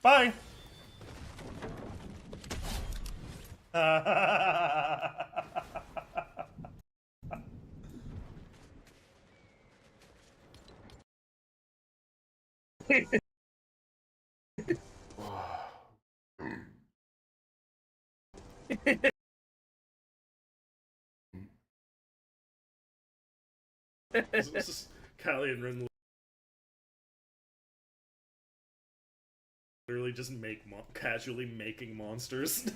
Bye! This is Callie and Rin literally just casually making monsters.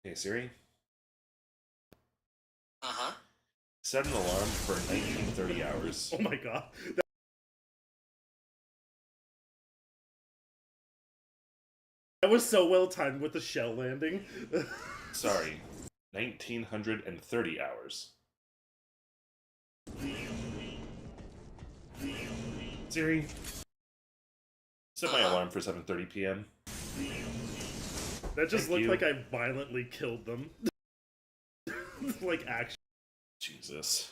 Hey Siri, Uh-huh. set an alarm for 1930 hours. Oh my god. That was so well timed with the shell landing. Sorry, 1930 hours. Siri, set my alarm for 7:30 p.m. That just Thank looked you. like I violently killed them. Like, actually. Jesus.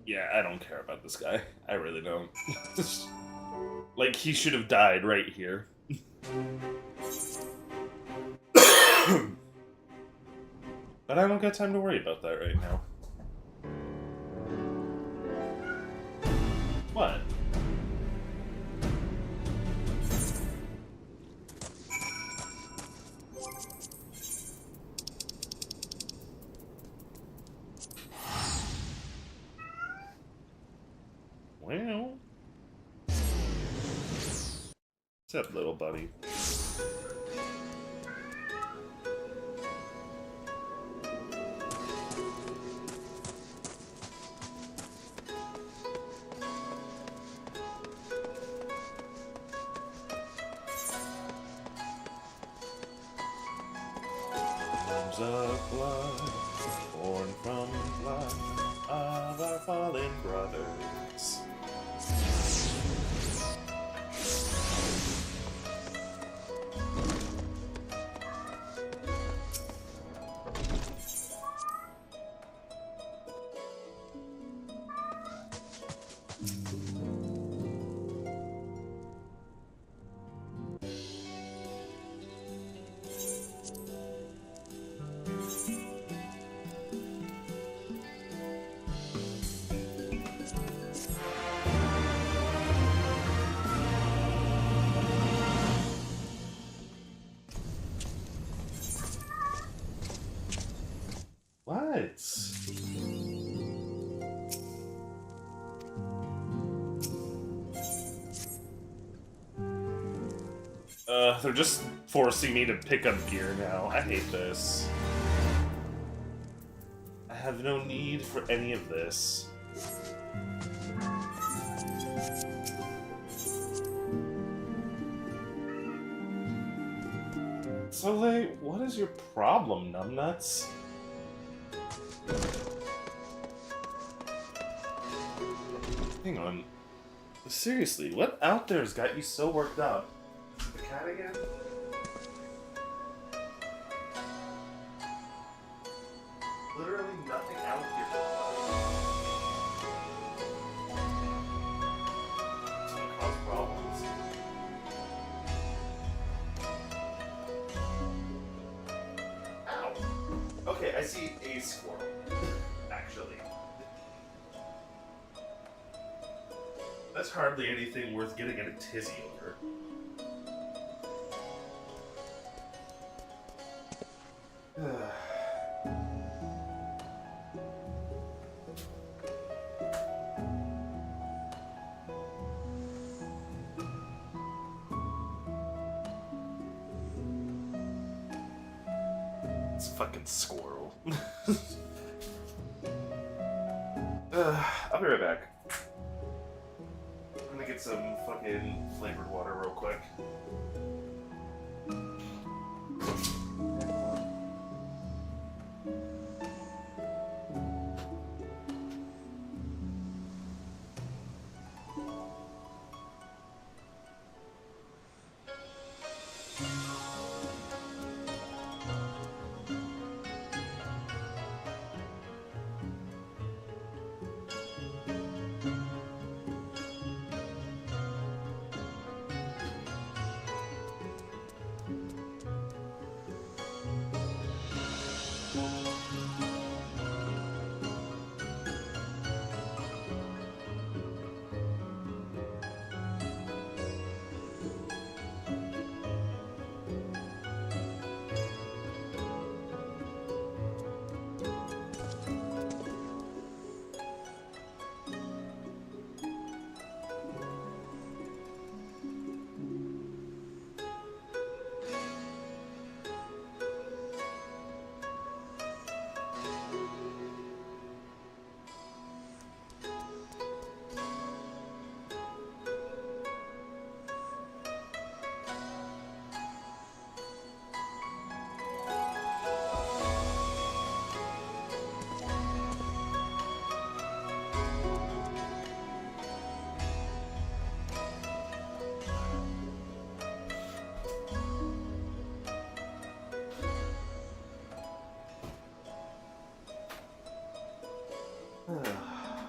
Yeah, I don't care about this guy. I really don't. Like, he should have died right here. But I don't got time to worry about that right now. What? Well... What's up, little buddy? Arms of blood, born from blood of our fallen brothers. What? They're just forcing me to pick up gear now. I hate this. I have no need for any of this. So, like, what is your problem, numbnuts? Hang on. Seriously, what out there's got you so worked up? The cat again? Literally nothing out here. That's hardly anything worth getting in a tizzy over. It's a fucking squirrel. I'll be right back. I'm gonna get some fucking flavored water real quick.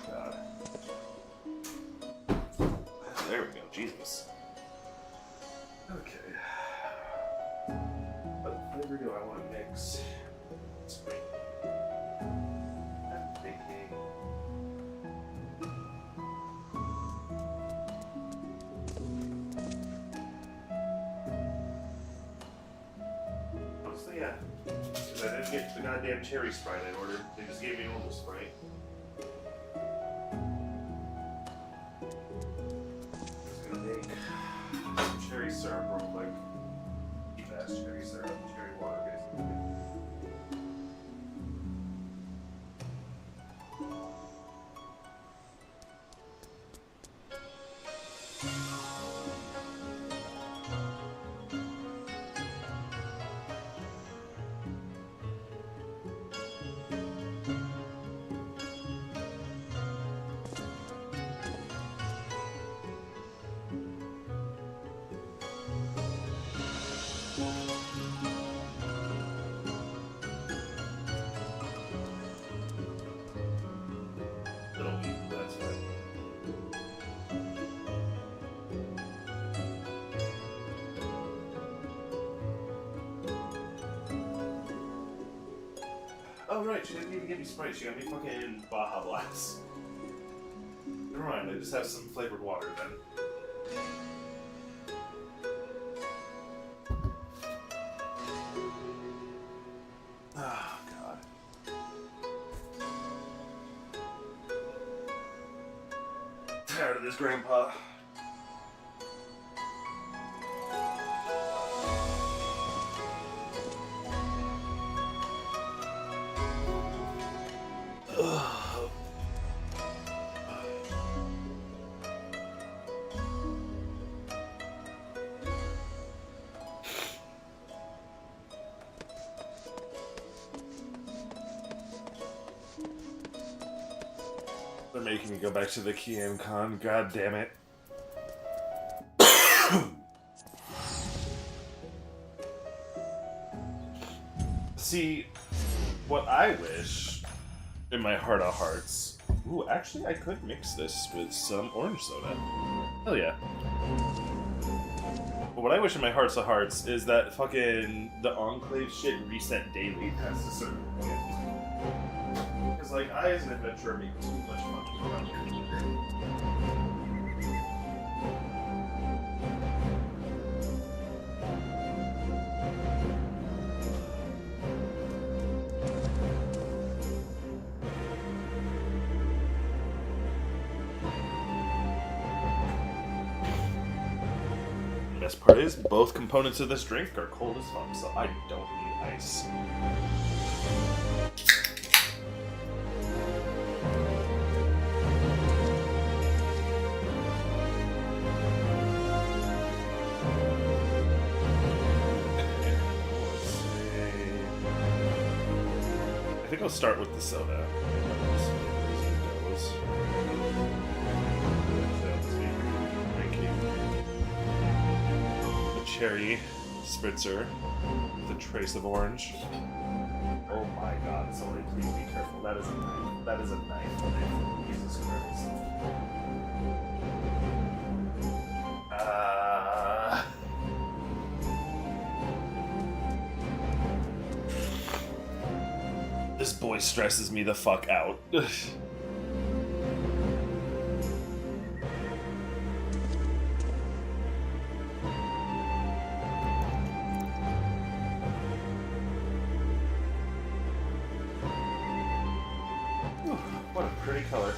God. There we go, Jesus. Okay. What flavor do I want to mix? Spring. I'm thinking. Honestly, yeah. Because I didn't get the goddamn cherry Sprite I ordered. They just gave me normal Sprite. Cherry syrup real quick. Cheap ass cherry syrup, cherry water basically. Little meat, that's fine. Oh right, she didn't even give me Sprite, she got me fucking Baja Blast. Never mind, I just have some flavored water then. Oh god. Tired of this, Grandpa. Ugh. They're making me go back to the Kian Con, god damn it. See, what I wish in my heart of hearts. Ooh, actually, I could mix this with some orange soda. Hell yeah. But what I wish in my hearts of hearts is that fucking the Enclave shit reset daily past a certain point. Because, like, I as an adventurer make too much fucking money. best part is, both components of this drink are cold as fuck, so I don't need ice. I think I'll start with the soda. Cherry spritzer with a trace of orange. Oh my god, sorry, please be careful. That is a knife. That is a knife. Jesus Christ. This boy stresses me the fuck out. What a pretty color.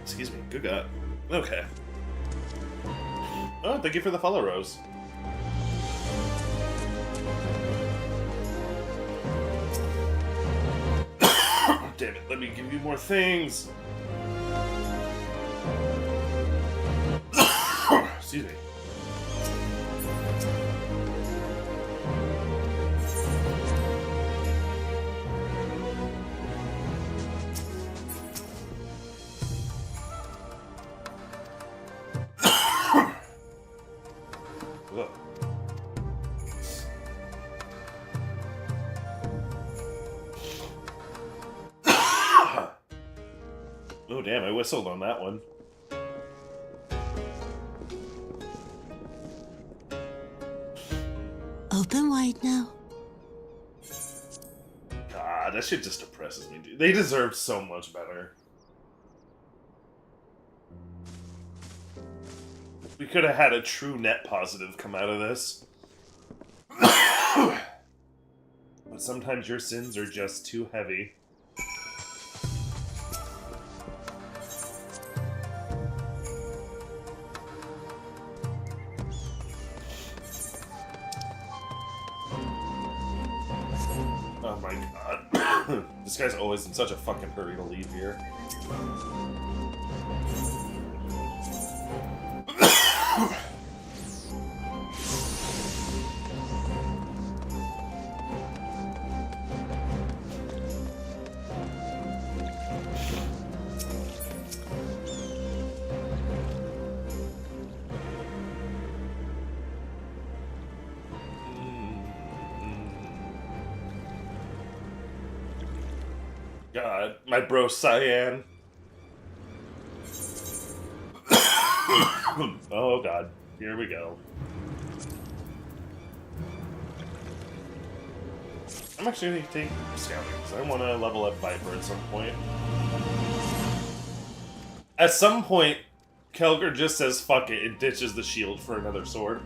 Excuse me. Good God. Okay. Oh, thank you for the follow, Rose. Damn it, let me give you more things. Excuse me. Oh damn, I whistled on that one. Open wide now. God, that shit just depresses me, dude. They deserved so much better. We could have had a true net positive come out of this. But sometimes your sins are just too heavy. Oh my god. This guy's always in such a fucking hurry to leave here. God, my bro Cyan. Oh god, here we go. I'm actually going to take Scouting, because I want to level up Viper at some point. At some point, Kelger just says fuck it and ditches the shield for another sword.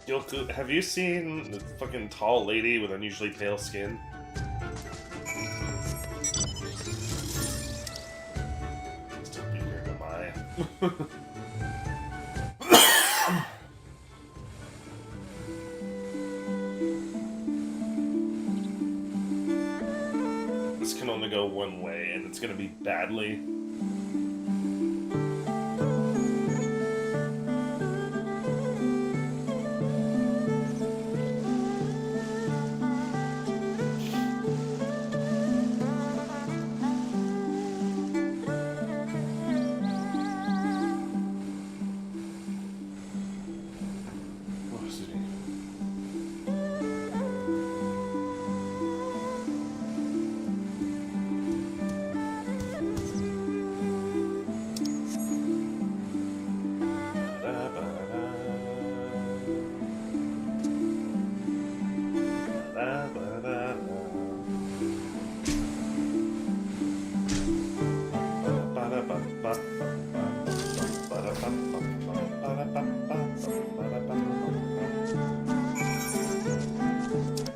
Gilku, have you seen the fucking tall lady with unusually pale skin? Still be here, am I? This can only go one way, and it's gonna be badly.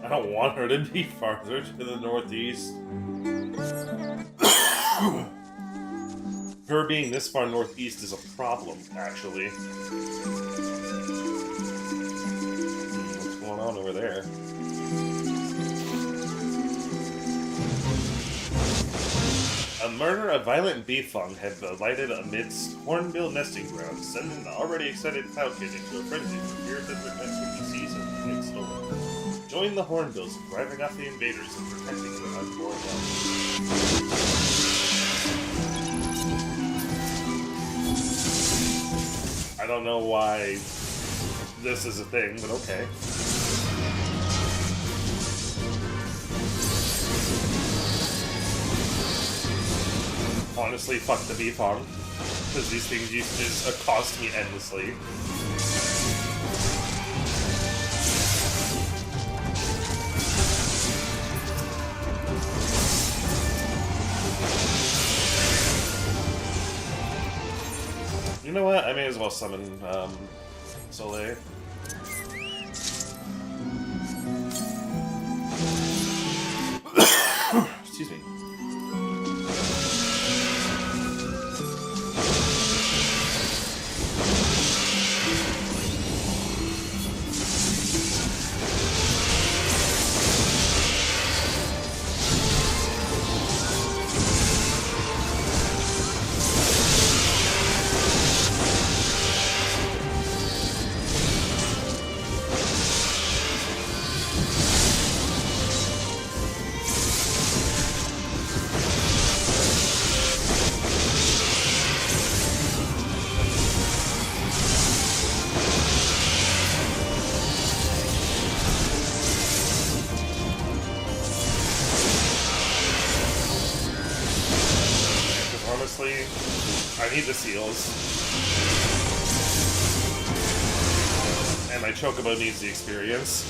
I don't want her to be farther to the northeast. Her being this far northeast is a problem, actually. What's going on over there? A murder of violent bee-fung had alighted amidst hornbill nesting grounds, sending the already excited cloud kid into a frenzy for fear that their nest would be seized and made stolen. Join the hornbills in driving off the invaders and protecting their unborn young. I don't know why this is a thing, but okay. Honestly, fuck the bee-fong, because these things used to just accost me endlessly. You know what? I may as well summon Soleil. Excuse me. Honestly, I need the seals. And my Chocobo needs the experience.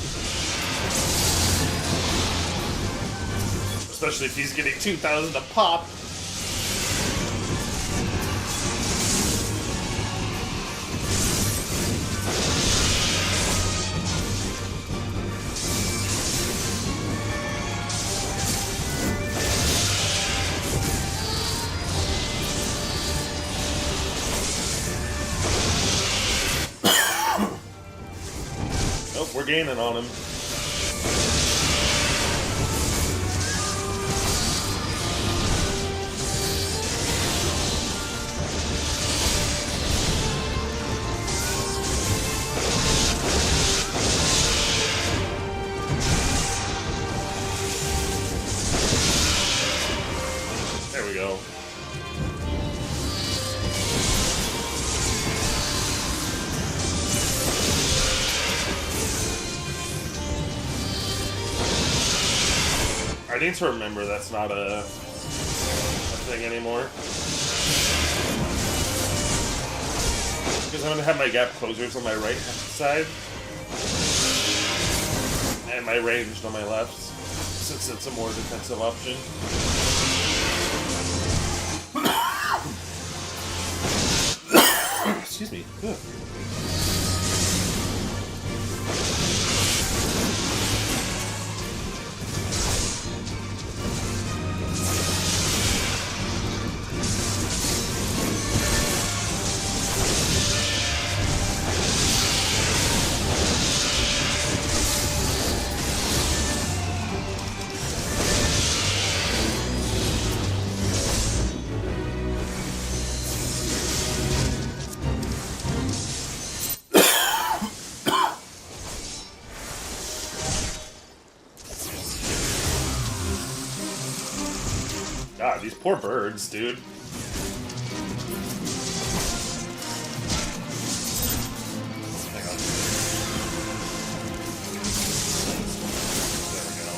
Especially if he's getting 2,000 a pop. We're gaining on him. There we go. I need to remember that's not a thing anymore. Because I'm going to have my gap closers on my right side. And my ranged on my left. Since it's a more defensive option. Excuse me. Ugh. God, these poor birds, dude. Hang on. There we go.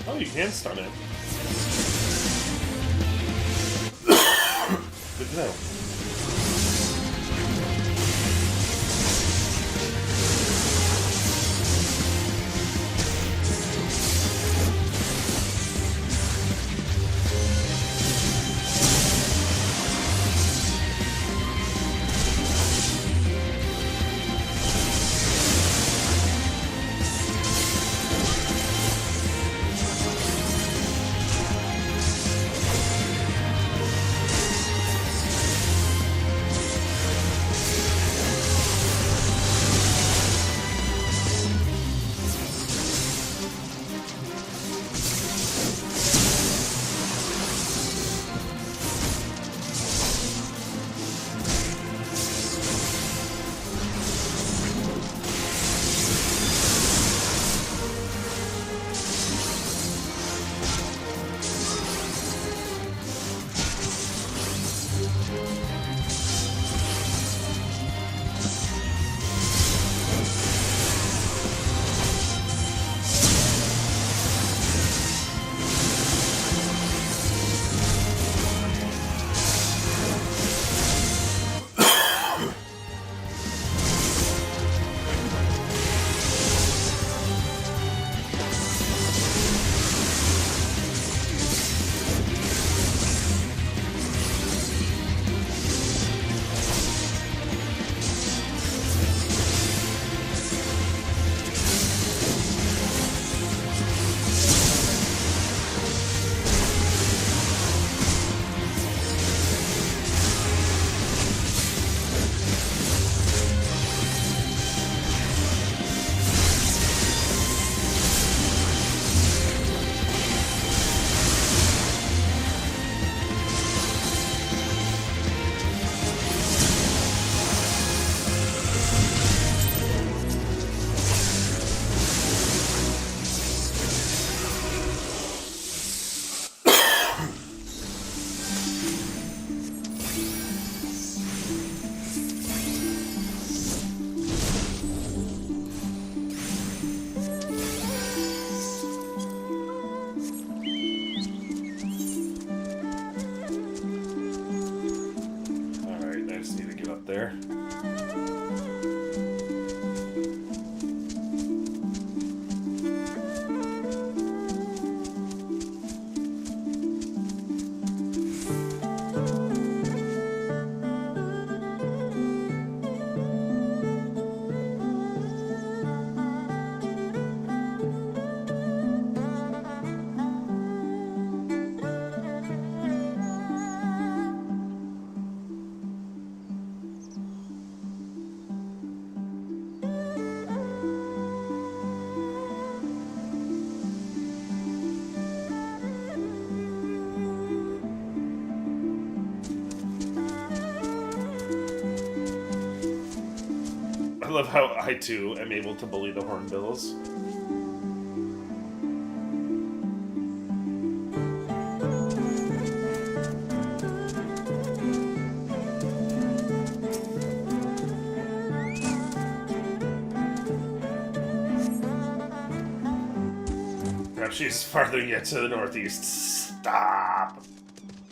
Oh, you can stun it. Good to know. There. I love how I too am able to bully the Hornbills. Perhaps she's farther yet to the northeast. Stop!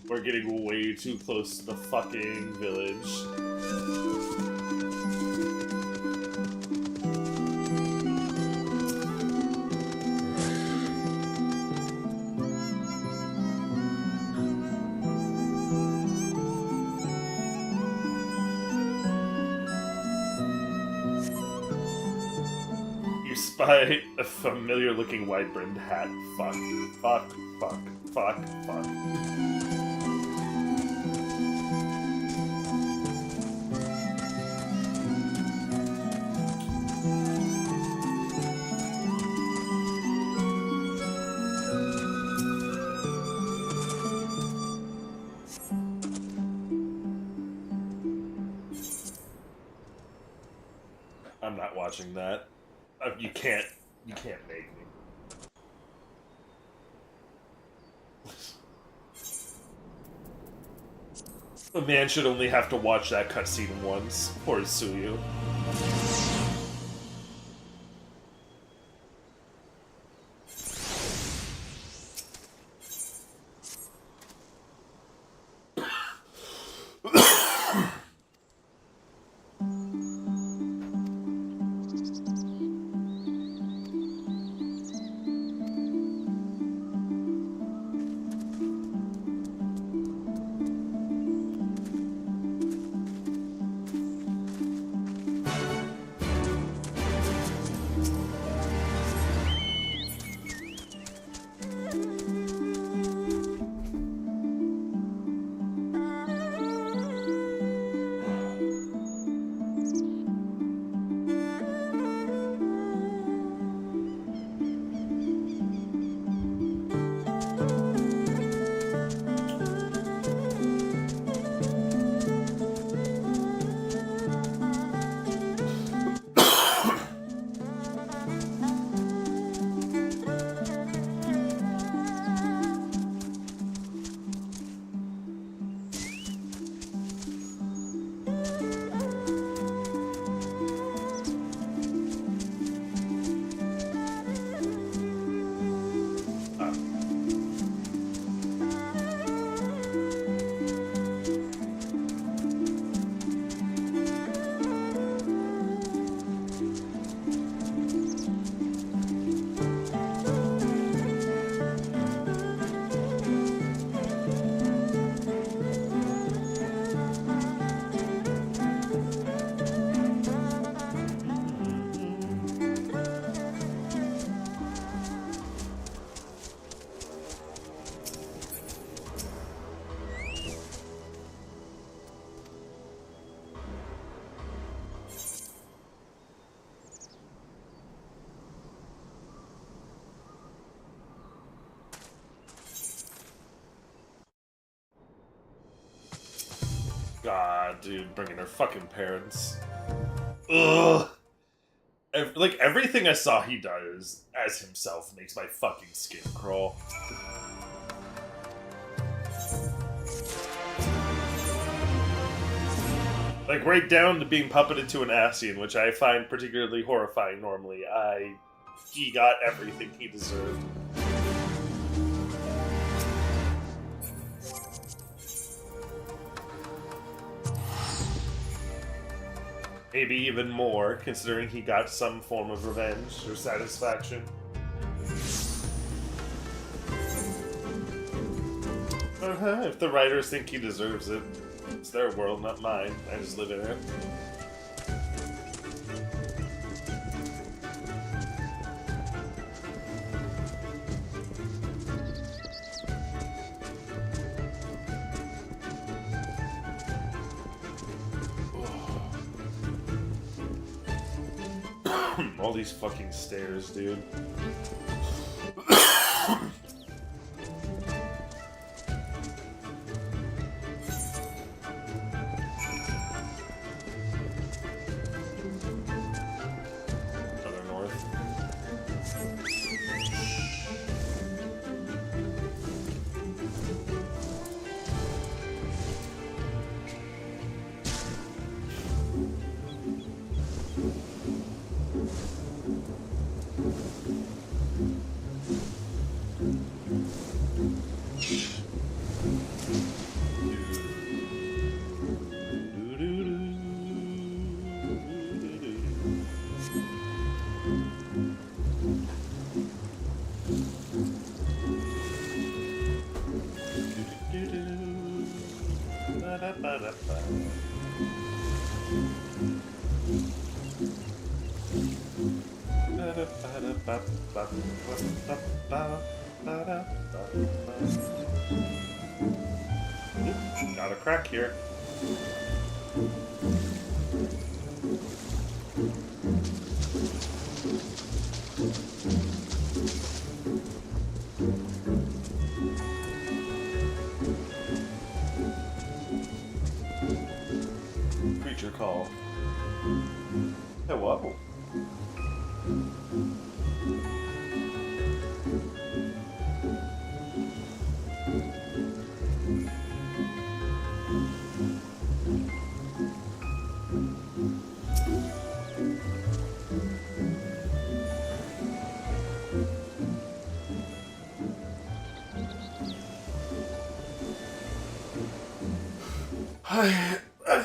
We're getting way too close to the fucking village. You spy a familiar-looking white-brimmed hat. Fuck. Fuck. Fuck. Fuck. Fuck. I'm not watching that. You can't make me. A man should only have to watch that cutscene once, or sue you. God, dude, bringing her fucking parents. Ugh. Like, everything I saw he does as himself makes my fucking skin crawl. Like, right down to being puppeted to an Asian, which I find particularly horrifying normally. He got everything he deserved. Maybe even more, considering he got some form of revenge or satisfaction. If the writers think he deserves it, it's their world, not mine. I just live in it. All these fucking stairs, dude. Other north. Got a crack here. Creature call. Hello.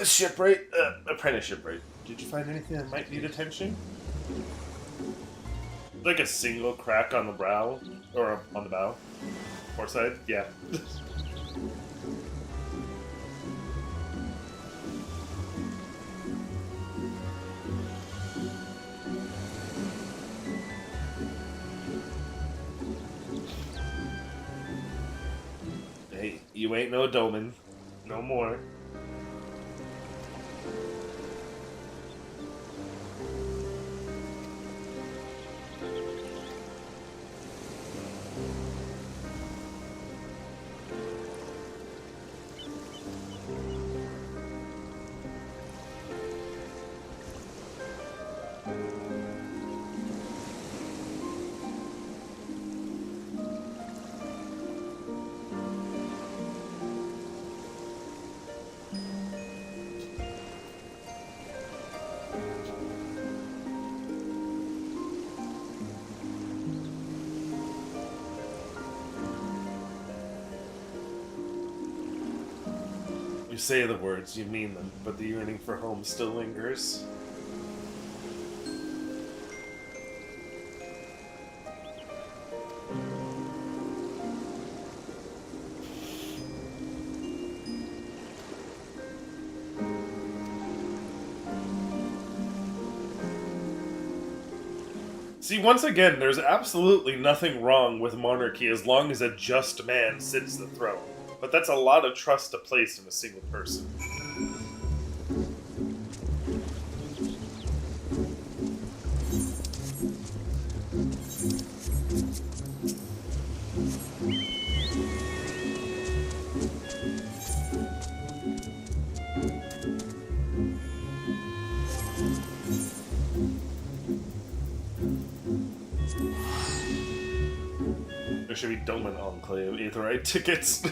Shipwright, apprentice shipwright. Did you find anything that might need attention? Like a single crack on the brow, or on the bow, port side. Yeah. Hey, you ain't no doman, no more. You say the words, you mean them, but the yearning for home still lingers. See, once again, there's absolutely nothing wrong with monarchy as long as a just man sits the throne. But that's a lot of trust to place in a single person. There should be Doman Enclave Aetherite tickets.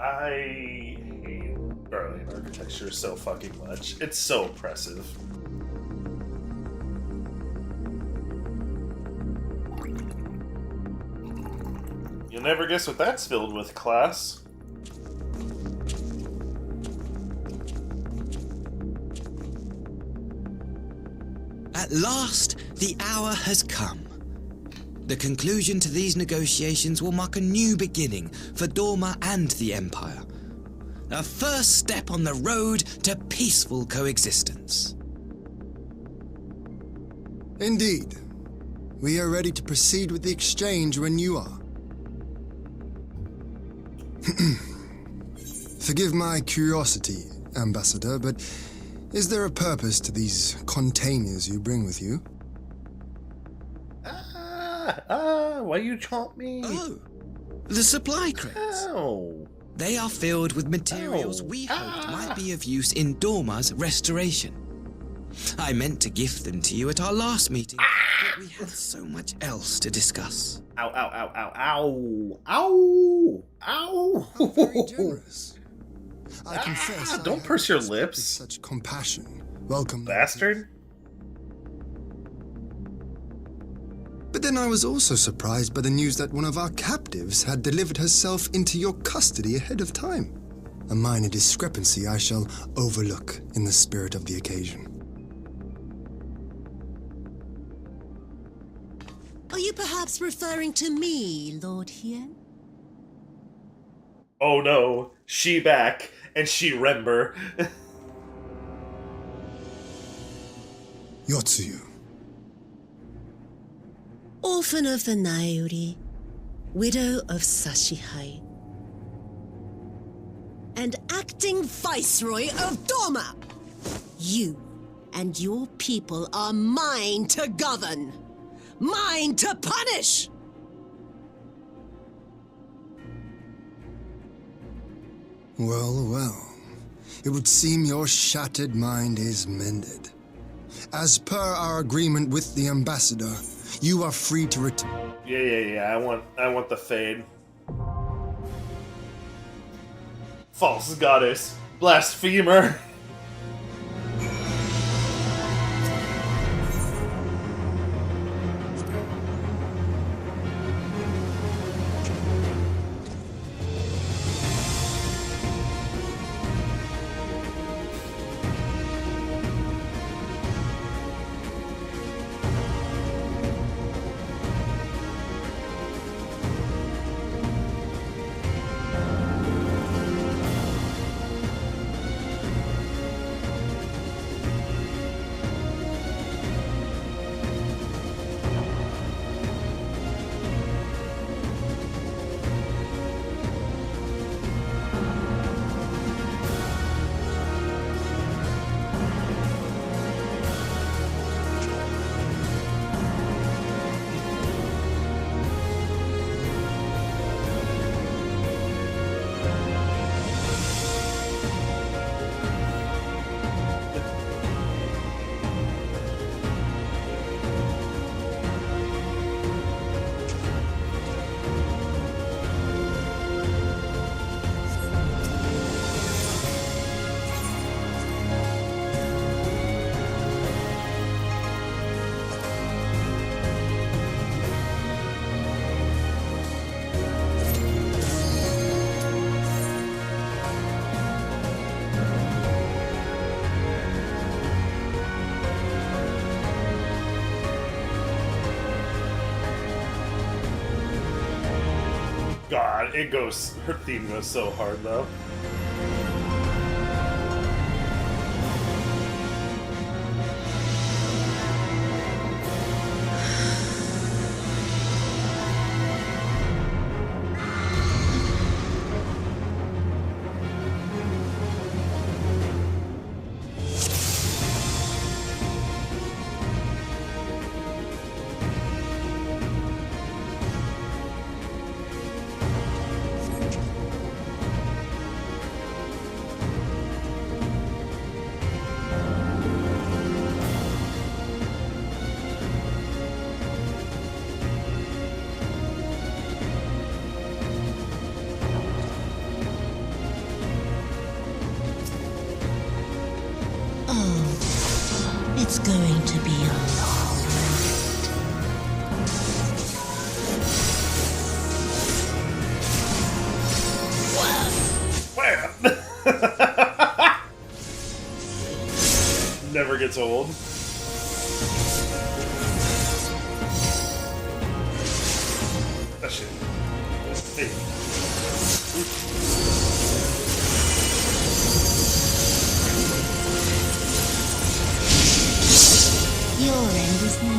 I hate Garlean architecture so fucking much. It's so oppressive. You'll never guess what that's filled with, class. At last, the hour has come. The conclusion to these negotiations will mark a new beginning for Dorma and the Empire. A first step on the road to peaceful coexistence. Indeed. We are ready to proceed with the exchange when you are. Forgive my curiosity, Ambassador, but is there a purpose to these containers you bring with you? Why you chomp me? Oh, the supply crates. Ow. They are filled with materials we hoped might be of use in Dorma's restoration. I meant to gift them to you at our last meeting, but we had so much else to discuss. Ow, ow, ow, ow, ow. Ow! Ow! How very generous. I confess, don't I purse your haven't expected lips. Such compassion. Welcome, Bastard. But then I was also surprised by the news that one of our captives had delivered herself into your custody ahead of time. A minor discrepancy I shall overlook in the spirit of the occasion. Are you perhaps referring to me, Lord Hien? Oh no, she back, and she remember. Yotsuyu. Orphan of the Nairi, widow of Sashihai, and acting viceroy of Dorma. You and your people are mine to govern, mine to punish. Well, well. It would seem your shattered mind is mended. As per our agreement with the ambassador, you are free to return. Yeah. I want the fade. False goddess, blasphemer. God, it goes. Her theme goes so hard though. Never gets old. That shit. Hey. Your end is near.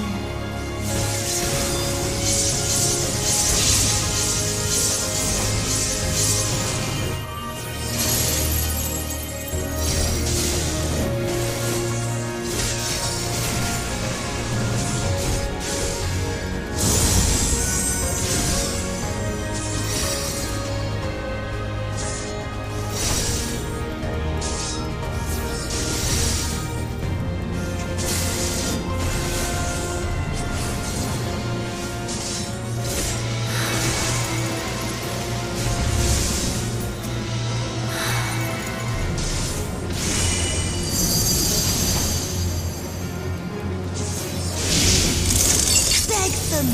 Beg them.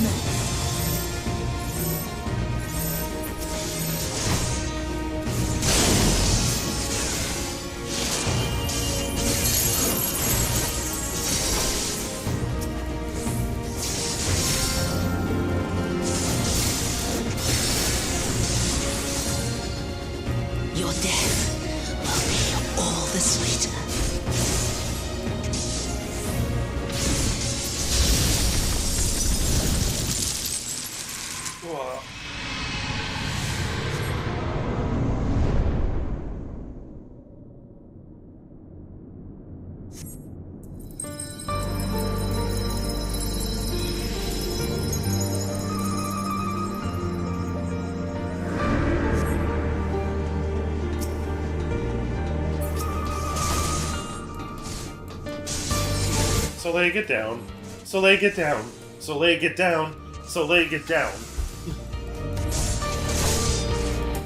Your death will be all the sweeter. Whoa. So lay it down. So lay it down. So lay it down. So lay it down.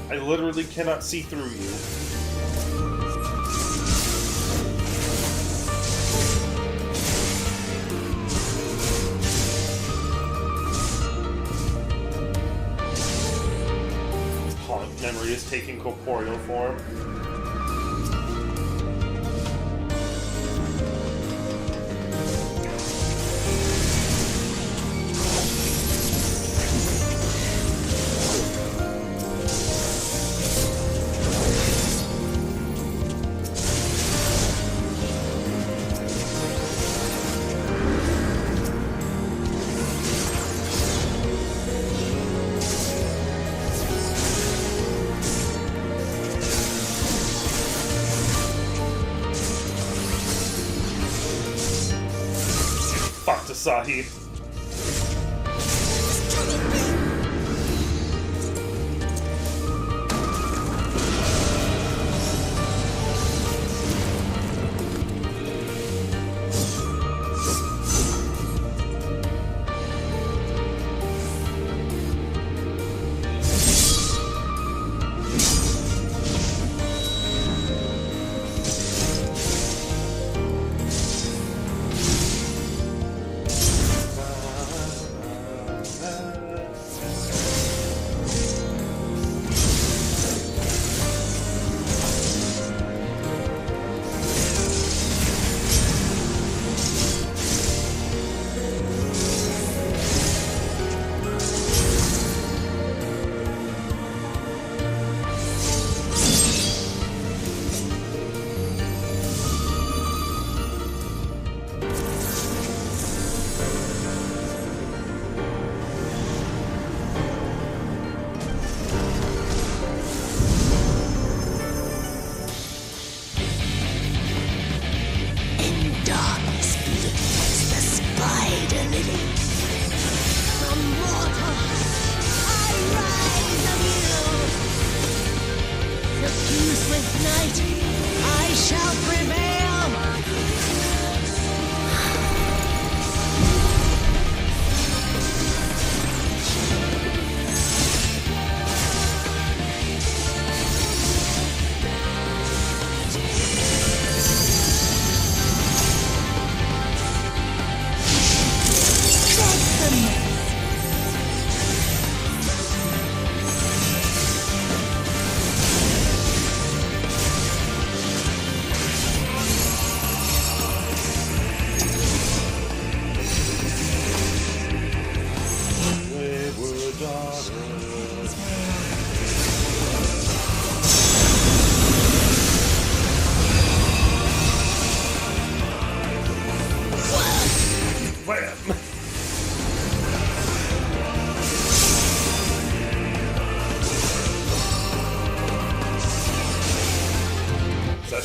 I literally cannot see through you. Haunt memory is taking corporeal form. Fuck to Sahib.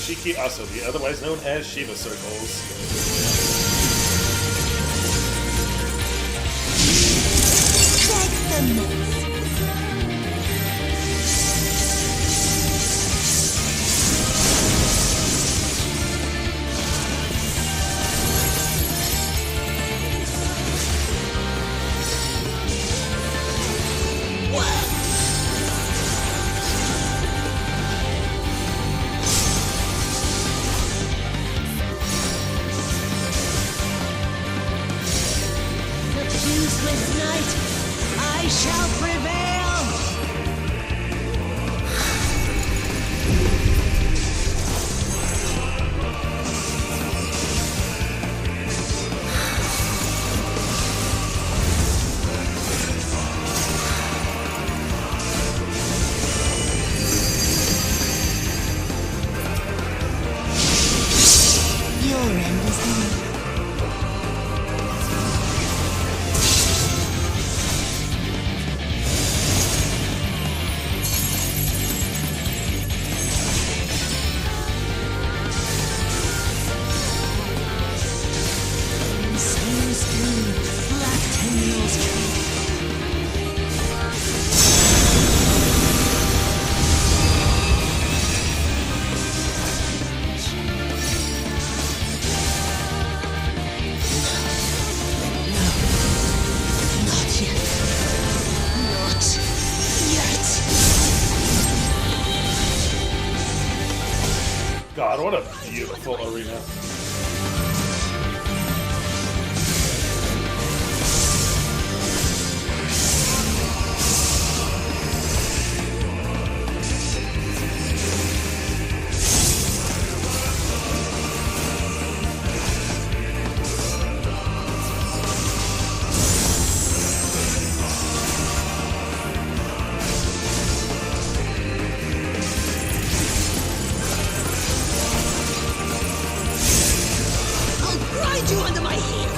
Dashiki Asobi, otherwise known as Shiva Circles. Useless night, I shall prevail! Your end is near. God, what a beautiful arena. You under my heel!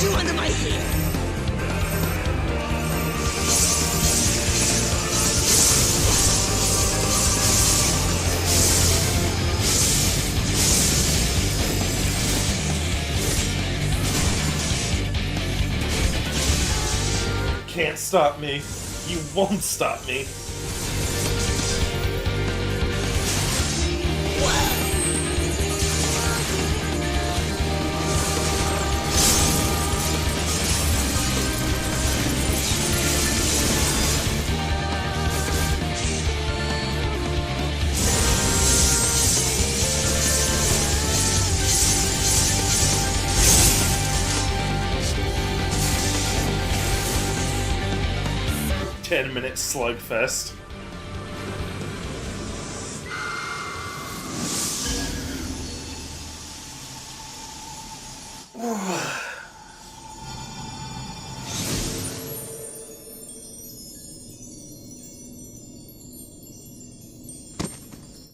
You under my heel! 'Can't stop me. You won't stop me. Ten-minute slugfest.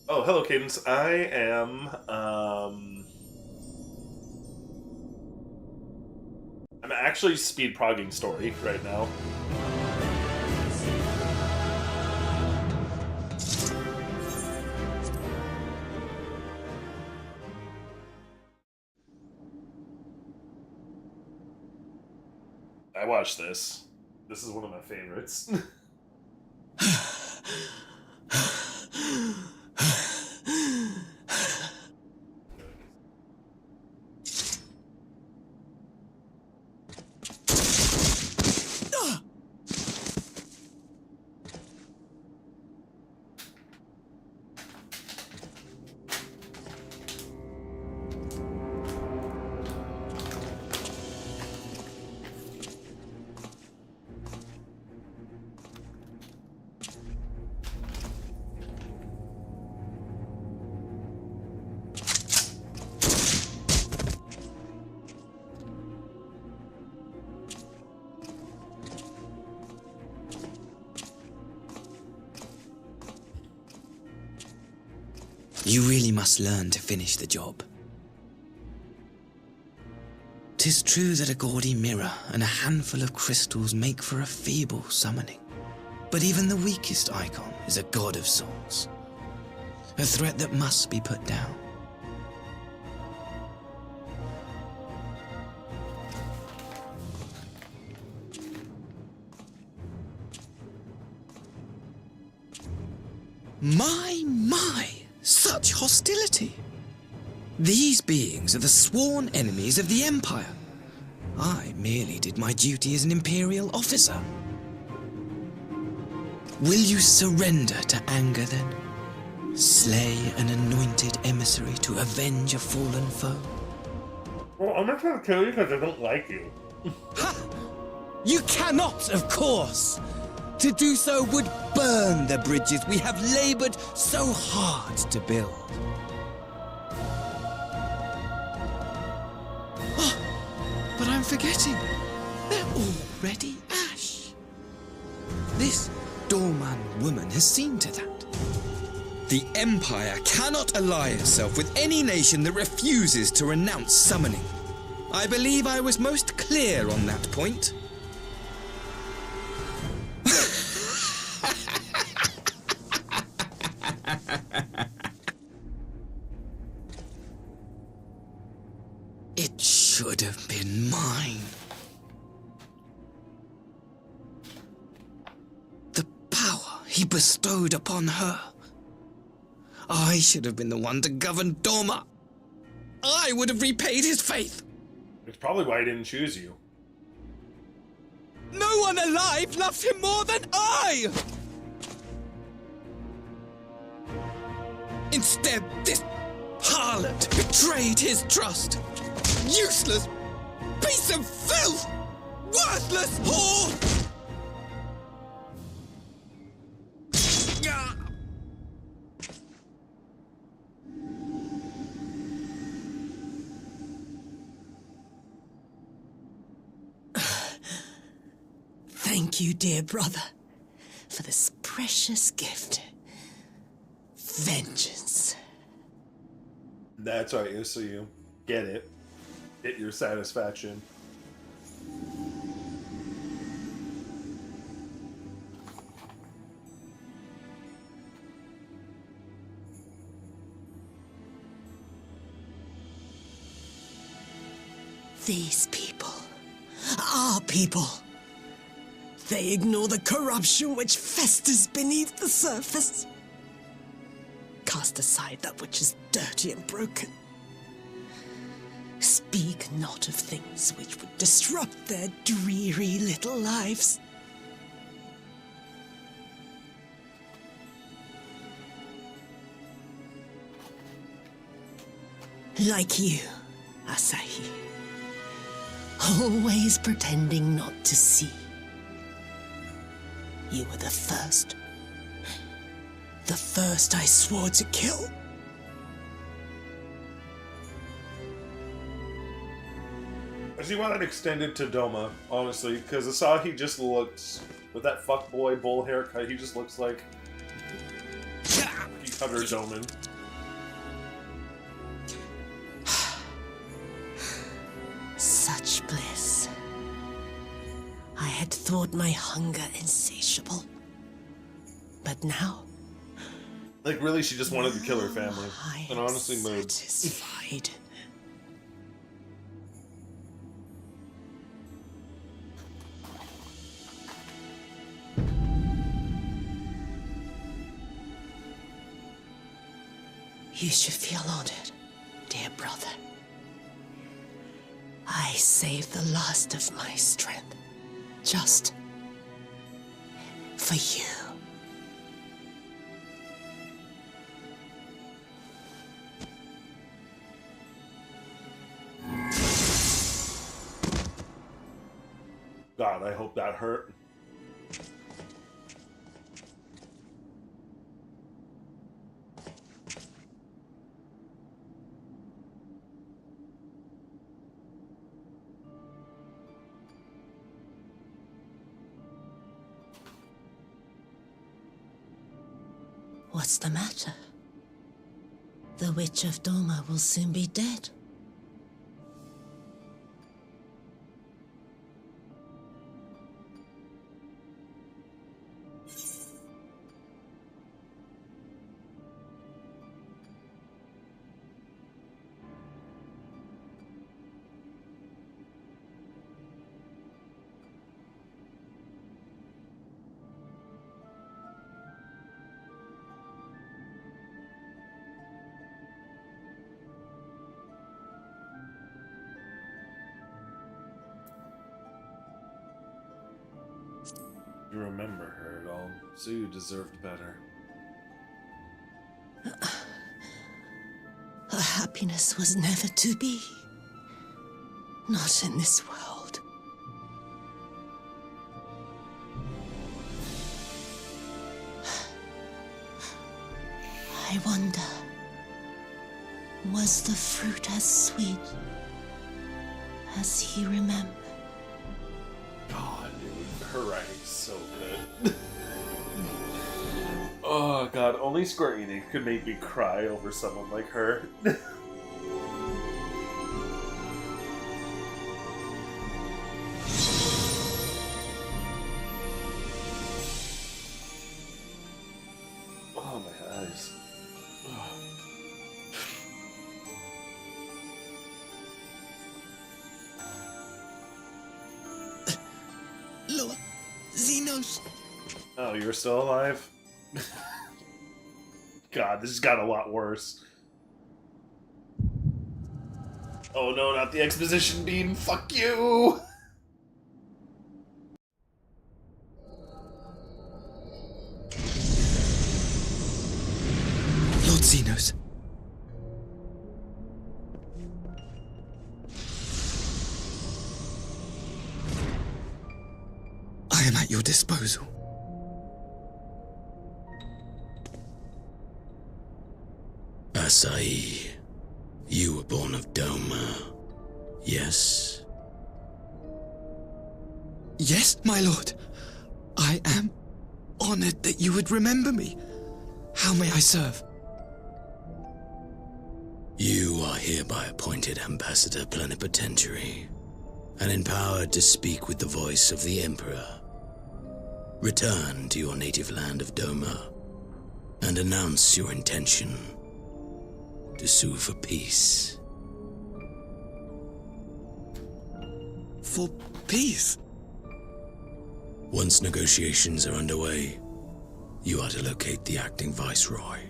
Oh, hello, Cadence. I am, I'm actually speed progging Story right now. I watched this. This is one of my favorites. You really must learn to finish the job. 'Tis true that a gaudy mirror and a handful of crystals make for a feeble summoning. But even the weakest icon is a god of sorts. A threat that must be put down. My, such hostility! These beings are the sworn enemies of the Empire. I merely did my duty as an Imperial officer. Will you surrender to anger then? Slay an anointed emissary to avenge a fallen foe? Well, I'm not trying to kill you because I don't like you. Ha! You cannot, of course! To do so would burn the bridges we have labored so hard to build. Oh, but I'm forgetting. They're already ash. This Doorman woman has seen to that. The Empire cannot ally itself with any nation that refuses to renounce summoning. I believe I was most clear on that point. It should have been mine. The power he bestowed upon her. I should have been the one to govern Dorma. I would have repaid his faith. It's probably why he didn't choose you. No one alive loves him more than I! Instead, this harlot betrayed his trust. Useless piece of filth! Worthless whore! Thank you, dear brother, for this precious gift. Vengeance. That's right, so you get it. Get your satisfaction. These people, our people, they ignore the corruption which festers beneath the surface. Cast aside that which is dirty and broken. Speak not of things which would disrupt their dreary little lives. Like you, Asahi. Always pretending not to see. You were the first. The first I swore to kill. I see why that extended to Doma, honestly, because Asahi just looks, with that fuckboy bull haircut, he just looks like he cut her Doman. Such bliss. I had thought my hunger insatiable. But now, Like, really, she just wanted to kill her family. I And am honestly, moved. satisfied. You should feel honored, dear brother. I saved the last of my strength, just for you. God, I hope that hurt. What's the matter? The Witch of Doma will soon be dead. You remember her at all, so you deserved better. Her happiness was never to be. Not in this world. I wonder, was the fruit as sweet as he remembered? God, dude, her writing's so good. Oh god, only Square Enix could make me cry over someone like her. Oh, my eyes. Lord Xenos! Oh, you're still alive? God, this has got a lot worse. Oh no, not the exposition beam. Fuck you! Lord Xenos. I am at your disposal. Asai, you were born of Doma, yes? Yes, my lord. I am honored that you would remember me. How may I serve? You are hereby appointed Ambassador Plenipotentiary, and empowered to speak with the voice of the Emperor. Return to your native land of Doma, and announce your intention to sue for peace. For peace? Once negotiations are underway, you are to locate the acting viceroy.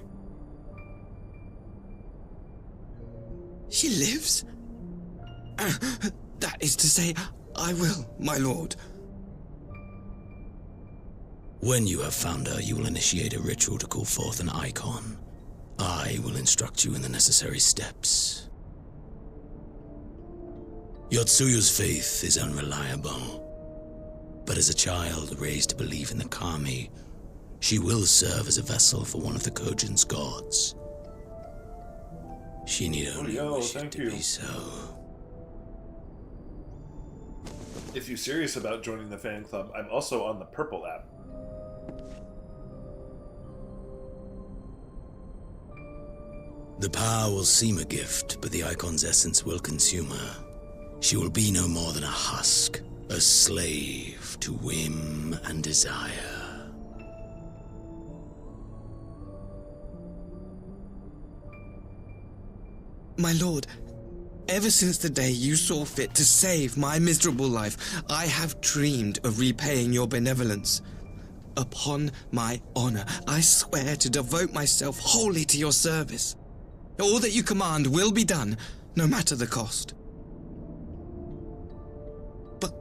She lives? That is to say, I will, my lord. When you have found her, you will initiate a ritual to call forth an icon. I will instruct you in the necessary steps. Yotsuyu's faith is unreliable, but as a child raised to believe in the Kami, she will serve as a vessel for one of the Kojin's gods. She need only wish it to be so. If you're serious about joining the fan club, I'm also on the Purple app. The power will seem a gift, but the icon's essence will consume her. She will be no more than a husk, a slave to whim and desire. My lord, ever since the day you saw fit to save my miserable life, I have dreamed of repaying your benevolence. Upon my honor, I swear to devote myself wholly to your service. All that you command will be done, no matter the cost. But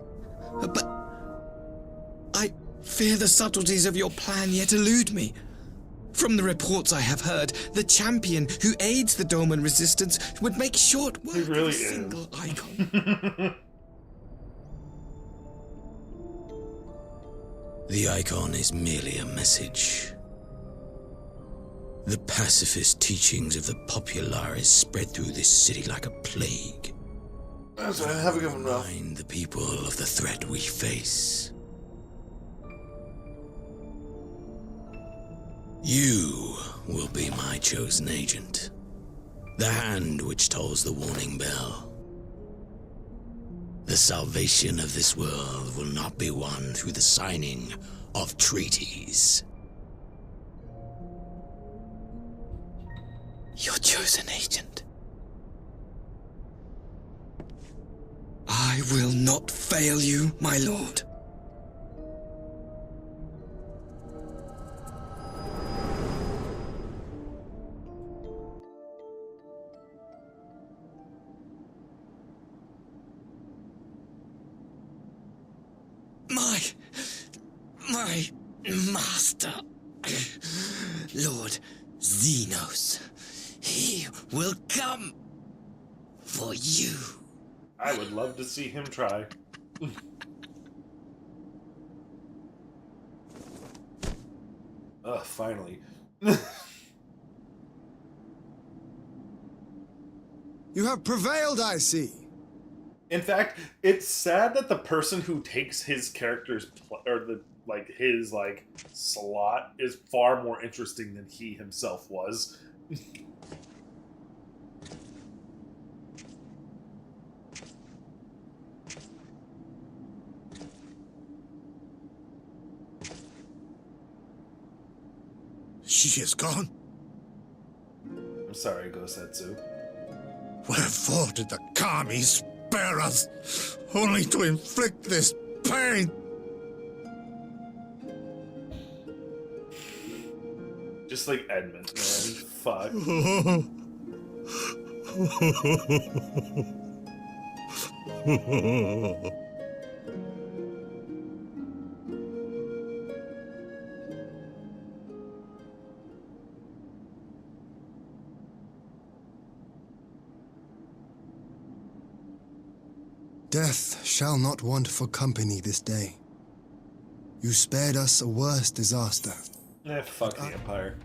I fear the subtleties of your plan yet elude me. From the reports I have heard, the champion who aids the Doman resistance would make short work of a single icon. The icon is merely a message. The pacifist teachings of the Populares spread through this city like a plague. Have a good one, Ralph. Remind the people of the threat we face. You will be my chosen agent. The hand which tolls the warning bell. The salvation of this world will not be won through the signing of treaties. Your chosen agent. I will not fail you, my lord. My master, Lord Xenos, he will come for you. I would love to see him try. Ugh, finally. You have prevailed, I see. In fact, it's sad that the person who takes his character's his slot is far more interesting than he himself was. She is gone. I'm sorry, Gosetsu. Wherefore did the Kami spare us, only to inflict this pain? Just like Edmund, man. Fuck. Death shall not want for company this day. You spared us a worse disaster. Fuck the Empire.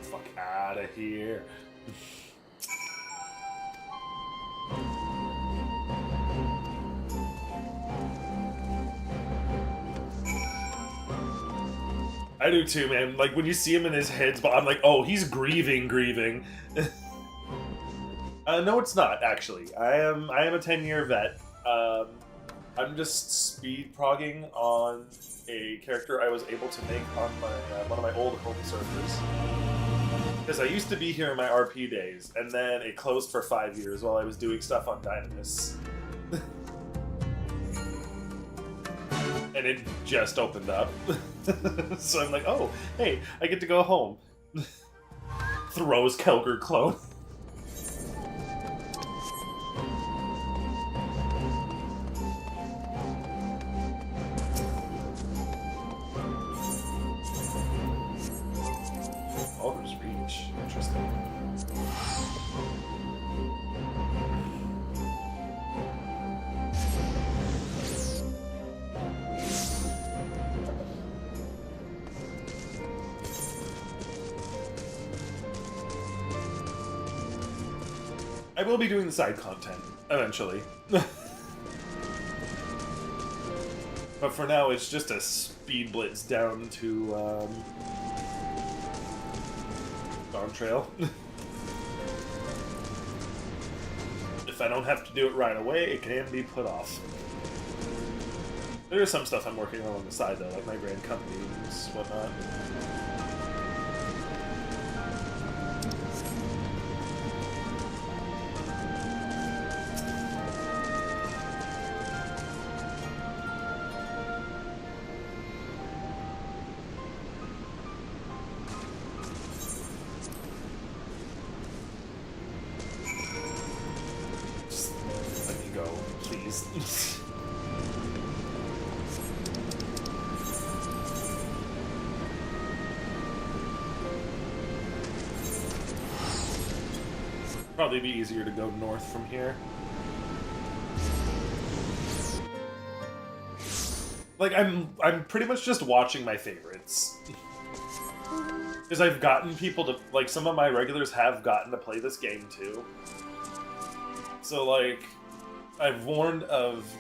Fuck out of here. I do too, man. Like, when you see him in his head's, but I'm like, oh, he's grieving. No, it's not, actually. I am a 10-year vet. I'm just speed progging on a character I was able to make on my one of my old home servers. Because I used to be here in my RP days, and then it closed for 5 years while I was doing stuff on Dynamis. And it just opened up. So I'm like, oh, hey, I get to go home. Throws Kelger clone. Alder's Reach. Interesting. I will be doing the side content, eventually. But for now, it's just a speed blitz down to, Dawn Trail. If I don't have to do it right away, it can be put off. There is some stuff I'm working on the side, though, like my Grand Companies, whatnot. Probably be easier to go north from here. Like, I'm pretty much just watching my favorites. Because I've gotten people to, like, some of my regulars have gotten to play this game too. So, like, I've warned of,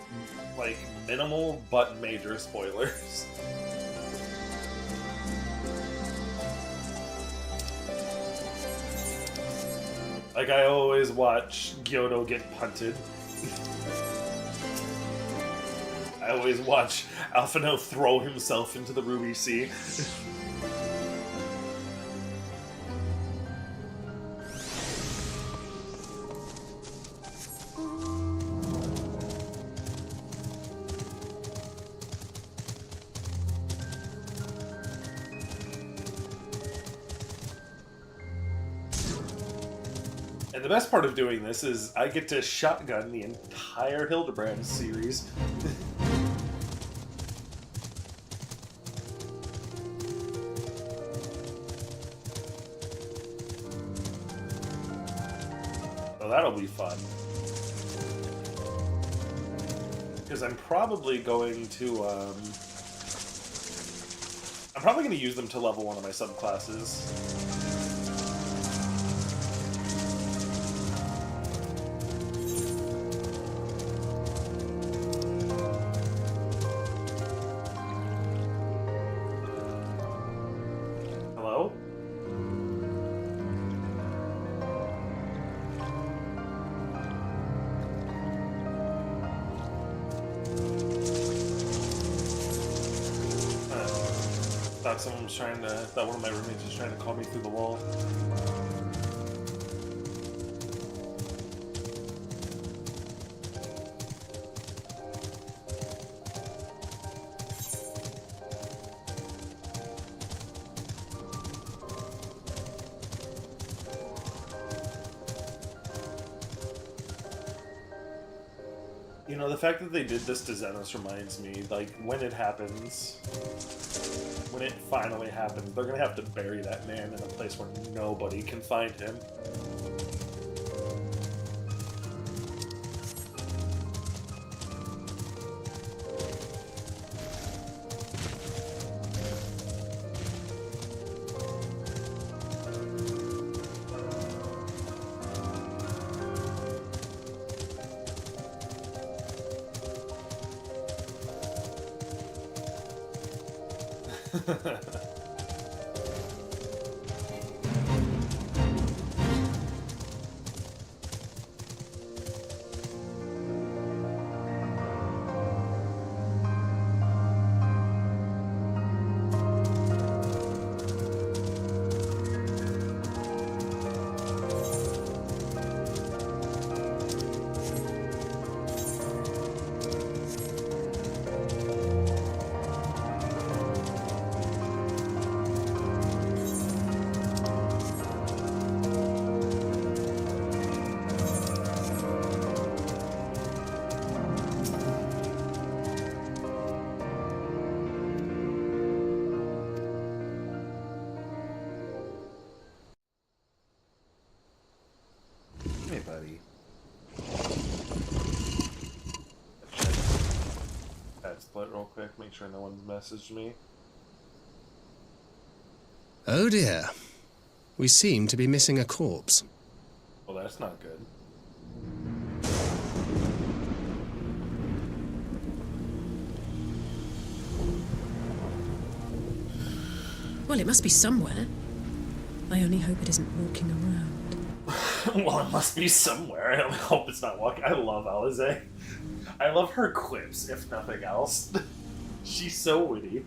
like, minimal but major spoilers. Like, I always watch Gyoto get punted. I always watch Alphino throw himself into the Ruby Sea. And the best part of doing this is I get to shotgun the entire Hildebrand series. So that'll be fun. Because I'm probably going to, I'm probably going to use them to level one of my subclasses. Hello? Thought someone was trying to, thought one of my roommates was trying to call me through the wall. You know, the fact that they did this to Xenos reminds me, like, when it happens, when it finally happens, they're gonna have to bury that man in a place where nobody can find him. Hey, buddy. Add split real quick, make sure no one's messaged me. Oh dear. We seem to be missing a corpse. Well, that's not good. Well, it must be somewhere. I only hope it isn't walking around. Well, it must be somewhere. I only hope it's not walking. I love Alize. I love her quips, if nothing else. She's so witty.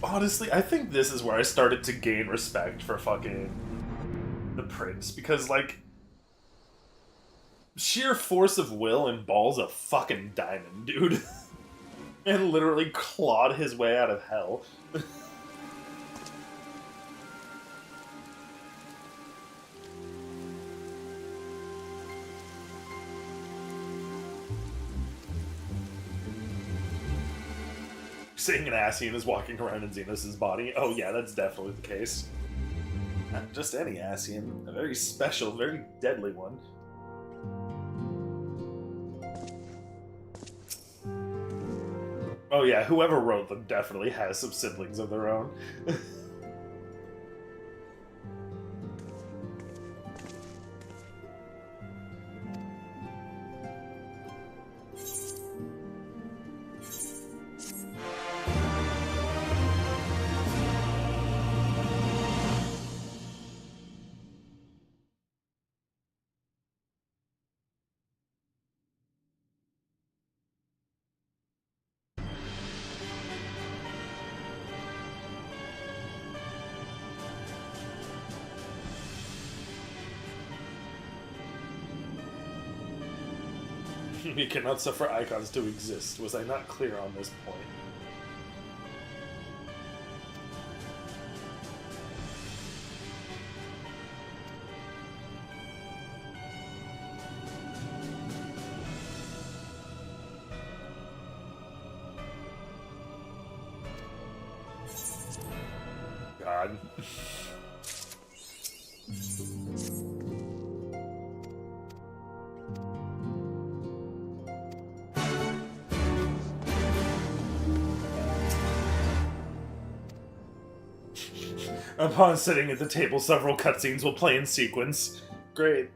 Honestly, I think this is where I started to gain respect for fucking the prince, because, like, sheer force of will and balls of fucking diamond, dude. And literally clawed his way out of hell. saying an Ascian is walking around in Xenos' body. Oh yeah, that's definitely the case. Not just any Ascian, a very special, very deadly one. Oh yeah, whoever wrote them definitely has some siblings of their own. We cannot suffer icons to exist. Was I not clear on this point? God. Upon sitting at the table, several cutscenes will play in sequence. Great.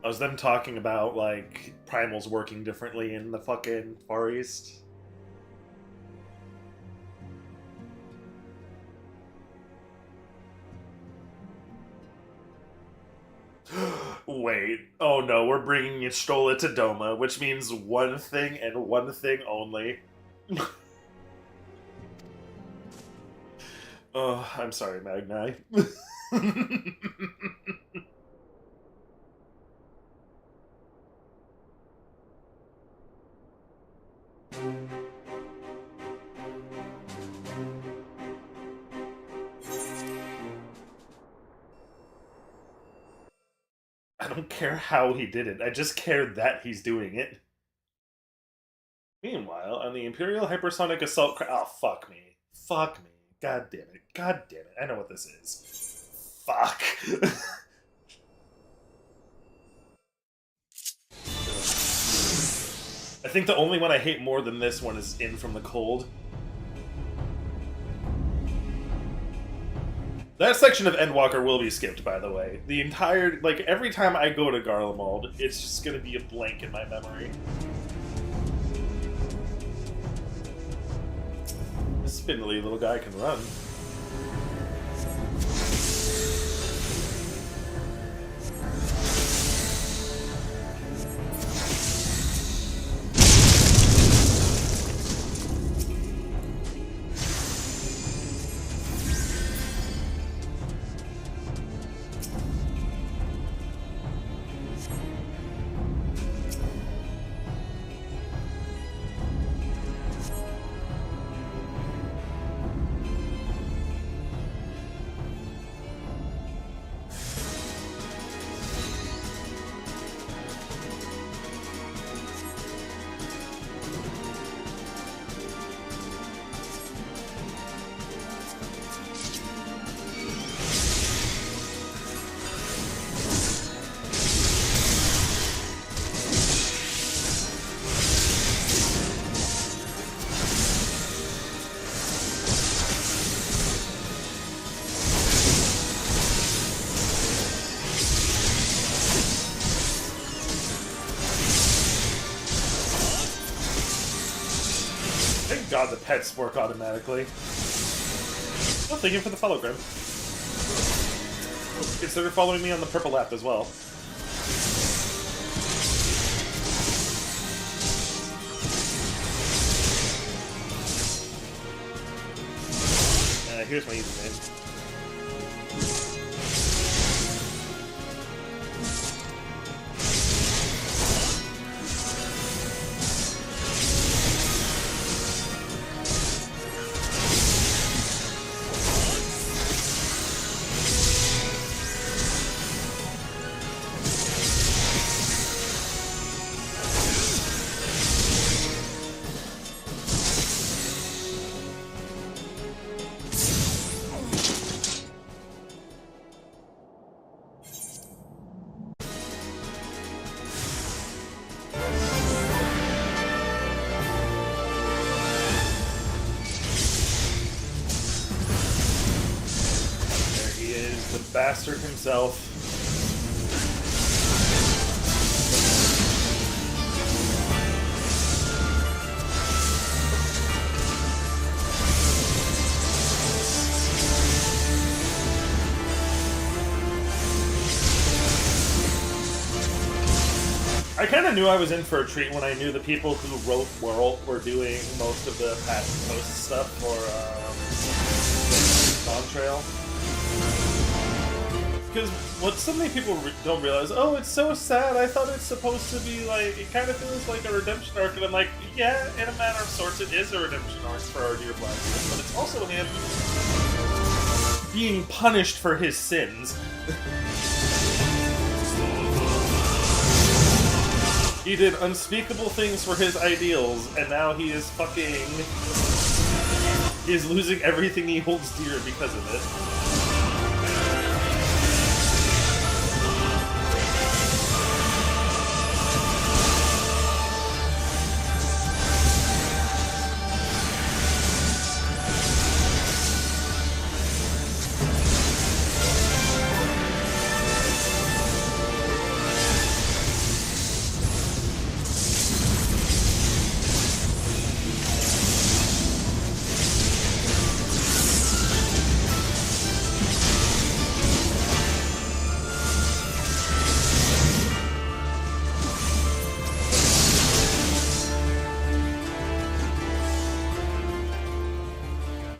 I was them talking about, like, primals working differently in the fucking Far East. Wait. Oh no, we're bringing Y'shtola to Doma, which means one thing and one thing only. Oh, I'm sorry, Magni. I don't care how he did it, I just care that he's doing it. Meanwhile, on the Imperial Hypersonic Assault oh, fuck me. Fuck me. God damn it. God damn it. I know what this is. Fuck. I think the only one I hate more than this one is In From the Cold. That section of Endwalker will be skipped, by the way. The entire, like, every time I go to Garlemald, it's just gonna be a blank in my memory. This spindly little guy can run. Thank God the pets work automatically. Oh, thank you for the follow-gram. Consider following me on the purple app as well. Here's my username. bastard himself. I kind of knew I was in for a treat when I knew the people who wrote World were doing most of the patch post stuff for Dawn Trail. Because what so many people don't realize, oh, it's so sad, I thought it's supposed to be like, it kind of feels like a redemption arc, and I'm like, yeah, in a matter of sorts, it is a redemption arc for our dear Blackbeard, but it's also him being punished for his sins. He did unspeakable things for his ideals, and now he is fucking... He is losing everything he holds dear because of it.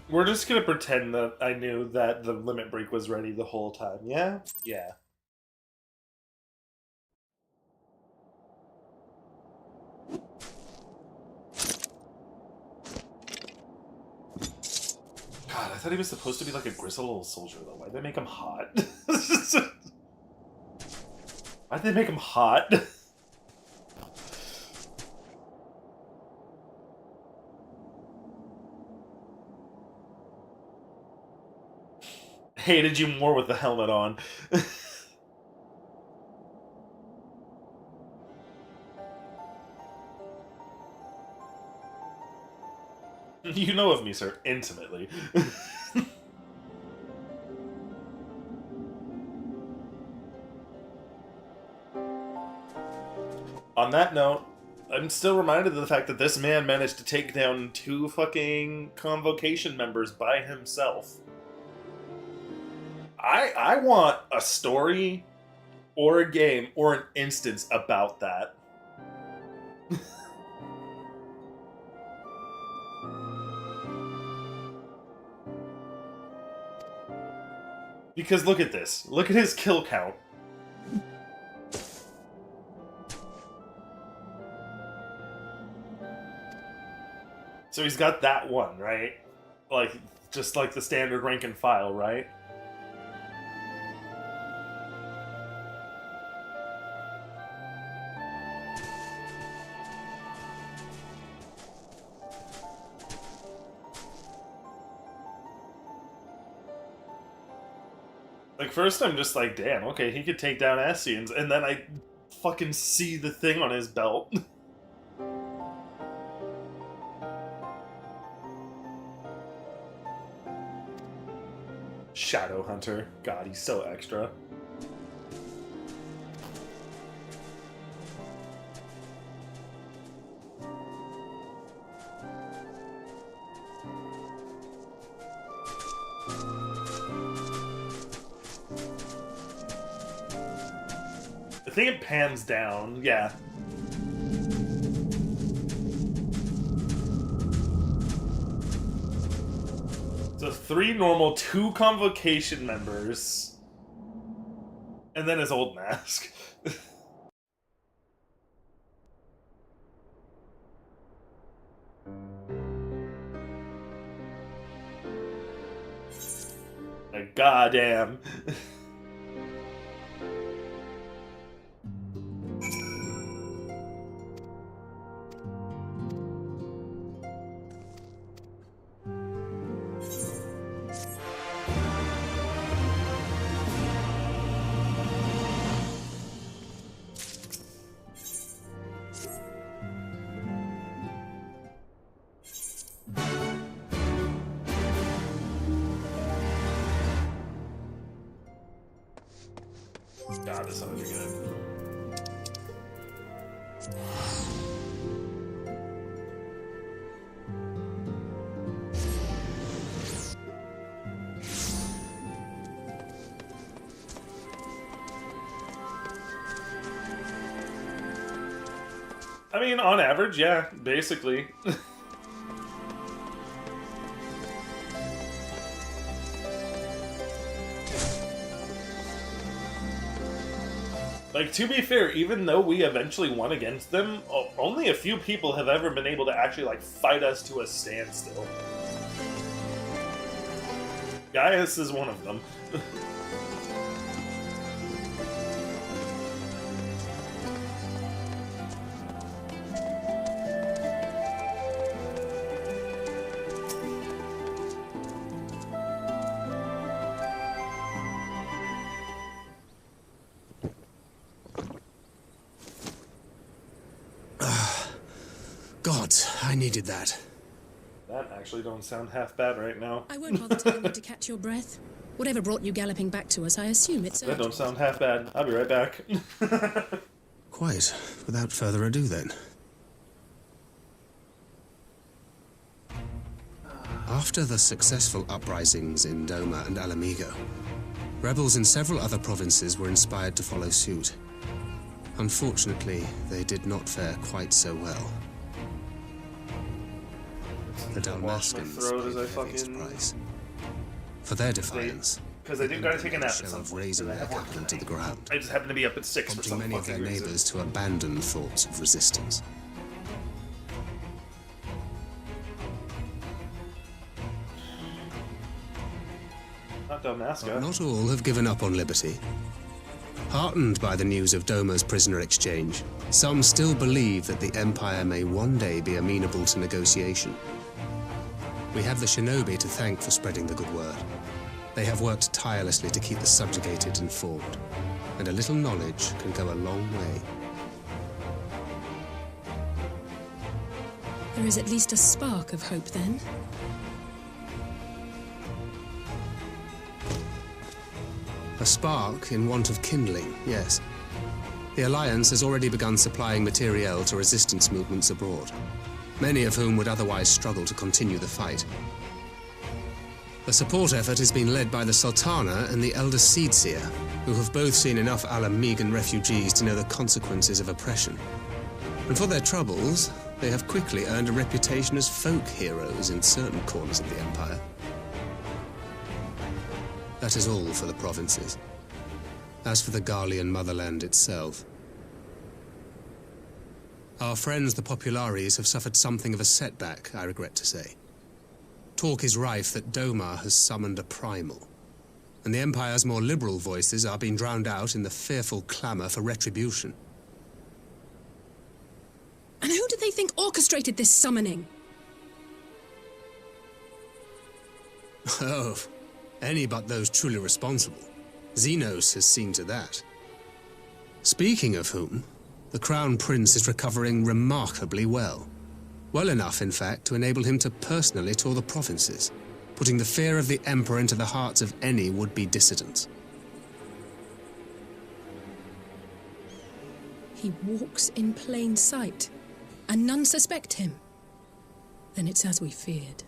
We're just gonna pretend that I knew that the limit break was ready the whole time, yeah? Yeah. God, I thought he was supposed to be like a grizzled old soldier, though. Why'd they make him hot? Why'd they make him hot? Hated you more with the helmet on. You know of me, sir, intimately. On that note, I'm still reminded of the fact that this man managed to take down 2 fucking Convocation members by himself. I want a story or a game or an instance about that. Because look at this. Look at his kill count. So he's got that one, right? Like, just like the standard rank and file, right? Like, first I'm just like, damn, okay, he could take down Ascians, and then I fucking see the thing on his belt. Shadow Hunter. God, he's so extra. I think it pans down, yeah. So 3 normal, 2 Convocation members, and then his old mask. Like, goddamn. God, this sounds good. I mean, on average, yeah, basically. Like, to be fair, even though we eventually won against them, only a few people have ever been able to actually, like, fight us to a standstill. Gaius is one of them. God, I needed that. That actually don't sound half bad right now. I won't bother telling you to catch your breath. Whatever brought you galloping back to us, I assume it's... That don't sound half bad. I'll be right back. Quite. Without further ado, then. After the successful uprisings in Doma and Alamigo, rebels in several other provinces were inspired to follow suit. Unfortunately, they did not fare quite so well. The Dalmascans paid the heaviest price. For their defiance, because they do gotta take a nap at show some of point. razing their capital to the ground, I just happen to be up at 6 for prompting some many of their fucking reason. neighbors to abandon thoughts of resistance. Not Dalmasca. But not all have given up on liberty. Heartened by the news of Doma's prisoner exchange, some still believe that the Empire may one day be amenable to negotiation. We have the shinobi to thank for spreading the good word. They have worked tirelessly to keep the subjugated informed, and a little knowledge can go a long way. There is at least a spark of hope, then. A spark in want of kindling, yes. The Alliance has already begun supplying materiel to resistance movements abroad, many of whom would otherwise struggle to continue the fight. The support effort has been led by the Sultana and the Elder Seedseer, who have both seen enough Alamigan refugees to know the consequences of oppression. And for their troubles, they have quickly earned a reputation as folk heroes in certain corners of the Empire. That is all for the provinces. As for the Garlean motherland itself, our friends the Populares have suffered something of a setback, I regret to say. Talk is rife that Doma has summoned a primal, and the Empire's more liberal voices are being drowned out in the fearful clamor for retribution. And who do they think orchestrated this summoning? Oh, any but those truly responsible. Xenos has seen to that. Speaking of whom, the Crown Prince is recovering remarkably well. Well enough, in fact, to enable him to personally tour the provinces, putting the fear of the Emperor into the hearts of any would-be dissidents. He walks in plain sight, and none suspect him. Then it's as we feared.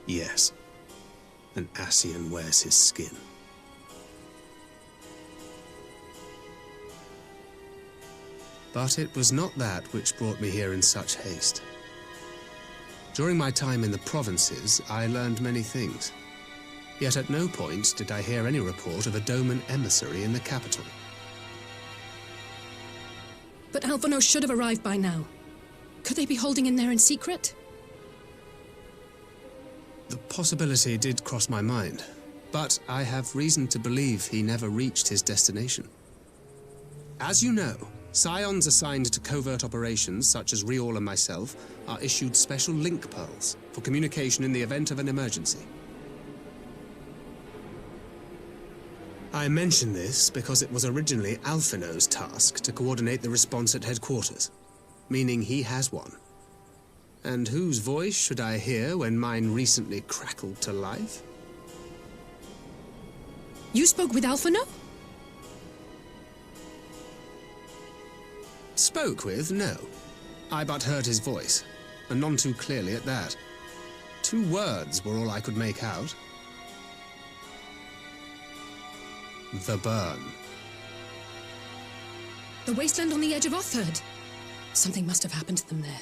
Yes, an Ascian wears his skin. But it was not that which brought me here in such haste. During my time in the provinces, I learned many things. Yet at no point did I hear any report of a Doman emissary in the capital. But Alphonse should have arrived by now. Could they be holding in there in secret? The possibility did cross my mind, but I have reason to believe he never reached his destination. As you know, Scions assigned to covert operations, such as Riol and myself, are issued special link pearls for communication in the event of an emergency. I mention this because it was originally Alphino's task to coordinate the response at headquarters, meaning he has one. And whose voice should I hear when mine recently crackled to life? You spoke with Alphino? Spoke with? No. I but heard his voice, and none too clearly at that. 2 words were all I could make out. The burn. The wasteland on the edge of Otherd. Something must have happened to them there.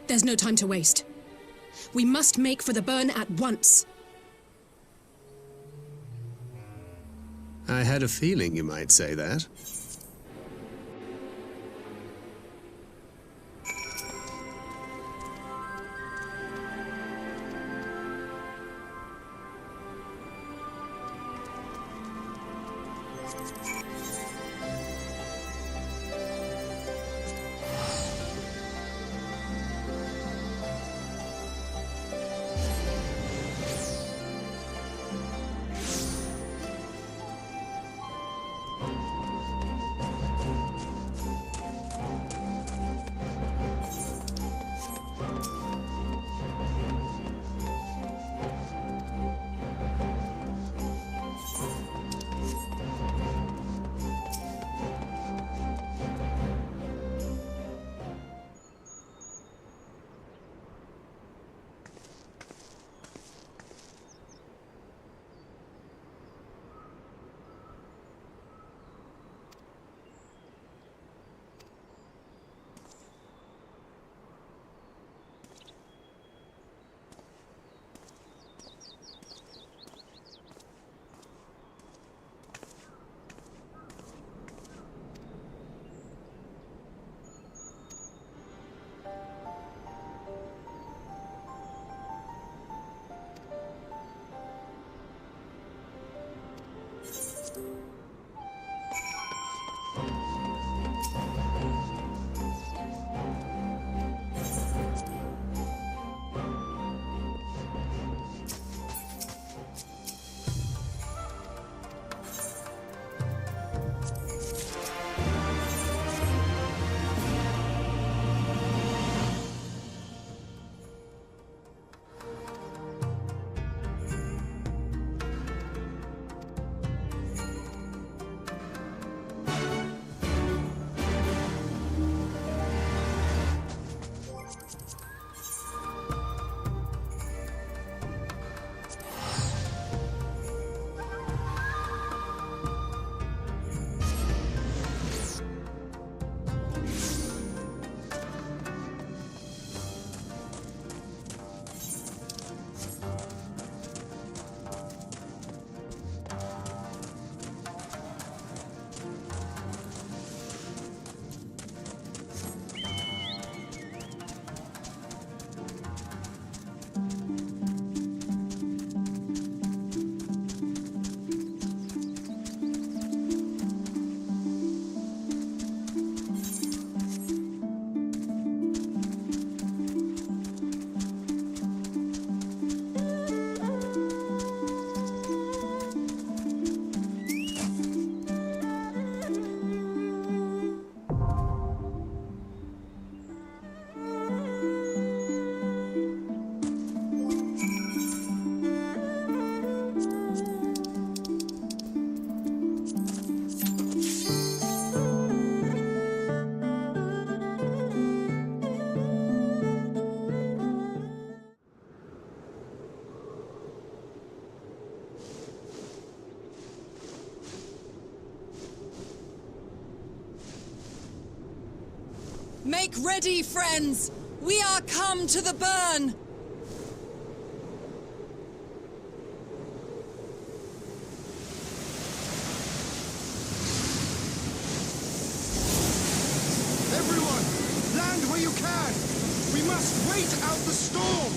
There's no time to waste. We must make for the burn at once. I had a feeling you might say that. Make ready, friends! We are come to the burn! Everyone, land where you can! We must wait out the storm!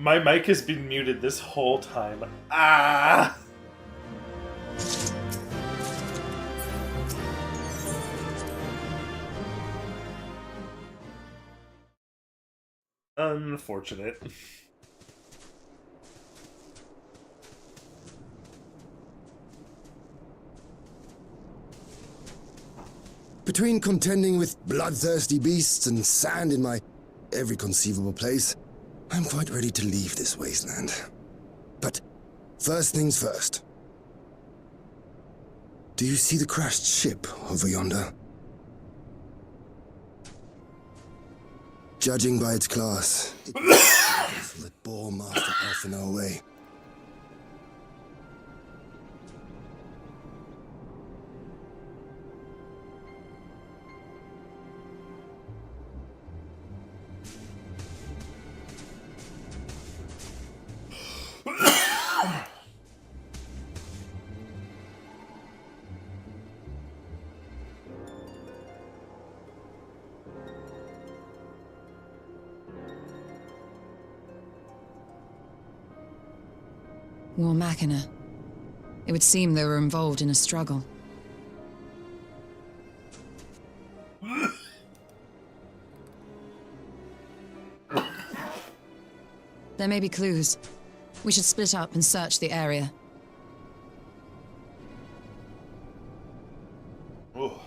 My mic has been muted this whole time. Ah! Unfortunate. Between contending with bloodthirsty beasts and sand in my every conceivable place, I'm quite ready to leave this wasteland. But first things first. Do you see the crashed ship over yonder? Judging by its class, it was the vessel that bore Master Alphino away. War Machina. It would seem they were involved in a struggle. There may be clues. We should split up and search the area. Oh.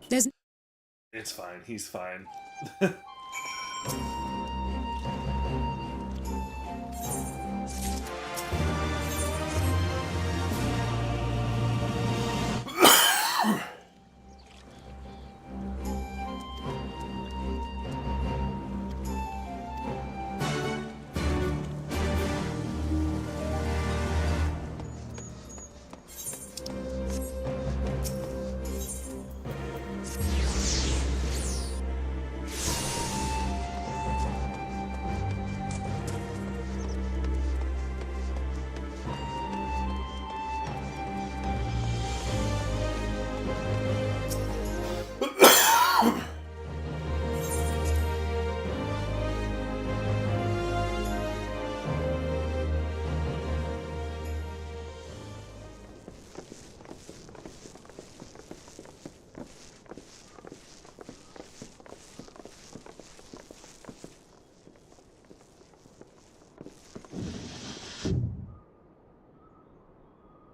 There's... It's fine. He's fine.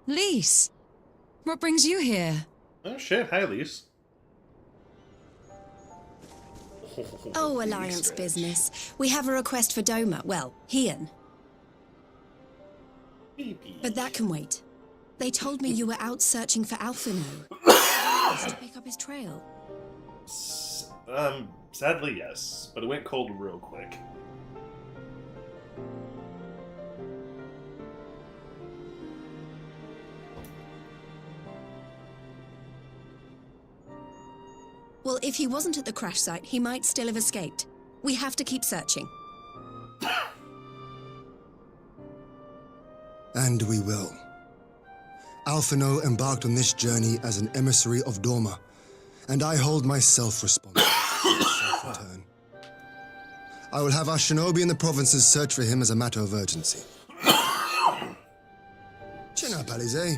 Lise! What brings you here? Oh shit, hi Lise. Oh, Alliance business. We have a request for Doma. Well, Hian. But that can wait. They told me you were out searching for Alphino. To pick up his trail. Sadly yes, but it went cold real quick. Well, if he wasn't at the crash site, he might still have escaped. We have to keep searching. And we will. Alphino embarked on this journey as an emissary of Dorma, and I hold myself responsible for his safe return. I will have our shinobi in the provinces search for him as a matter of urgency. Chin up, Alize.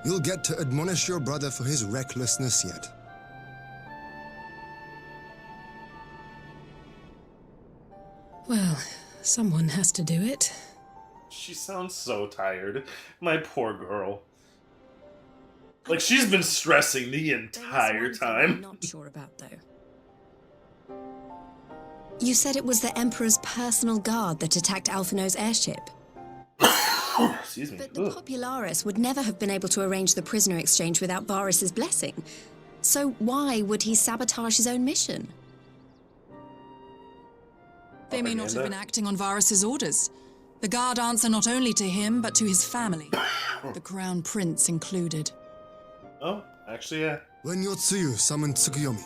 You'll get to admonish your brother for his recklessness yet. Well, someone has to do it. She sounds so tired. My poor girl. Like, she's been stressing the entire time. I'm not sure about, though. You said it was the Emperor's personal guard that attacked Alphino's airship. Excuse me. But the Popularis would never have been able to arrange the prisoner exchange without Varys' blessing. So why would he sabotage his own mission? They may not have been acting on Varys' orders. The guard answer not only to him, but to his family. The Crown Prince included. Oh, actually, yeah. When Yotsuyu summoned Tsukuyomi,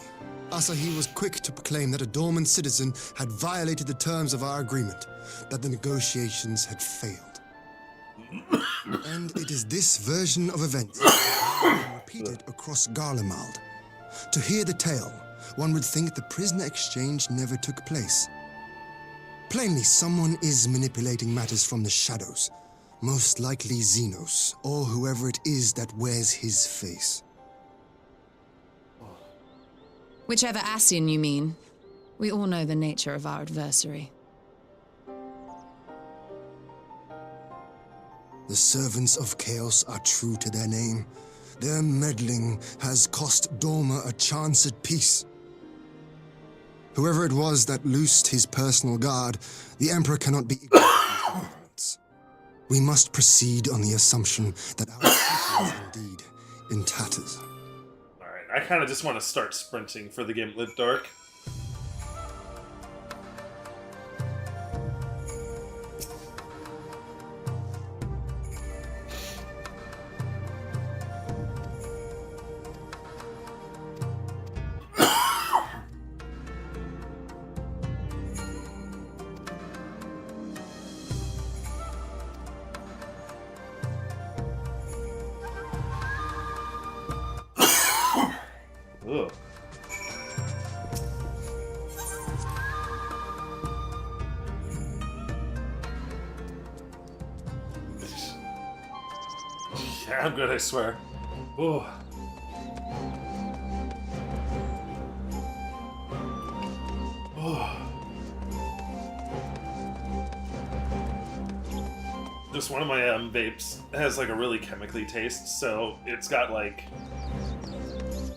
Asahi was quick to proclaim that a Dorman citizen had violated the terms of our agreement, that the negotiations had failed. And it is this version of events repeated across Garlemald. To hear the tale, one would think the prisoner exchange never took place. Plainly, someone is manipulating matters from the shadows. Most likely Xenos, or whoever it is that wears his face. Whichever Ascian you mean. We all know the nature of our adversary. The servants of chaos are true to their name. Their meddling has cost Dorma a chance at peace. Whoever it was that loosed his personal guard, the Emperor cannot be ignorant of these developments. We must proceed on the assumption that our people is indeed in tatters. Alright, I kind of just want to start sprinting for the Gimlet Dark. Ugh. Yeah, I'm good, I swear. Oh. Oh. Just one of my vapes has like a really chemically taste, so it's got like...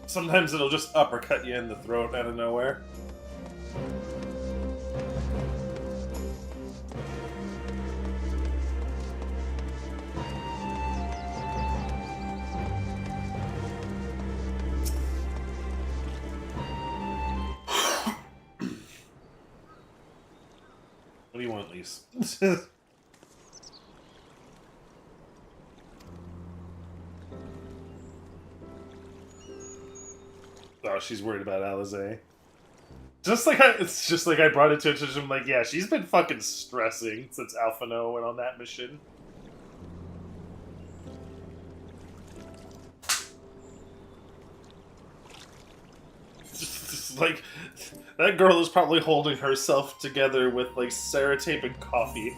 Sometimes it'll just uppercut you in the throat out of nowhere. What do you want, Lise? Oh, she's worried about Alizé. It's just like I brought it to attention. I'm like, yeah, she's been fucking stressing since Alphino went on that mission. Just like, that girl is probably holding herself together with like Ceretape and coffee.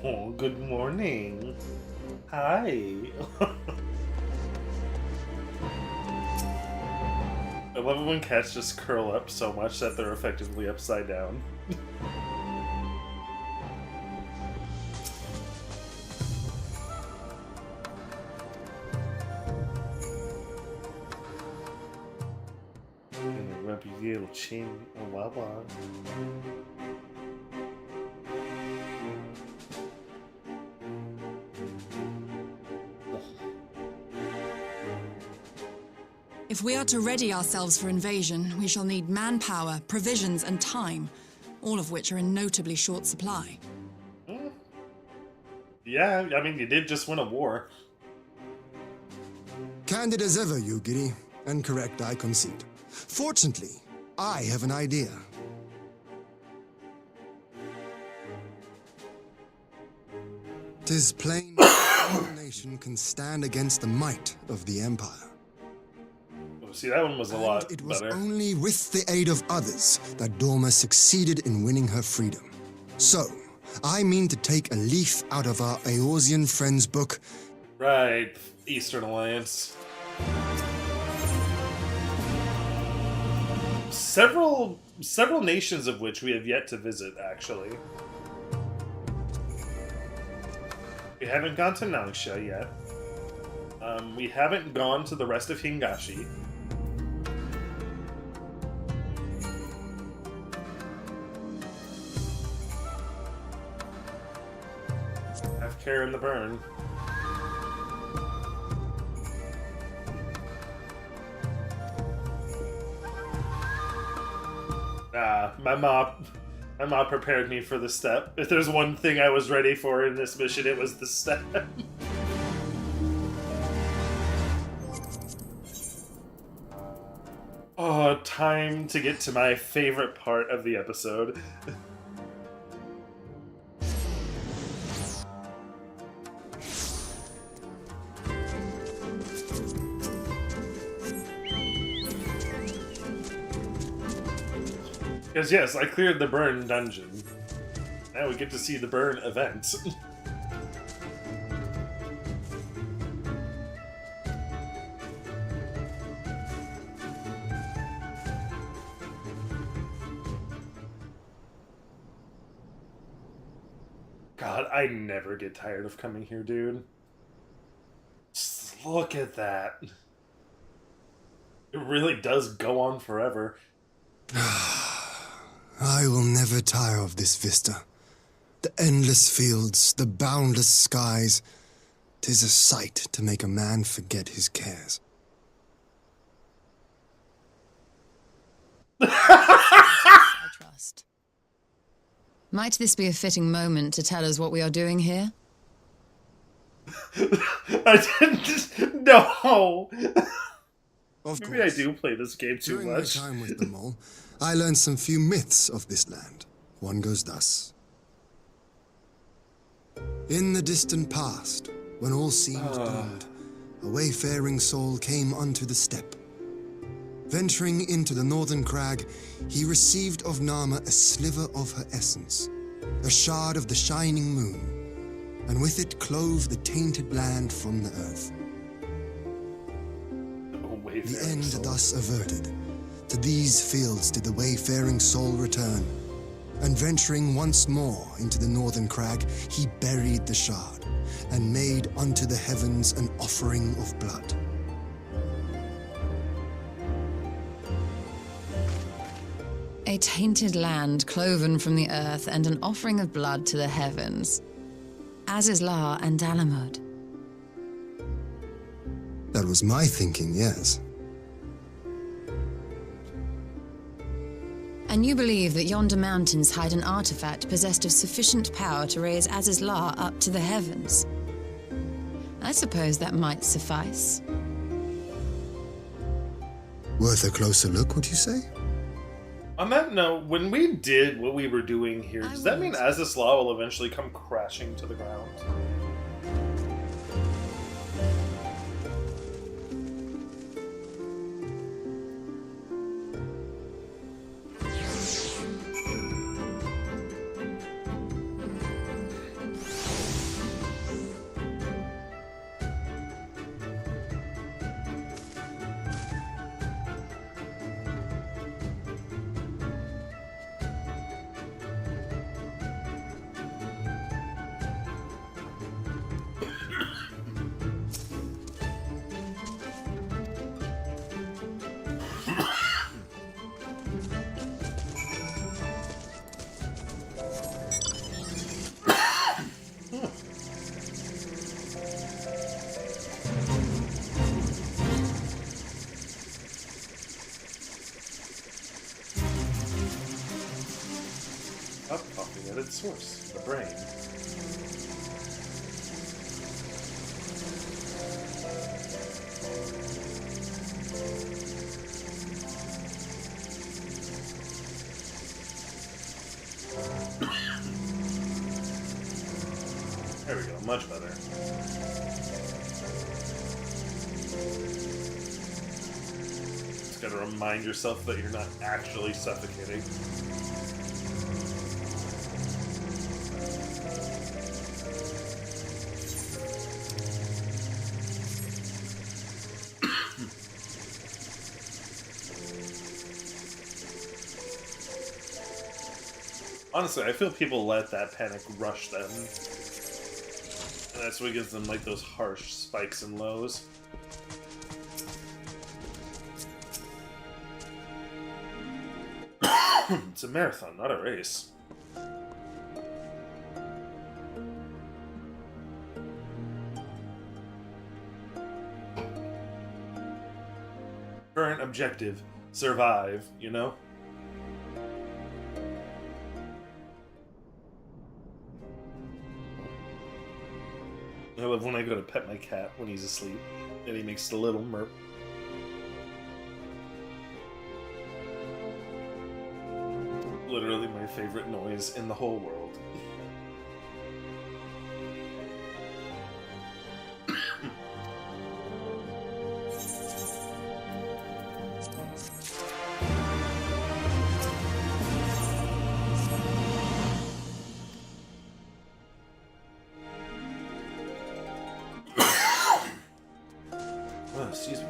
Oh, good morning. Hi. I love it when cats just curl up so much that they're effectively upside down. And rub your little chin. Oh, blah, blah. If we are to ready ourselves for invasion, we shall need manpower, provisions, and time, all of which are in notably short supply. Yeah, I mean, you did just win a war. Candid as ever, you giddy, and correct, I concede. Fortunately, I have an idea. Tis plain no nation can stand against the might of the Empire. See, that one was a lot better. It was only with the aid of others that Dorma succeeded in winning her freedom. So, I mean to take a leaf out of our Eorzean friend's book. Right, Eastern Alliance. Several nations of which we have yet to visit, actually. We haven't gone to Nangsha yet. We haven't gone to the rest of Hingashi. Have care in the burn. My mom prepared me for the step. If there's one thing I was ready for in this mission, it was the step. Oh, time to get to my favorite part of the episode. Because yes, I cleared the burn dungeon. Now we get to see the burn event. God, I never get tired of coming here, dude. Just look at that. It really does go on forever. I will never tire of this vista. The endless fields, the boundless skies. 'Tis a sight to make a man forget his cares. I trust. Might this be a fitting moment to tell us what we are doing here? I didn't know. Of Maybe course. I do play this game too During much. my time with the mole, I learned some few myths of this land. One goes thus. In the distant past, when all seemed doomed, a wayfaring soul came unto the steppe. Venturing into the northern crag, he received of Nama a sliver of her essence, a shard of the shining moon, and with it clove the tainted land from the earth. The end thus averted. To these fields did the wayfaring soul return, and venturing once more into the northern crag, he buried the shard, and made unto the heavens an offering of blood. A tainted land cloven from the earth and an offering of blood to the heavens. Azizlar and Dalamud. That was my thinking, yes. And you believe that yonder mountains hide an artifact possessed of sufficient power to raise Azizlar up to the heavens. I suppose that might suffice. Worth a closer look, would you say? On that note, when we did what we were doing here, does that mean Azizlar will eventually come crashing to the ground? Up popping at its source, the brain. There we go, much better. Just gotta remind yourself that you're not actually suffocating. Honestly, I feel people let that panic rush them. And that's what gives them, like, those harsh spikes and lows. It's a marathon, not a race. Current objective, survive, you know? I love when I go to pet my cat when he's asleep, and he makes a little murp. Literally my favorite noise in the whole world. Oh, excuse me.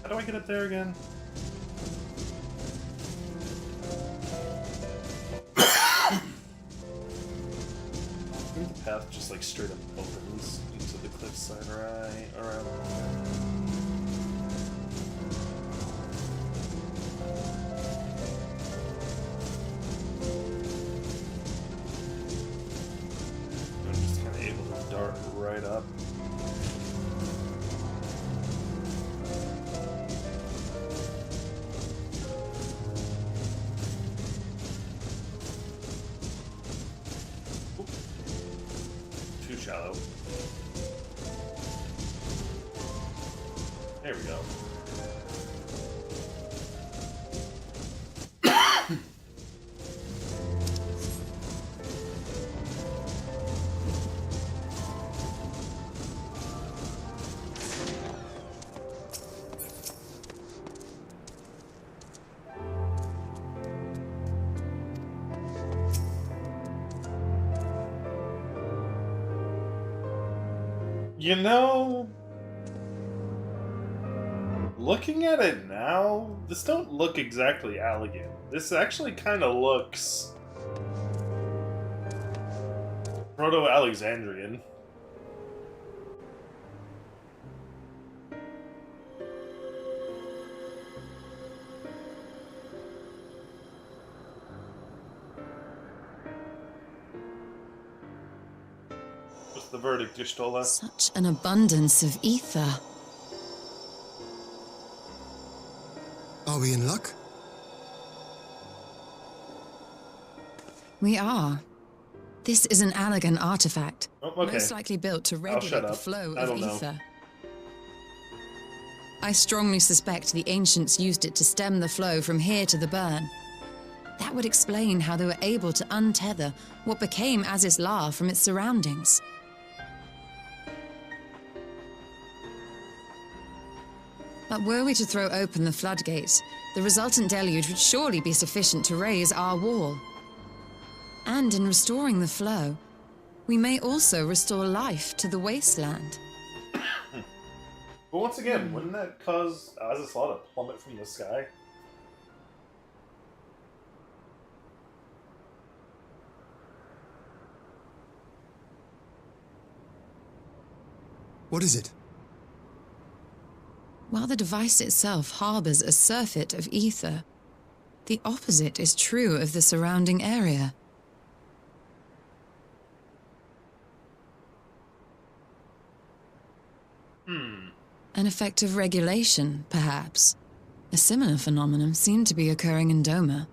How do I get up there again? I think the path just like straight up opens into the cliffside right around there. I'm just kind of able to dart right up. Too shallow. There we go. You know, looking at it now, this don't look exactly elegant. This actually kind of looks Proto-Alexandrian. What's the verdict, Y'shtola? Such an abundance of ether. Are we in luck? We are. This is an Allegan artifact. Oh, okay. Most likely built to regulate shut the up. flow I of don't know. ether. I strongly suspect the ancients used it to stem the flow from here to the burn. That would explain how they were able to untether what became Aziz La from its surroundings. But were we to throw open the floodgates, the resultant deluge would surely be sufficient to raise our wall. And in restoring the flow, we may also restore life to the wasteland. But once again, wouldn't that cause Aziz La to plummet from the sky? What is it? While the device itself harbors a surfeit of ether, the opposite is true of the surrounding area. An effect of regulation, perhaps. A similar phenomenon seemed to be occurring in Doma.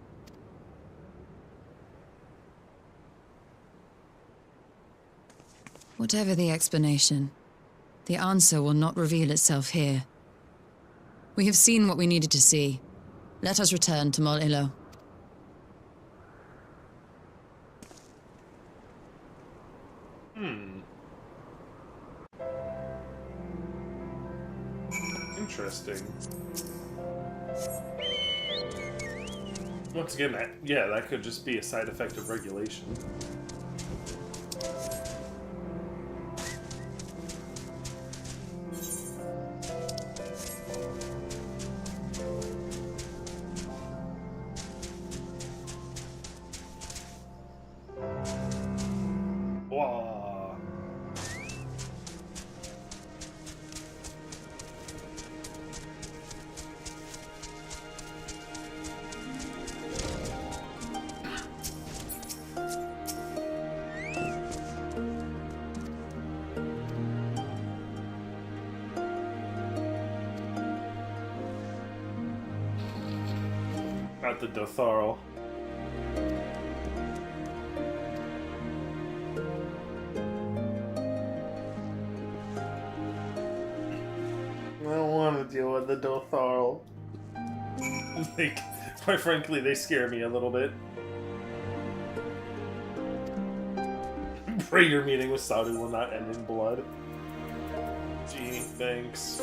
Whatever the explanation, the answer will not reveal itself here. We have seen what we needed to see. Let us return to Mol Ilo. Interesting. Once again, yeah, that could just be a side effect of regulation. Wah. Not the Dotharl. I don't want to deal with the Dotharl. Like, quite frankly, they scare me a little bit. Pray your meeting with Saudi will not end in blood. Gee, thanks.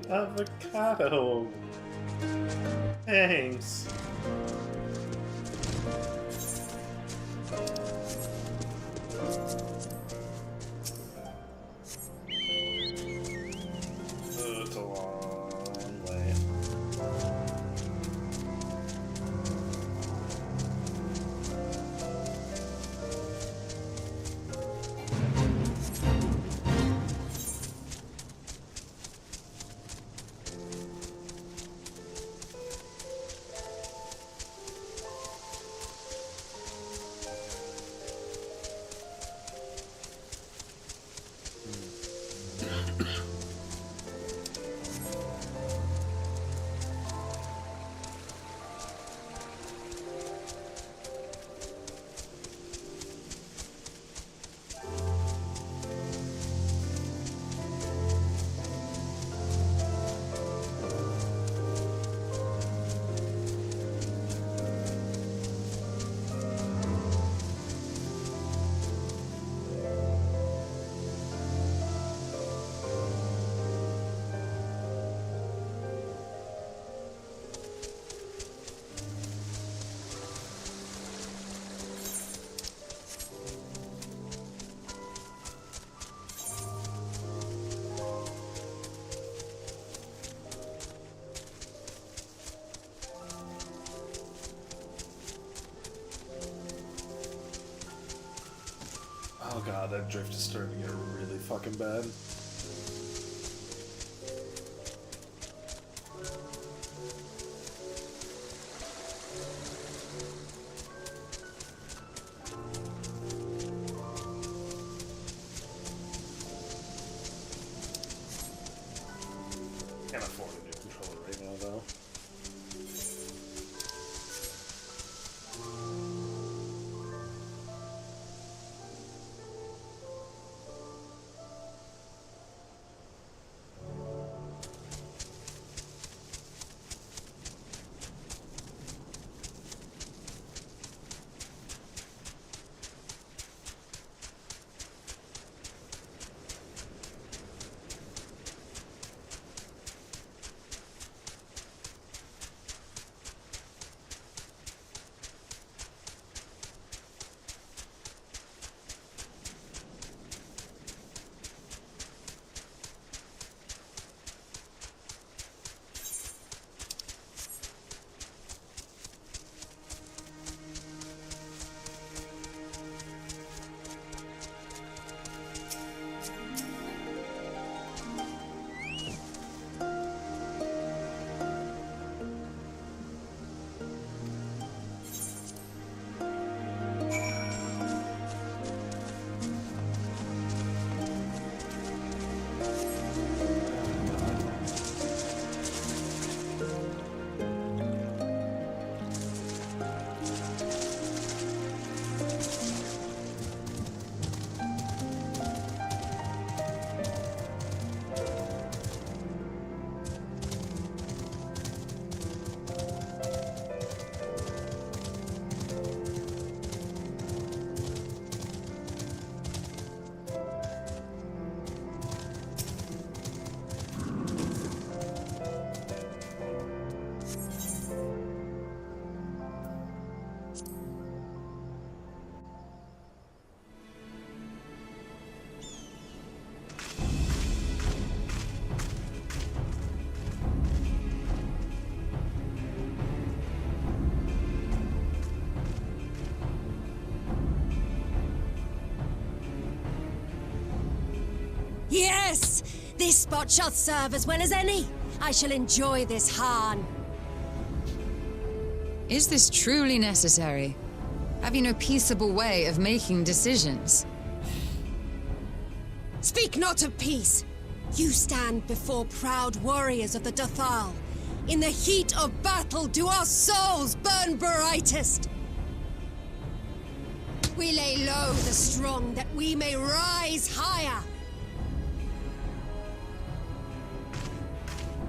Avocado. Thanks. It's a long way. Oh god, that drift is starting to get really fucking bad. Can't afford a new controller right now, though. Yes! This spot shall serve as well as any. I shall enjoy this harn. Is this truly necessary? Have you no peaceable way of making decisions? Speak not of peace. You stand before proud warriors of the Dothal. In the heat of battle do our souls burn brightest. We lay low the strong that we may rise higher.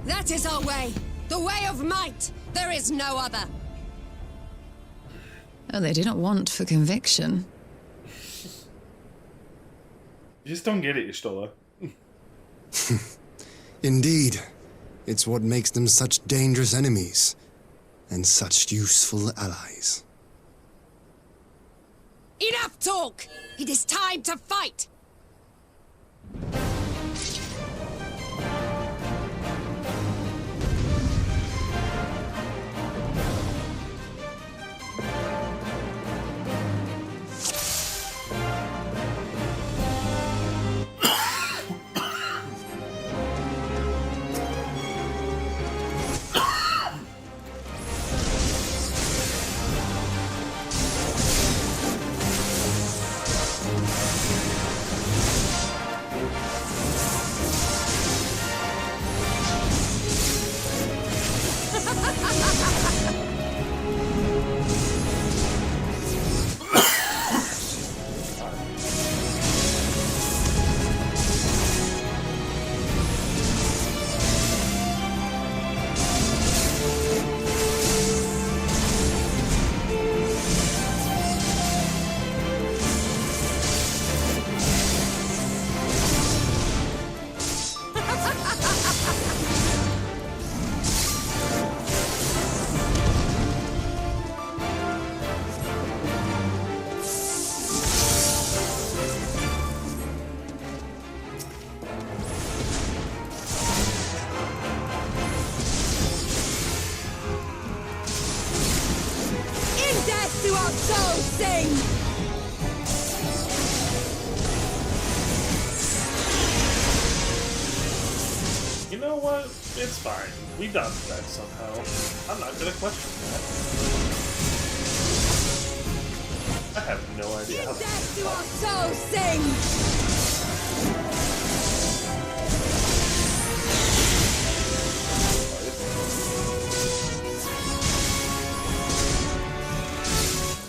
That is our way. The way of might. There is no other. Oh, they do not want for conviction. You just don't get it, Y'shtola. Indeed. It's what makes them such dangerous enemies, and such useful allies. Enough talk! It is time to fight! Do our souls sing! You know what? It's fine. We dodged that somehow. I'm not gonna question that. I have no idea how Death to our souls sing!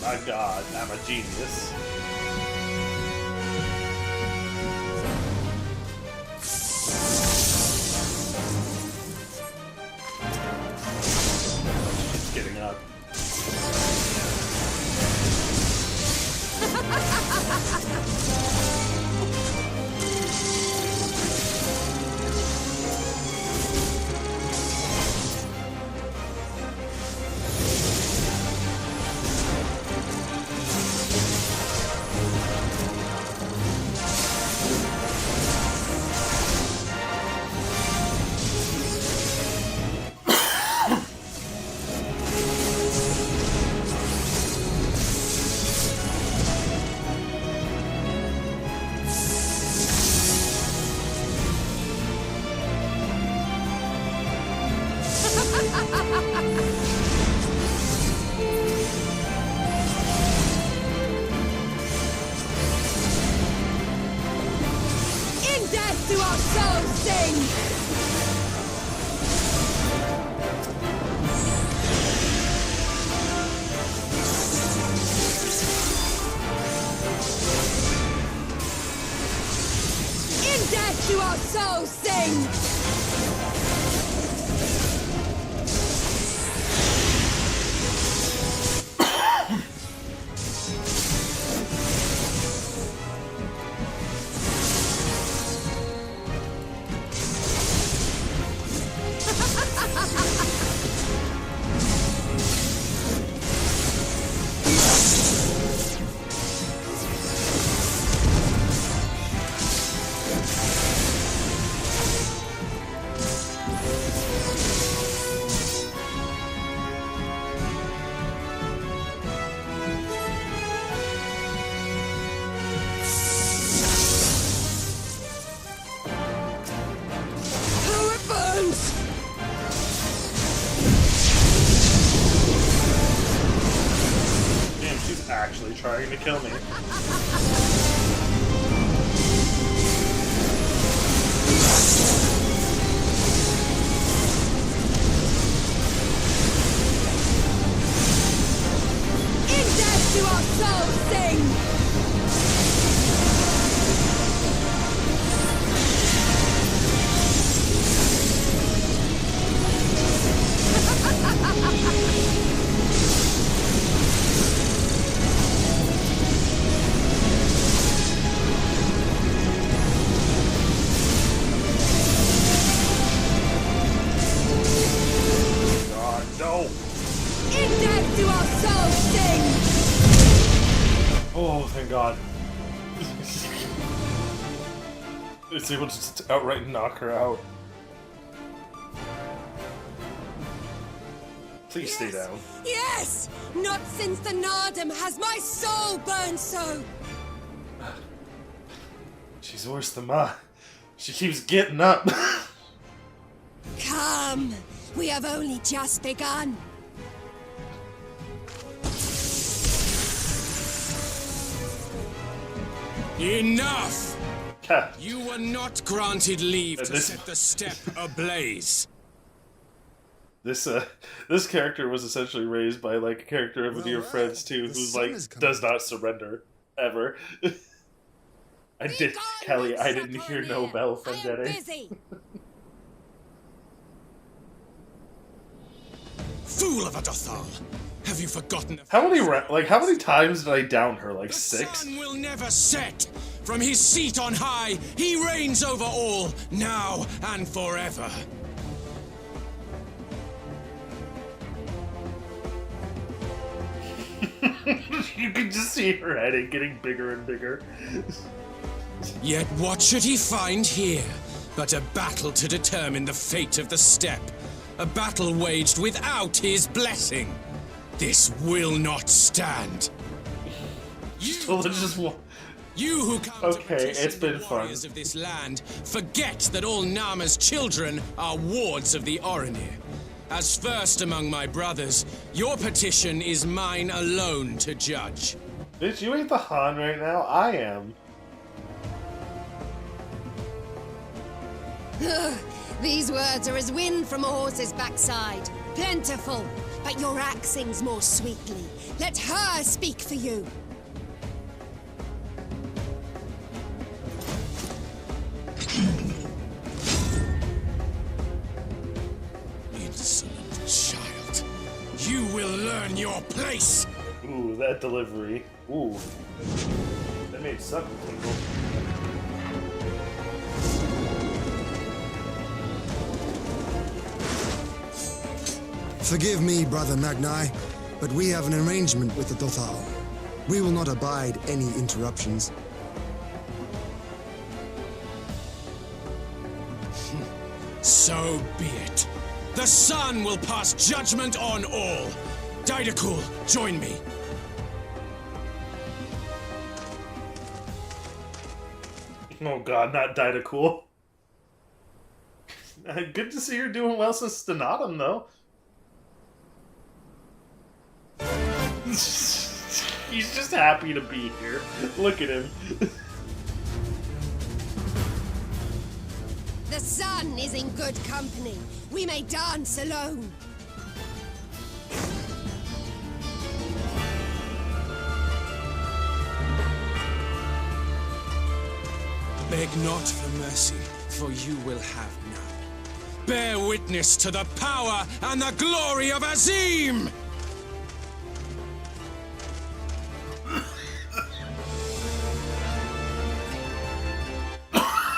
My god, I'm a genius. She's getting up. In death do our souls sing! In death do our souls sing! actually trying to kill me. In death do our souls sing! God, no! In death do our souls sing! Oh, thank God. It's able to just outright knock her out. Please stay down. Yes! Not since the Nardum has my soul burned so! She's worse than mine. She keeps getting up. Come! We have only just begun. Enough! Ha. You were not granted leave to this- set the step ablaze. This character was essentially raised by like a character of one of your friends too, The who's sun like is coming. does not surrender ever. Kelly, I didn't hear no bell from Jenny. Fool of a Dothal! Have you forgotten the How many times did I down her? Like The 6? sun will never set! From his seat on high, he reigns over all, now and forever. You can just see her headache getting bigger and bigger. Yet what should he find here but a battle to determine the fate of the steppe? A battle waged without his blessing. This will not stand. Well, let's just You who come to Okay, petition it's been the fun. warriors of this land, forget that all Nama's children are wards of the Orinir. As first among my brothers, your petition is mine alone to judge. Bitch, you ain't the Han right now. I am. These words are as wind from a horse's backside. Plentiful, but your axe sings more sweetly. Let her speak for you. Insolent child. You will learn your place! Ooh, that delivery. Ooh. That made something tingle. Forgive me, Brother Magni, but we have an arrangement with the Dothal. We will not abide any interruptions. So be it. The sun will pass judgment on all. Didakul, join me. Oh god, not Didakul. Good to see you're doing well since Stenatum, though. He's just happy to be here. Look at him. The sun is in good company. We may dance alone. Beg not for mercy, for you will have none. Bear witness to the power and the glory of Azim!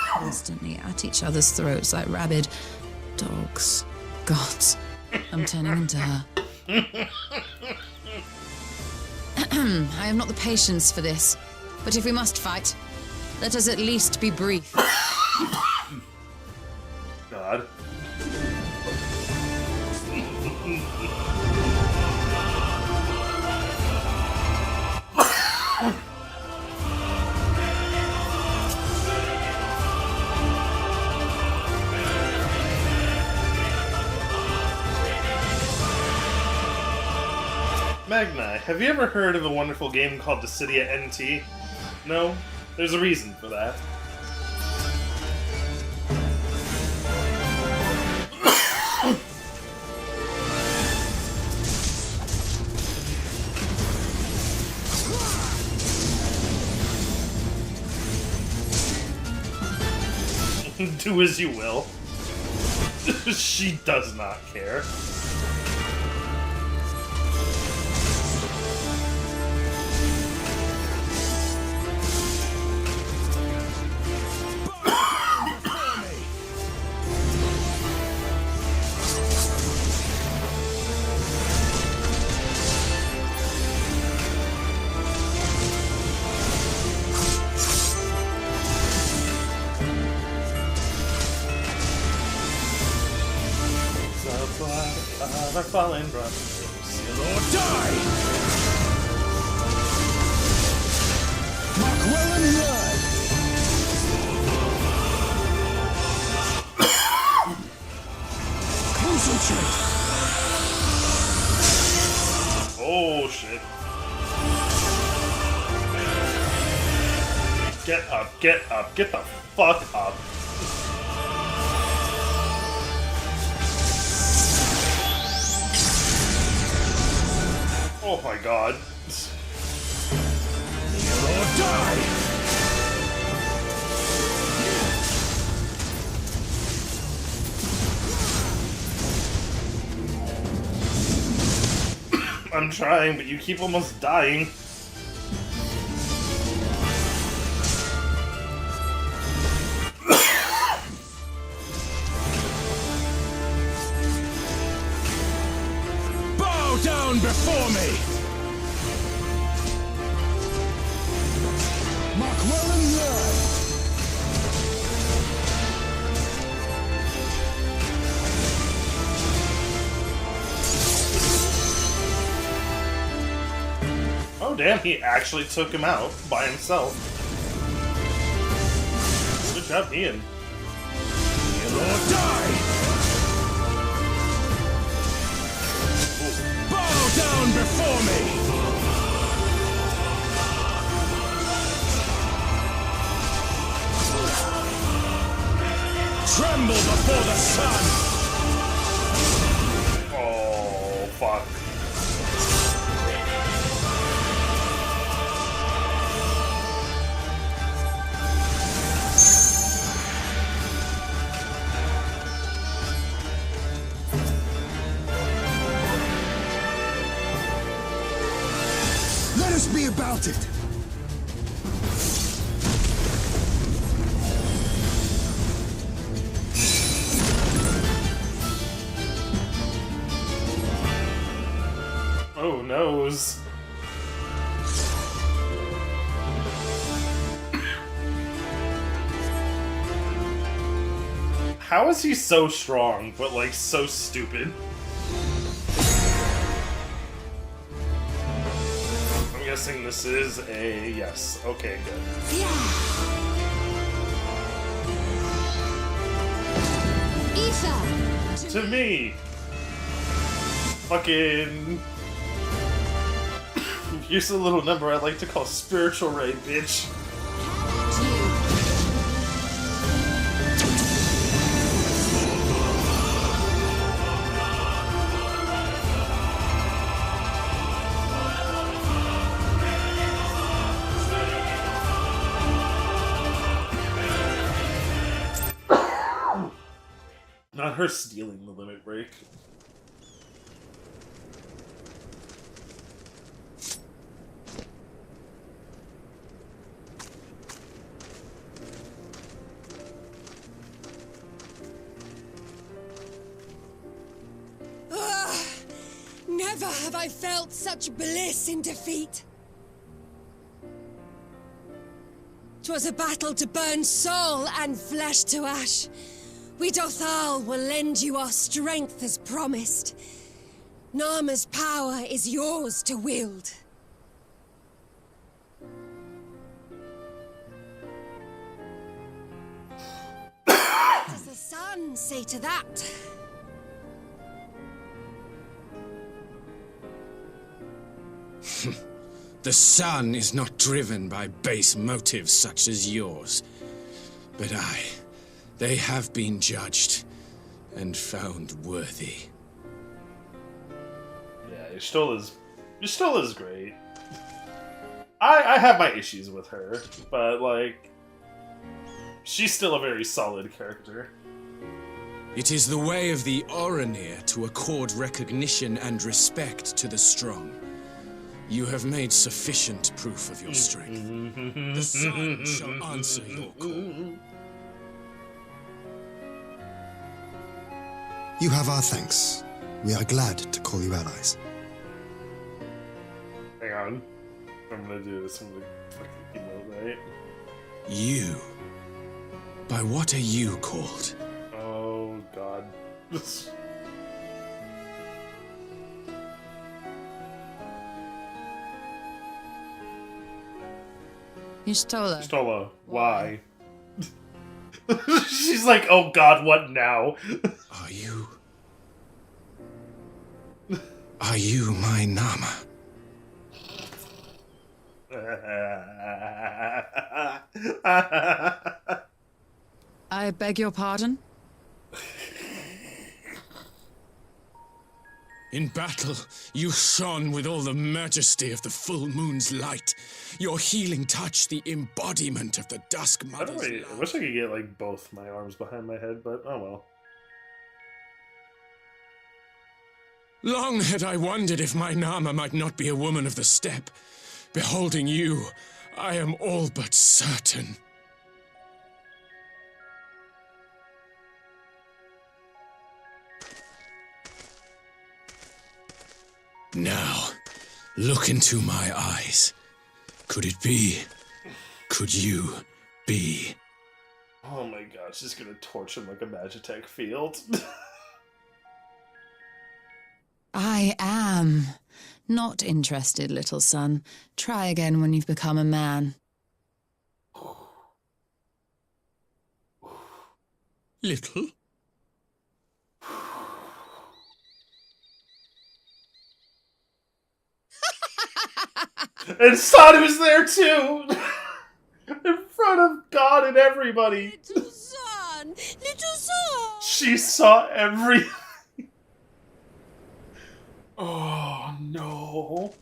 Constantly at each other's throats like rabid dogs. Gods, I'm turning into her. I have not the patience for this, but if we must fight, let us at least be brief. God. Magni, have you ever heard of a wonderful game called Dissidia NT? No? There's a reason for that. Do as you will. She does not care. Our fallen brothers, seal or die! Macwellan Word! Concentrate! Oh shit. Get up, get up, get the fuck up. Oh my god. Kneel or die! I'm trying, but you keep almost dying. Bow down before me! Macwellan Word! Oh damn, he actually took him out by himself. Good job, Ian. Kneel or die! Bow down before me! Tremble before the sun! Oh, fuck. Let us be about it! Oh, nose. How is he so strong, but like so stupid? I'm guessing this is a yes. Okay, good. Ether! To me! Fucking... Here's a little number I like to call spiritual ray, bitch. Not her stealing the limit break. Never have I felt such bliss in defeat. 'Twas a battle to burn soul and flesh to ash. We Dothal will lend you our strength as promised. Narma's power is yours to wield. What does the sun say to that? The sun is not driven by base motives such as yours. But they have been judged and found worthy. Yeah, Y'shtola is great. I have my issues with her, but like, she's still a very solid character. It is the way of the Oranir to accord recognition and respect to the strong. You have made sufficient proof of your strength. The sun shall answer your call. You have our thanks. We are glad to call you allies. Hang on. I'm gonna do this in the fucking emote, right? You? By what are you called? Oh, God. Y'shtola. Why? She's like, oh God, what now? Are you my Nama? I beg your pardon? In battle, you shone with all the majesty of the full moon's light. Your healing touch, the embodiment of the Dusk Mother's I wish I could get like both my arms behind my head, but oh well. Long had I wondered if my Nama might not be a woman of the steppe. Beholding you, I am all but certain. Now, look into my eyes. Could it be? Could you be? Oh my God, she's gonna torch him like a Magitech field. I am. Not interested, little son. Try again when you've become a man. Little? And Sadu's there too! In front of God and everybody! Little son! Little son! She saw everything! Oh no.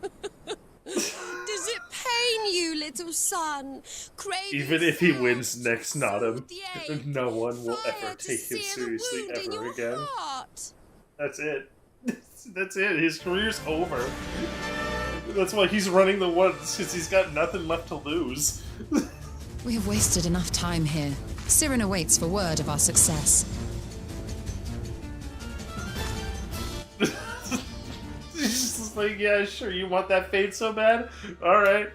Does it pain you, little son? Even if he wins next Nottingham, no one will ever take him seriously ever again. That's it. That's it. His career's over. That's why he's running the woods, because he's got nothing left to lose. We have wasted enough time here. Siren awaits for word of our success. He's just like, yeah, sure, you want that fate so bad? Alright.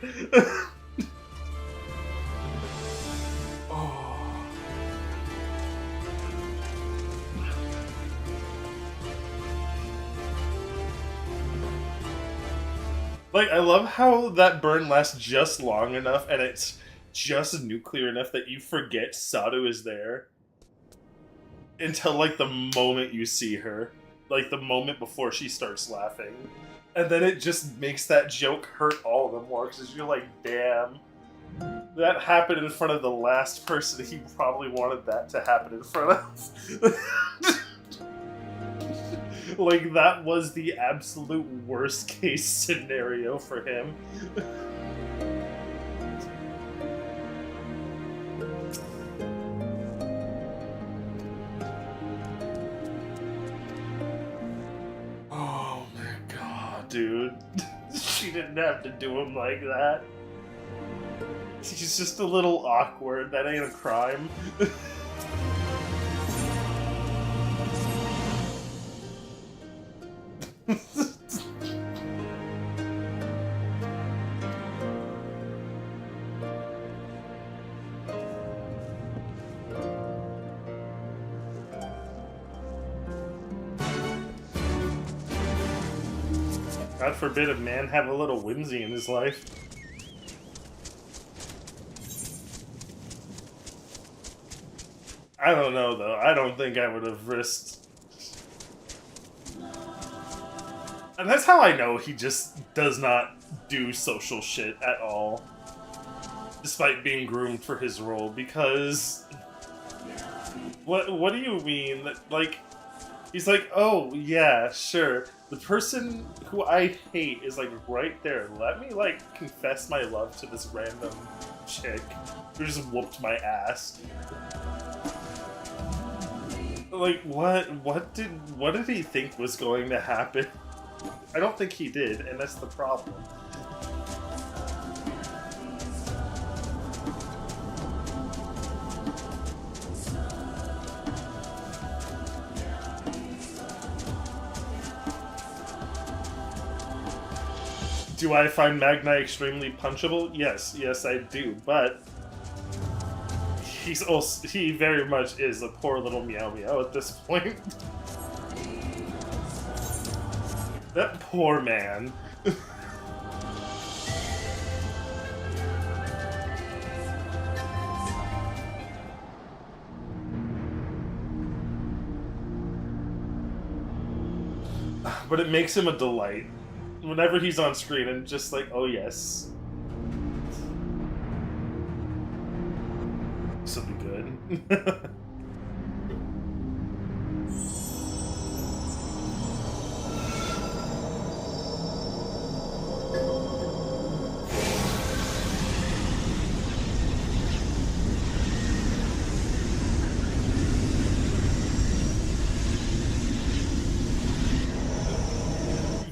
Like, I love how that burn lasts just long enough, and it's just nuclear enough that you forget Sadu is there. Until, like, the moment you see her. Like, the moment before she starts laughing. And then it just makes that joke hurt all the more, because you're like, damn. That happened in front of the last person he probably wanted that to happen in front of. Like, that was the absolute worst case scenario for him. Oh my God, dude. She didn't have to do him like that. He's just a little awkward. That ain't a crime. God forbid a man have a little whimsy in his life. I don't know, though. I don't think I would have risked... And that's how I know he just does not do social shit at all. Despite being groomed for his role, because... What do you mean? Like, he's like, oh, yeah, sure. The person who I hate is, like, right there. Let me, like, confess my love to this random chick who just whooped my ass. Like, what did he think was going to happen? I don't think he did, and that's the problem. Do I find Magni extremely punchable? Yes, I do, but he very much is a poor little meow meow at this point. That poor man. But it makes him a delight. Whenever he's on screen, and just like, oh yes. This will be good.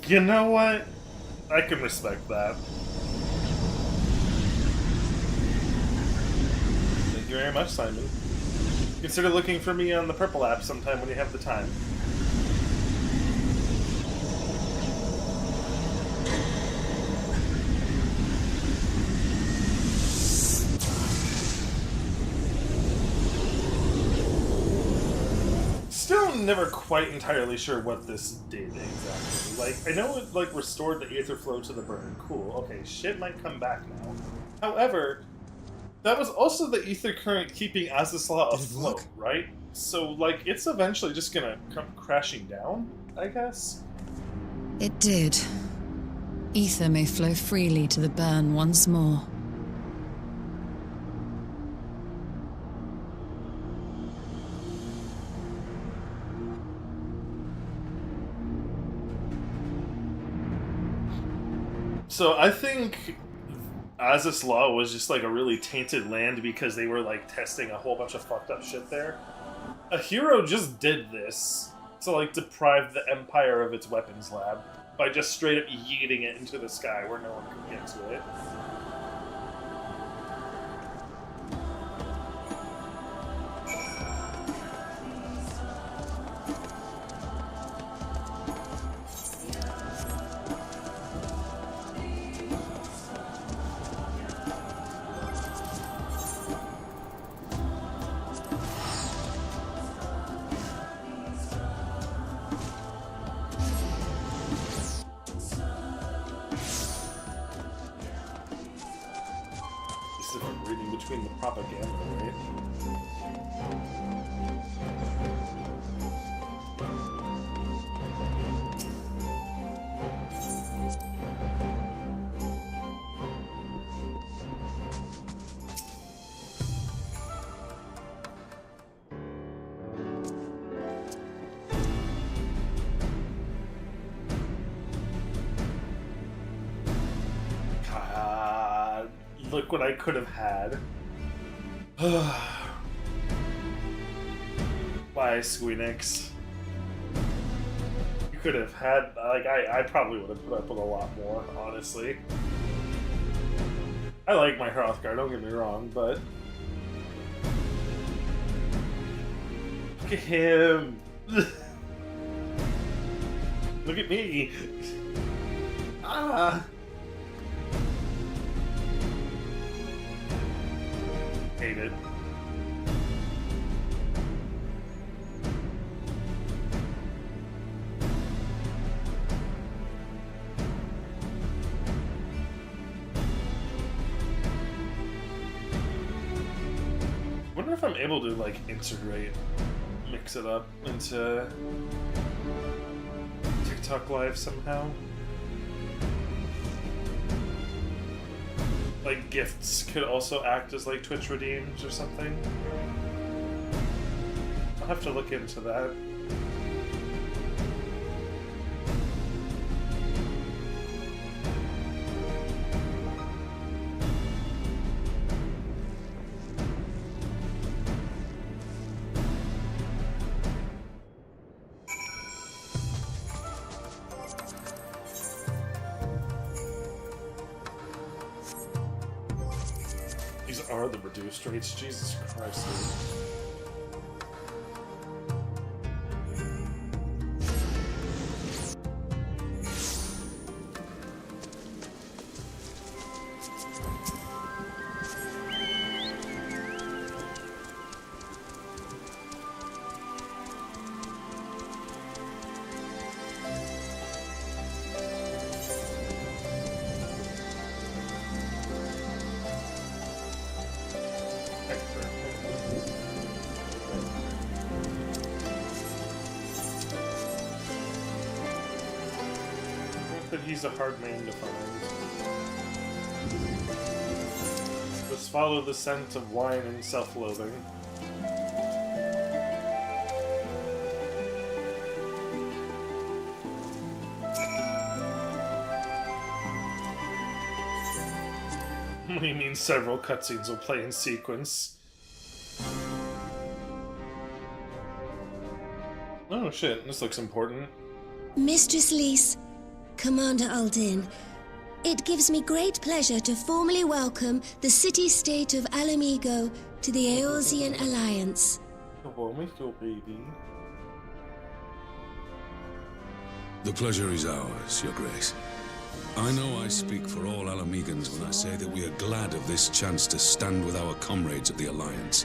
You know what? I can respect that. Thank you very much, Simon. Consider looking for me on the Purple app sometime when you have the time. Still never quite entirely sure what this did exactly. Like, I know it, like, restored the aether flow to the burn. Cool. Okay, shit might come back now. However, that was also the ether current keeping Azislaw afloat, right? So, like, it's eventually just gonna come crashing down, I guess? It did. Ether may flow freely to the burn once more. So I think Azislaw was just like a really tainted land because they were like testing a whole bunch of fucked up shit there. A hero just did this to like deprive the Empire of its weapons lab by just straight up yeeting it into the sky where no one could get to it. Reading between the propaganda, right? God, look what I could have had. Bye, Squeenix. You could have had, like, I probably would have put up with a lot more, honestly. I like my Hrothgar, don't get me wrong, but... Look at him! Look at me! Ah! Hate it. Wonder if I'm able to like integrate, mix it up into TikTok. TikTok live somehow. Like, gifts could also act as, like, Twitch redeems or something. I'll have to look into that. These are the reduced rates, Jesus Christ. But he's a hard man to find. Let's follow the scent of wine and self-loathing. What do you mean several cutscenes will play in sequence? Oh shit, this looks important. Mistress Lys, Commander Aldin, it gives me great pleasure to formally welcome the city-state of Alamigo to the Eorzean Alliance. Baby. The pleasure is ours, Your Grace. I know I speak for all Alamegans when I say that we are glad of this chance to stand with our comrades of the Alliance.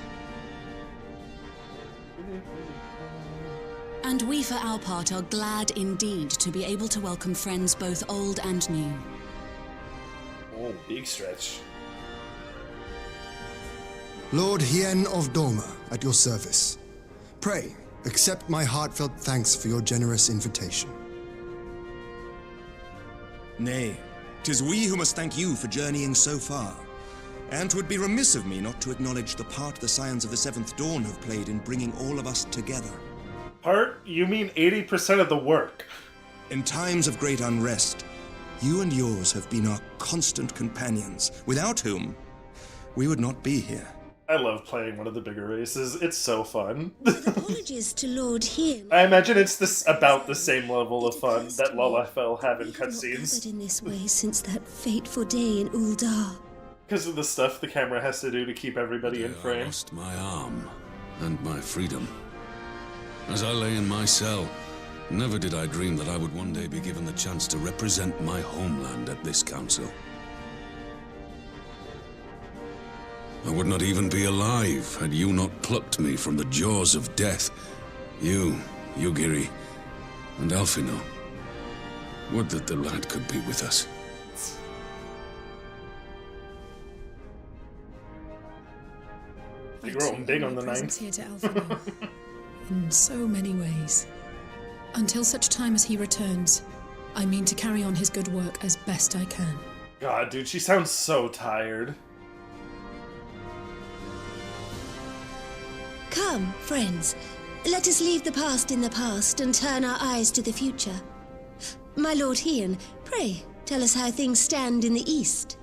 And we for our part are glad indeed to be able to welcome friends both old and new. Oh, big stretch. Lord Hien of Doma, at your service. Pray, accept my heartfelt thanks for your generous invitation. Nay, 'tis we who must thank you for journeying so far. And 'twould be remiss of me not to acknowledge the part the Scions of the Seventh Dawn have played in bringing all of us together. Part? You mean 80% of the work. In times of great unrest, you and yours have been our constant companions, without whom we would not be here. I love playing one of the bigger races. It's so fun. Apologies to Lord Hien. I imagine it's about the same level of fun that Lalafell have in cutscenes. Gathered in this way since that fateful day in Uldar. Because of the stuff the camera has to do to keep everybody in frame. I lost my arm and my freedom. As I lay in my cell, never did I dream that I would one day be given the chance to represent my homeland at this council. I would not even be alive had you not plucked me from the jaws of death. You, Yugiri, and Alfino. Would that the lad could be with us. You're growing big on the presence ninth. here to Alfino. In so many ways. Until such time as he returns, I mean to carry on his good work as best I can. God, dude, she sounds so tired. Come, friends, let us leave the past in the past and turn our eyes to the future. My Lord Hien, pray, tell us how things stand in the east.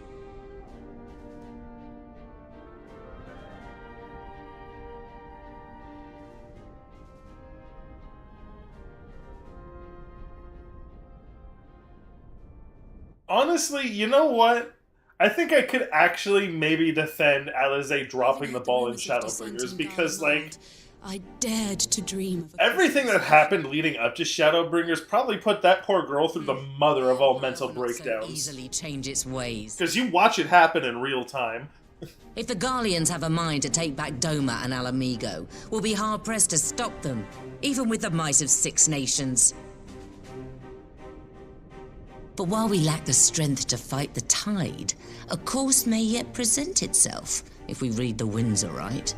Honestly, you know what? I think I could actually maybe defend Alize dropping the ball in Shadowbringers because, like, I dared to dream of everything that happened leading up to Shadowbringers probably put that poor girl through the mother of all mental breakdowns. Easily change its ways. Because you watch it happen in real time. If the Garleans have a mind to take back Doma and Alamigo, we'll be hard-pressed to stop them, even with the might of 6 nations. But while we lack the strength to fight the tide, a course may yet present itself, if we read the winds aright.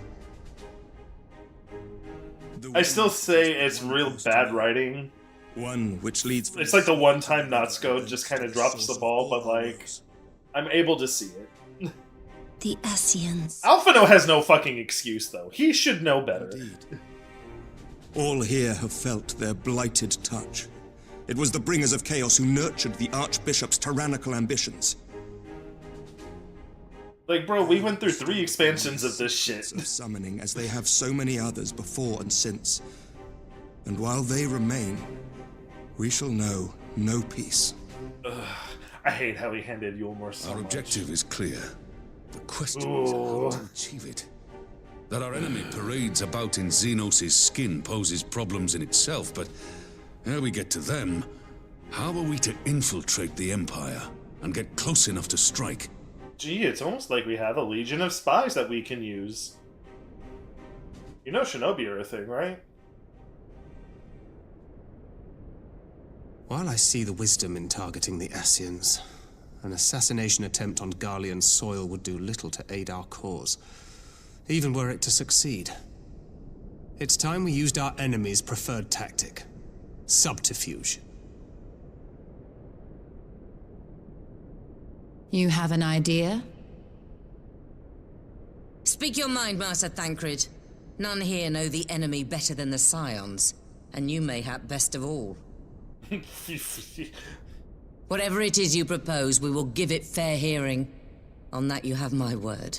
I still say it's real bad writing One which leads from It's like the one time Natsuko just kind of drops the ball, but like, I'm able to see it. The Ascians. Alphino has no fucking excuse, though. He should know better. Indeed. All here have felt their blighted touch. It was the bringers of chaos who nurtured the Archbishop's tyrannical ambitions. Like, bro, we went through 3 expansions of this shit. Of summoning, as they have so many others before and since. And while they remain, we shall know no peace. Ugh, I hate how he handed Yulmor so Our much. objective is clear. The question is how to achieve it. That our enemy parades about in Xenos' skin poses problems in itself, but ere we get to them, how are we to infiltrate the Empire and get close enough to strike? Gee, it's almost like we have a legion of spies that we can use. You know Shinobi are a thing, right? While I see the wisdom in targeting the Ascians, an assassination attempt on Garlean soil would do little to aid our cause, even were it to succeed. It's time we used our enemy's preferred tactic: subterfuge. You have an idea? Speak your mind, Master Thancred. None here know the enemy better than the Scions, and you mayhap best of all. Whatever it is you propose, we will give it fair hearing. On that you have my word.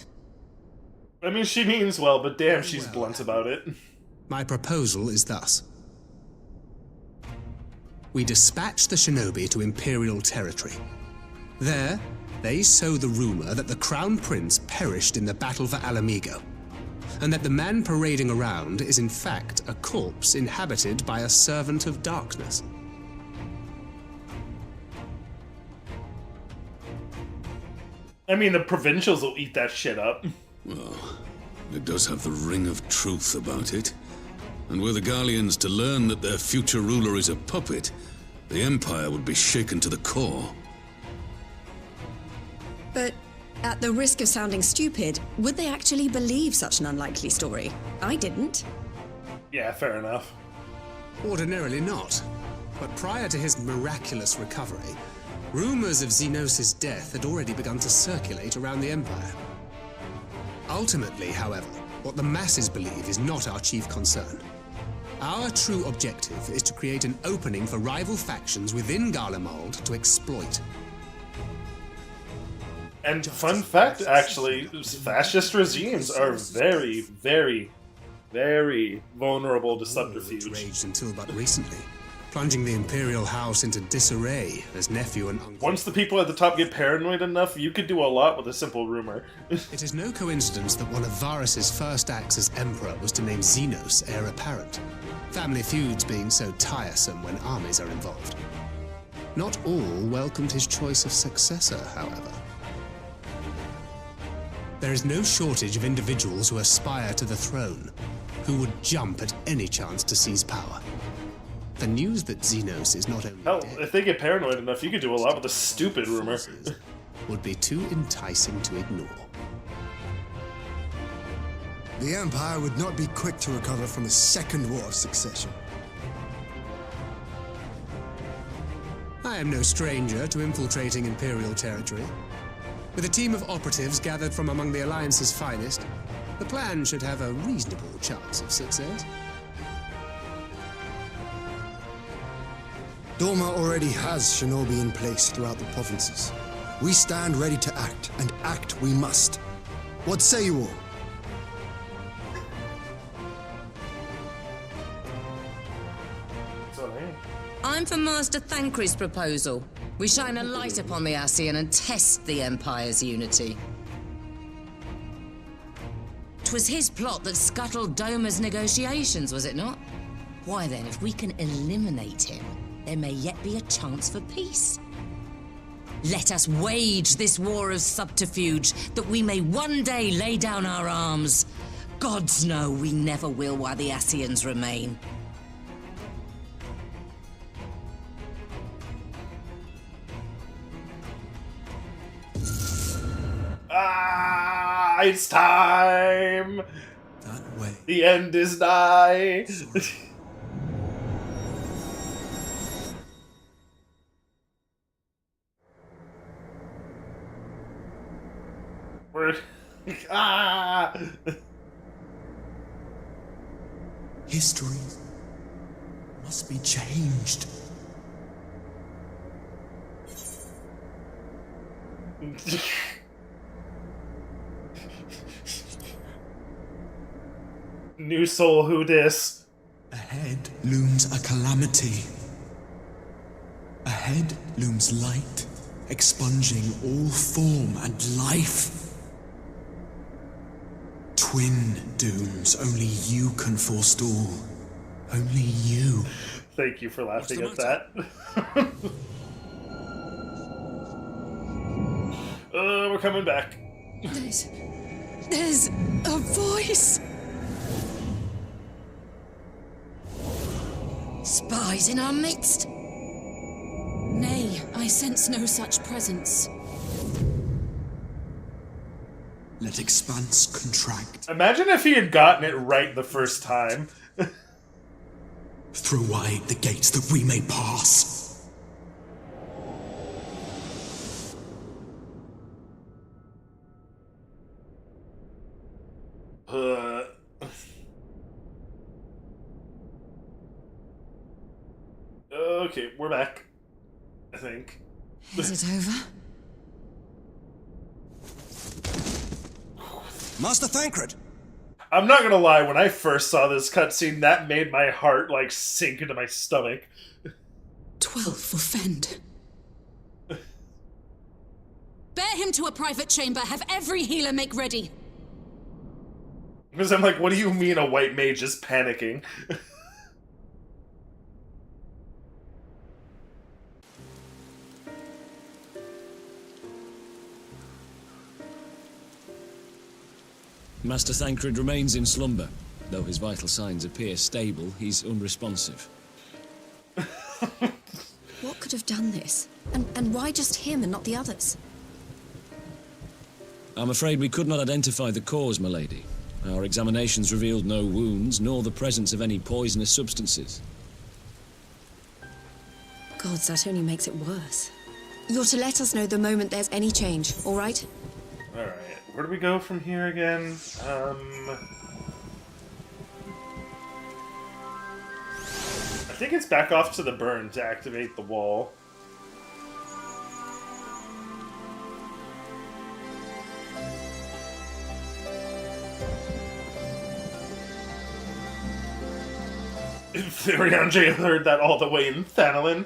I mean, she means well, but damn, she's blunt about it. My proposal is thus. We dispatch the shinobi to Imperial territory. There, they sow the rumor that the Crown Prince perished in the battle for Alamigo, and that the man parading around is in fact a corpse inhabited by a servant of darkness. I mean, the provincials will eat that shit up. Well, it does have the ring of truth about it. And were the Garleans to learn that their future ruler is a puppet, the Empire would be shaken to the core. But at the risk of sounding stupid, would they actually believe such an unlikely story? I didn't. Yeah, fair enough. Ordinarily not. But prior to his miraculous recovery, rumors of Xenos' death had already begun to circulate around the Empire. Ultimately, however, what the masses believe is not our chief concern. Our true objective is to create an opening for rival factions within Garlemald to exploit. And fun fact, actually, fascist regimes are very, very, very vulnerable to subterfuge. Raged until but recently, plunging the Imperial House into disarray as nephew and uncle. Once the people at the top get paranoid enough, you could do a lot with a simple rumor. It is no coincidence that one of Varys' first acts as Emperor was to name Xenos heir apparent, family feuds being so tiresome when armies are involved. Not all welcomed his choice of successor, however. There is no shortage of individuals who aspire to the throne, who would jump at any chance to seize power. The news that Xenos is not only Hell, dead, if they get paranoid enough, you could do a lot with a stupid rumor. would be too enticing to ignore. The Empire would not be quick to recover from a second war of succession. I am no stranger to infiltrating Imperial territory. With a team of operatives gathered from among the Alliance's finest, the plan should have a reasonable chance of success. Doma already has shinobi in place throughout the provinces. We stand ready to act, and act we must. What say you all? I'm for Master Thancred's proposal. We shine a light upon the Ascian and test the Empire's unity. 'Twas his plot that scuttled Doma's negotiations, was it not? Why then, if we can eliminate him, there may yet be a chance for peace. Let us wage this war of subterfuge, that we may one day lay down our arms. Gods know we never will while the Ascians remain. Ah, it's time! That way. The end is nigh! We're... ah! History must be changed. New soul, who dis? Ahead looms a calamity. Ahead looms light, expunging all form and life. Twin dooms only you can forestall. Only you. Thank you for laughing at that. We're coming back. There's a voice. Spies in our midst? Nay, I sense no such presence. Let expanse contract. Imagine if he had gotten it right the first time. Throw wide the gates that we may pass. Okay, we're back. I think. Is it over? Master Thancred! I'm not gonna lie, when I first saw this cutscene, that made my heart, like, sink into my stomach. 12 for Fend. Bear him to a private chamber. Have every healer make ready. Because I'm like, what do you mean a white mage is panicking? Master Thancred remains in slumber. Though his vital signs appear stable, he's unresponsive. What could have done this? And why just him and not the others? I'm afraid we could not identify the cause, milady. Our examinations revealed no wounds, nor the presence of any poisonous substances. Gods, that only makes it worse. You're to let us know the moment there's any change, all right? Alright, where do we go from here again? I think it's back off to the burn to activate the wall. Therion J heard that all the way in Thanalin.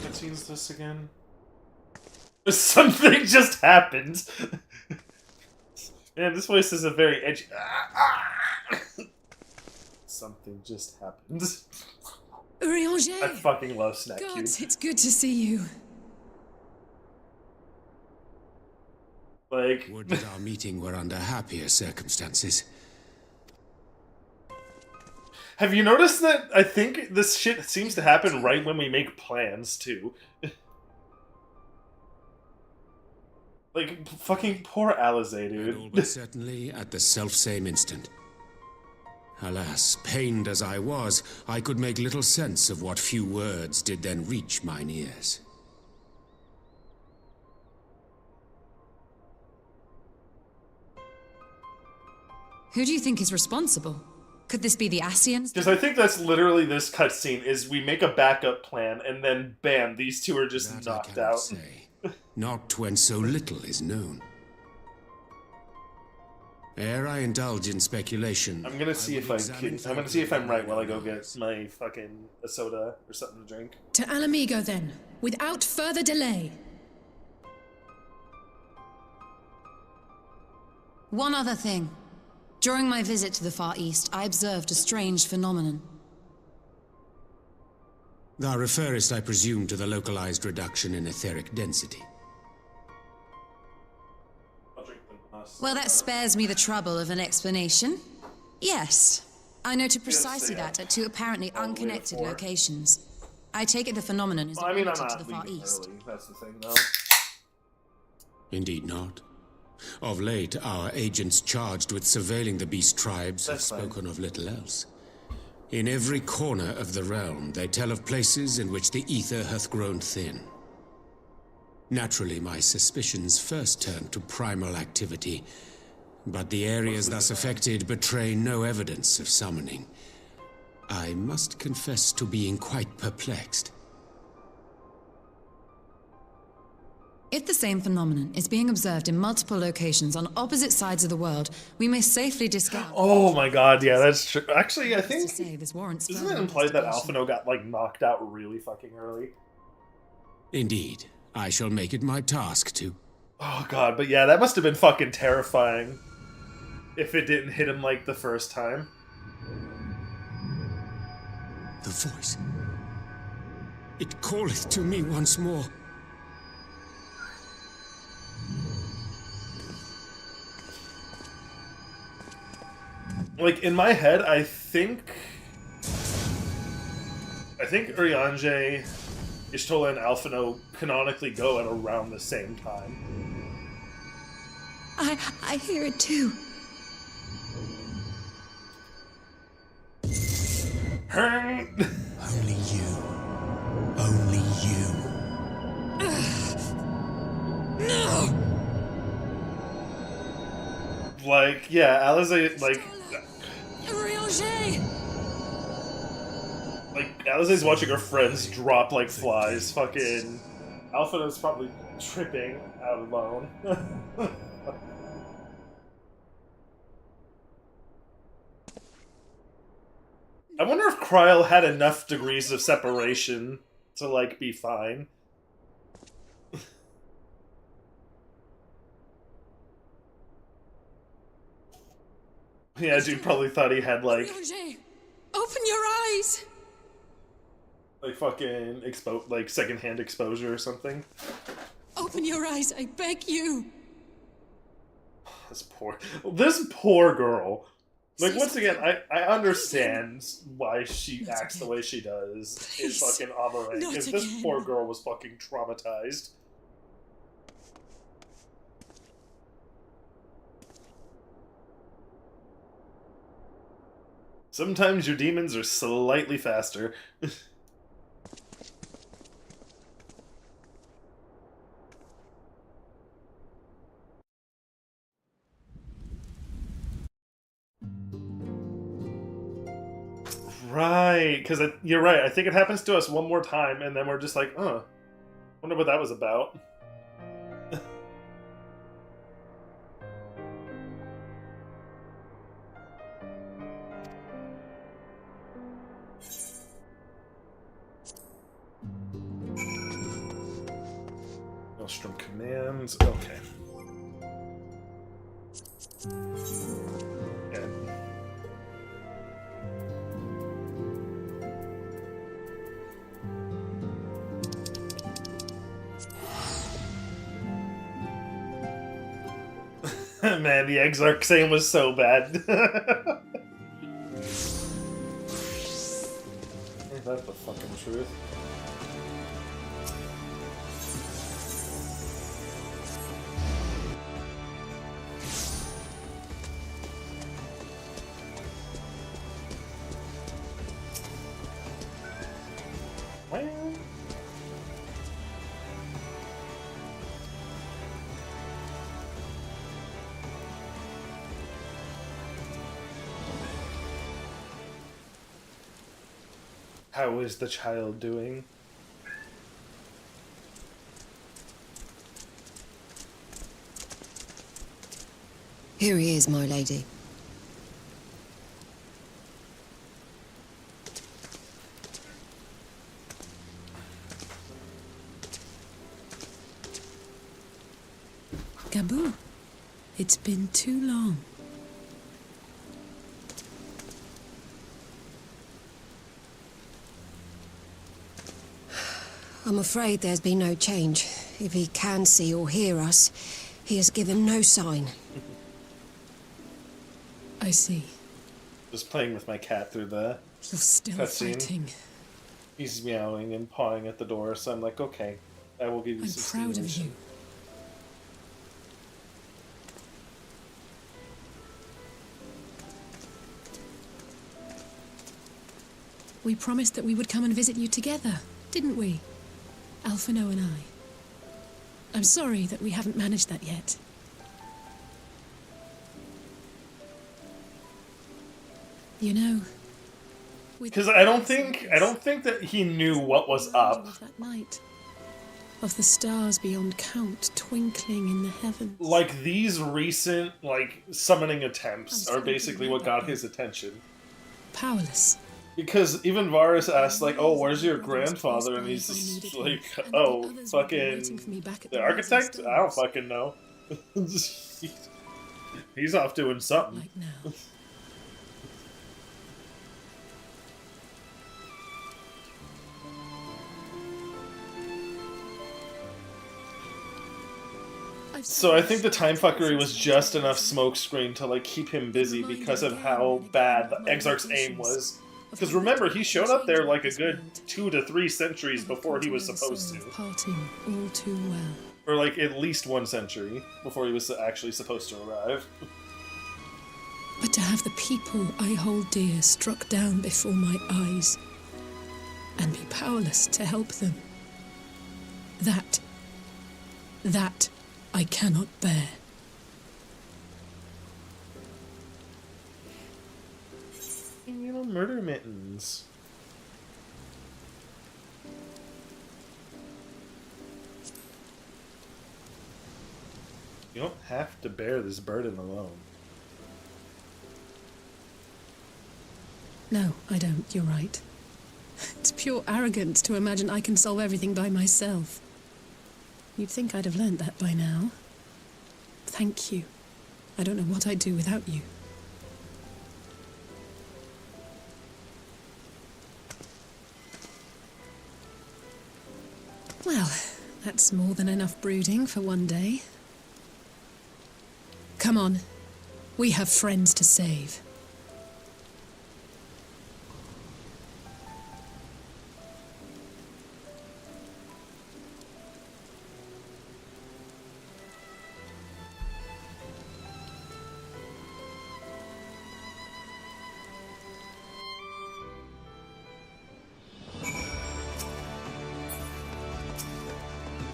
What scene's this again? Something just happened. Man, this voice is a very edgy. Something just happened. Urianger! I fucking love Snack Cube. Gods, it's good to see you. Like, would that our meeting were under happier circumstances. Have you noticed that I think this shit seems to happen right when we make plans, too? Like, fucking poor Alizé, dude. All but certainly at the selfsame instant. Alas, pained as I was, I could make little sense of what few words did then reach mine ears. Who do you think is responsible? Could this be the Ascians? Because I think that's literally this cutscene, is we make a backup plan, and then bam, these two are just knocked out. Say. Not when so little is known. Ere I indulge in speculation, I'm gonna see if I'm right while I go get my fucking soda or something to drink. To Alamigo, then, without further delay. One other thing. During my visit to the Far East, I observed a strange phenomenon. Thou referrest, I presume, to the localized reduction in etheric density. Well, that spares me the trouble of an explanation. Yes, I noted precisely that at two apparently unconnected locations. I take it the phenomenon is Well, I mean, I'm limited to not the Far leaving East. early. That's the thing, though. Indeed not. Of late, our agents charged with surveilling the beast tribes have spoken of little else. In every corner of the realm, they tell of places in which the ether hath grown thin. Naturally, my suspicions first turned to primal activity, but the areas thus affected betray no evidence of summoning. I must confess to being quite perplexed. If the same phenomenon is being observed in multiple locations on opposite sides of the world, we may safely discount. Oh my god, yeah, that's true. Actually, I think... This warrants isn't it implied that Alphino got, like, knocked out really fucking early? Indeed. I shall make it my task to... Oh god, but yeah, that must have been fucking terrifying. If it didn't hit him, like, the first time. The voice. It calleth to me once more. Like, in my head, I think Urianger, Y'shtola, and Alphino canonically go at around the same time. I hear it too. Only you. Only you. No! Like, yeah, Alizé, like... Like, Alizé's watching her friends drop like flies. Fucking... Alphino's probably tripping out alone. I wonder if Kryl had enough degrees of separation to, like, be fine. Yeah, dude probably thought he had, like... Open your eyes! Like, fucking like, secondhand exposure or something. Open your eyes, I beg you! This poor girl. Like, once again, I understand why she acts the way she does in fucking Amarant, because this poor girl was fucking traumatized. Sometimes your demons are slightly faster. Right, because you're right. I think it happens to us one more time, and then we're just like, wonder what that was about. Maelstrom commands. Okay. Yeah. Man, the Exarch saying was so bad. Is that the fucking truth? How is the child doing? Here he is, my lady. Gabu, it's been too long. I'm afraid there's been no change. If he can see or hear us, he has given no sign. I see. Just playing with my cat through the You're still cutscene. fighting. He's meowing and pawing at the door, so I'm like, okay, I will give you I'm some proud of stimulation. you. We promised that we would come and visit you together, didn't we? Alphino and I. I'm sorry that we haven't managed that yet. You know, Because I don't think that he knew what was up. that night of the stars beyond count twinkling in the heavens. Like, these recent, like, summoning attempts are basically what got his attention. Powerless. Because even Varus asked, like, oh, where's your grandfather? And he's just like, oh, fucking, the architect? I don't fucking know. He's off doing something. Like now. So I think the time fuckery was just enough smokescreen to, like, keep him busy because of how bad the Exarch's aim was. Because remember, he showed up there like a good 2 to 3 centuries before he was supposed to. Parting all too well. Or like at least 1 century before he was actually supposed to arrive. But to have the people I hold dear struck down before my eyes, and be powerless to help them, that I cannot bear. You know, murder mittens. You don't have to bear this burden alone. No, I don't. You're right. It's pure arrogance to imagine I can solve everything by myself. You'd think I'd have learned that by now. Thank you. I don't know what I'd do without you. Well, that's more than enough brooding for one day. Come on. We have friends to save.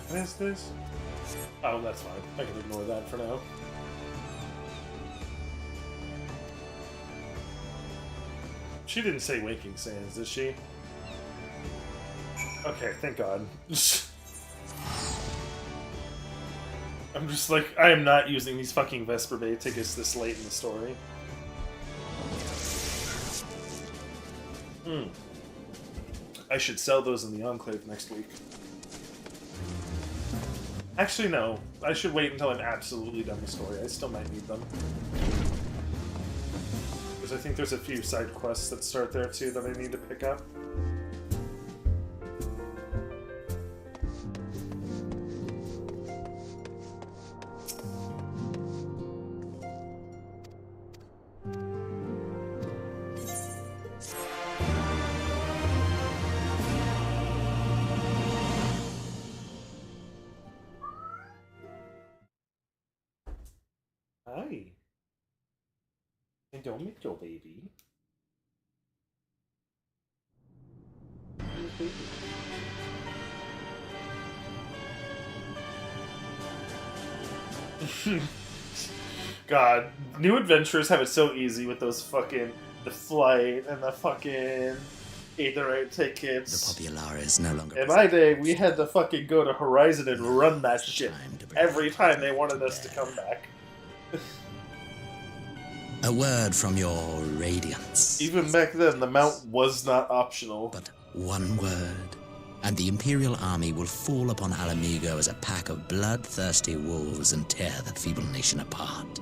What is this? Oh, that's fine. I can ignore that for now. She didn't say Waking Sands, did she? Okay, thank God. I'm just like, I am not using these fucking Vesper Bay tickets this late in the story. I should sell those in the Enclave next week. Actually, no. I should wait until I'm absolutely done the story. I still might need them. Because I think there's a few side quests that start there too that I need to pick up. Hi. And don't make your baby. God, new adventurers have it so easy with those fucking the flight and the fucking Aetherite tickets. The Populara is no longer. In my day, we had to fucking go to Horizon and run that shit every time they wanted us to come back. A word from your radiance. Even back then, the mount was not optional. But one word, and the Imperial army will fall upon Alamigo as a pack of bloodthirsty wolves and tear that feeble nation apart.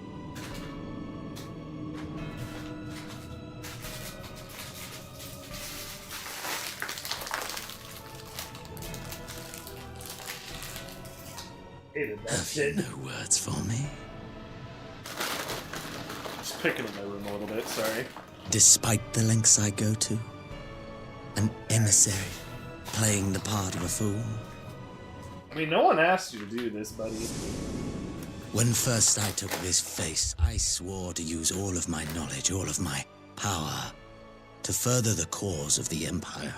Hated that Have shit. you no words for me? Just picking in my room a little bit, sorry. Despite the lengths I go to, an emissary playing the part of a fool. I mean, no one asked you to do this, buddy. When first I took this face, I swore to use all of my knowledge, all of my power, to further the cause of the Empire.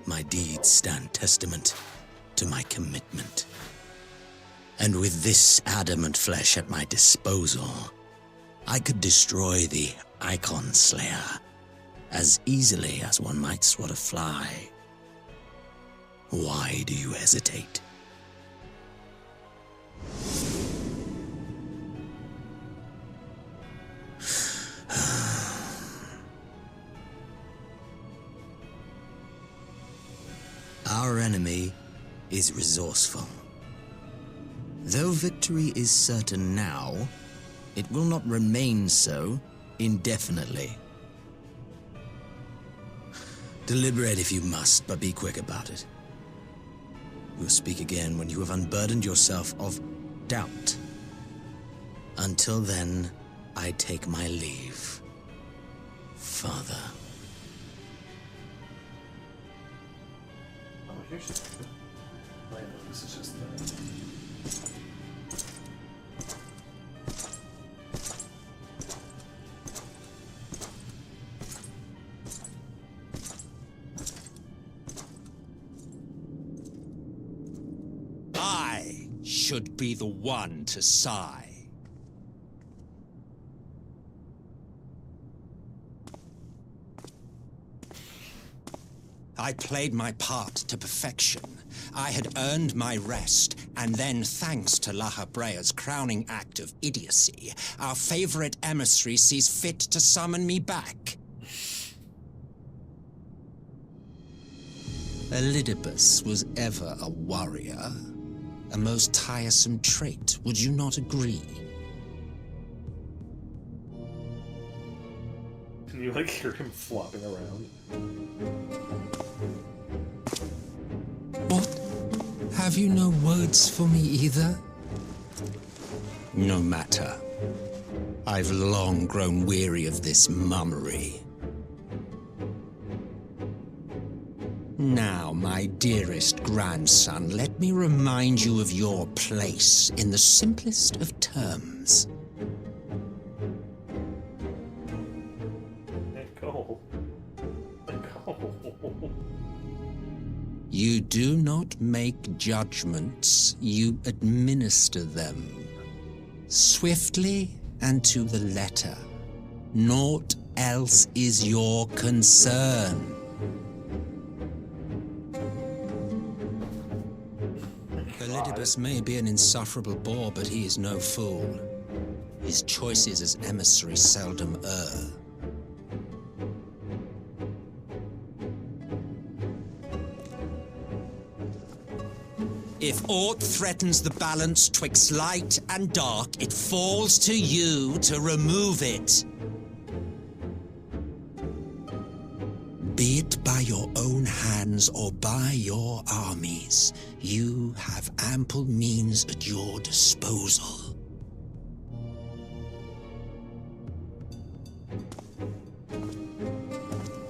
My deeds stand testament to my commitment. And with this adamant flesh at my disposal, I could destroy the Icon Slayer as easily as one might swat a fly. Why do you hesitate? Our enemy is resourceful. Though victory is certain now, it will not remain so indefinitely. Deliberate if you must, but be quick about it. We'll speak again when you have unburdened yourself of doubt. Until then, I take my leave, Father. Oh, here's just... I know, this is just I should be the one to sigh. I played my part to perfection. I had earned my rest, and then, thanks to La Habrea's crowning act of idiocy, our favorite emissary sees fit to summon me back. Elidibus was ever a warrior. A most tiresome trait, would you not agree? Can you, like, hear him flopping around? What? Have you no words for me either? No matter. I've long grown weary of this mummery. Now, my dearest grandson, let me remind you of your place in the simplest of terms. Let go. Let go. You do not make judgments, you administer them. Swiftly and to the letter. Naught else is your concern. Elidibus may be an insufferable bore, but he is no fool. His choices as emissary seldom err. If aught threatens the balance twixt light and dark, it falls to you to remove it. Be it by your own hands or by your armies, you have ample means at your disposal.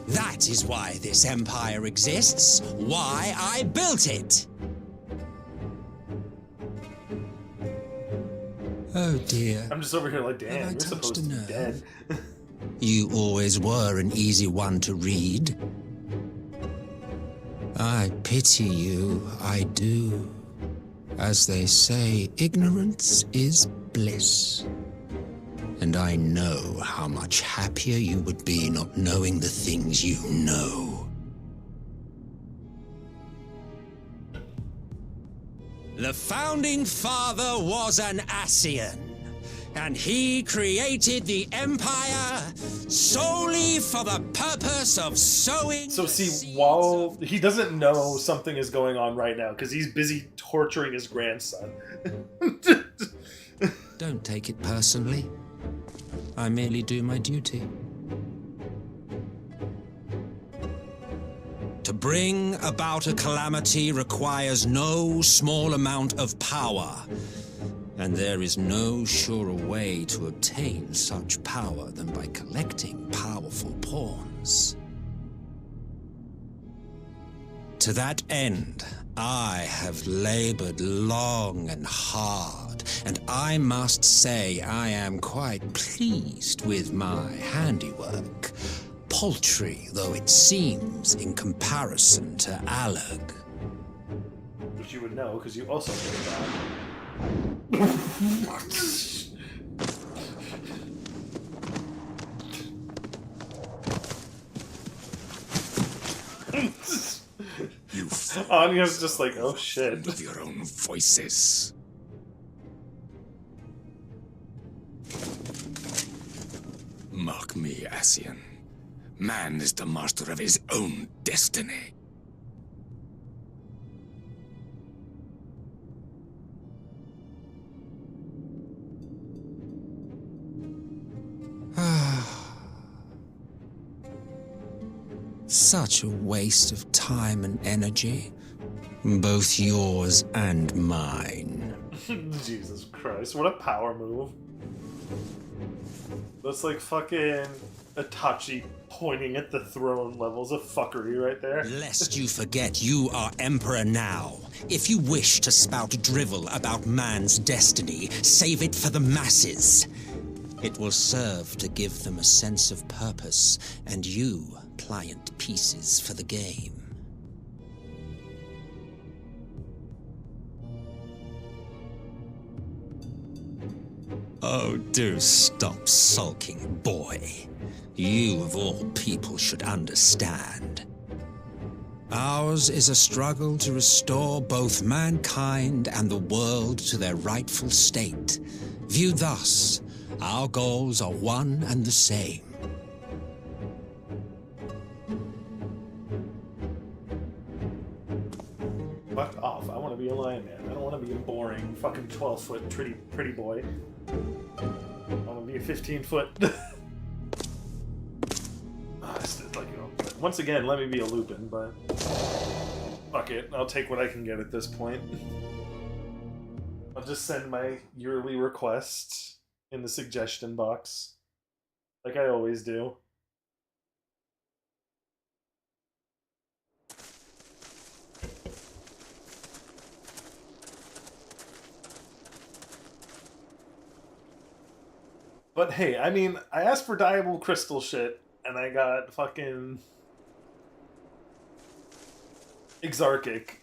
That is why this empire exists, why I built it. Oh dear. I'm just over here like, damn, you're supposed to be dead. You always were an easy one to read. I pity you, I do. As they say, ignorance is bliss. And I know how much happier you would be not knowing the things you know. The founding father was an Ascian, and he created the Empire solely for the purpose of sowing. So see, while he doesn't know something is going on right now, because he's busy torturing his grandson. Don't take it personally. I merely do my duty. To bring about a calamity requires no small amount of power, and there is no surer way to obtain such power than by collecting powerful pawns. To that end, I have labored long and hard, and I must say I am quite pleased with my handiwork, paltry though it seems in comparison to Alag. Which you would know, because you also did that. Anya's just like, oh shit. Of your own voices. Mark me, Ascian. Man is the master of his own destiny. Such a waste of time and energy, both yours and mine. Jesus Christ, what a power move. That's like fucking Itachi pointing at the throne levels of fuckery right there. Lest you forget you are Emperor now. If you wish to spout drivel about man's destiny, save it for the masses. It will serve to give them a sense of purpose, and you pliant pieces for the game. Oh, do stop sulking, boy. You, of all people, should understand. Ours is a struggle to restore both mankind and the world to their rightful state. Viewed thus, our goals are one and the same. Fuck off. I want to be a lion man. I don't want to be a boring fucking 12-foot pretty boy. I want to be a 15-foot. Like, you know, once again, let me be a Lupin, but fuck it. I'll take what I can get at this point. I'll just send my yearly request in the suggestion box, like I always do. But hey, I mean, I asked for Diable Crystal shit, and I got fucking Exarchic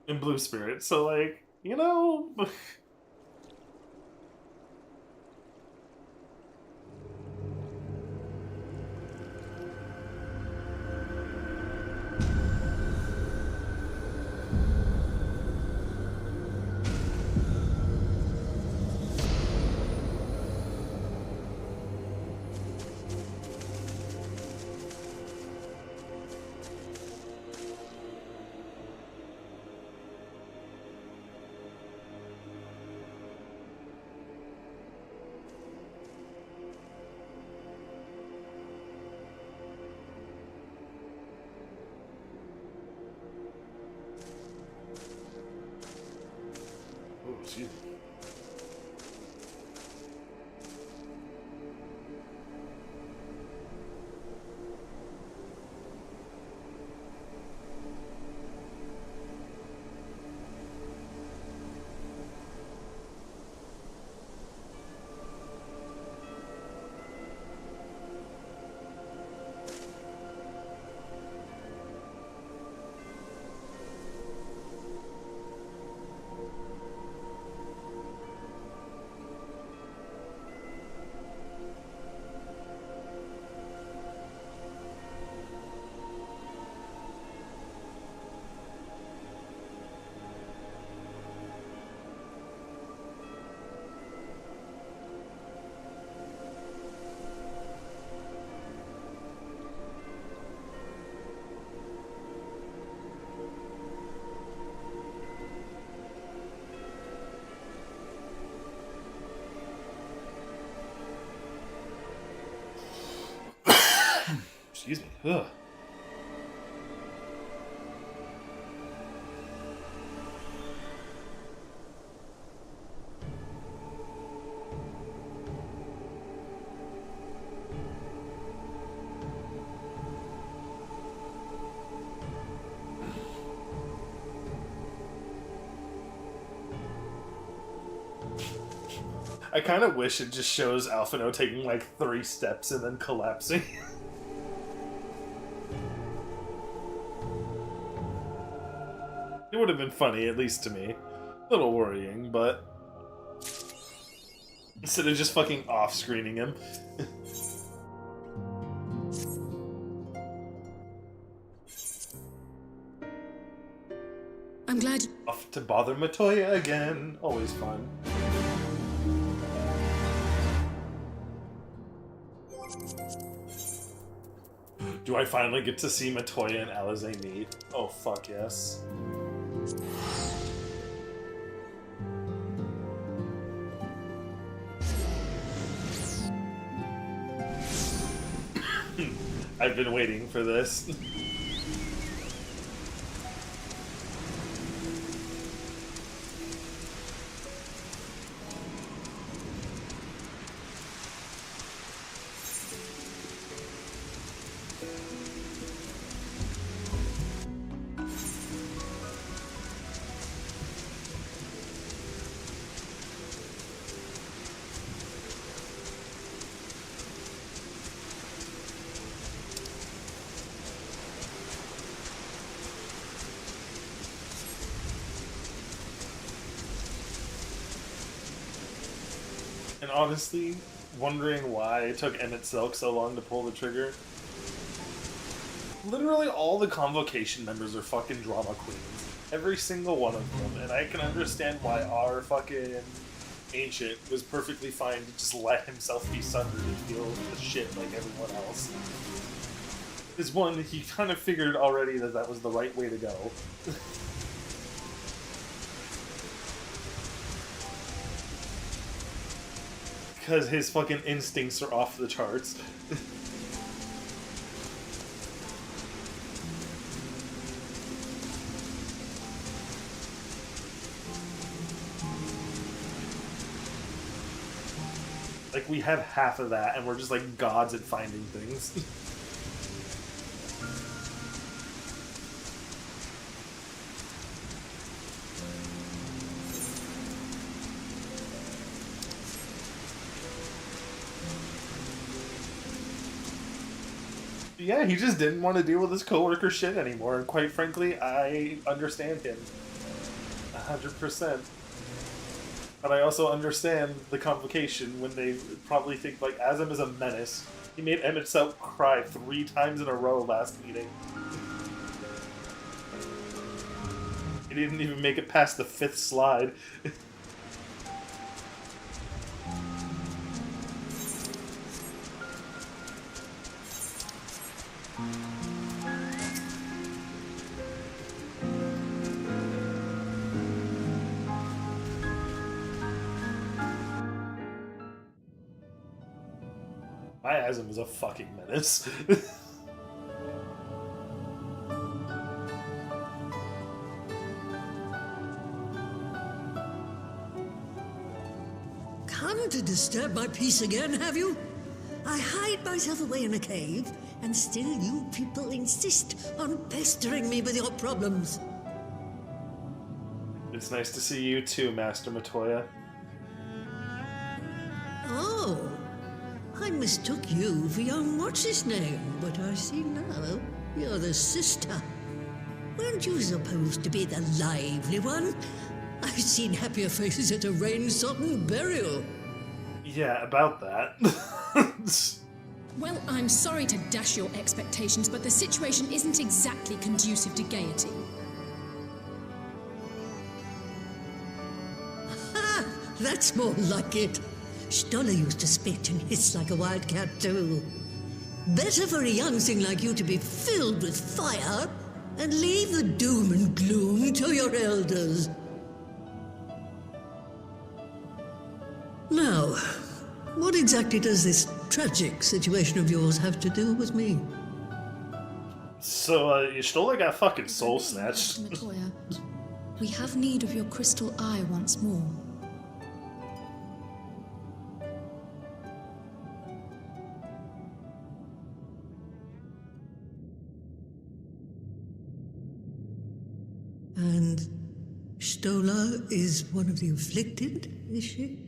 in Blue Spirit, so like, you know... Excuse me. Excuse me. Ugh. I kind of wish it just shows Alphino taking like 3 steps and then collapsing. It would have been funny, at least to me. A little worrying, but... Instead of just fucking off-screening him. I'm glad... Off to bother Matoya again. Always fun. Do I finally get to see Matoya and Alize meet? Oh, fuck yes. I've been waiting for this. And honestly, wondering why it took Emmett Silk so long to pull the trigger. Literally all the Convocation members are fucking drama queens. Every single one of them. And I can understand why our fucking Ancient was perfectly fine to just let himself be sundered and feel the shit like everyone else. This one, he kind of figured already that that was the right way to go. Because his fucking instincts are off the charts. Like, we have half of that, and we're just like gods at finding things. Yeah, he just didn't want to deal with his coworker shit anymore, and quite frankly, I understand him. 100%. But I also understand the Convocation when they probably think, like, Azim is a menace. He made Emmett Silk cry 3 times in a row last meeting. He didn't even make it past the 5th slide. My Azim is a fucking menace. Come to disturb my peace again, have you? I hide myself away in a cave, and still you people insist on pestering me with your problems. It's nice to see you too, Master Matoya. Oh, I mistook you for young what's-his-name, but I see now you're the sister. Weren't you supposed to be the lively one? I've seen happier faces at a rain-sodden burial. Yeah, about that. Well, I'm sorry to dash your expectations, but the situation isn't exactly conducive to gaiety. Ha! That's more like it. Stoller used to spit and hiss like a wildcat too. Better for a young thing like you to be filled with fire and leave the doom and gloom to your elders. Now, what exactly does this tragic situation of yours have to do with me? So, Stoller got fucking soul snatched. Matoya, we have need of your crystal eye once more. And Stoller is one of the afflicted, is she?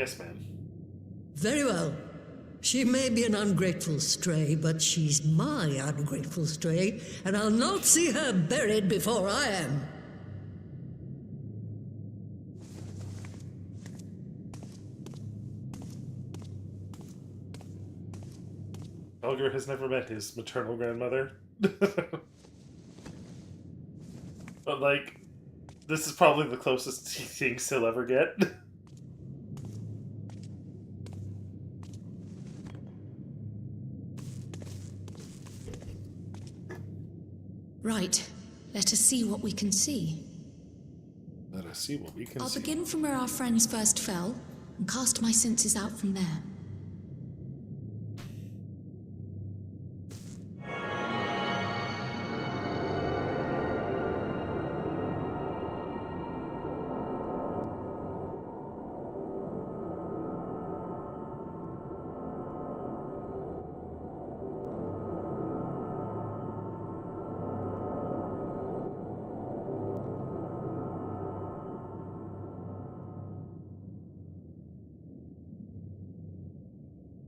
Yes, ma'am. Very well. She may be an ungrateful stray, but she's my ungrateful stray, and I'll not see her buried before I am. Helger has never met his maternal grandmother. But, like, this is probably the closest he thinks he'll ever get. Right. Let us see what we can see. Let us see what we can I'll see. begin from where our friends first fell and cast my senses out from there.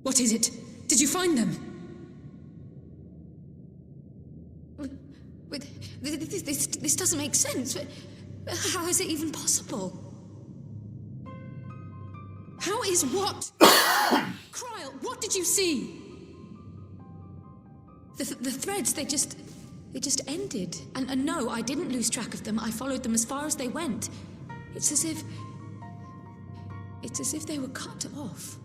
What is it? Did you find them? This doesn't make sense. How is it even possible? How is what? Kryl, what did you see? The threads, they just ended. And no, I didn't lose track of them. I followed them as far as they went. It's as if they were cut off.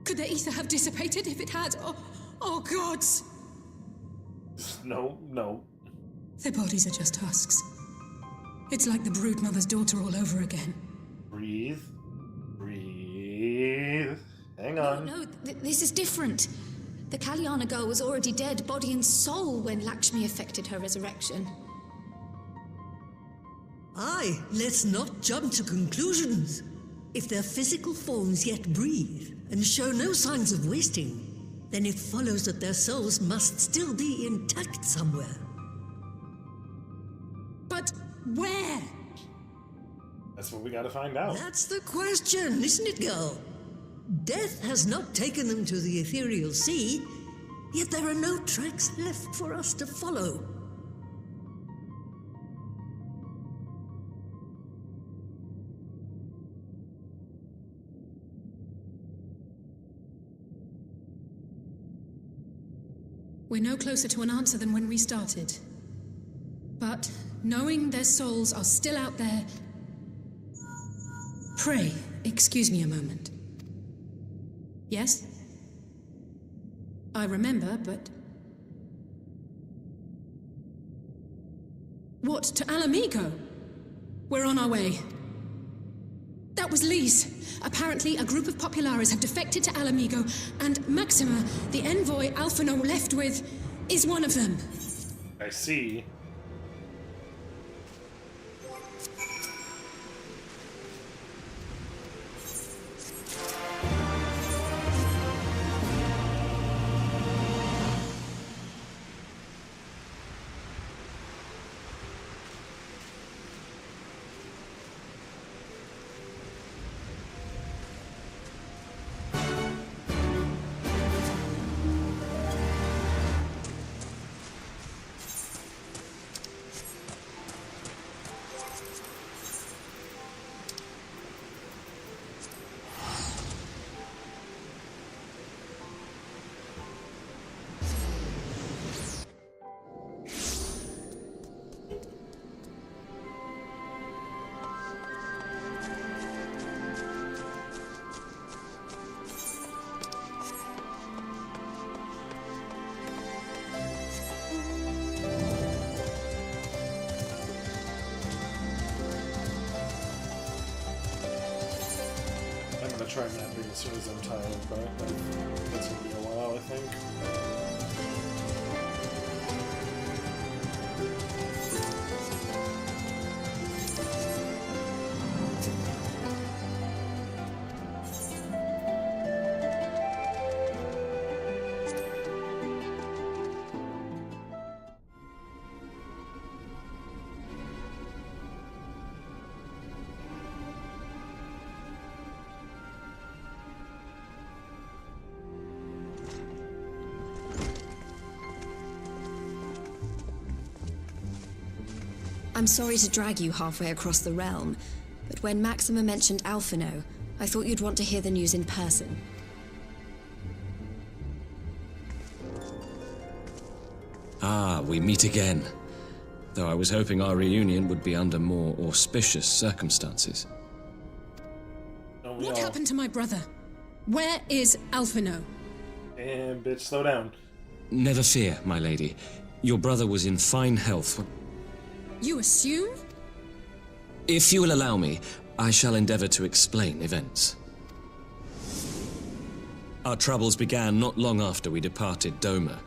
Could the ether have dissipated if it had? Oh gods! No. Their bodies are just husks. It's like the broodmother's daughter all over again. Breathe. Hang on. No, this is different. The Kalyana girl was already dead, body and soul, when Lakshmi effected her resurrection. Aye, let's not jump to conclusions. If their physical forms yet breathe and show no signs of wasting, then it follows that their souls must still be intact somewhere. But where? That's what we gotta find out. That's the question, isn't it, girl? Death has not taken them to the ethereal sea, yet there are no tracks left for us to follow. We're no closer to an answer than when we started. But knowing their souls are still out there... Pray, excuse me a moment. Yes? I remember, but... What, to Alamigo? We're on our way. That was Lise. Apparently, a group of Populares have defected to Alamigo, and Maxima, the envoy Alphino left with, is one of them. I see. Try napping as soon as I'm tired, but that's gonna be a while, I think. I'm sorry to drag you halfway across the realm, but when Maxima mentioned Alphino, I thought you'd want to hear the news in person. Ah, we meet again. Though I was hoping our reunion would be under more auspicious circumstances. What happened to my brother? Where is Alphino? And bitch, slow down. Never fear, my lady. Your brother was in fine health. You assume? If you will allow me, I shall endeavor to explain events. Our troubles began not long after we departed Doma.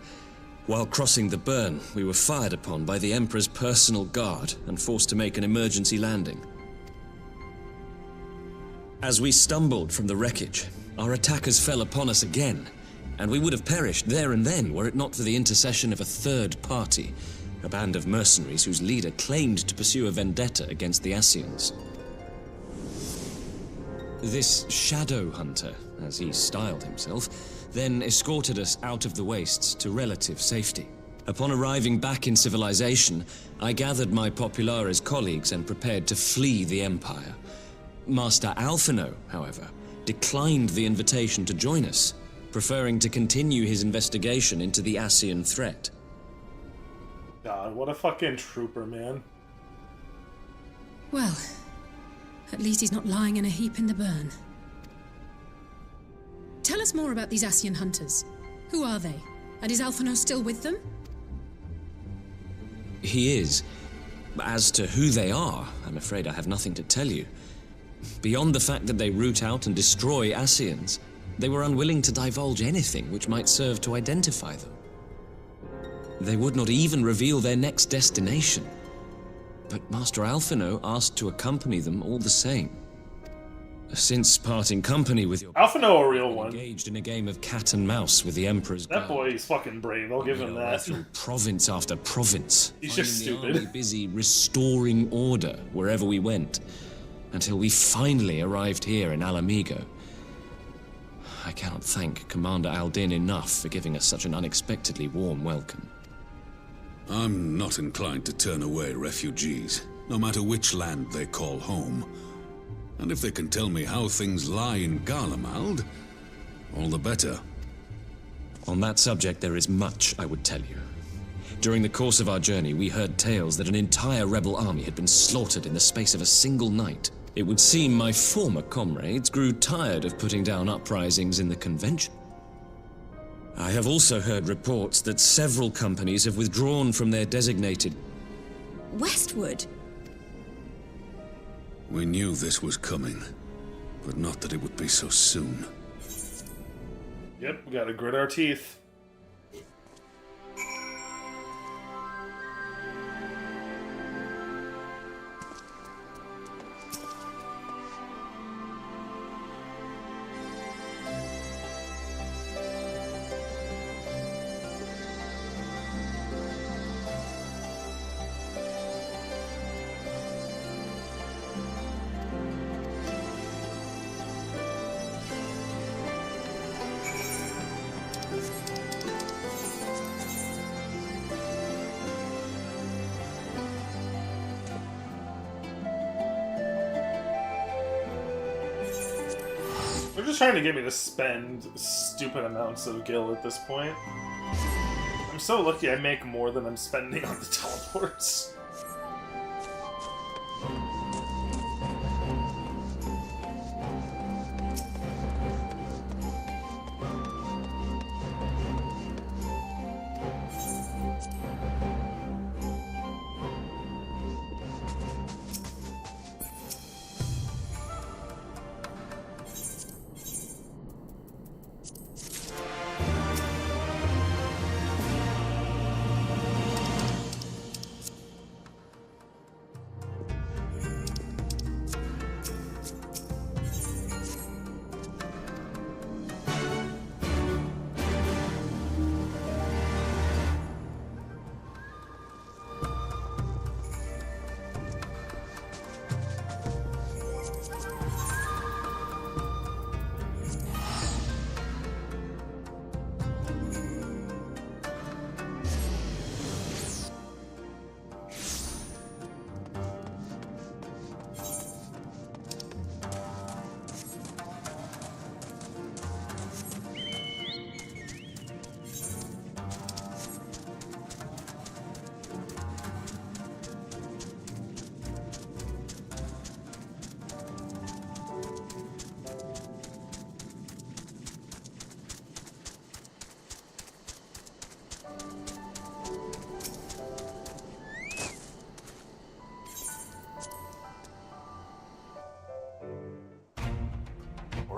While crossing the burn, we were fired upon by the Emperor's personal guard and forced to make an emergency landing. As we stumbled from the wreckage, our attackers fell upon us again, and we would have perished there and then were it not for the intercession of a third party, a band of mercenaries whose leader claimed to pursue a vendetta against the Ascians. This shadow hunter, as he styled himself, then escorted us out of the wastes to relative safety. Upon arriving back in civilization, I gathered my Populares colleagues and prepared to flee the Empire. Master Alphino, however, declined the invitation to join us, preferring to continue his investigation into the Ascian threat. God, what a fucking trooper, man. Well, at least he's not lying in a heap in the burn. Tell us more about these Ascian hunters. Who are they? And is Alphino still with them? He is. As to who they are, I'm afraid I have nothing to tell you. Beyond the fact that they root out and destroy Ascians, they were unwilling to divulge anything which might serve to identify them. They would not even reveal their next destination. But Master Alphino asked to accompany them all the same. Since parting company with your... Alphino, a real one. Engaged in a game of cat and mouse with the Emperor's That boy is fucking brave, I'll give him that. Through province after province. He's just finding the stupid. army busy restoring order wherever we went, until we finally arrived here in Alamigo. I cannot thank Commander Aldin enough for giving us such an unexpectedly warm welcome. I'm not inclined to turn away refugees, no matter which land they call home. And if they can tell me how things lie in Garlemald, all the better. On that subject, there is much I would tell you. During the course of our journey, we heard tales that an entire rebel army had been slaughtered in the space of a single night. It would seem my former comrades grew tired of putting down uprisings in the convention. I have also heard reports that several companies have withdrawn from their designated... Westward? We knew this was coming, but not that it would be so soon. Yep, we gotta grit our teeth. They're just trying to get me to spend stupid amounts of gil at this point. I'm so lucky I make more than I'm spending on the teleports.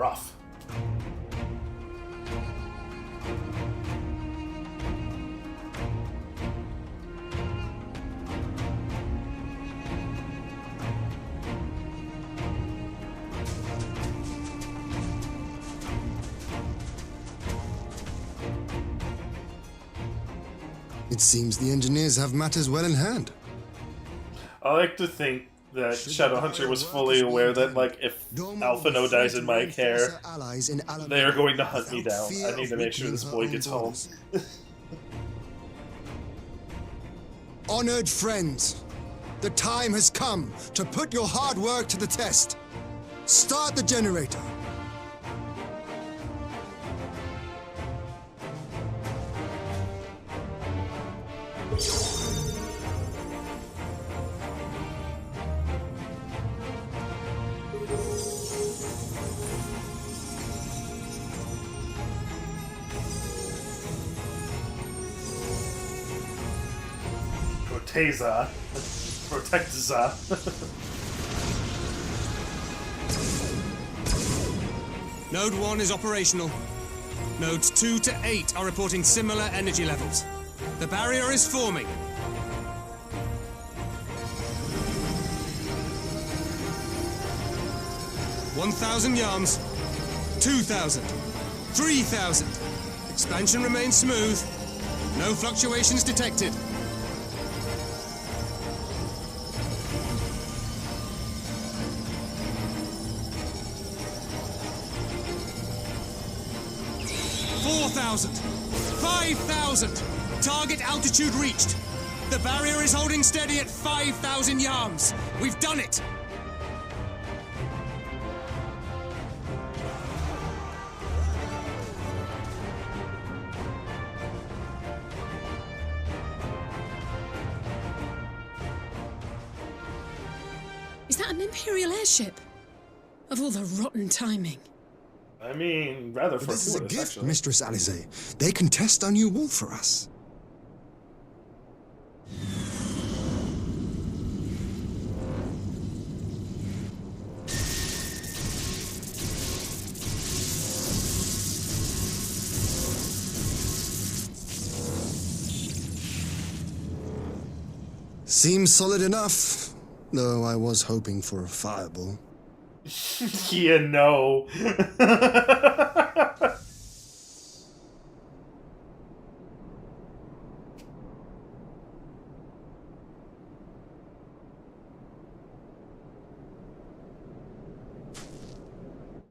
rough. It seems the engineers have matters well in hand. I like to think that Shadowhunter was fully aware that, like, if Alphino dies in my care, they are going to hunt me down. I need to make sure this boy gets home. Honored friends, the time has come to put your hard work to the test. Start the generator. Proteza. Protectza. Node 1 is operational. Nodes 2 to 8 are reporting similar energy levels. The barrier is forming. $1,000 yards. 2,000. 3,000. Expansion remains smooth. No fluctuations detected. $4,000. 5,000. Target altitude reached. The barrier is holding steady at 5,000 yards. We've done it. Is that an Imperial airship? Of all the rotten timing. I mean, rather But this is a fortuitous, gift, actually. Mistress Alize. They can test our new wall for us. Seems solid enough, though I was hoping for a fireball. Yeah, no.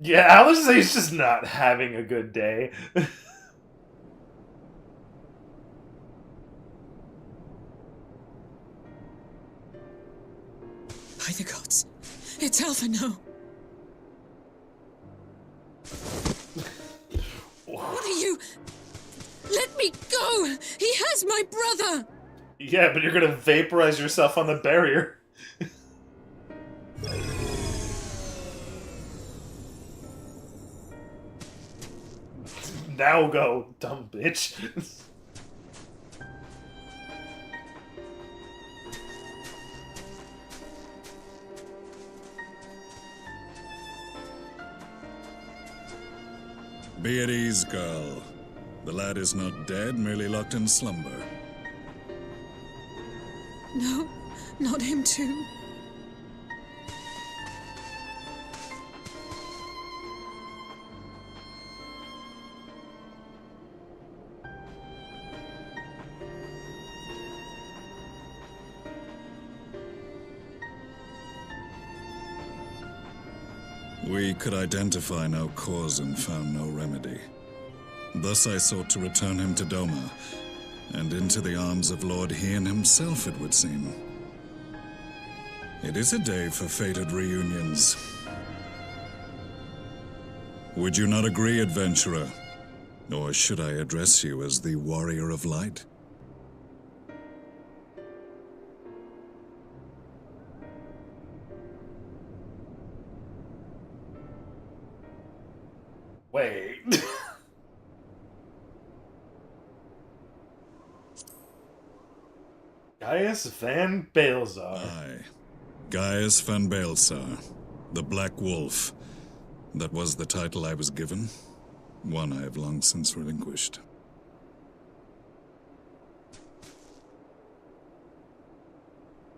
Yeah, Alize's just not having a good day. By the gods, it's Alphino. What are you? Let me go! He has my brother! Yeah, but you're gonna vaporize yourself on the barrier. Now go, dumb bitch. Be at ease, girl. The lad is not dead, merely locked in slumber. No, not him too. We could identify no cause and found no remedy. Thus I sought to return him to Doma, and into the arms of Lord Hien himself, it would seem. It is a day for fated reunions. Would you not agree, adventurer? Or should I address you as the Warrior of Light? Wait. Gaius Van Balezar. Aye. Gaius Van Balezar, the Black Wolf. That was the title I was given, one I have long since relinquished.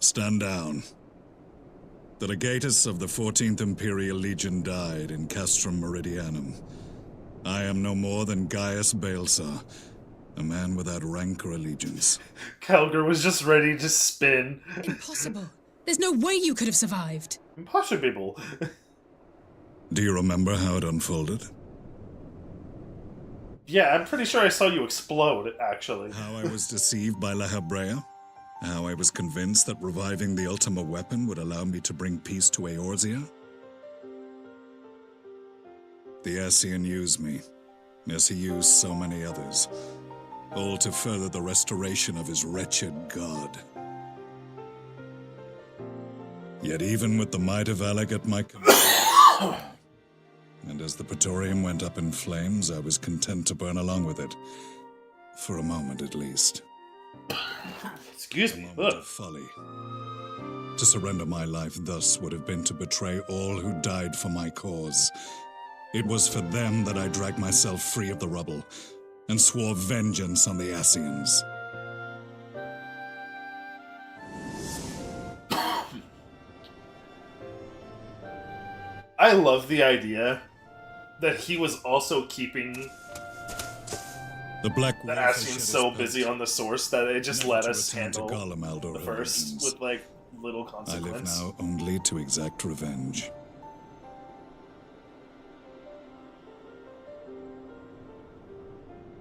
Stand down. The legatus of the 14th Imperial Legion died in Castrum Meridianum. I am no more than Gaius Baelsar, a man without rank or allegiance. Calgar was just ready to spin. Impossible. There's no way you could have survived. Impossible. Do you remember how it unfolded? Yeah, I'm pretty sure I saw you explode, actually. How I was deceived by La Habrea? How I was convinced that reviving the Ultima weapon would allow me to bring peace to Eorzea? The Ascian used me, as he used so many others, all to further the restoration of his wretched god. Yet even with the might of Alec at my command, and as the Praetorium went up in flames, I was content to burn along with it, for a moment at least. Excuse me. A moment of folly. To surrender my life thus would have been to betray all who died for my cause. It was for them that I dragged myself free of the rubble, and swore vengeance on the Ascians. I love the idea that he was also keeping the Ascians so busy on the source that they just let us handle the first with, like, little consequence. I live now only to exact revenge.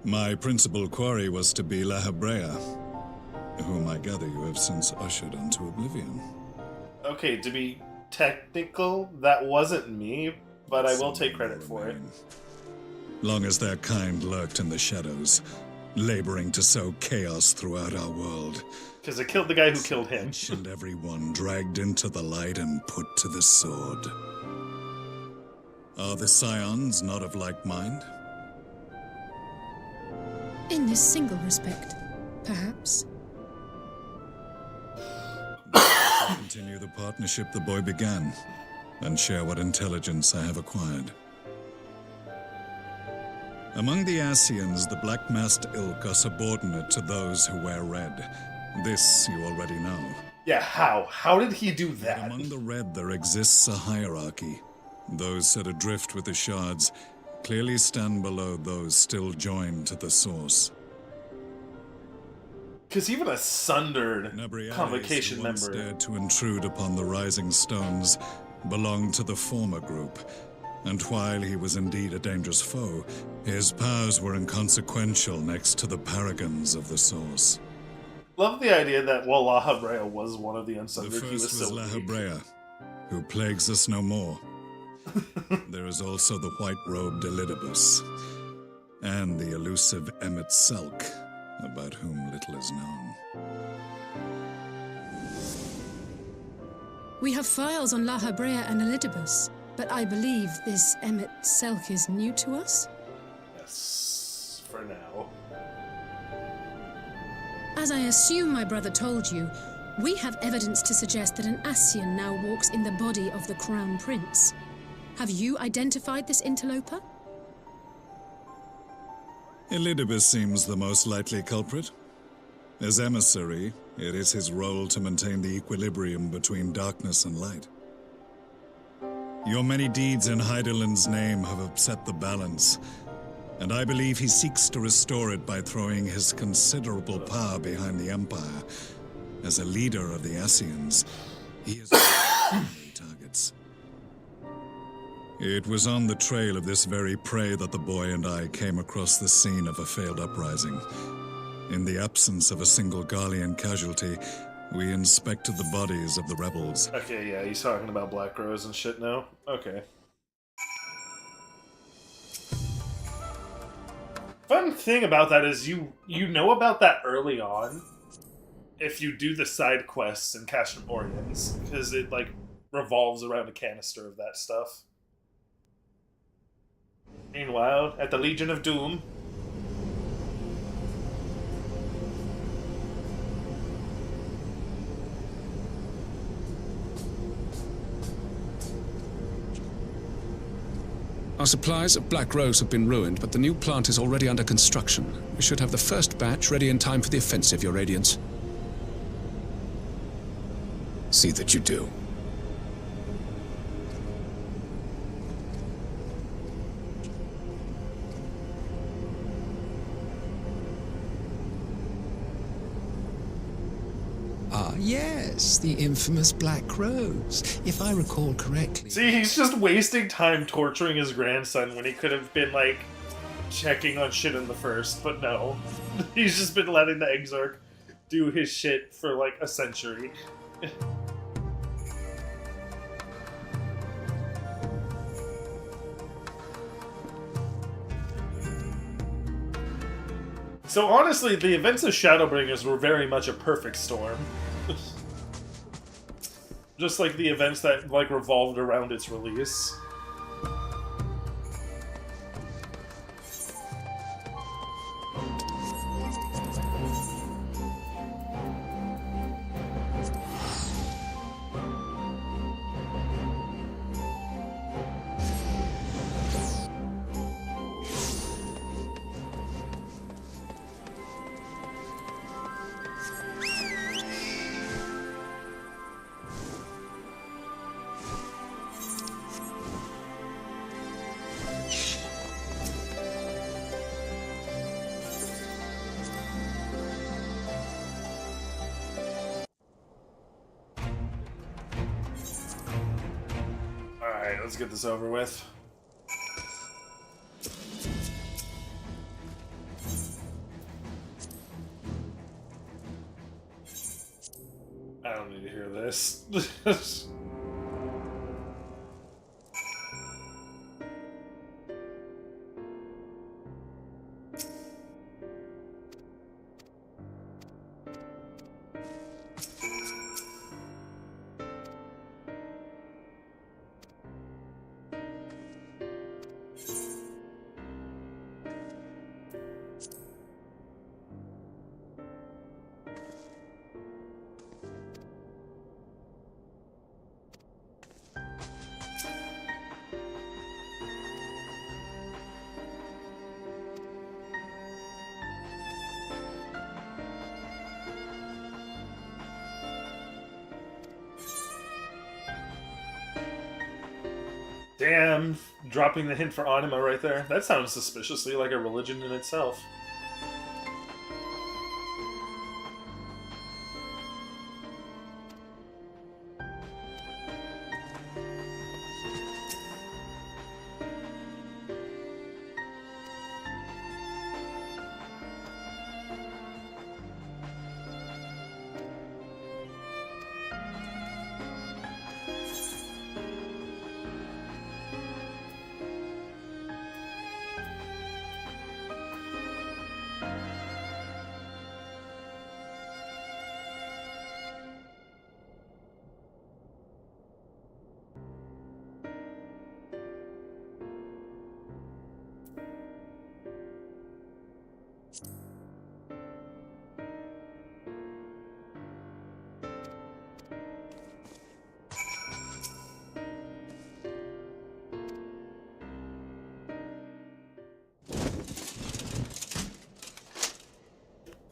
My principal quarry was to be La Habrea, whom I gather you have since ushered unto oblivion. Okay, to be technical, that wasn't me, but I will take credit for it. Long as their kind lurked in the shadows, laboring to sow chaos throughout our world. Because it killed the guy who killed him. And everyone dragged into the light and put to the sword. Are the Scions not of like mind? In this single respect, perhaps. Continue the partnership the boy began, and share what intelligence I have acquired. Among the Ascians, the Black-Masked Ilk are subordinate to those who wear red. This you already know. Yeah, how? How did he do that? But among the red there exists a hierarchy. Those set adrift with the shards clearly stand below those still joined to the source. Because even a sundered Convocation member dared to intrude upon the Rising Stones belonged to the former group, and while he was indeed a dangerous foe, his powers were inconsequential next to the paragons of the Source. Love the idea that while La Habrea was one of the unsundered, The he was first was so La weak. Habrea, who plagues us no more. There is also the white-robed Elidibus, and the elusive Emmet Selk, about whom little is known. We have files on La Habrea and Elidibus, but I believe this Emmet Selk is new to us? Yes, for now. As I assume my brother told you, we have evidence to suggest that an Ascian now walks in the body of the Crown Prince. Have you identified this interloper? Elidibus seems the most likely culprit. As emissary, it is his role to maintain the equilibrium between darkness and light. Your many deeds in Heidelin's name have upset the balance, and I believe he seeks to restore it by throwing his considerable power behind the Empire. As a leader of the Ascians, he is targets. It was on the trail of this very prey that the boy and I came across the scene of a failed uprising. In the absence of a single Garlean casualty, we inspected the bodies of the rebels. Okay, yeah, he's talking about Black Rose and shit now. Okay. Fun thing about that is you know about that early on if you do the side quests in Castrum Oriens, because it, like, revolves around a canister of that stuff. Meanwhile, at the Legion of Doom, Our supplies of Black Rose have been ruined, but the new plant is already under construction. We should have the first batch ready in time for the offensive, Your Radiance. See that you do. Ah, yes, the infamous Black Rose, if I recall correctly. See, he's just wasting time torturing his grandson when he could have been, like, checking on shit in the first, but no. He's just been letting the Exarch do his shit for, like, a century. So honestly, the events of Shadowbringers were very much a perfect storm. Just like the events that, like, revolved around its release. Alright, let's get this over with. I don't need to hear this. Damn, dropping the hint for Anima right there. That sounds suspiciously like a religion in itself.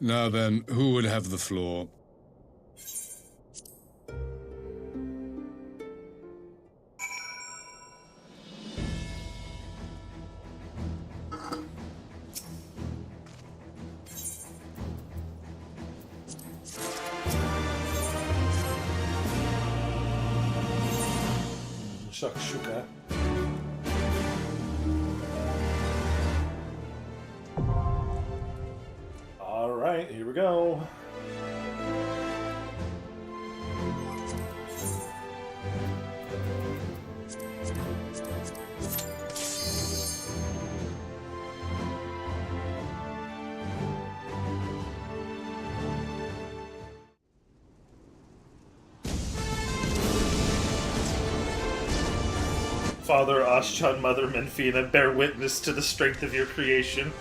Now then, who would have the floor? Shakshuka. Alright, here we go. Father Ashchan, Mother Menfina, bear witness to the strength of your creation.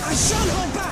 I shan't hold back!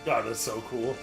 God, that's so cool.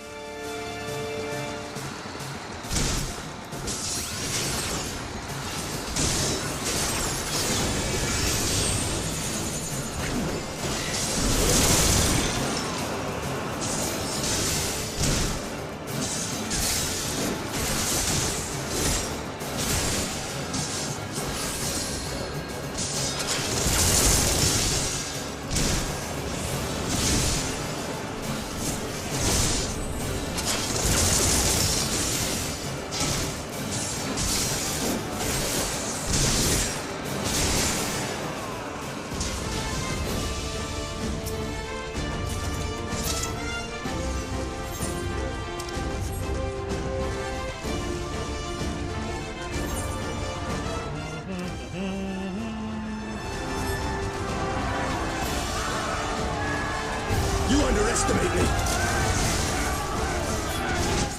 You underestimate me!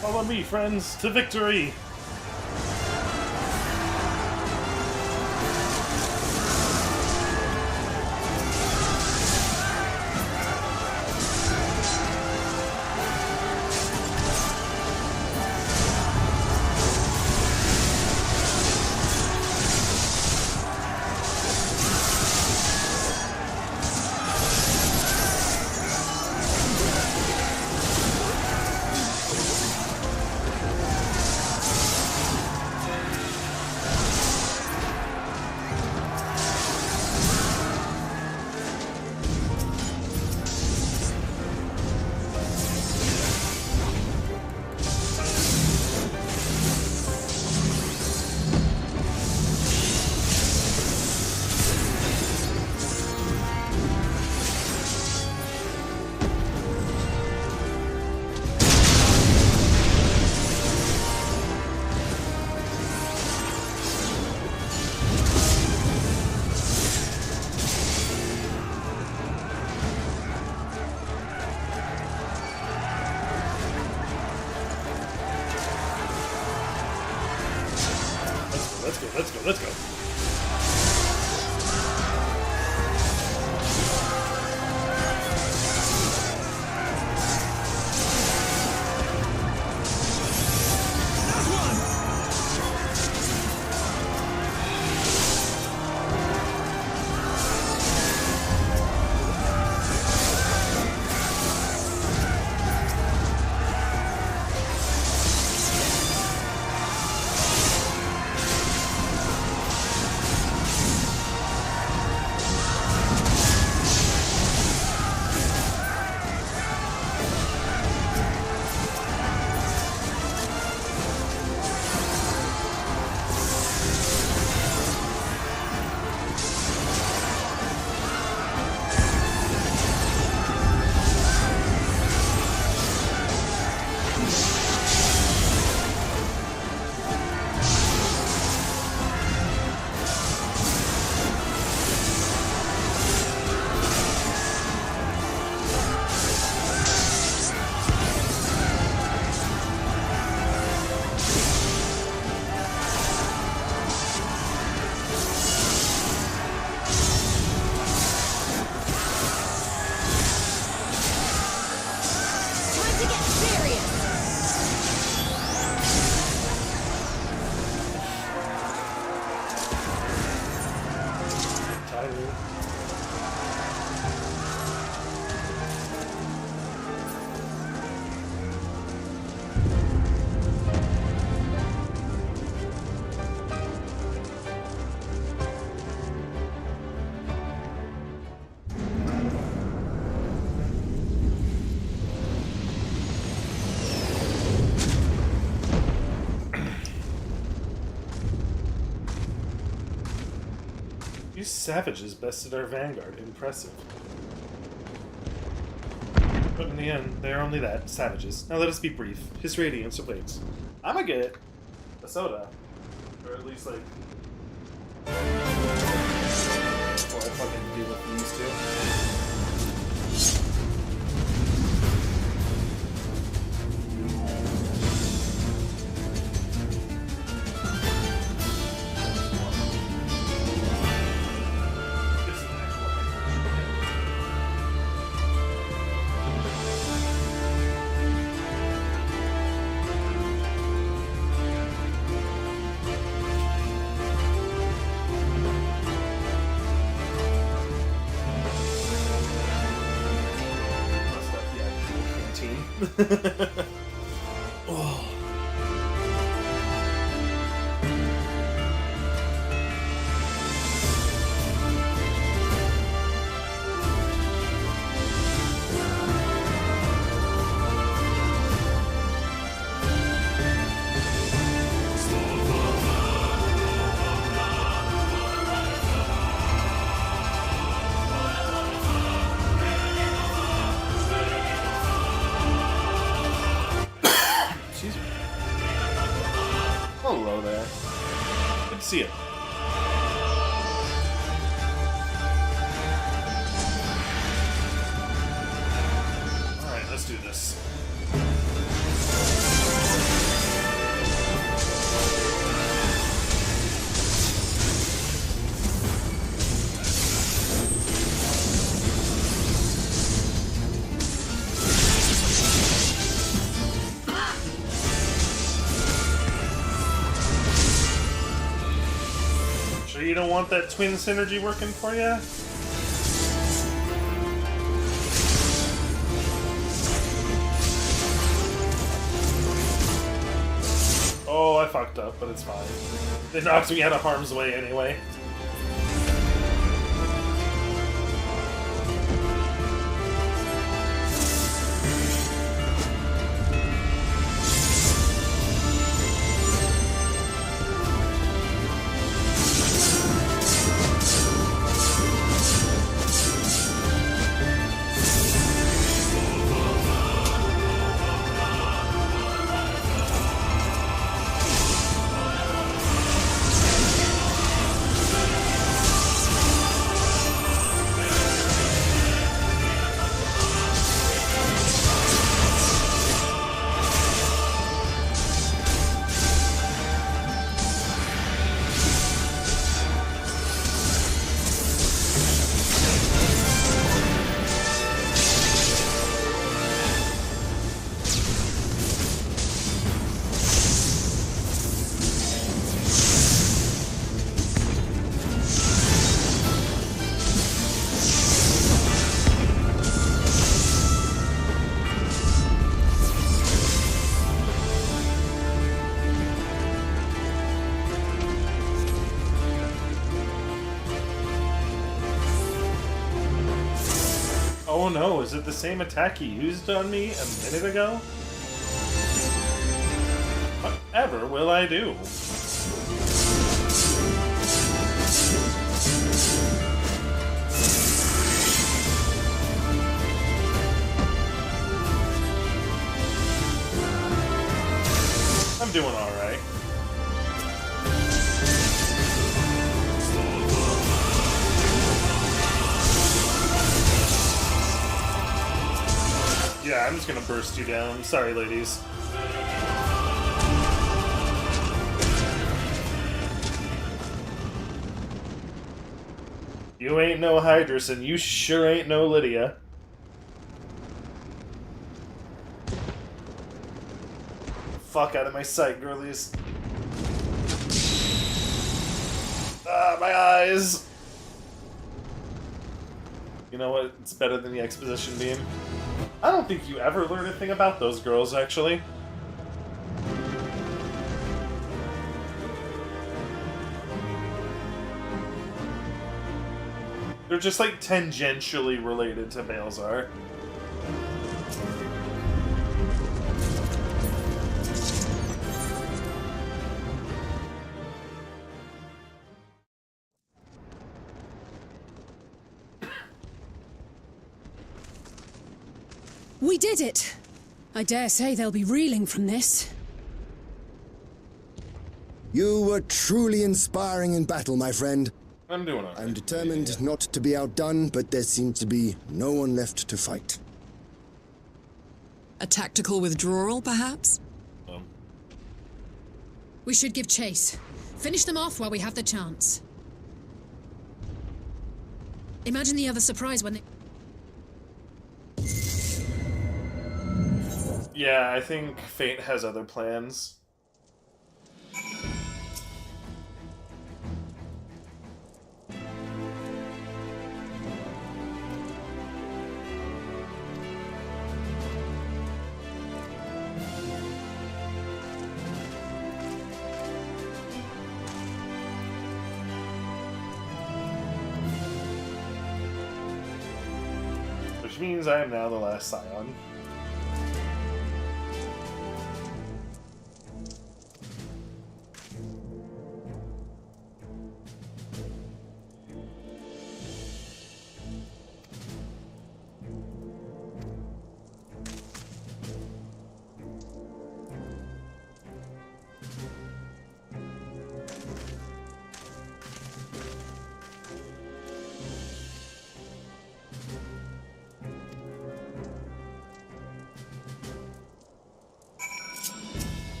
Follow me, friends, to victory! Let's go. savages bested our vanguard. Impressive. But in the end, they are only that, savages. Now let us be brief. His radiance awaits. I'm gonna get a soda. Or at least, like... before I fucking deal with these two. Oh. Hello there. Good to see you. Alright, let's do this. You don't want that twin synergy working for you? Oh, I fucked up, but it's fine. They knocked me out of harm's way anyway. Oh no, is it the same attack he used on me a minute ago? Whatever will I do? I'm doing alright. Yeah, I'm just gonna burst you down. Sorry, ladies. You ain't no Hydrus, and you sure ain't no Lydia. Fuck out of my sight, girlies. Ah, my eyes! You know what? It's better than the exposition beam. I don't think you ever learn anything about those girls, actually. They're just, like, tangentially related to Balzar. We did it! I dare say they'll be reeling from this. You were truly inspiring in battle, my friend. I'm doing all right. I'm determined not to be outdone, but there seems to be no one left to fight. A tactical withdrawal, perhaps? We should give chase. Finish them off while we have the chance. Imagine the other surprise when they... Yeah, I think Fate has other plans. Which means I am now the last Scion.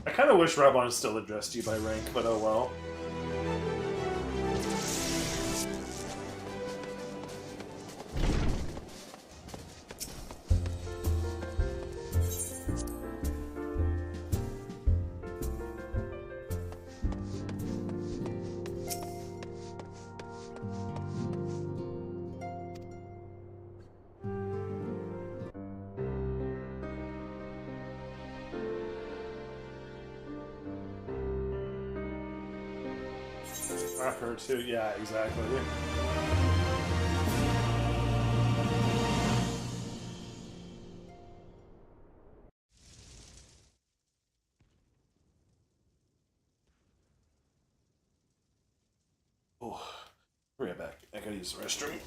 I kind of wish Rabon still addressed you by rank, but oh well. Her too, yeah, exactly. Oh, be right back. I gotta use the restroom.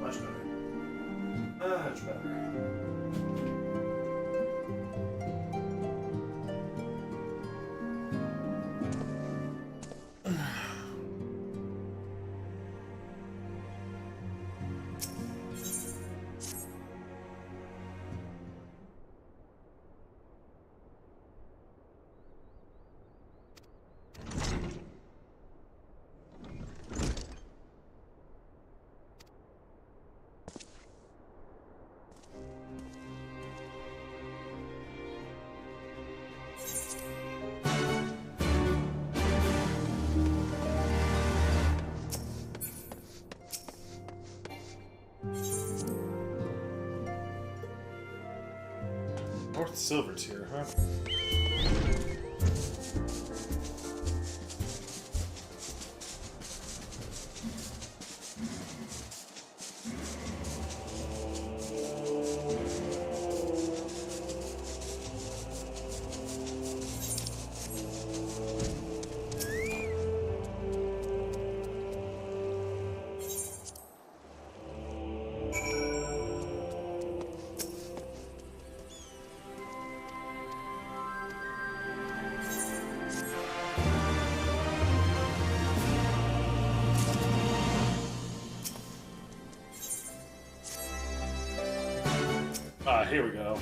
Much better. Much better. North Silver's here, huh? Ah, here we go.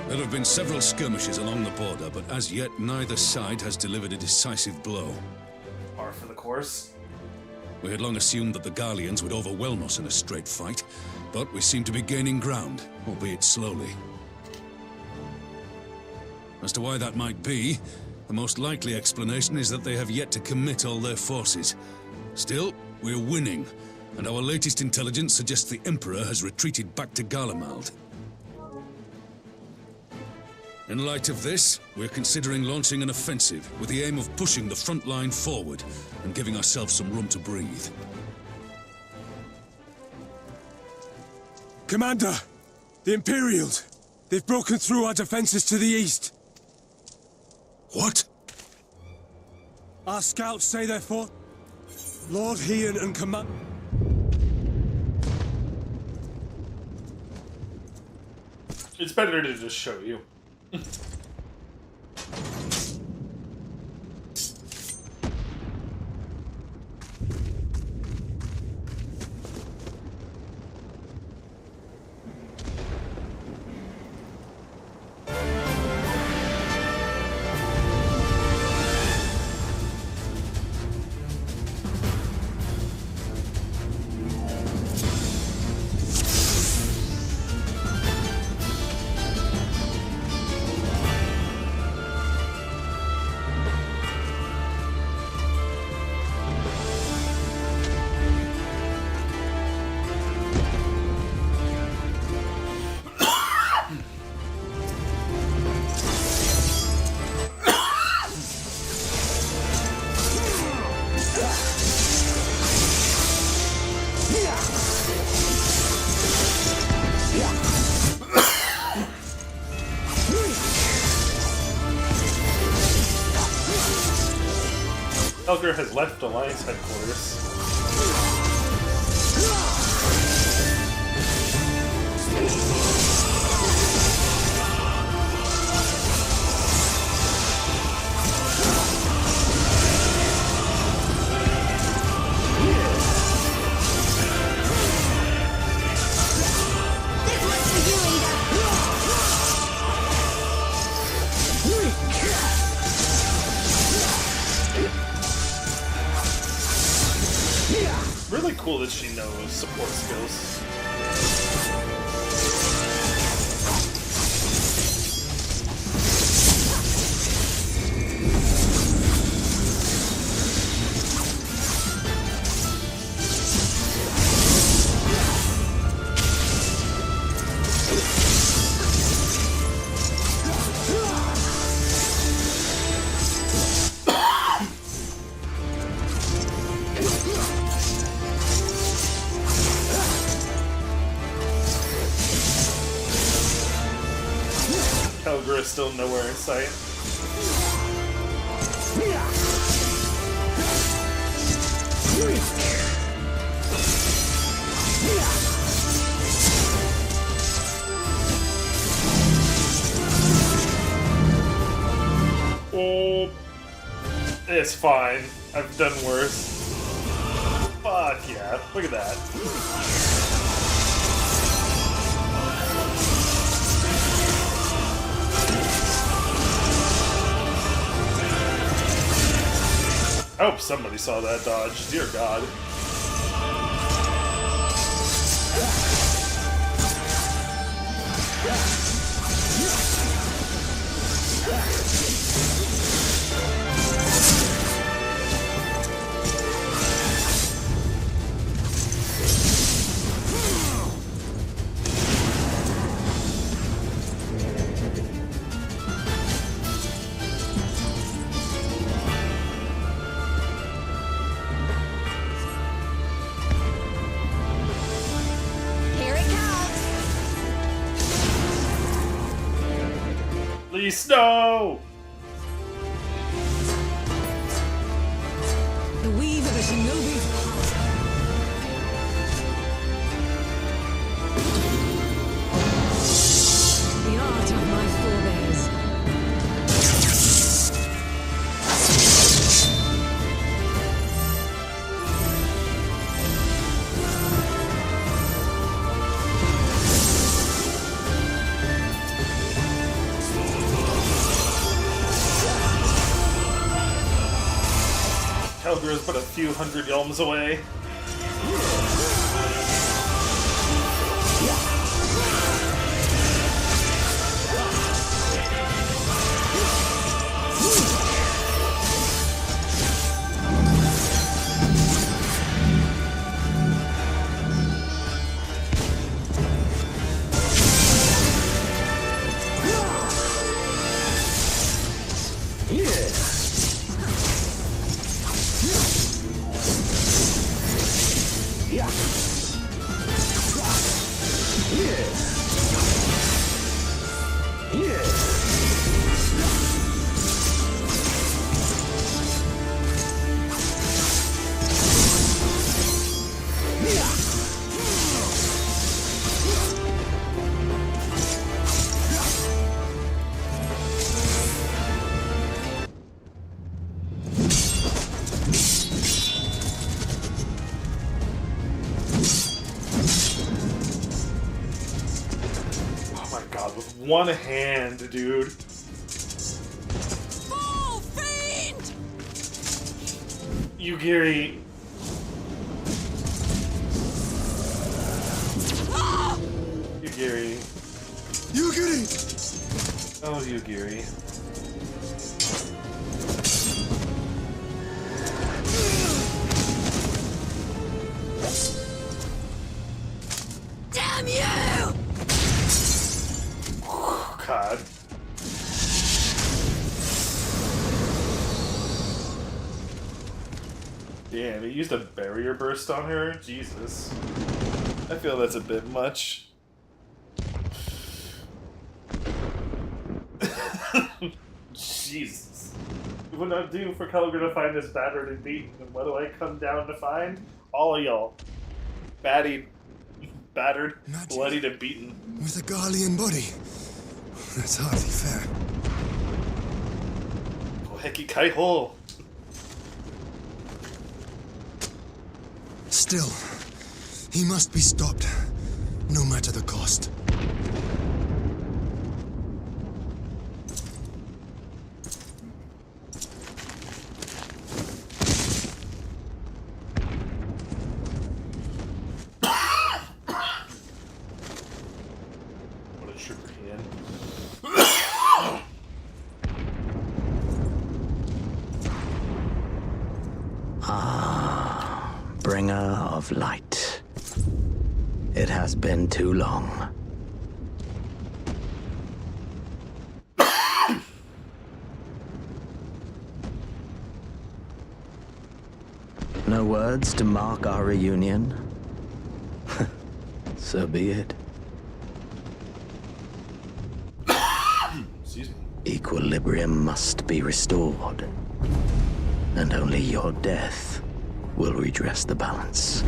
There have been several skirmishes along the border, but as yet neither side has delivered a decisive blow. Par for the course. We had long assumed that the Garleans would overwhelm us in a straight fight, but we seem to be gaining ground, albeit slowly. As to why that might be, the most likely explanation is that they have yet to commit all their forces. Still, we're winning, and our latest intelligence suggests the Emperor has retreated back to Garlemald. In light of this, we're considering launching an offensive with the aim of pushing the front line forward and giving ourselves some room to breathe. Commander! The Imperials! They've broken through our defenses to the east! What? Our scouts say they're fought. Lord Heon and Command... It's better to just show you. Elgar has left Alliance headquarters. Really cool that she knows support skills. Elgar is still nowhere in sight. Oh, it's fine. I've done worse. Fuck yeah, look at that. I hope somebody saw that dodge. Dear God. Lise, no! The weave of a shinobi's power. The art of my forebears. Calgara's but a few hundred yalms away. One hand, dude. Fall fiend! Yugiri. Ah! Yugiri. Yugiri! Oh, Yugiri. Damn you! God. Damn, he used a barrier burst on her? Jesus. I feel that's a bit much. Jesus. What do I do for Kelger to find this battered and beaten? And what do I come down to find? All of y'all. Battered, bloodied, and beaten. With a Garlean body. That's hardly fair. Koheki Kaiho. Still, he must be stopped, no matter the cost. What a sugar hand. Bringer of light. It has been too long. No words to mark our reunion? So be it. Excuse me. Equilibrium must be restored, and only your death will redress the balance.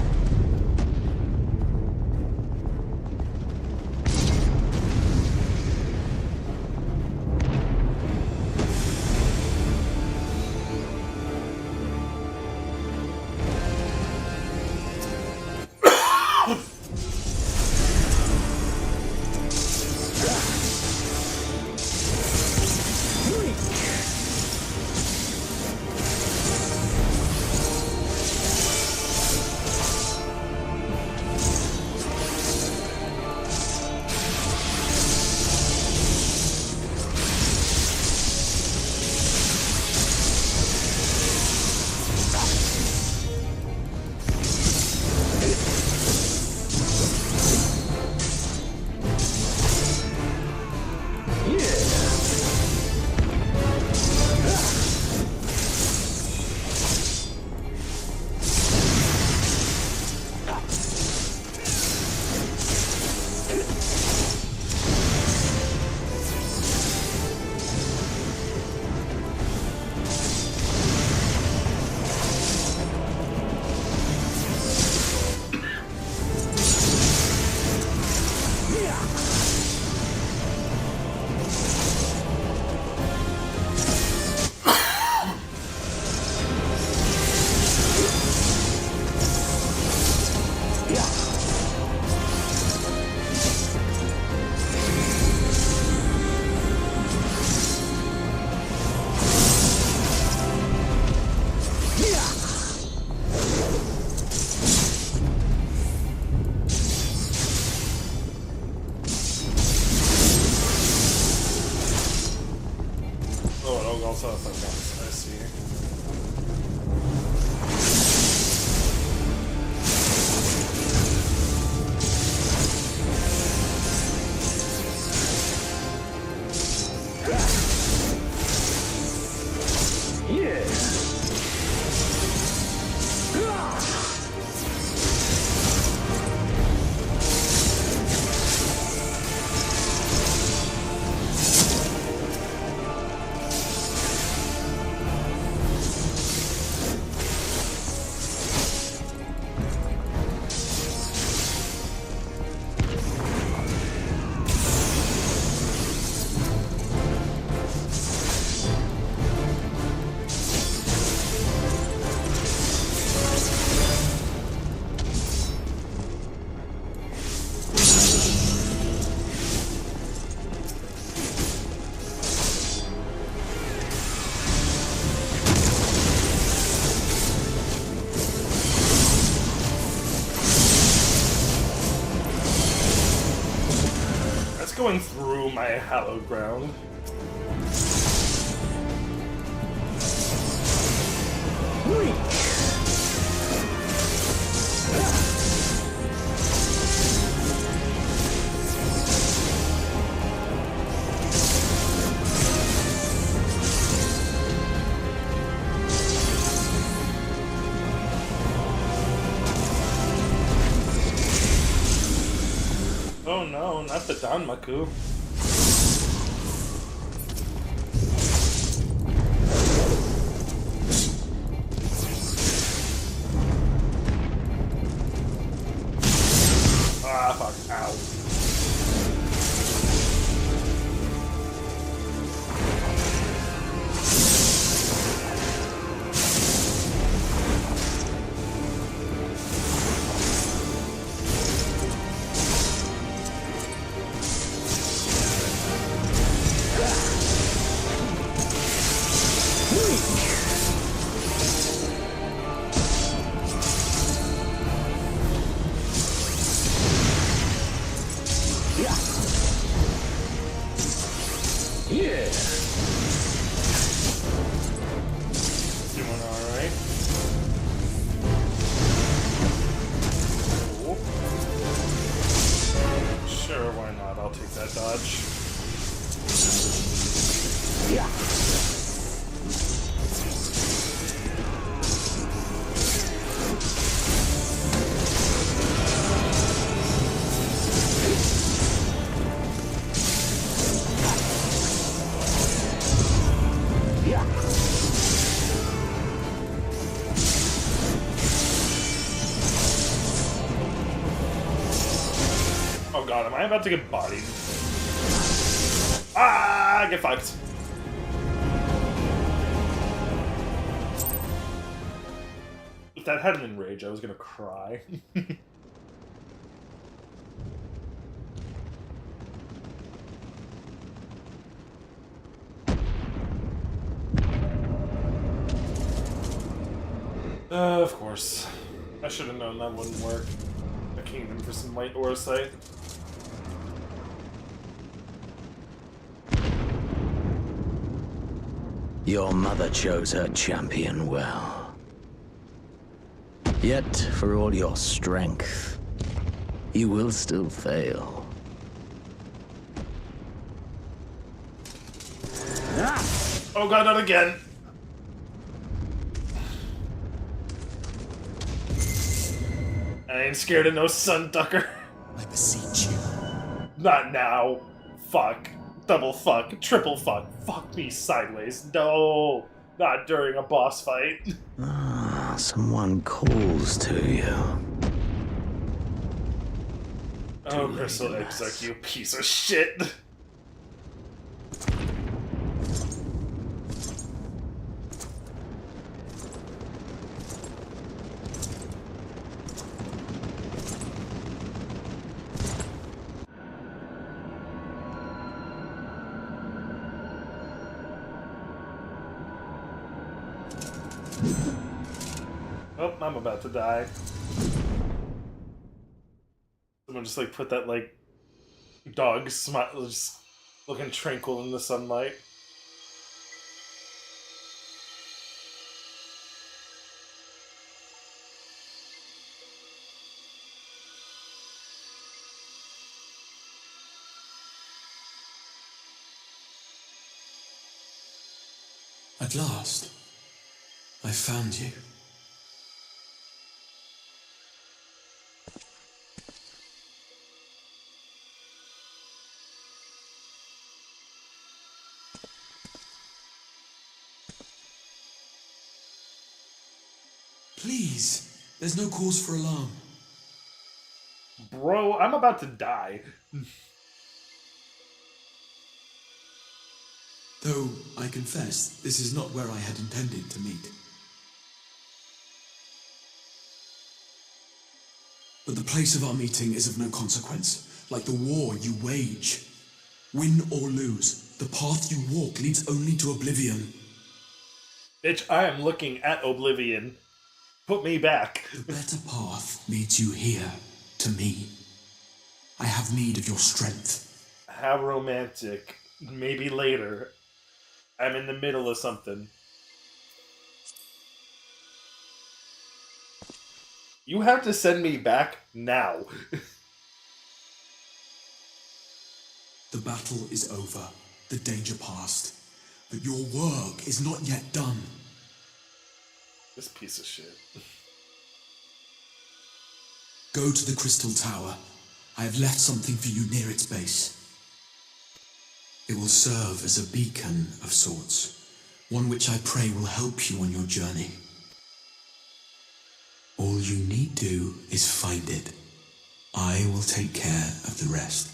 also have weapons, I see. Going through my hallowed ground. Oh no, not the Danmaku. Ah, fuck. Ow. Doing alright. Cool. Sure, why not? I'll take that dodge. Yeah. Oh god, am I about to get bodied? Ah, get fucked. If that hadn't been rage, I was gonna cry. Of course. I should have known that wouldn't work. A kingdom for some white orsite. Your mother chose her champion well. Yet, for all your strength, you will still fail. Oh god, not again! I ain't scared of no sun ducker. I beseech you. Not now. Fuck. Double fuck. Triple fuck. Fuck me sideways. No! Not during a boss fight. Ah, someone calls to you. Oh, Crystal Exec, you piece of shit. Oh, I'm about to die. Someone just like put that like dog smile, just looking tranquil in the sunlight. At last, I found you. Please, there's no cause for alarm. Bro, I'm about to die. Though, I confess, this is not where I had intended to meet. But the place of our meeting is of no consequence, like the war you wage. Win or lose, the path you walk leads only to oblivion. Bitch, I am looking at oblivion. Put me back. The better path leads you here, to me. I have need of your strength. How romantic. Maybe later. I'm in the middle of something. You have to send me back now. The battle is over, the danger past. But your work is not yet done. This piece of shit. Go to the Crystal Tower. I have left something for you near its base. It will serve as a beacon of sorts, one which I pray will help you on your journey. All you need do is find it. I will take care of the rest.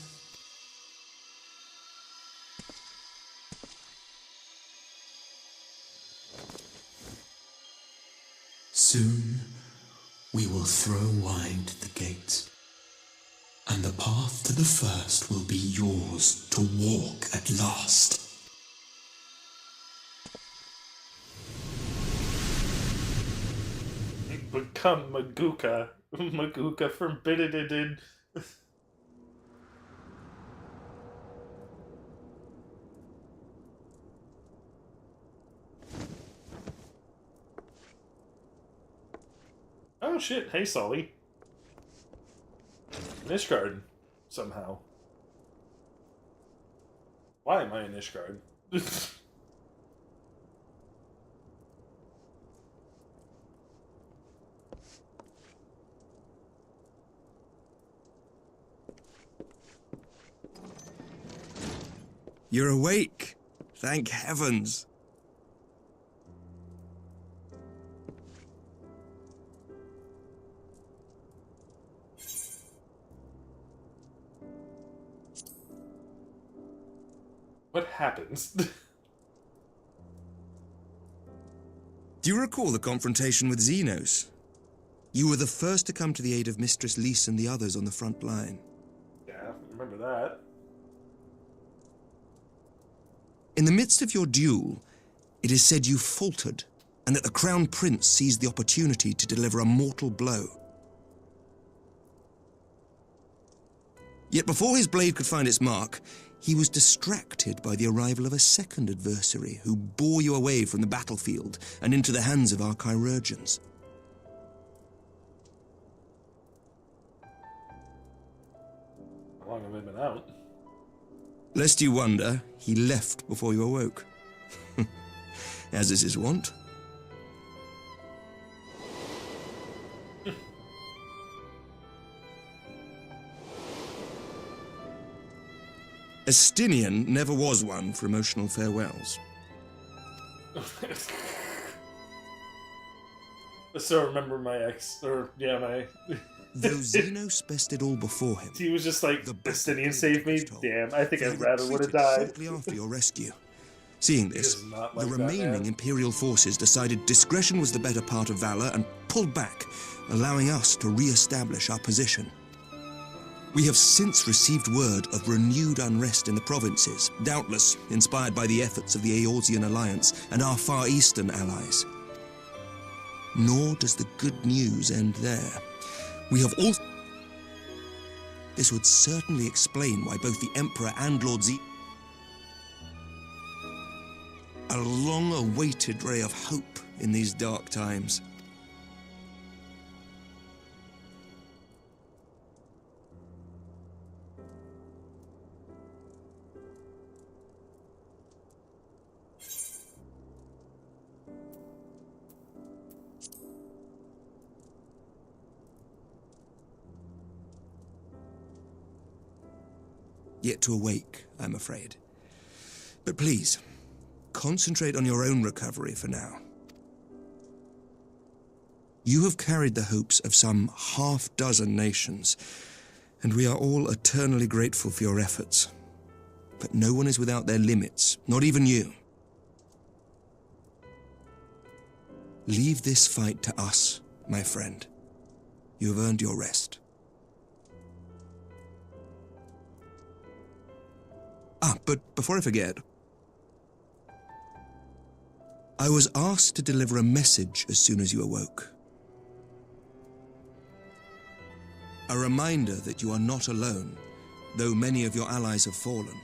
Soon, we will throw wide the gates, and the path to the first will be yours to walk at last. Become Maguka. Maguka from Bidididid. Oh shit, hey Sully. Nishgard, somehow. Why am I in Nishgard? You're awake. Thank heavens. What happens? Do you recall the confrontation with Xenos? You were the first to come to the aid of Mistress Lys and the others on the front line. Yeah, remember that. In the midst of your duel, it is said you faltered, and that the Crown Prince seized the opportunity to deliver a mortal blow. Yet before his blade could find its mark, he was distracted by the arrival of a second adversary who bore you away from the battlefield and into the hands of our chirurgeons. How long have I been out? Lest you wonder, he left before you awoke. As is his wont. Estinian never was one for emotional farewells. So remember my ex, or yeah, my... Though Xenos bested all before him, he was just like, Estinian saved me? Damn, I think I rather would have died. Shortly after your rescue. Seeing this, like the remaining Imperial forces decided discretion was the better part of valor and pulled back, allowing us to re-establish our position. We have since received word of renewed unrest in the provinces, doubtless inspired by the efforts of the Eorzean Alliance and our Far Eastern allies. Nor does the good news end there. We have also... This would certainly explain why both the Emperor and Lord Z... A long-awaited ray of hope in these dark times. yet to awake, I'm afraid. But please, concentrate on your own recovery for now. You have carried the hopes of some half-dozen nations, and we are all eternally grateful for your efforts. But no one is without their limits, not even you. Leave this fight to us, my friend. You have earned your rest. But before I forget, I was asked to deliver a message as soon as you awoke. A reminder that you are not alone, though many of your allies have fallen.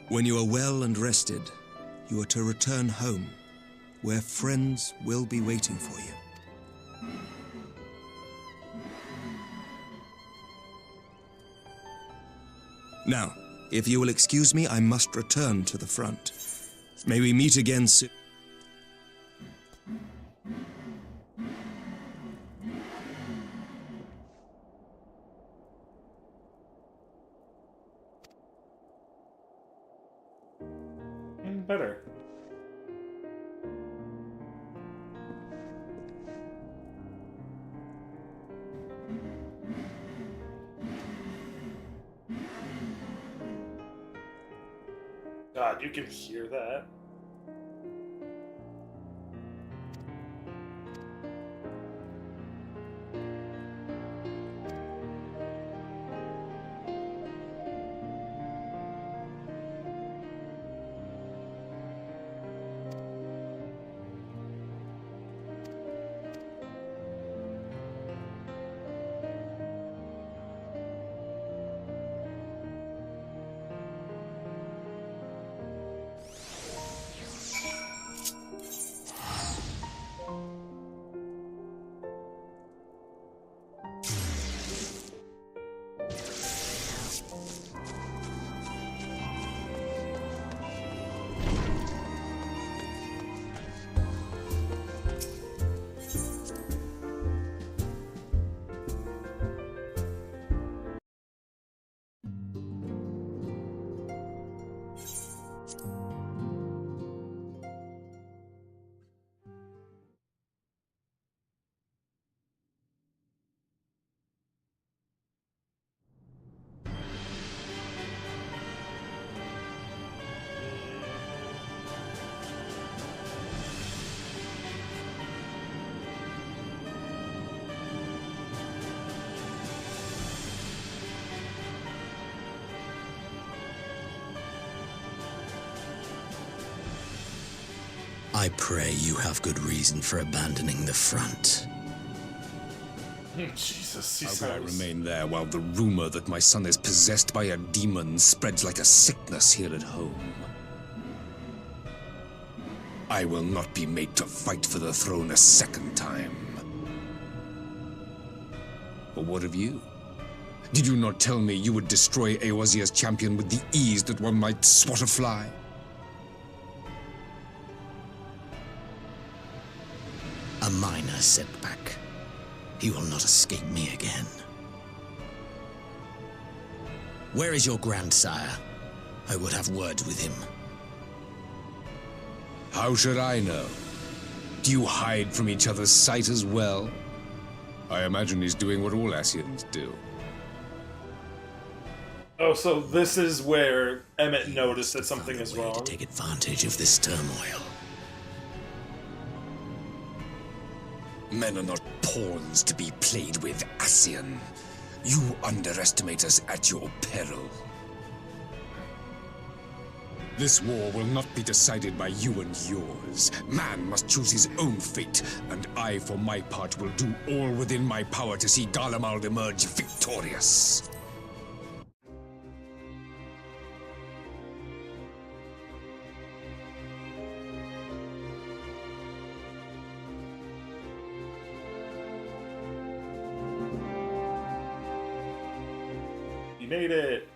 When you are well and rested, you are to return home, where friends will be waiting for you. Now, if you will excuse me, I must return to the front. May we meet again soon. Better. God, you can hear that. I pray you have good reason for abandoning the front. Jesus, how could I remain there while the rumor that my son is possessed by a demon spreads like a sickness here at home? I will not be made to fight for the throne a second time. But what of you? Did you not tell me you would destroy Eorzea's champion with the ease that one might swat a fly? A minor setback. He will not escape me again. Where is your grandsire? I would have words with him. How should I know? Do you hide from each other's sight as well? I imagine he's doing what all Ascians do. Oh, so this is where Emmett noticed that something is wrong. To take advantage of this turmoil. Men are not pawns to be played with, Ascian. You underestimate us at your peril. This war will not be decided by you and yours. Man must choose his own fate, and I, for my part, will do all within my power to see Garlemald emerge victorious. You made it.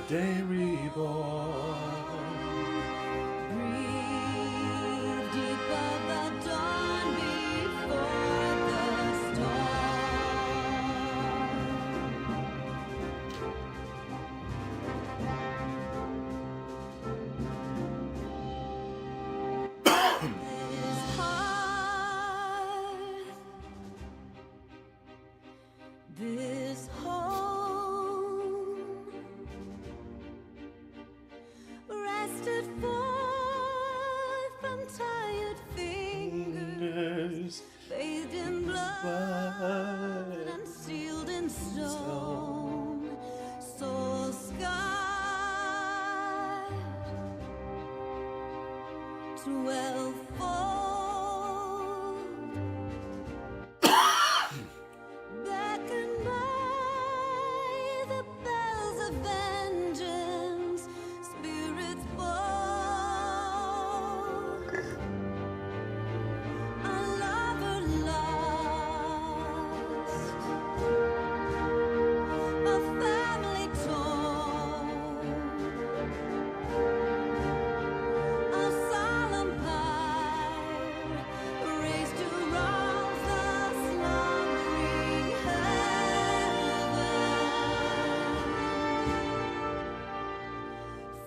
day reborn. Breathe deep of the dawn before the storm. This heart, this home, rested forth from tired fingers, bathed in blood and sealed in stone, soul scarred, 12-fold, beckoned by the bells of vengeance, spirits bold, a lover lost, a family torn, a solemn pyre raised to rouse the slumbering heaven.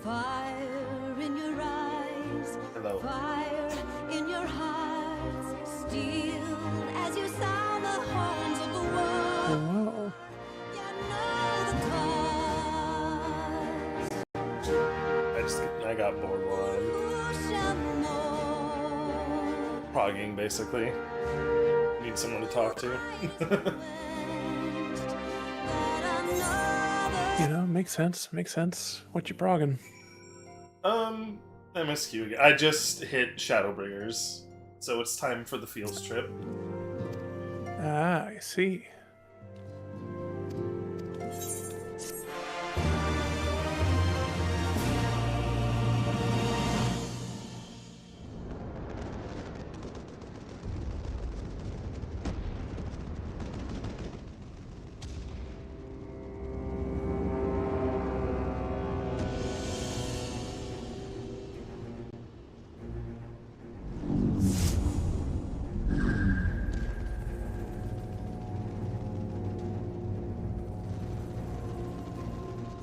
Fire in your eyes, Hello. fire in your hearts, steel as you sound the horns of the world. You know the cause. I got bored while I'm Who shall know? progging, basically. Need someone to talk to. You know, makes sense. Makes sense. What you progging? MSQ again. I just hit Shadowbringers, so it's time for the Fields trip. Ah, I see.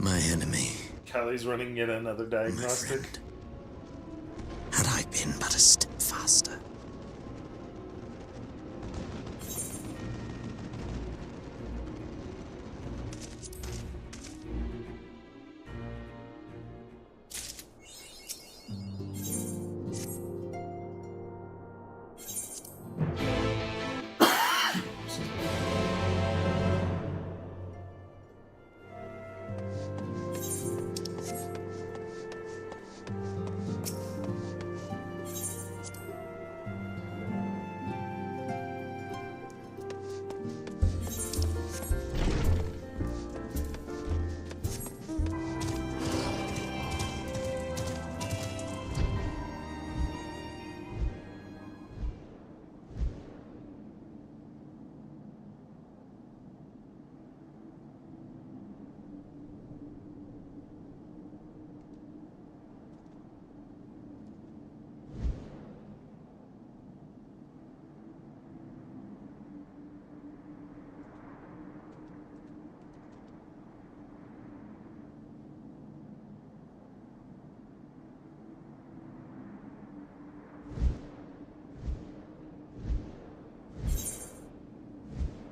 My enemy. Callie's running yet another diagnostic. Had I been but a step faster.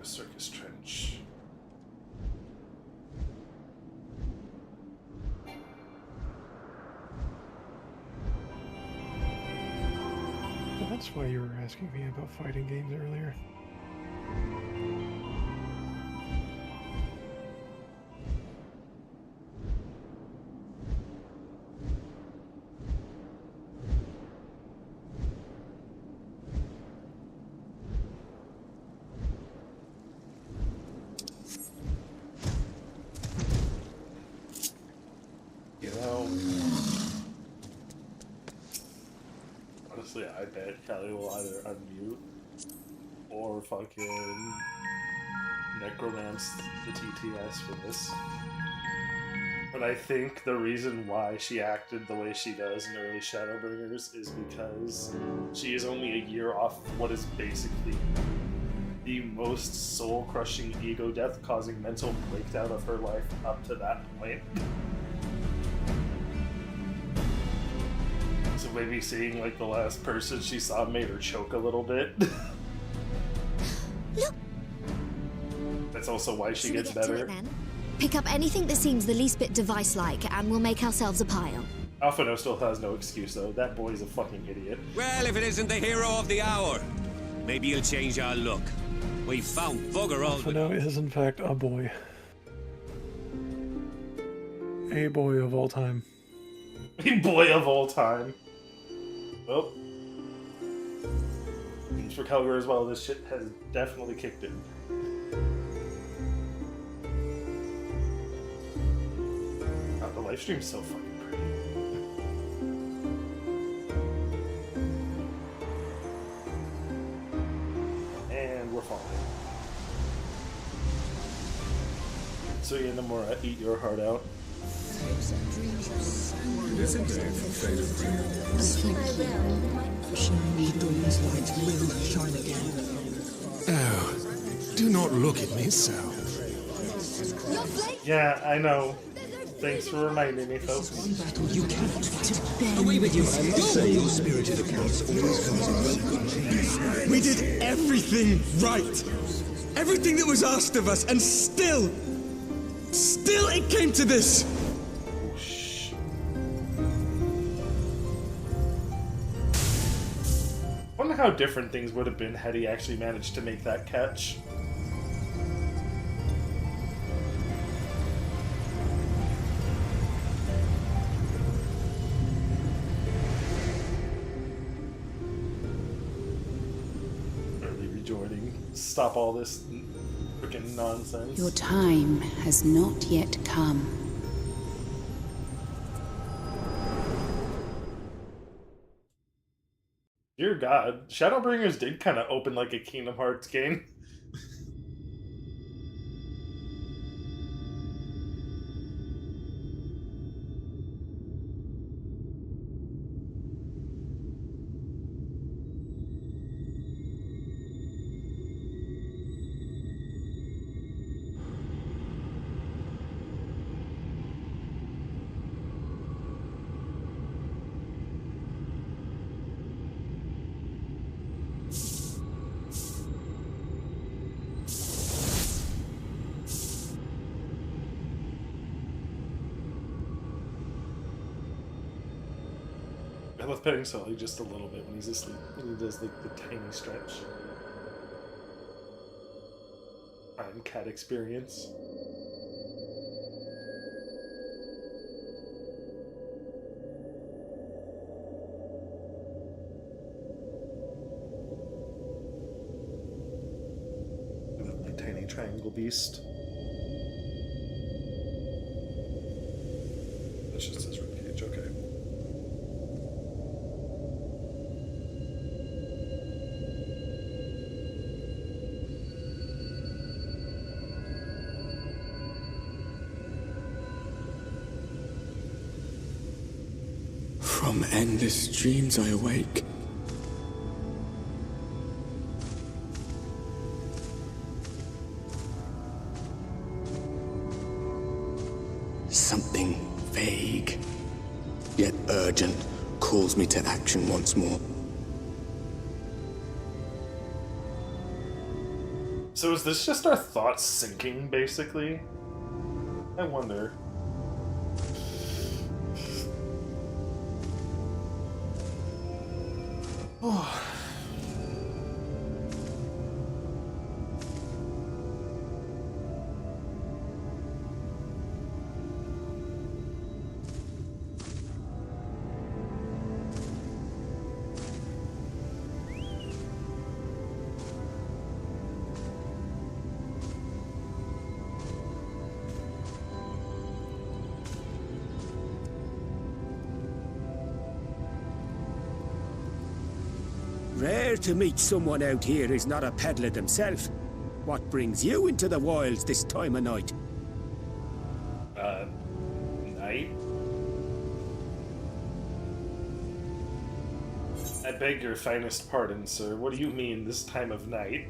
Circus Trench. Well, that's why you were asking me about fighting games earlier. You know, honestly, I bet Callie will either unmute or fucking necromance the TTS for this. But I think the reason why she acted the way she does in early Shadowbringers is because she is only a year off what is basically the most soul-crushing ego death causing mental breakdown of her life up to that point. So maybe seeing like the last person she saw made her choke a little bit. Look. That's also why she Should we gets get to better. it then? Pick up anything that seems the least bit device-like, and we'll make ourselves a pile. Alphino still has no excuse though. That boy's a fucking idiot. Well, if it isn't the hero of the hour, maybe you'll change our look. We've found bugger all. Alphino is in fact a boy. A boy of all time. A boy of all time. Well, means for Kelgar as well, this shit has definitely kicked in. God, the live stream's so fucking pretty. And we're falling. So you no more eat your heart out. Oh, do not look at me so. Yeah, I know. Thanks for reminding me, folks. Away with you! Your spirited accounts always comes. We did everything right. Everything that was asked of us, and still it came to this. Wonder how different things would have been had he actually managed to make that catch. Early rejoining. Stop all this freaking nonsense. Your time has not yet come. Dear God, Shadowbringers did kind of open like a Kingdom Hearts game. I love petting Sully just a little bit when he's asleep, when he does like the tiny stretch. I'm cat experience. I love my tiny triangle beast. That just says ribcage, okay. From endless dreams I awake. Something vague, yet urgent, calls me to action once more. So is this just our thoughts sinking, basically? I wonder. Oh. Rare to meet someone out here who's not a peddler themselves. What brings you into the wilds this time of night? night? I beg your finest pardon, sir. What do you mean, this time of night?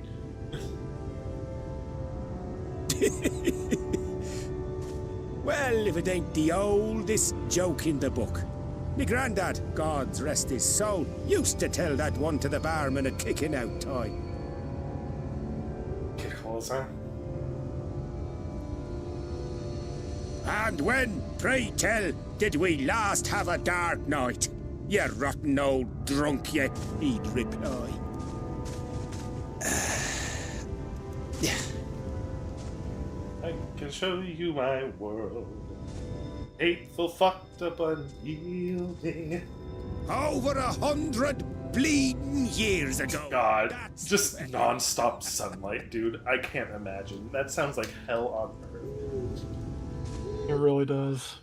Well, if it ain't the oldest joke in the book. Me grandad, God rest his soul, used to tell that one to the barman at kicking out time. And when, pray tell, did we last have a dark night? You rotten old drunk, you, he'd reply. I can show you my world. Hateful, fucked up, unyielding. Over 100 bleeding years ago. God, just non-stop sunlight, dude. I can't imagine. That sounds like hell on earth. It really does.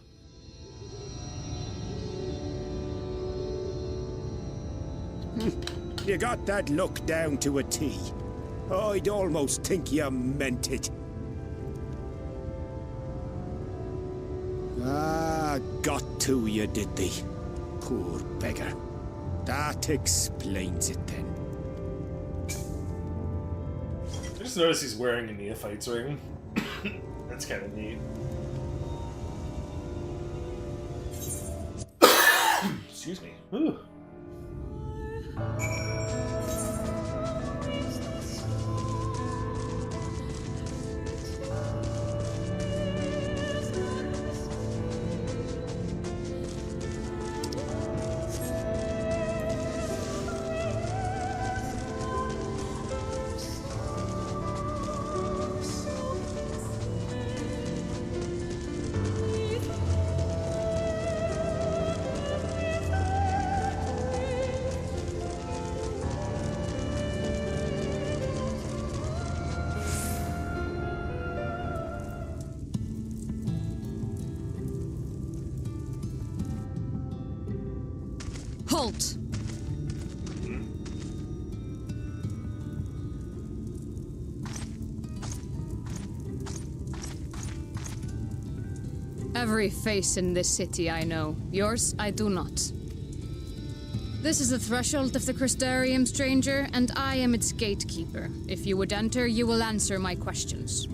You got that look down to a T. I'd almost think you meant it. Ah, got to you, did they? Poor beggar. That explains it then. I just noticed he's wearing a neophyte's ring. That's kind of neat. Excuse me. Ooh. Halt! Every face in this city I know. Yours, I do not. This is the threshold of the Crystarium, stranger, and I am its gatekeeper. If you would enter, you will answer my questions.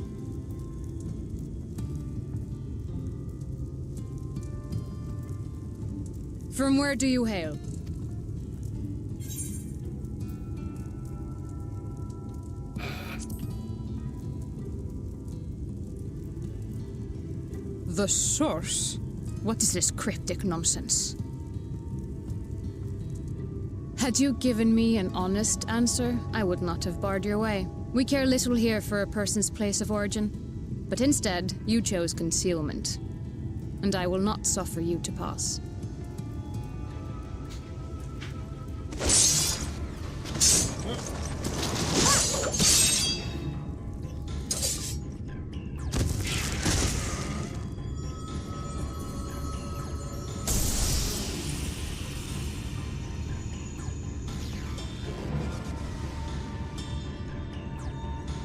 From where do you hail? The source? What is this cryptic nonsense? Had you given me an honest answer, I would not have barred your way. We care little here for a person's place of origin, but instead, you chose concealment. And I will not suffer you to pass.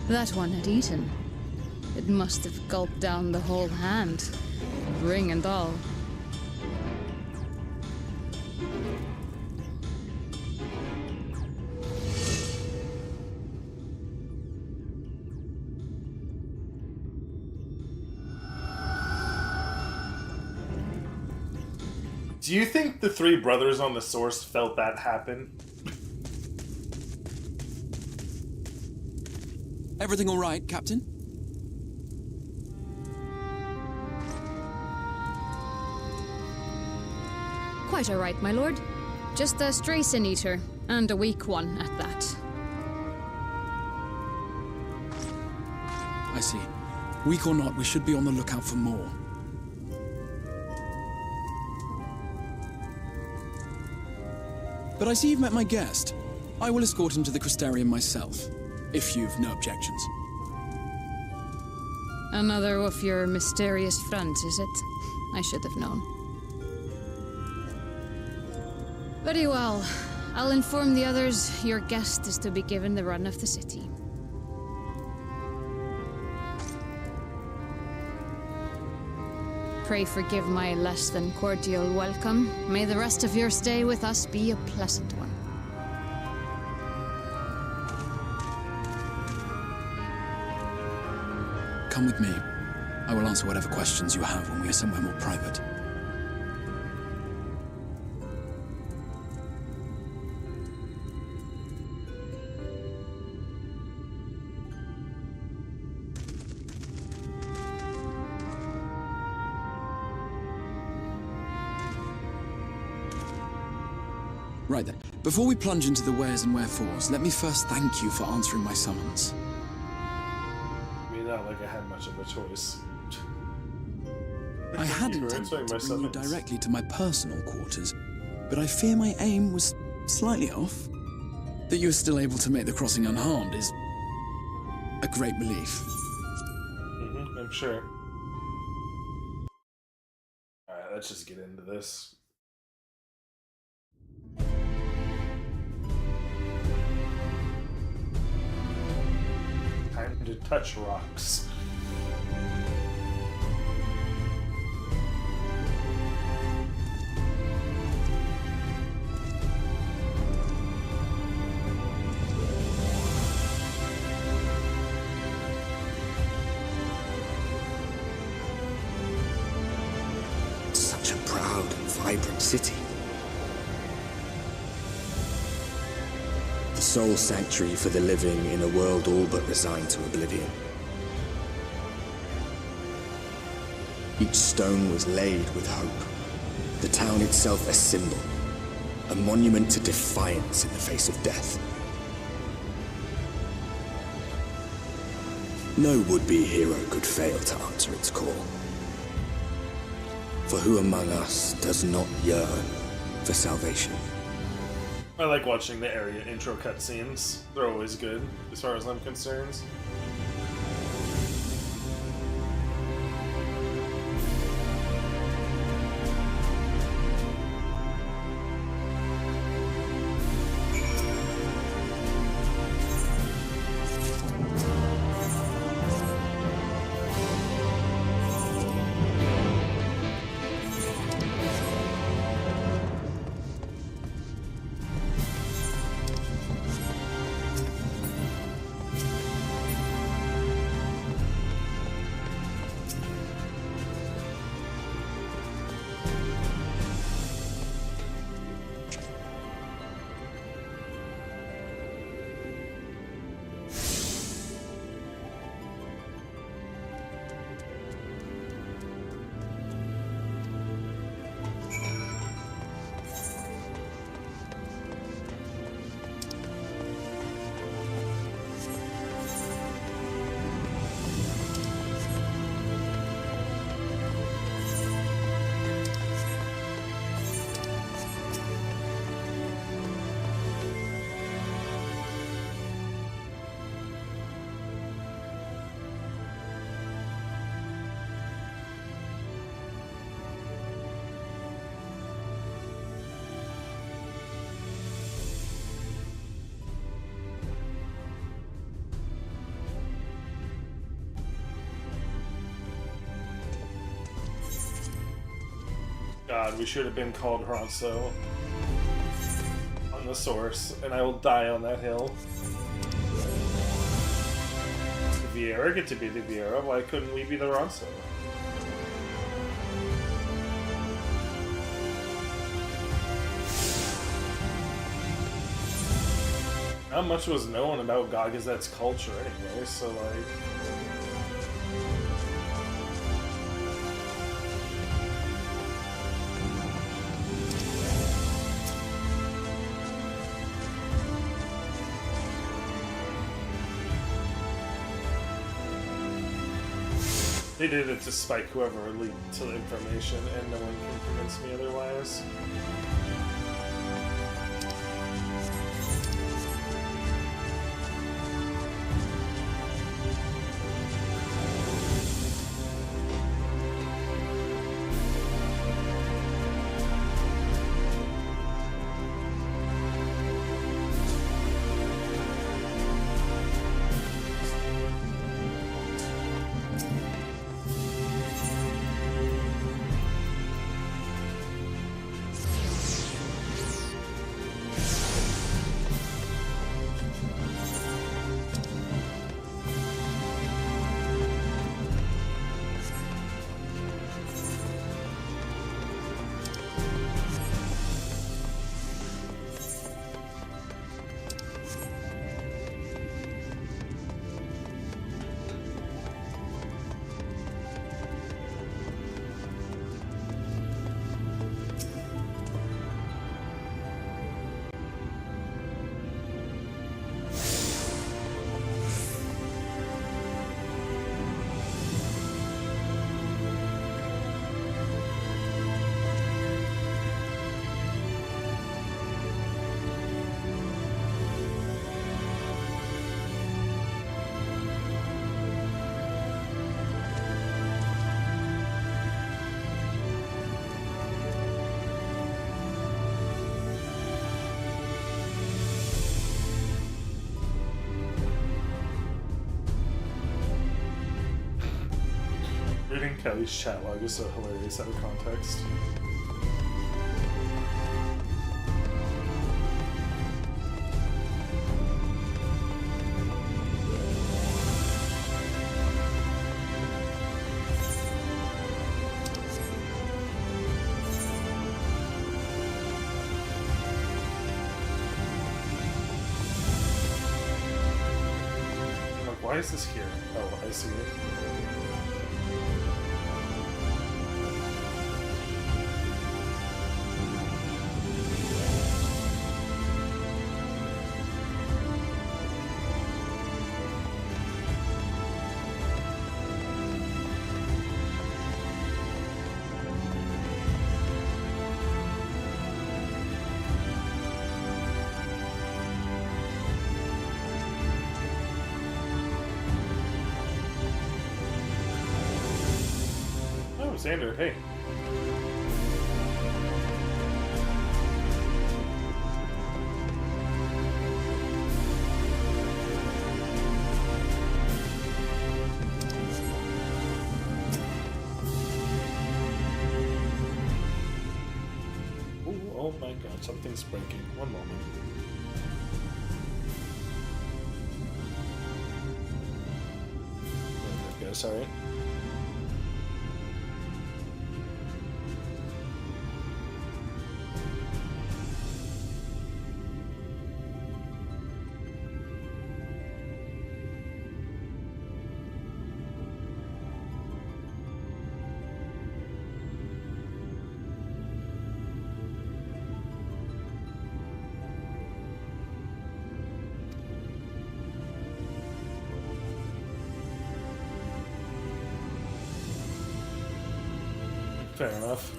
That one had eaten. It must have gulped down the whole hand, ring and all. Do you think the three brothers on the source felt that happen? Everything all right, Captain? Quite all right, my lord. Just a stray sin eater, and a weak one at that. I see. Weak or not, we should be on the lookout for more. But I see you've met my guest. I will escort him to the Crystarium myself, if you've no objections. Another of your mysterious friends, is it? I should have known. Very well. I'll inform the others your guest is to be given the run of the city. Pray forgive my less than cordial welcome. May the rest of your stay with us be a pleasant one. Come with me. I will answer whatever questions you have when we are somewhere more private. Right then. Before we plunge into the wheres and wherefores, let me first thank you for answering my summons. I mean, not like I had much of a choice. I had intended to bring you directly to my personal quarters, but I fear my aim was slightly off. That you are still able to make the crossing unharmed is a great relief. I'm sure. Alright, let's just get into this. Time to touch rocks. Such a proud and vibrant city. The sole sanctuary for the living in a world all but resigned to oblivion. Each stone was laid with hope. The town itself a symbol, a monument to defiance in the face of death. No would-be hero could fail to answer its call. For who among us does not yearn for salvation? I like watching the area intro cutscenes. They're always good, as far as I'm concerned. God, we should have been called Ronso on the source, and I will die on that hill. The Vieira get to be the Vieira, why couldn't we be the Ronso? Not much was known about Gagazet's culture anyway, so like... They did it to spike whoever leaked to the information, and no one can convince me otherwise. Reading Kelly's chat log is so hilarious out of context. Why is this here? Oh, I see it. Xander, hey. Ooh, oh my god, something's breaking. One moment. There we go, sorry. Fair enough.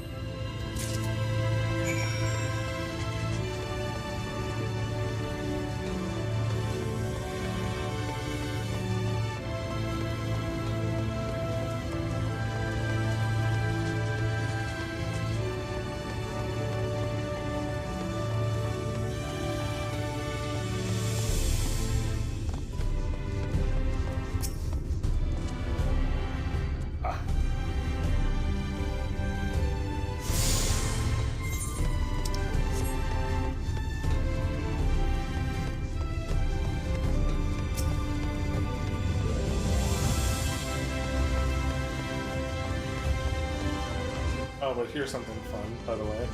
Oh, but here's something fun, by the way.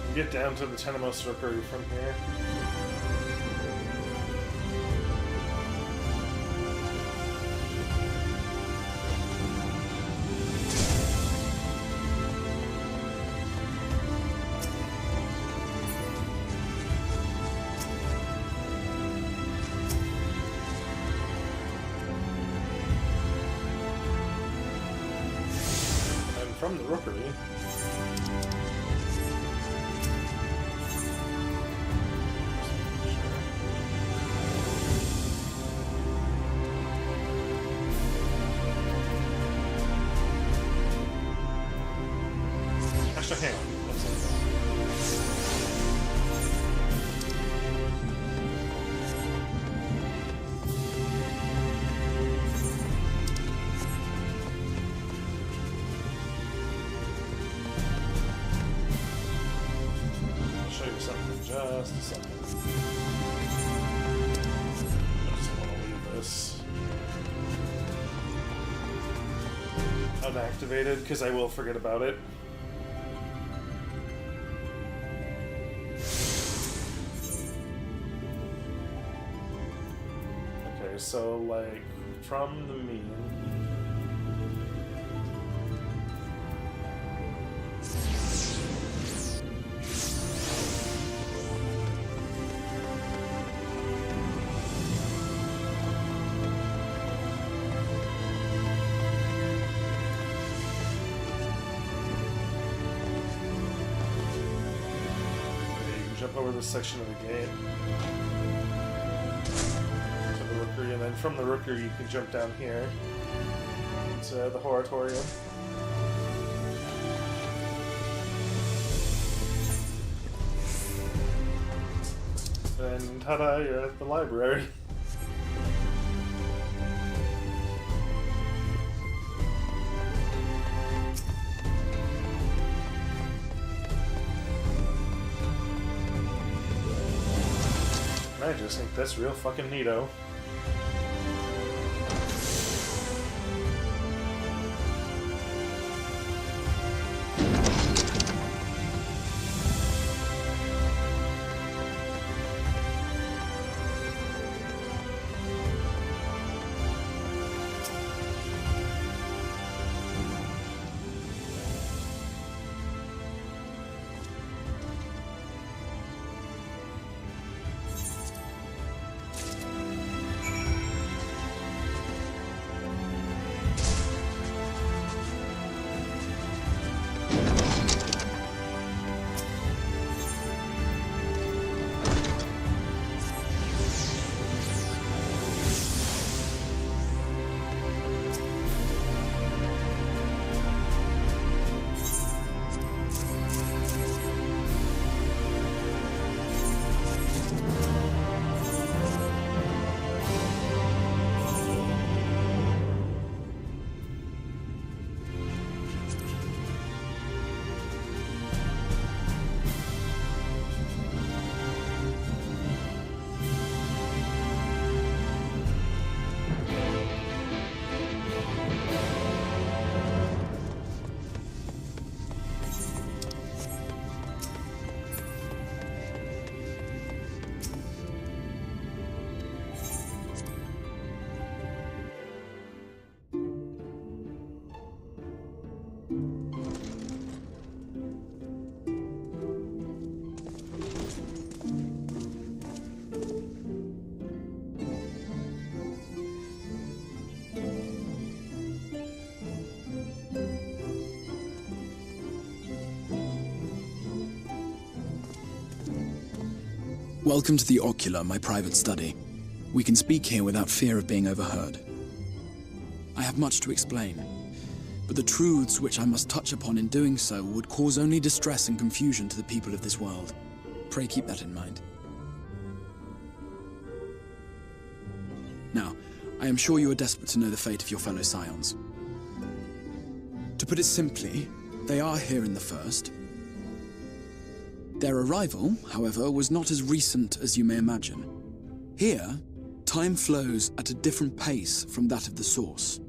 You get down to the Tenemos Rookery from here. From the Rookery. Actually, hang on. Just a second. I just want to leave this unactivated because I will forget about it. Okay, so like from the mean. Jump over this section of the gate to the Rookery, and then from the Rookery you can jump down here to the Horatorium. And ta-da, you're at the library. I just think that's real fucking neato. Welcome to the Ocular, my private study. We can speak here without fear of being overheard. I have much to explain, but the truths which I must touch upon in doing so would cause only distress and confusion to the people of this world. Pray keep that in mind. Now, I am sure you are desperate to know the fate of your fellow Scions. To put it simply, they are here in the First. Their arrival, however, was not as recent as you may imagine. Here, time flows at a different pace from that of the Source.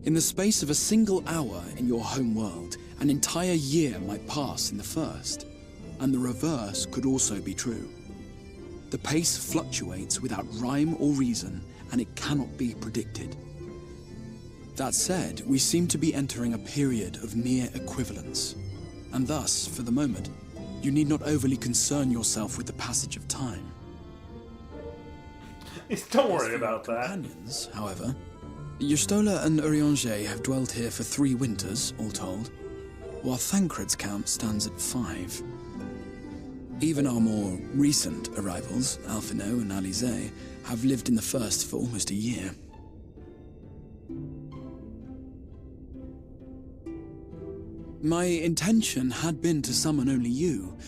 In the space of a single hour in your home world, an entire year might pass in the First, and the reverse could also be true. The pace fluctuates without rhyme or reason, and it cannot be predicted. That said, we seem to be entering a period of near equivalence. And thus, for the moment, you need not overly concern yourself with the passage of time. Don't worry about that. Companions, however, Yustola and Urianger have dwelled here for 3 winters, all told, while Thancred's count stands at 5. Even our more recent arrivals, Alphino and Alize, have lived in the First for almost a year. My intention had been to summon only you,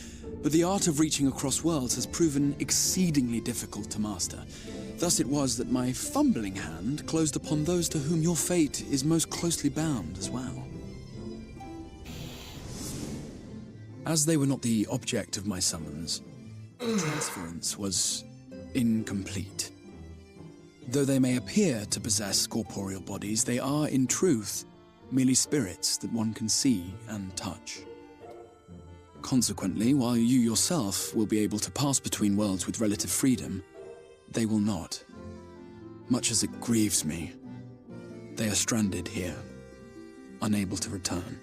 but the art of reaching across worlds has proven exceedingly difficult to master. Thus it was that my fumbling hand closed upon those to whom your fate is most closely bound as well. As they were not the object of my summons, the transference was incomplete. Though they may appear to possess corporeal bodies, they are, in truth, merely spirits that one can see and touch. Consequently, while you yourself will be able to pass between worlds with relative freedom, they will not. Much as it grieves me, they are stranded here, unable to return.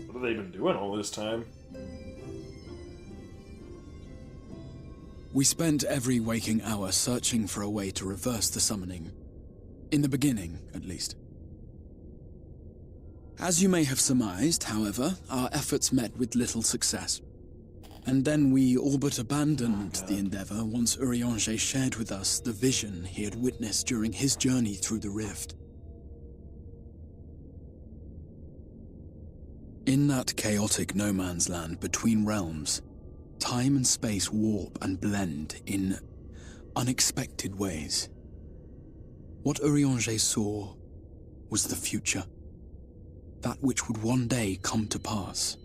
What have they been doing all this time? We spent every waking hour searching for a way to reverse the summoning. In the beginning, at least. As you may have surmised, however, our efforts met with little success. And then we all but abandoned the endeavor once Urianger shared with us the vision he had witnessed during his journey through the rift. In that chaotic no man's land between realms, time and space warp and blend in unexpected ways. What Urianger saw was the future, that which would one day come to pass.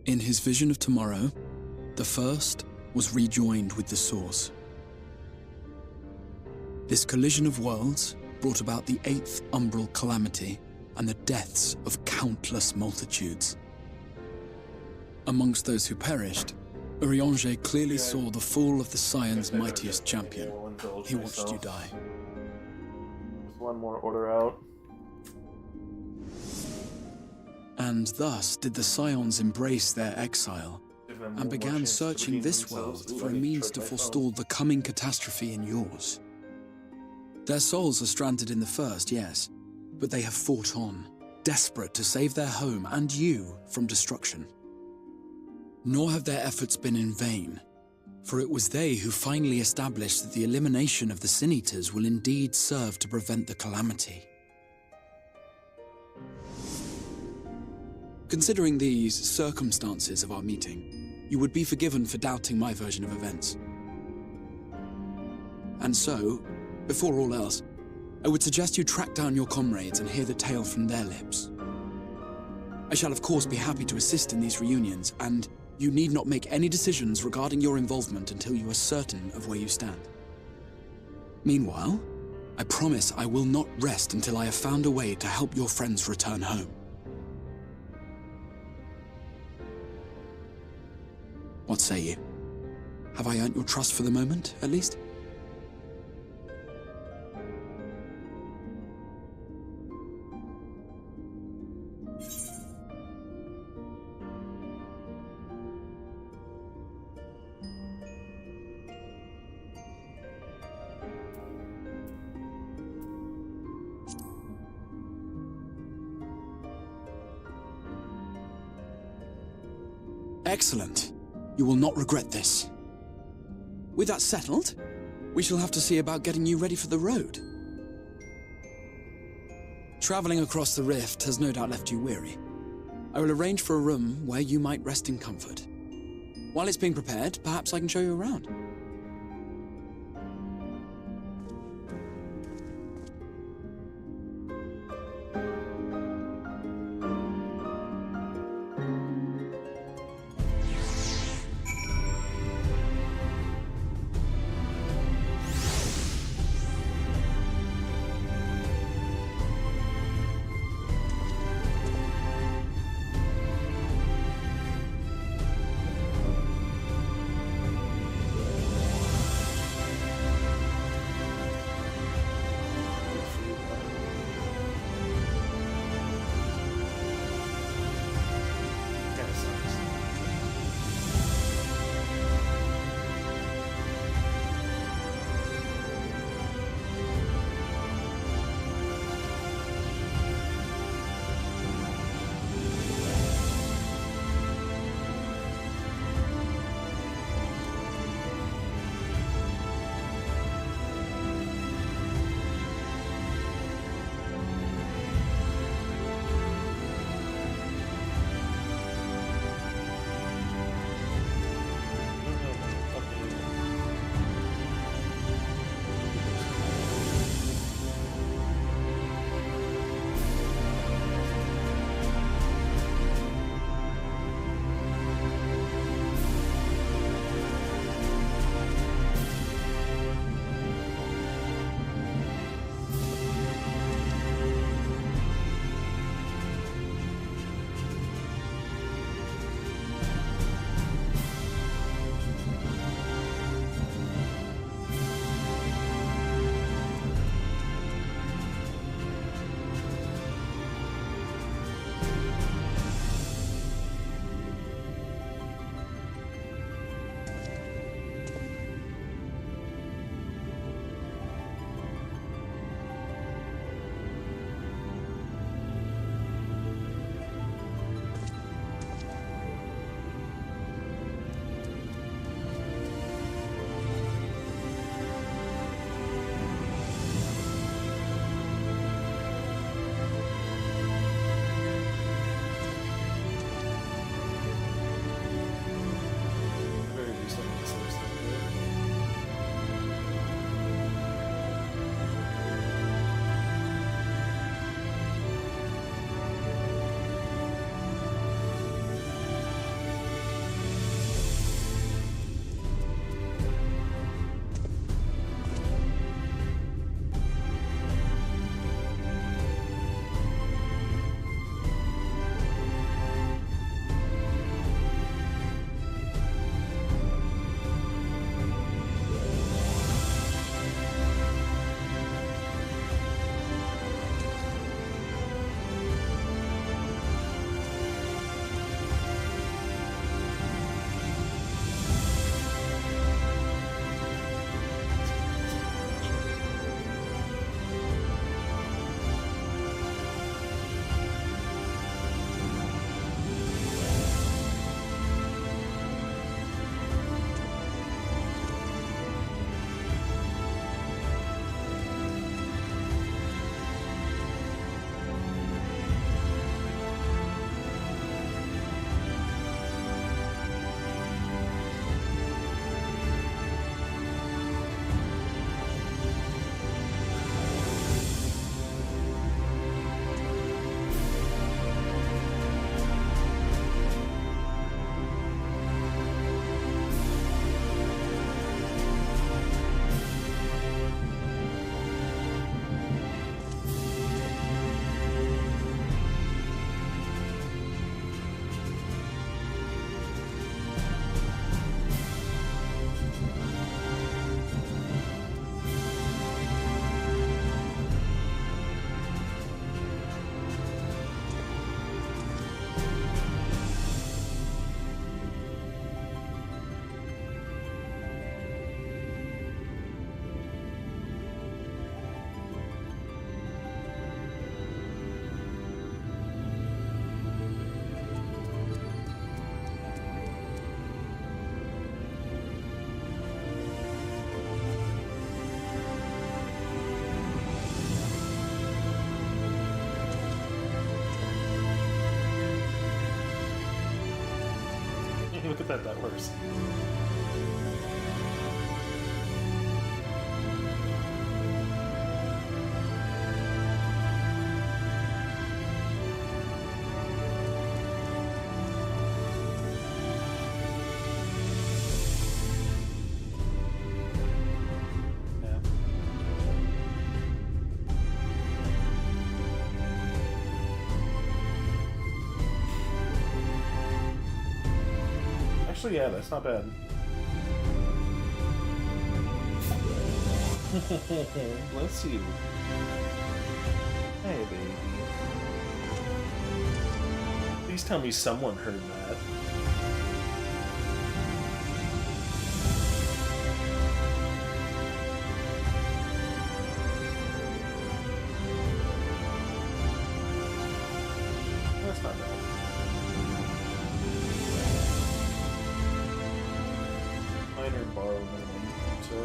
In his vision of tomorrow, the first was rejoined with the source. This collision of worlds brought about the 8th umbral calamity and the deaths of countless multitudes. Amongst those who perished, Urianger clearly saw the fall of the Scion's mightiest champion. He watched you die. There's one more order out. And thus did the Scions embrace their exile, and began searching this world for a means to forestall the coming catastrophe in yours. Their souls are stranded in the first, yes, but they have fought on, desperate to save their home and you from destruction. Nor have their efforts been in vain, for it was they who finally established that the elimination of the Sin Eaters will indeed serve to prevent the calamity. Considering these circumstances of our meeting, you would be forgiven for doubting my version of events. And so, before all else, I would suggest you track down your comrades and hear the tale from their lips. I shall of course be happy to assist in these reunions, and you need not make any decisions regarding your involvement until you are certain of where you stand. Meanwhile, I promise I will not rest until I have found a way to help your friends return home. What say you? Have I earned your trust for the moment, at least? Excellent. You will not regret this. With that settled, we shall have to see about getting you ready for the road. Traveling across the rift has no doubt left you weary. I will arrange for a room where you might rest in comfort. While it's being prepared, perhaps I can show you around. bet that works. Actually, yeah, that's not bad. Bless you. Hey, baby. Please tell me someone heard that. That's not bad. Minor borrow minimum, so...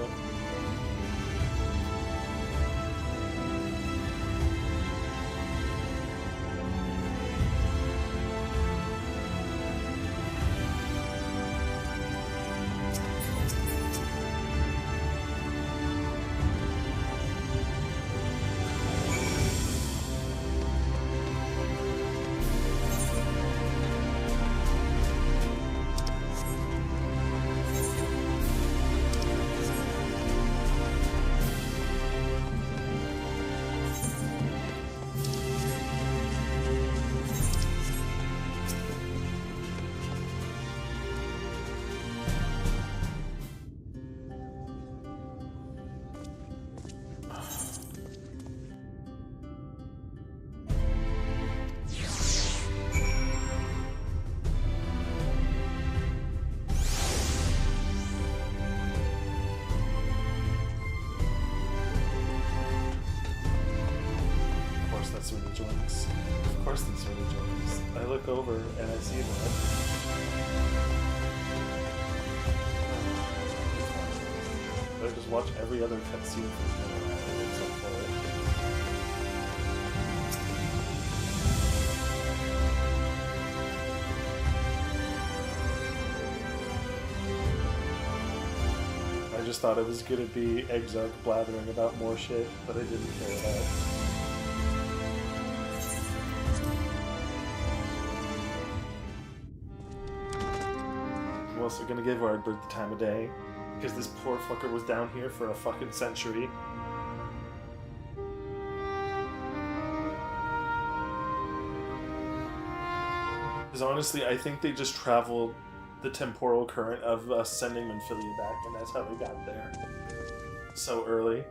That's when he joins. Of course that's when he joins. I look over and I see that. I just watch every other cutscene from him except for it. I just thought it was gonna be Exarch blathering about more shit, but I didn't care about it. I'm also gonna give Ardbert the time of day, because this poor fucker was down here for a fucking century. Because honestly, I think they just traveled the temporal current of us sending Menphilia back, and that's how they got there so early.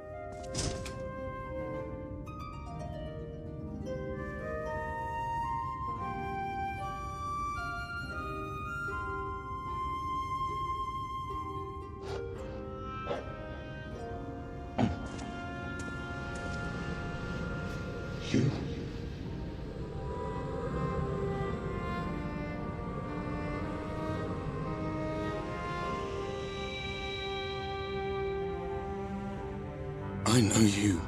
You. I know you.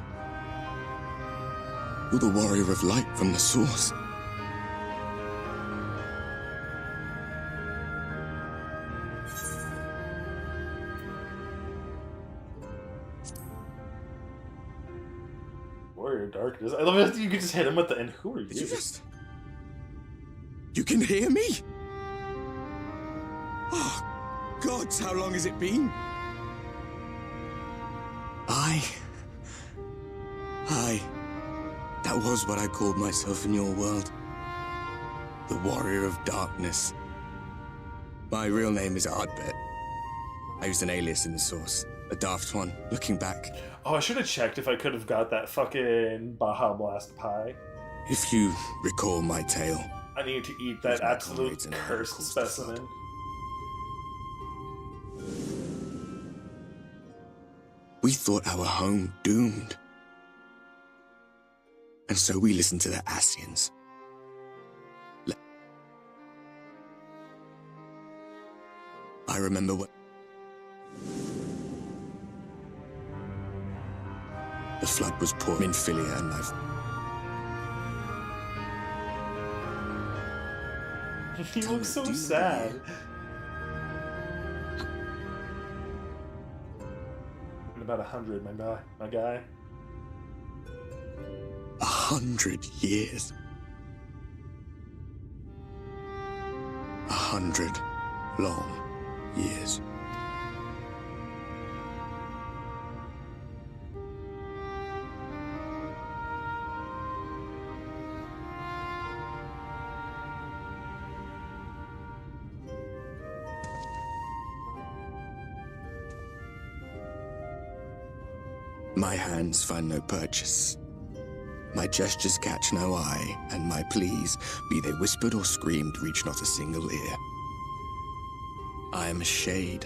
You're the warrior of light from the source. Warrior of Darkness. I love it. You can just hit him with the, and who are you? You can hear me? Oh, gods, how long has it been? That was what I called myself in your world. The Warrior of Darkness. My real name is Ardbert. I used an alias in the source. A daft one, looking back. Oh, I should have checked if I could have got that fucking Baja Blast pie. If you recall my tale. I need to eat that absolute cursed specimen. We thought our home doomed. And so we listened to the Ascians. I remember when the flood was pouring in Philia and He looks so sad. about 100, my guy. 100 years. 100 long years. My hands find no purchase. My gestures catch no eye, and my pleas, be they whispered or screamed, reach not a single ear. I am a shade.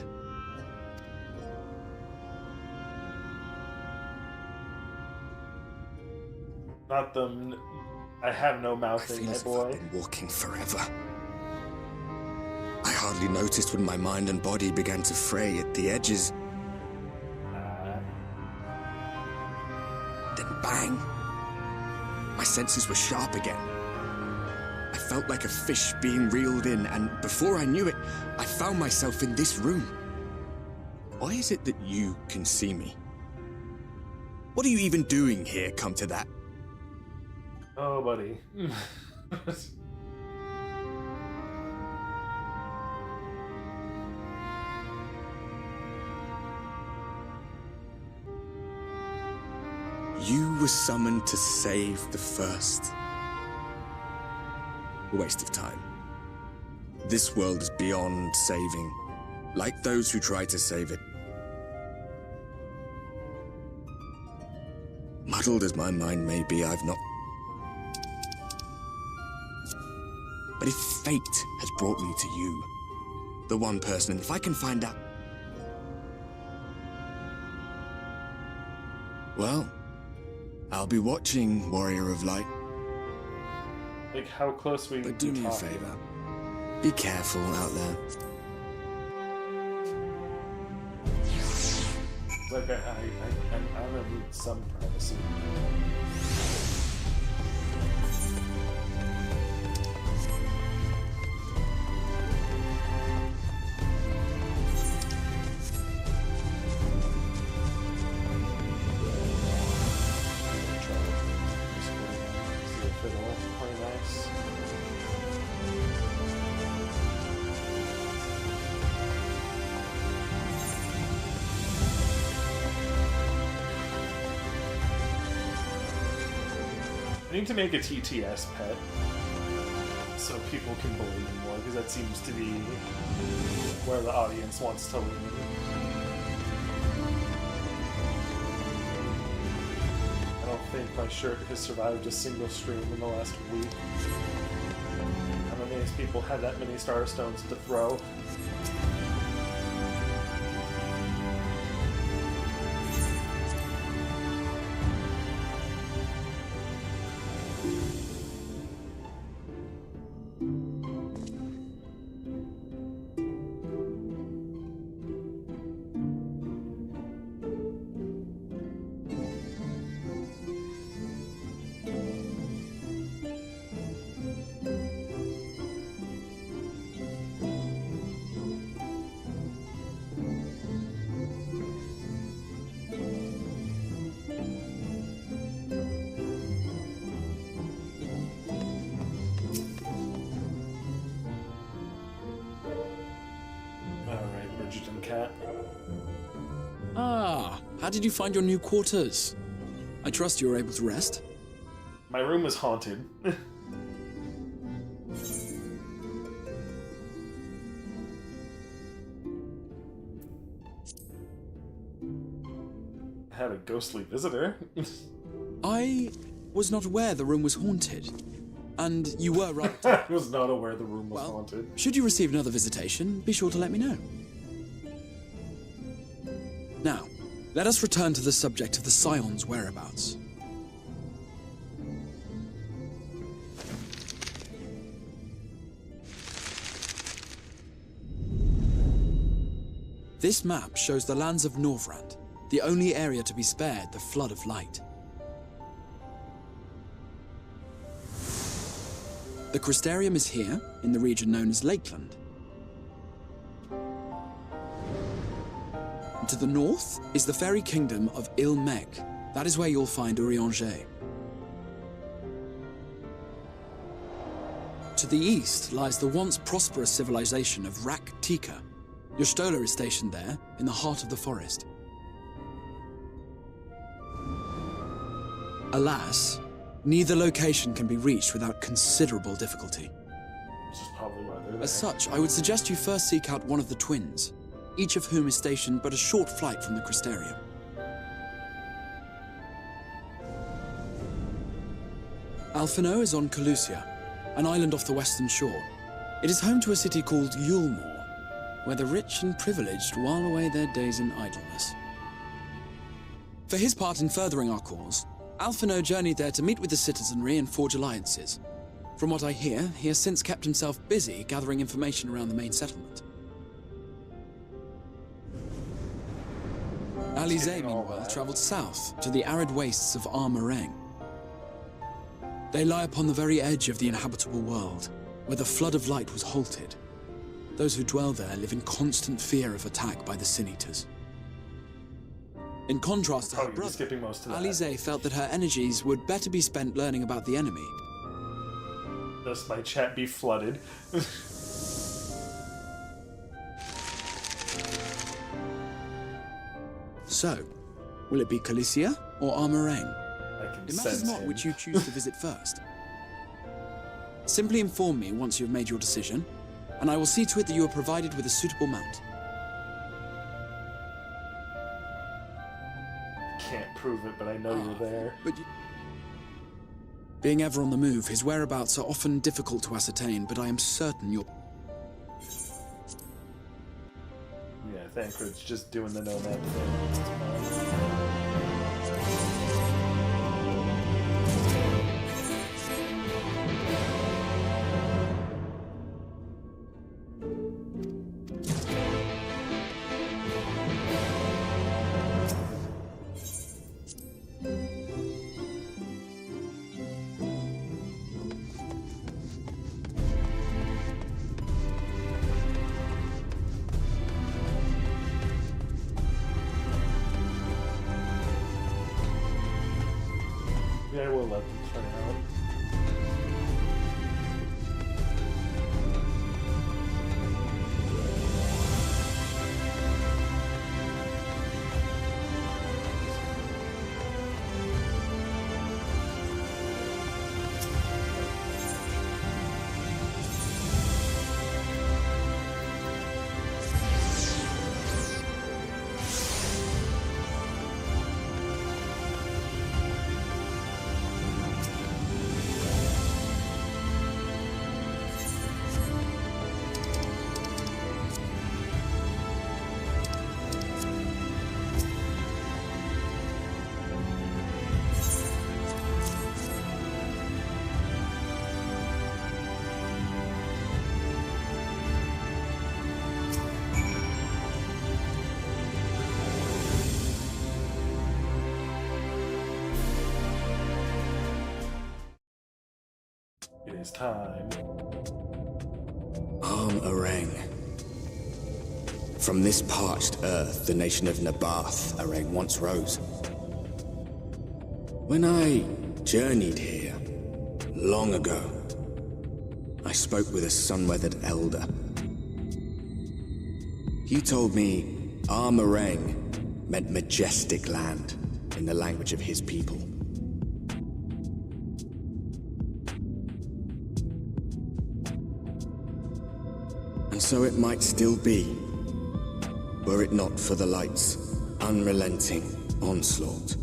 Not them. I have no mouthing, my boy. I've been walking forever. I hardly noticed when my mind and body began to fray at the edges. Then bang! My senses were sharp again. I felt like a fish being reeled in, and before I knew it, I found myself in this room. Why is it that you can see me? What are you even doing here, come to that? Oh, buddy. You were summoned to save the first. A waste of time. This world is beyond saving, like those who try to save it. Muddled as my mind may be, I've not... But if fate has brought me to you, the one person, and if I can find out... Well, I'll be watching, Warrior of Light. Like, how close we But do me a favor. Be careful out there. Like, I'm gonna need some privacy. I need to make a TTS pet so people can bully me more, because that seems to be where the audience wants to lean. I don't think my shirt has survived a single stream in the last week. I'm amazed people had that many Star Stones to throw. Ah, how did you find your new quarters? I trust you were able to rest? My room was haunted. I had a ghostly visitor. I was not aware the room was haunted. And you were right. I was not aware the room was haunted. Should you receive another visitation, be sure to let me know. Now, let us return to the subject of the Scion's whereabouts. This map shows the lands of Norvrand, the only area to be spared the Flood of Light. The Crystarium is here, in the region known as Lakeland. And to the north is the fairy kingdom of Il-Meg. That is where you'll find Urianger. To the east lies the once prosperous civilization of Rak-Tika. Your Stola is stationed there, in the heart of the forest. Alas, neither location can be reached without considerable difficulty. Which is probably why they're there. As such, I would suggest you first seek out one of the twins, each of whom is stationed but a short flight from the Crystarium. Alphino is on Calusia, an island off the western shore. It is home to a city called Yulmore, where the rich and privileged while away their days in idleness. For his part in furthering our cause, Alphino journeyed there to meet with the citizenry and forge alliances. From what I hear, he has since kept himself busy gathering information around the main settlement. Alize, meanwhile, travelled south to the arid wastes of Armareng. They lie upon the very edge of the inhabitable world, where the flood of light was halted. Those who dwell there live in constant fear of attack by the Sin-Eaters. In contrast to her brother, Alize felt that her energies would better be spent learning about the enemy. Thus my chat be flooded. So, will it be Calicia or Armareng? It matters sense not him. which you choose to visit first. Simply inform me once you have made your decision, and I will see to it that you are provided with a suitable mount. Can't prove it, but I know you're there. Being ever on the move, his whereabouts are often difficult to ascertain, but I am certain you're... Yeah, Thancred's just doing the nomad thing. It's fine. Yeah, we'll let them try it out. It is time. Armareng. From this parched earth, the nation of Nabath, Areng once rose. When I journeyed here, long ago, I spoke with a sun-weathered elder. He told me Armareng meant majestic land in the language of his people. And so it might still be, were it not for the light's unrelenting onslaught.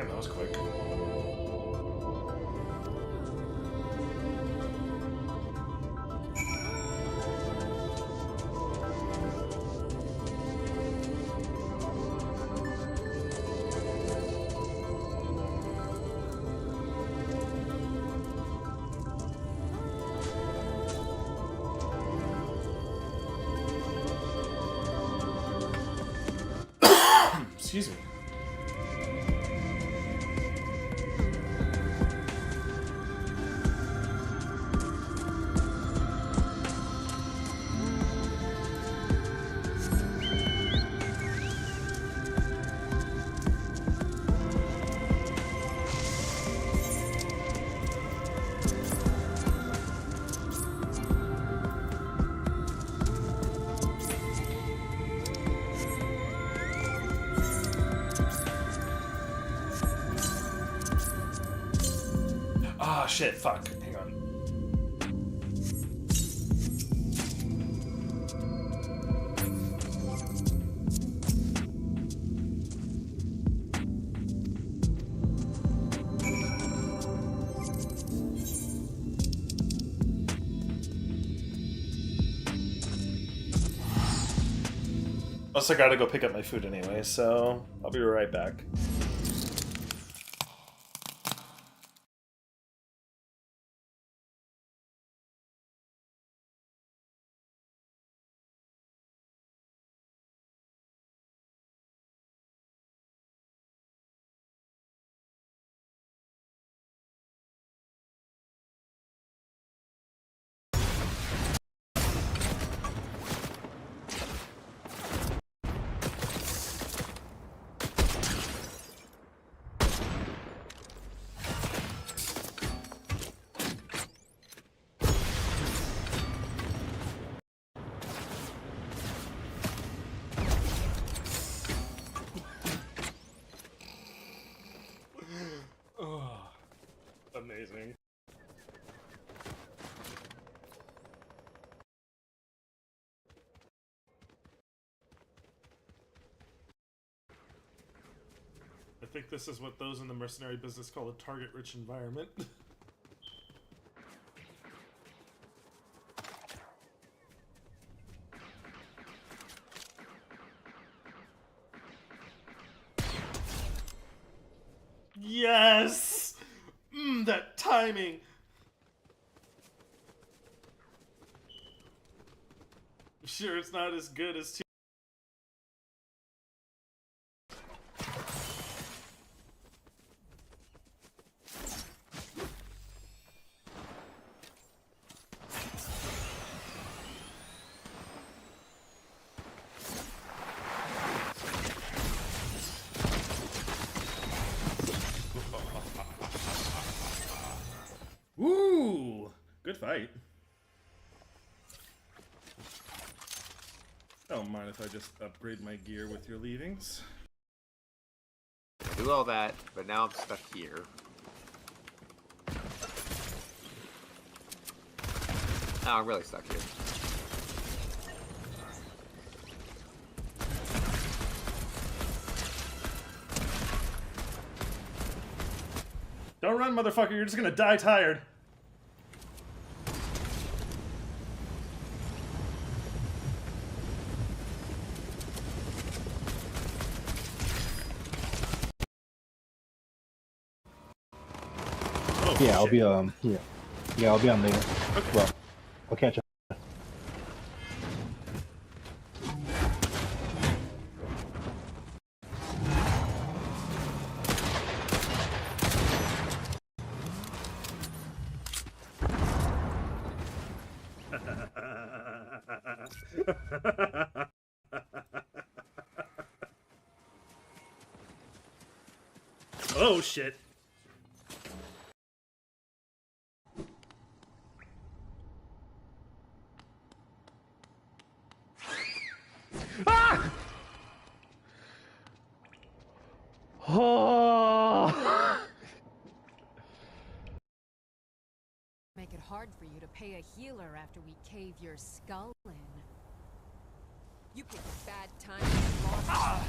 Damn, that was quick. Excuse me. Ah, shit, fuck. Hang on. Also, gotta go pick up my food anyway, so I'll be right back. Amazing. I think this is what those in the mercenary business call a target-rich environment. Yes! That timing! I'm sure it's not as good as two. Ooh, good fight. Don't mind if I just upgrade my gear with your leavings. Do all that, but now I'm stuck here. Now I'm really stuck here. Don't run, motherfucker, you're just gonna die tired. Oh, yeah, I'll shit. be yeah, I'll be on later. Okay. Well, I'll catch up. Oh shit. Ah! Oh! Make it hard for you to pay a healer after we cave your skull in. You picked a bad time to get lost.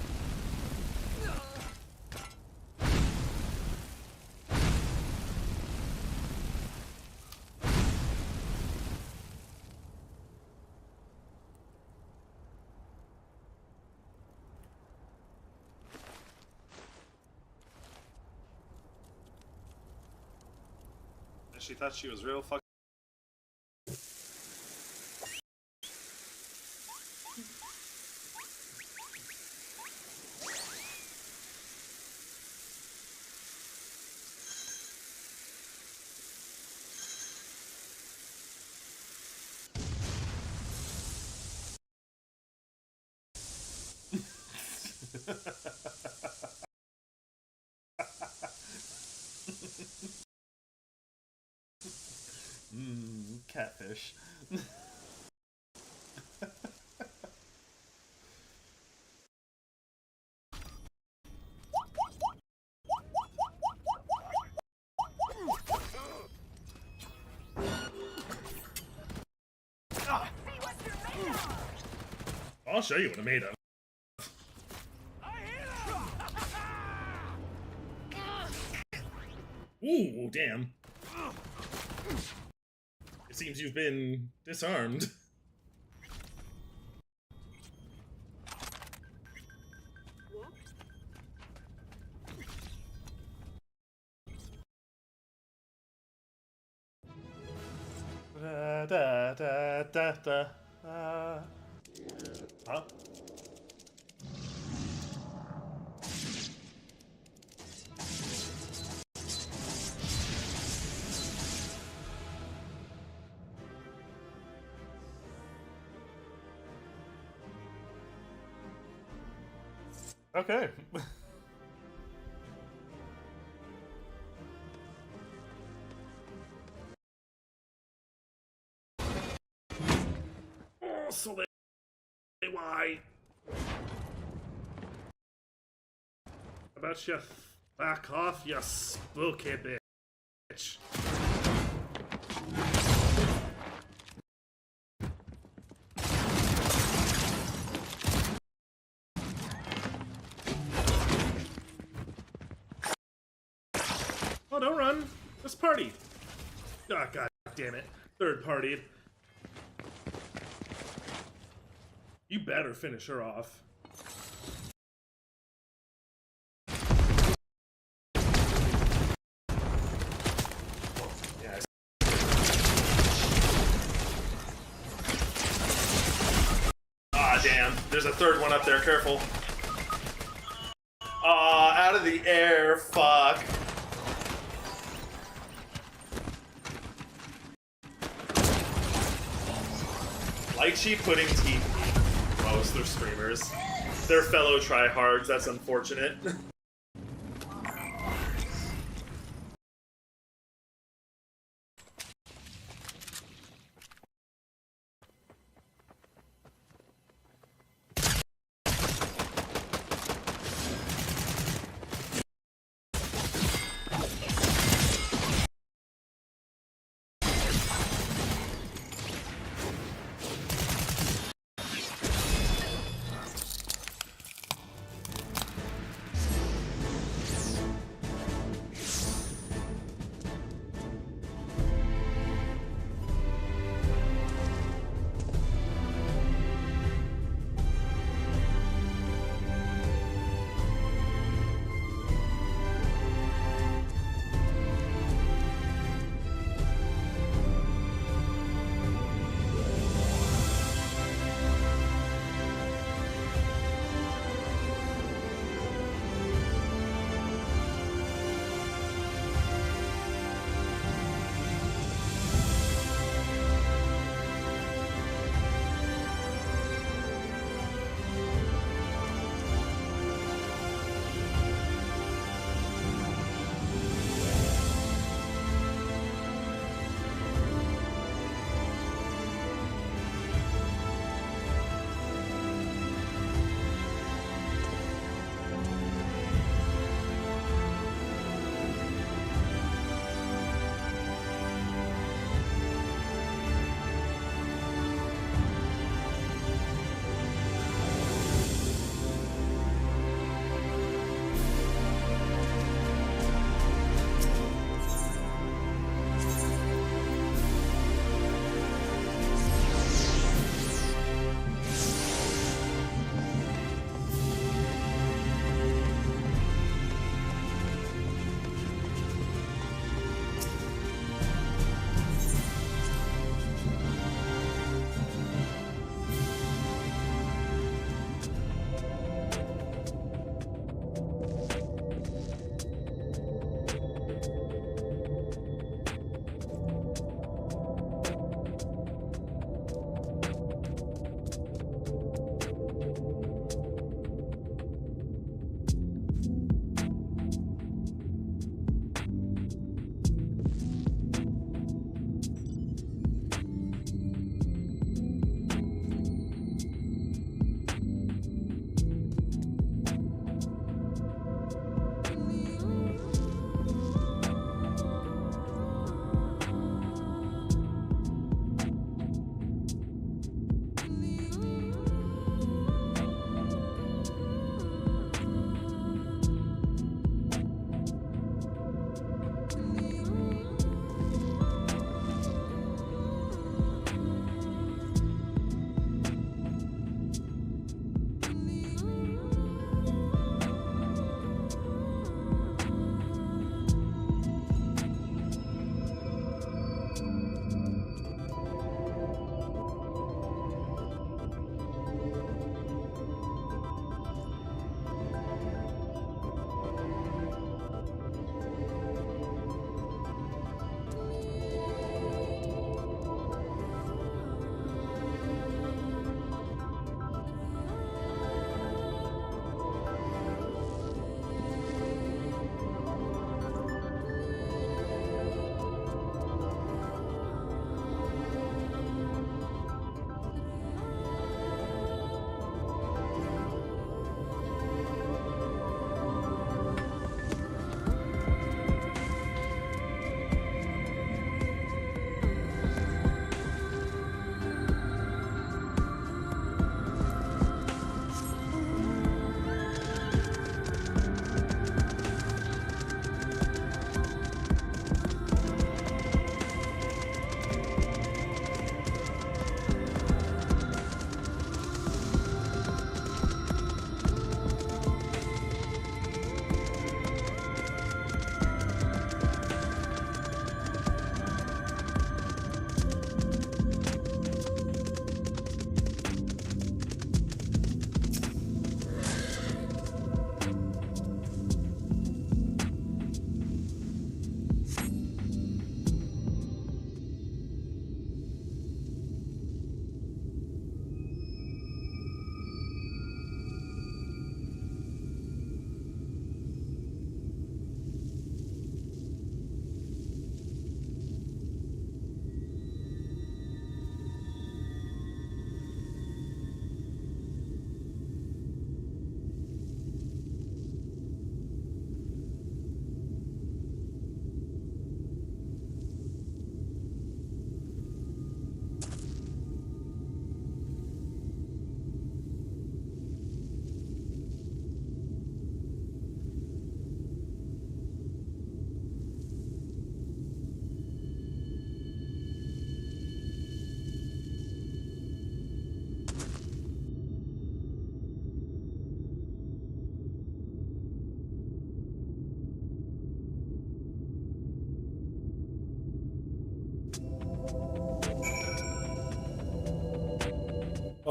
She thought she was real fucking. Catfish. I'll show you what I'm made of. Ooh, damn. It seems you've been disarmed. Da, da, da, da, da. Huh? Okay. Oh, so why? How about you back off, you spooky bitch? Oh, don't run. Let's party. Oh, god damn it. Third partied. You better finish her off. Yes. Ah, damn. There's a third one up there. Careful. Ah, out of the air. Fuck. Lychee Pudding Teeth. Most they're streamers. They're fellow tryhards, that's unfortunate.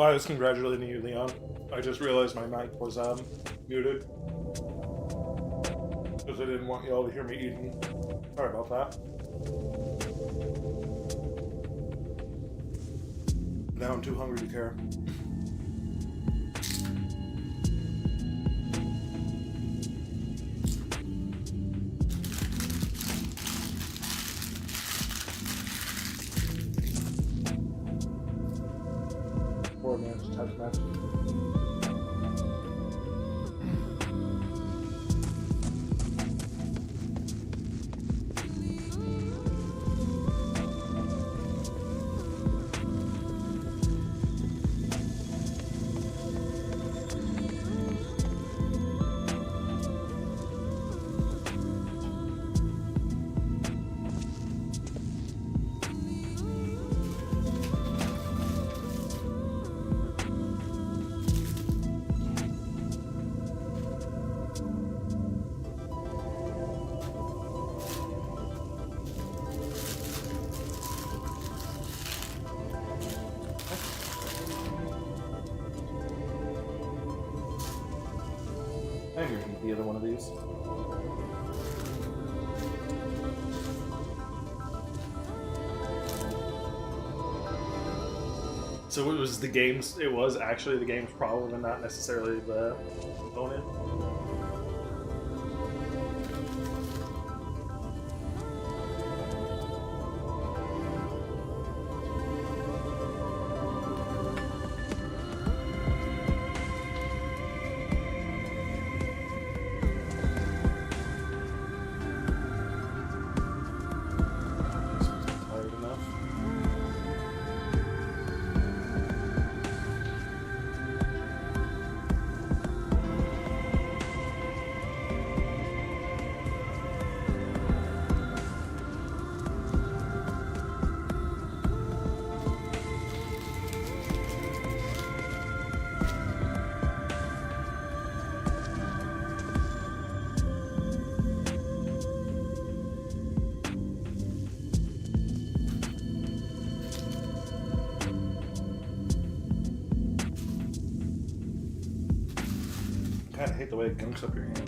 Oh, I was congratulating you, Leon. I just realized my mic was muted. Because I didn't want y'all to hear me eating. Sorry about that. Now I'm too hungry to care. Poor man, just touch that. I think you can be either one of these. So it was the game's. It was actually the game's problem, and not necessarily the opponent. I kinda hate the way it gunks up your hand.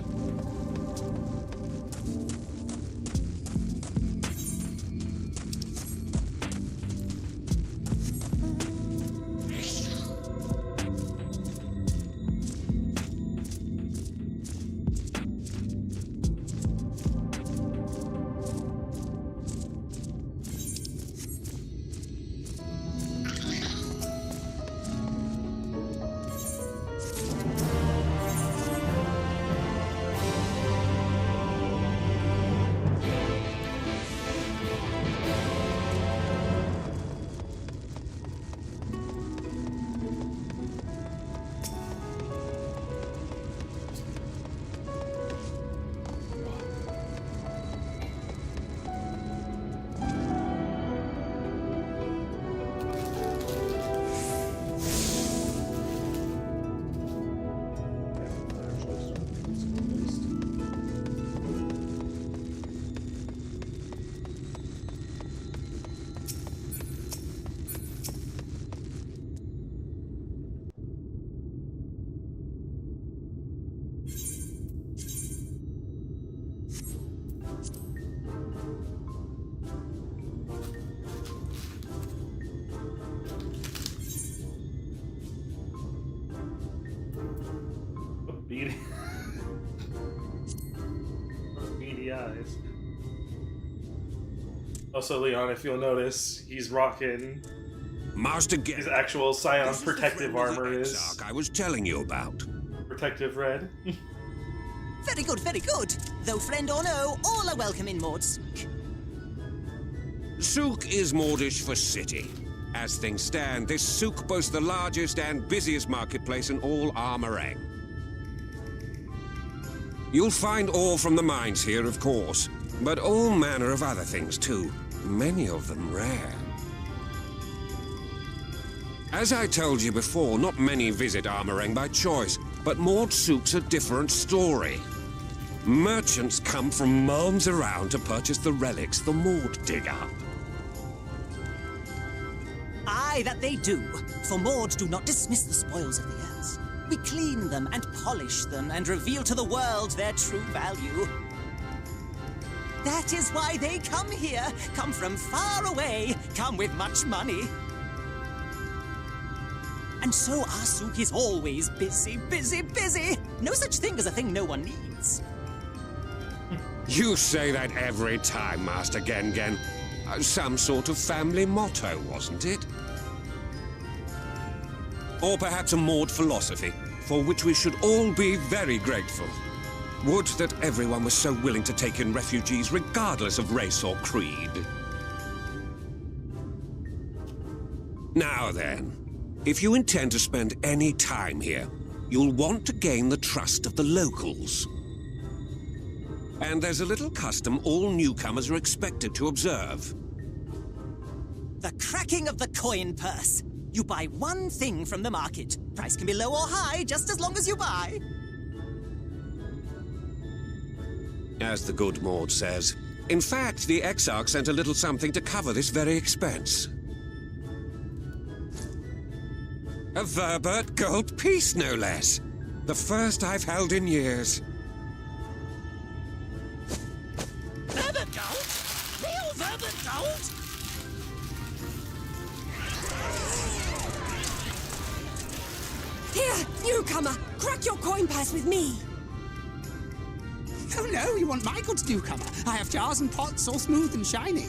Beady eyes. Also, Leon, if you'll notice, he's rocking Master his actual Scion protective armor is I was telling you about. protective red. Very good, very good. Though friend or no, all are welcome in Maud's. Souk is Mordish for city. As things stand, this souk boasts the largest and busiest marketplace in all Armorang. You'll find ore from the mines here, of course, but all manner of other things too, many of them rare. As I told you before, not many visit Armorang by choice, but Maud Souk's a different story. Merchants come from miles around to purchase the relics the Maud dig up. Aye, that they do. For Mords do not dismiss the spoils of the earth. We clean them and polish them and reveal to the world their true value. That is why they come here, come from far away, come with much money. And so our souk is always busy, busy, busy. No such thing as a thing no one needs. You say that every time, Master Gengen. Some sort of family motto, wasn't it? Or perhaps a Maud philosophy, for which we should all be very grateful. Would that everyone was so willing to take in refugees regardless of race or creed. Now then, if you intend to spend any time here, you'll want to gain the trust of the locals. And there's a little custom all newcomers are expected to observe. The cracking of the coin purse. You buy one thing from the market. Price can be low or high, just as long as you buy. As the good Maud says. In fact, the Exarch sent a little something to cover this very expense. A Verbert gold piece, no less. The first I've held in years. Verbert gold? Real Verbert gold? Here, newcomer, crack your coin purse with me. Oh no, you want my goods, newcomer? I have jars and pots all smooth and shiny.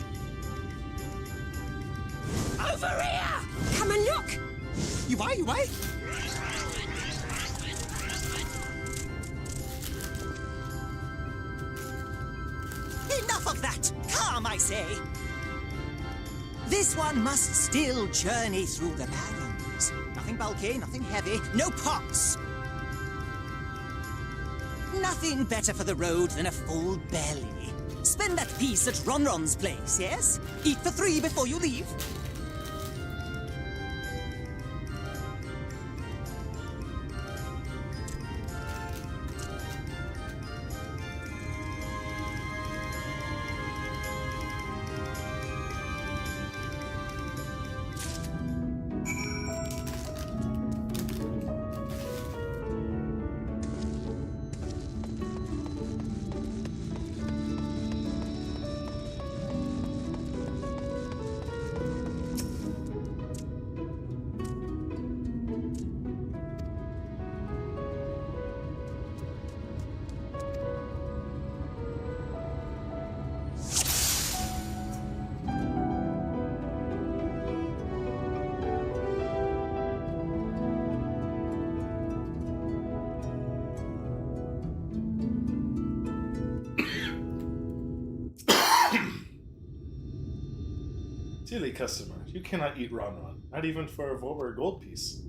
Over here! Come and look! You buy, you buy? Enough of that! Calm, I say! This one must still journey through the barrens. Nothing bulky, nothing heavy, no pots. Nothing better for the road than a full belly. Spend that piece at Ronron's place, yes? Eat for 3 before you leave. Silly customer, you cannot eat Ron, not even for a Volver gold piece.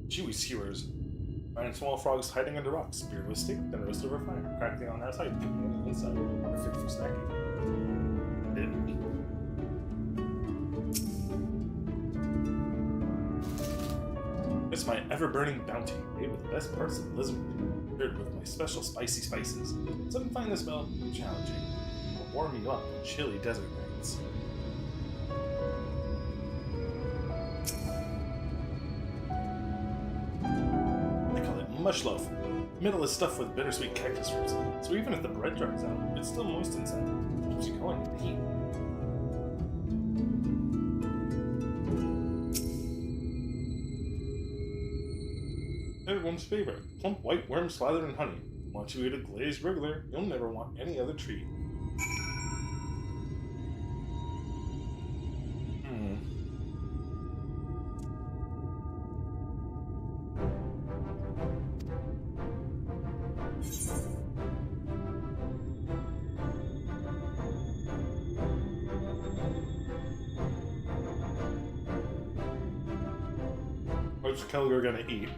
Chewy skewers. Find small frogs hiding under rocks. Spear with stick, then roast over fire. Crack the on the outside, cook on the inside. Perfect for snacking. It's my ever-burning bounty, made with the best parts of the lizard meat, paired with my special spicy spices. Some find the smell challenging. It will warm you up in chilly desert nights. Mush loaf. Middle is stuffed with bittersweet cactus roots, so even if the bread dries out, it's still moist inside. Keeps you going in the heat. Everyone's favorite, plump white worm slathered in honey. Once you eat a glazed wriggler, you'll never want any other treat. What's Kelgar gonna eat?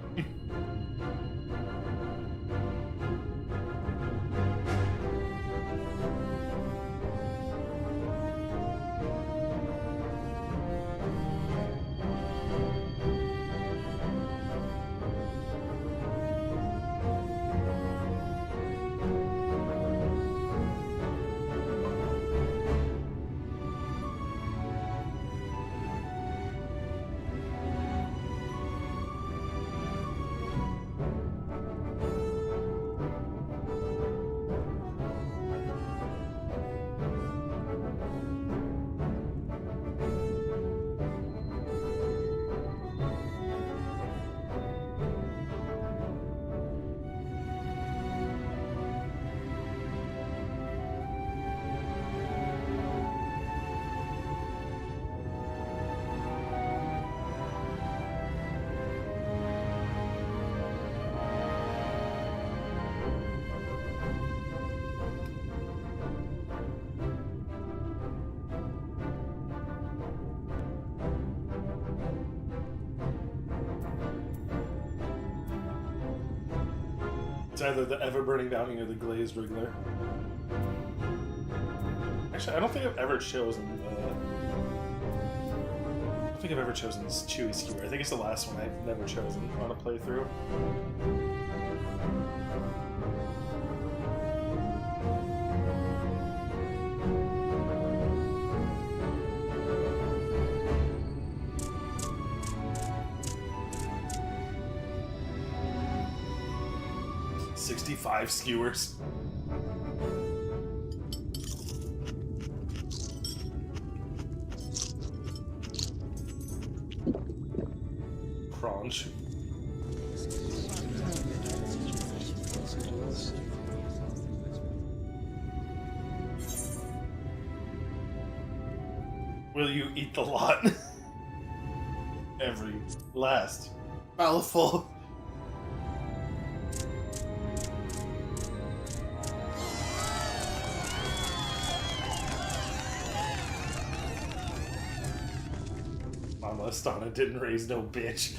It's either the ever-burning bounty or the glazed wriggler. Actually, I don't think I've ever chosen this Chewy Skewer. I think it's the last one I've never chosen on a playthrough. Skewers. Crunch. Will you eat the lot? Every last mouthful. Astana didn't raise no bitch.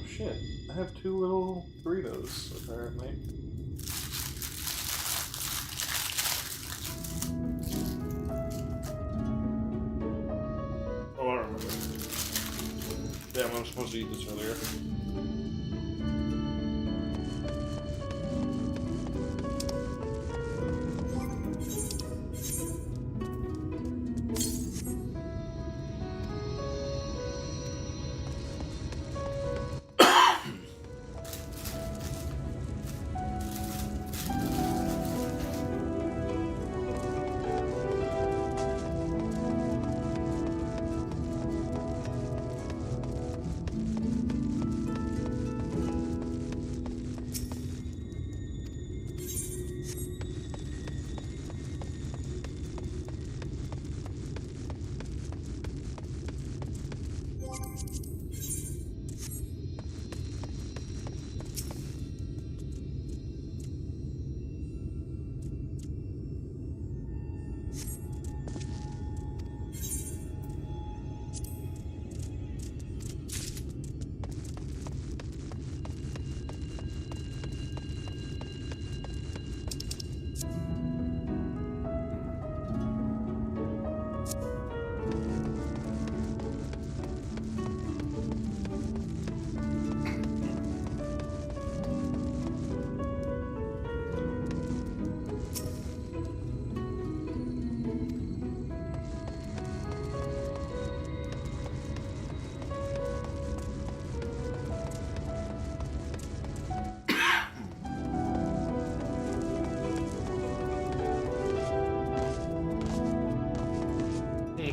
Shit, I have 2 little burritos, apparently. Oh, I don't remember. Damn, I'm supposed to eat this earlier.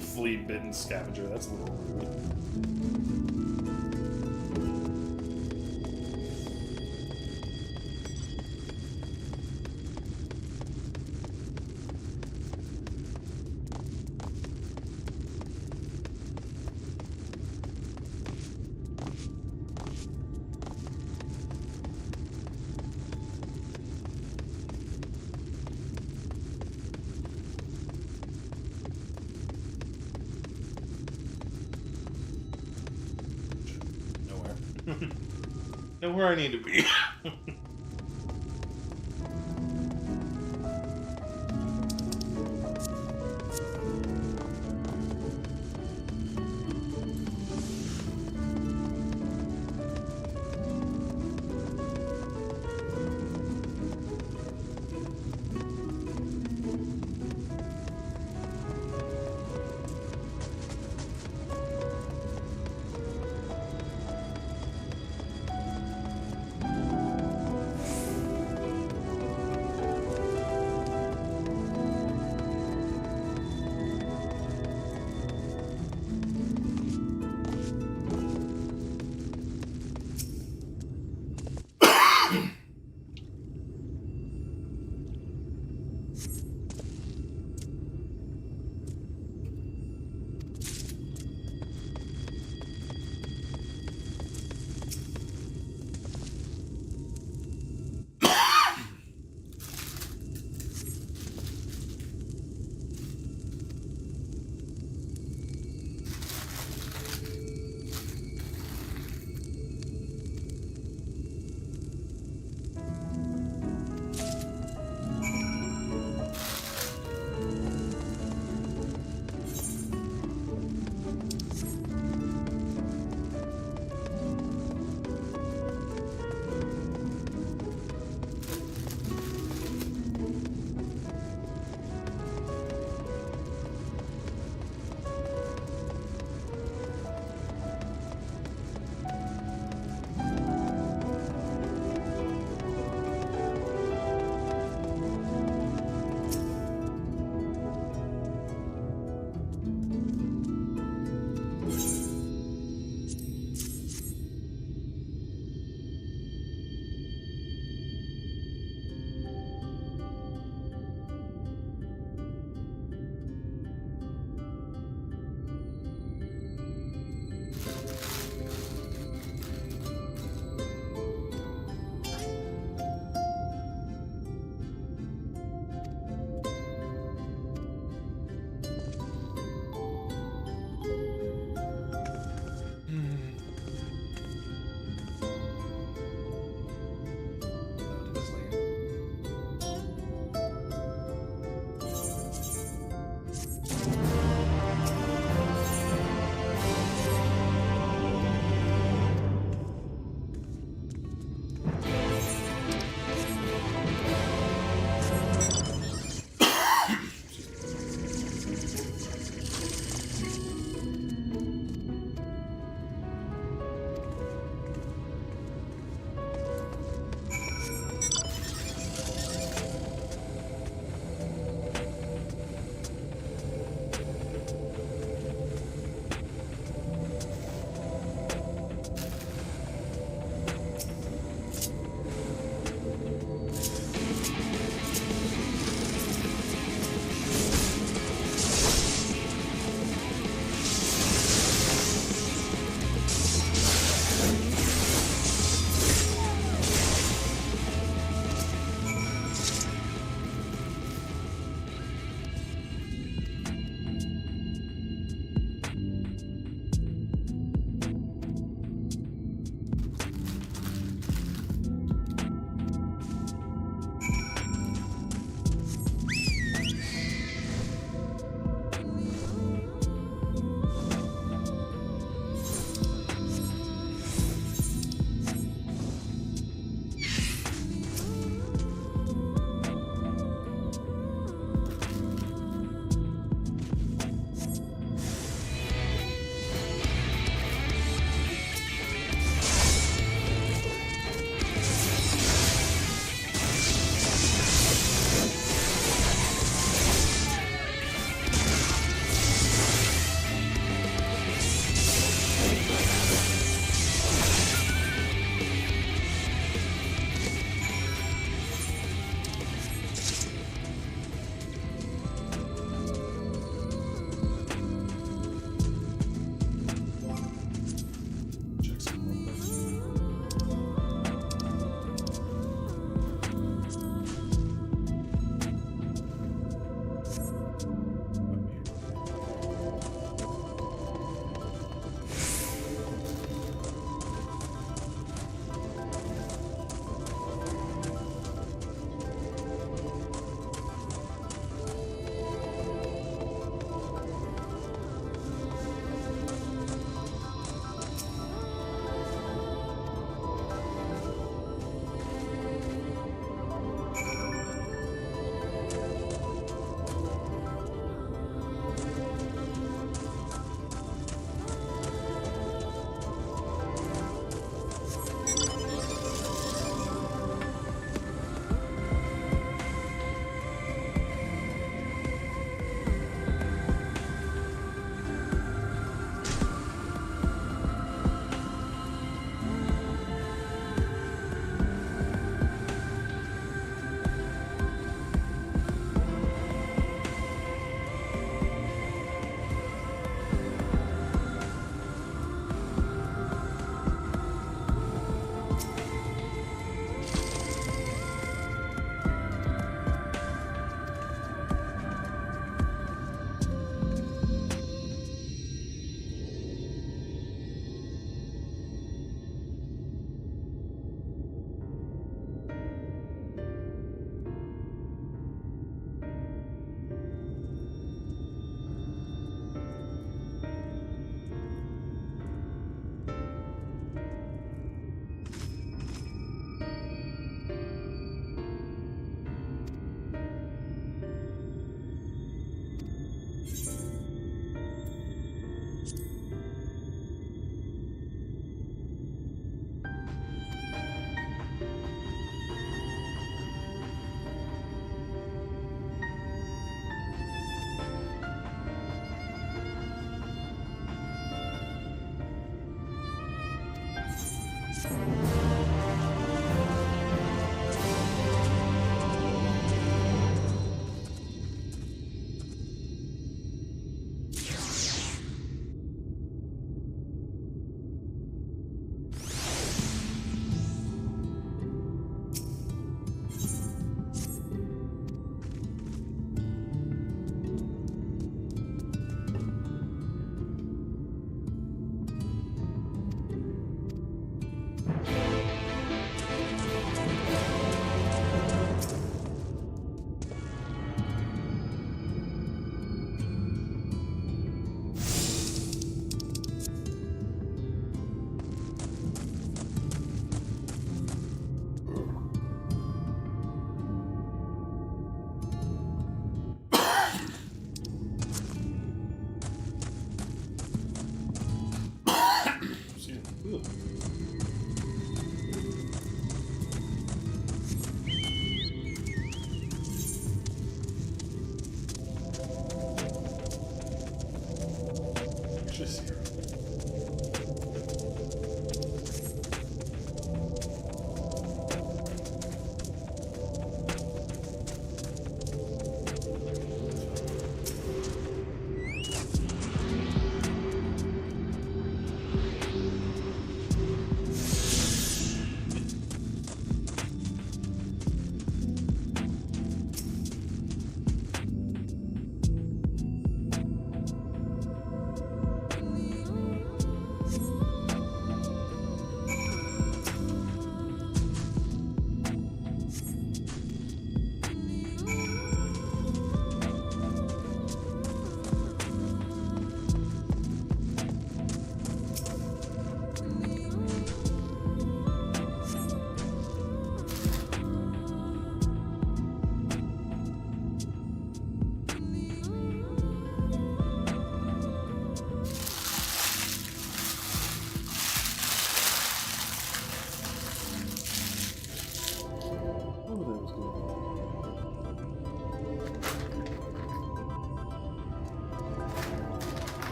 Flea-bitten scavenger, that's a little rude. Know where I need to be.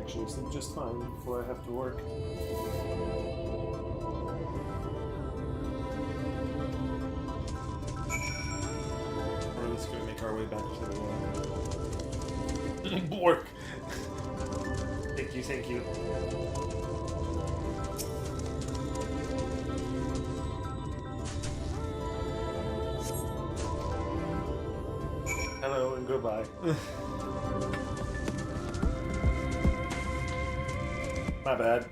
Actually sleep just fine before I have to work. We're just gonna make our way back to the work. Thank you, thank you. Hello and goodbye. My bad.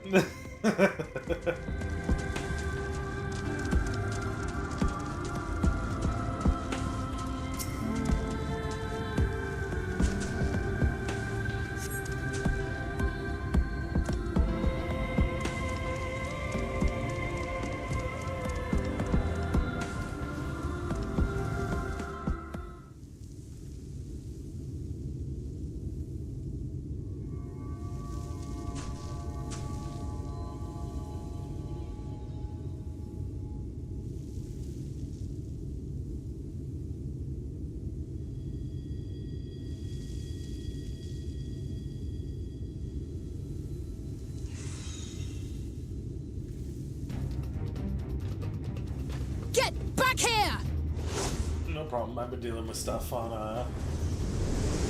No problem. I've been dealing with stuff on,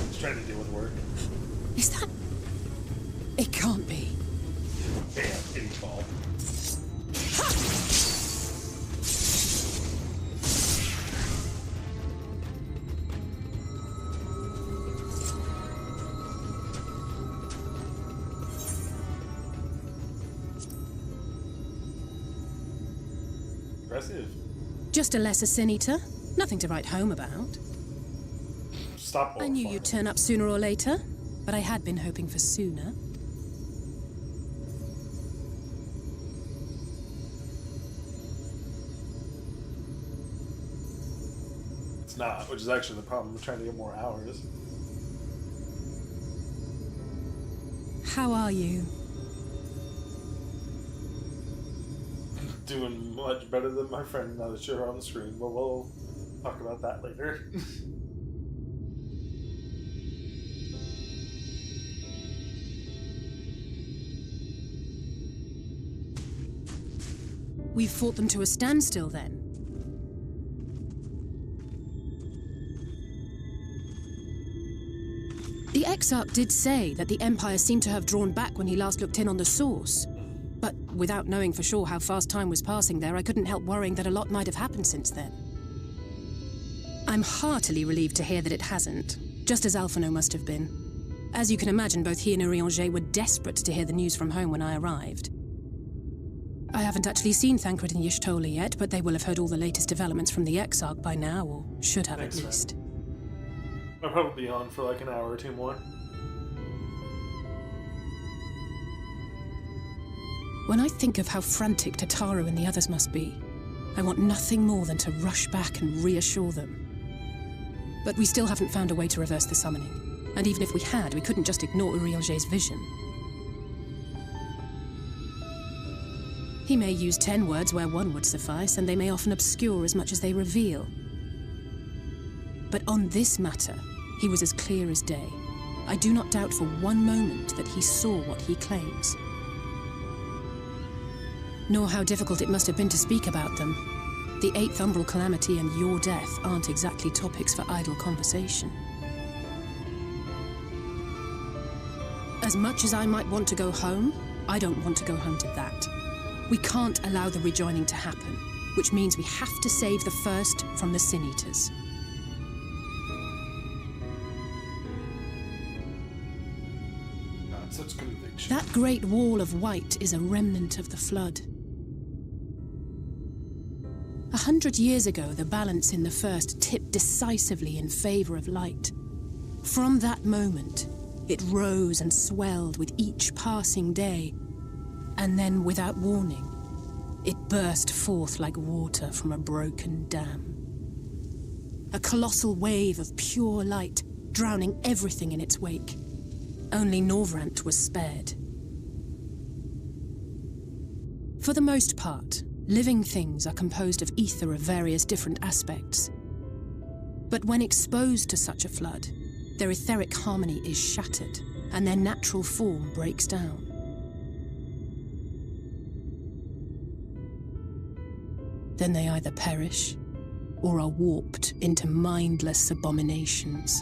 just trying to deal with work. Is that... It can't be. Bam, hitting ball. Impressive. Just a lesser sin eater. Nothing to write home about. Stop. I knew you'd turn up sooner or later, but I had been hoping for sooner. It's not, which is actually the problem. I'm trying to get more hours. How are you? Doing much better than my friend now that you're on the screen, but we'll talk about that later. We've fought them to a standstill, then? The Exarch did say that the Empire seemed to have drawn back when he last looked in on the source. But without knowing for sure how fast time was passing there, I couldn't help worrying that a lot might have happened since then. I'm heartily relieved to hear that it hasn't, just as Alphino must have been. As you can imagine, both he and Urianger were desperate to hear the news from home when I arrived. I haven't actually seen Thancred and Y'shtola yet, but they will have heard all the latest developments from the Exarch by now, or should have at least. I'll probably be on for like an hour or two more. When I think of how frantic Tataru and the others must be, I want nothing more than to rush back and reassure them. But we still haven't found a way to reverse the summoning. And even if we had, we couldn't just ignore Urianger's vision. He may use 10 words where 1 would suffice, and they may often obscure as much as they reveal. But on this matter, he was as clear as day. I do not doubt for one moment that he saw what he claims. Nor how difficult it must have been to speak about them. The 8th Umbral Calamity and your death aren't exactly topics for idle conversation. As much as I might want to go home, I don't want to go home to that. We can't allow the rejoining to happen, which means we have to save the first from the Sin Eaters. Such conviction. That great wall of white is a remnant of the flood. 100 years ago, the balance in the first tipped decisively in favor of light. From that moment, it rose and swelled with each passing day, and then, without warning, it burst forth like water from a broken dam. A colossal wave of pure light, drowning everything in its wake. Only Norvrant was spared. For the most part, living things are composed of ether of various different aspects. But when exposed to such a flood, their etheric harmony is shattered, and their natural form breaks down. Then they either perish, or are warped into mindless abominations.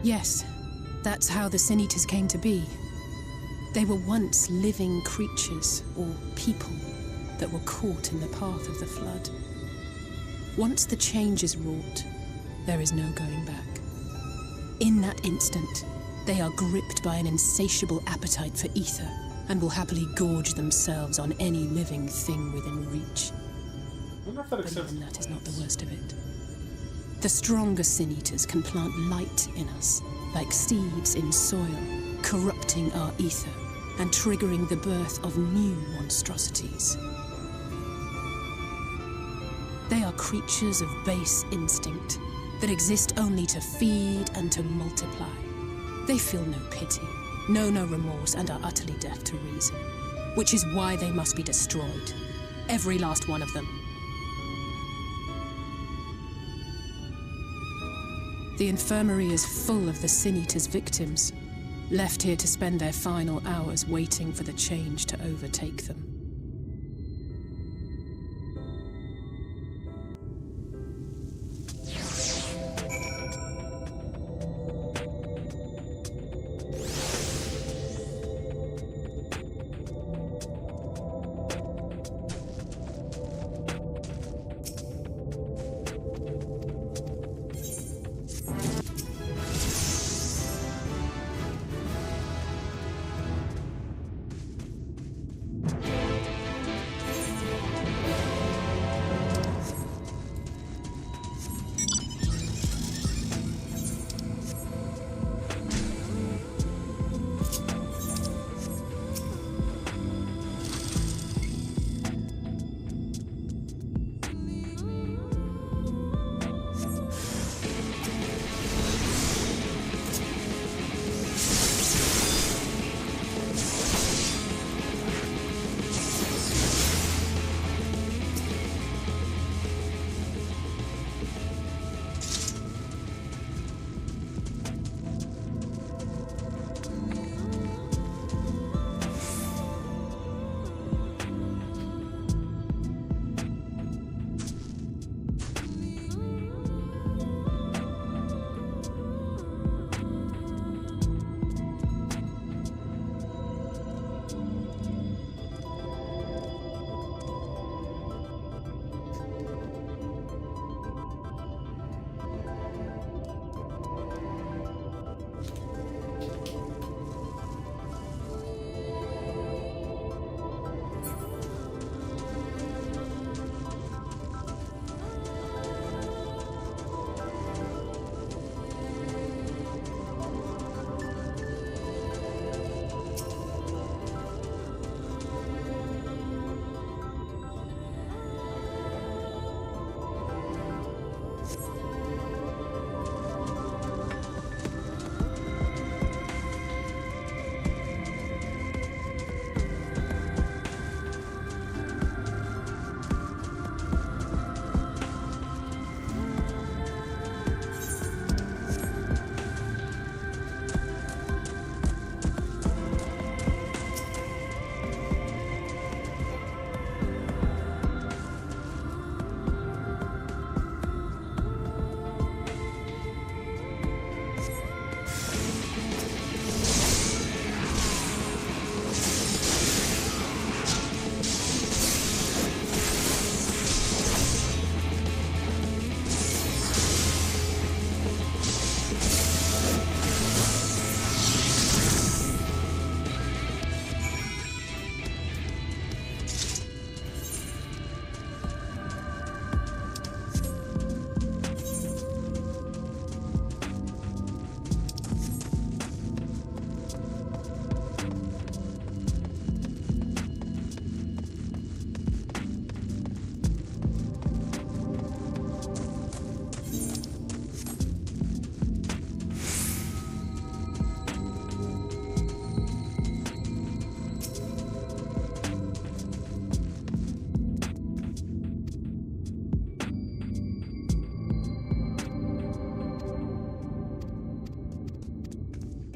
Yes, that's how the Sin Eaters came to be. They were once living creatures, or people, that were caught in the path of the flood. Once the change is wrought, there is no going back. In that instant, they are gripped by an insatiable appetite for ether, and will happily gorge themselves on any living thing within reach. But even that is not the worst of it. The stronger Sin Eaters can plant light in us, like seeds in soil, corrupting our ether, and triggering the birth of new monstrosities. They are creatures of base instinct, that exist only to feed and to multiply. They feel no pity, know no remorse, and are utterly deaf to reason. Which is why they must be destroyed. Every last one of them. The infirmary is full of the Sin Eaters' victims, left here to spend their final hours waiting for the change to overtake them.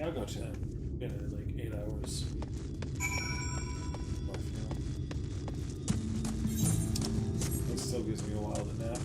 I'll go 10. In like 8 hours. It still gives me a while to nap.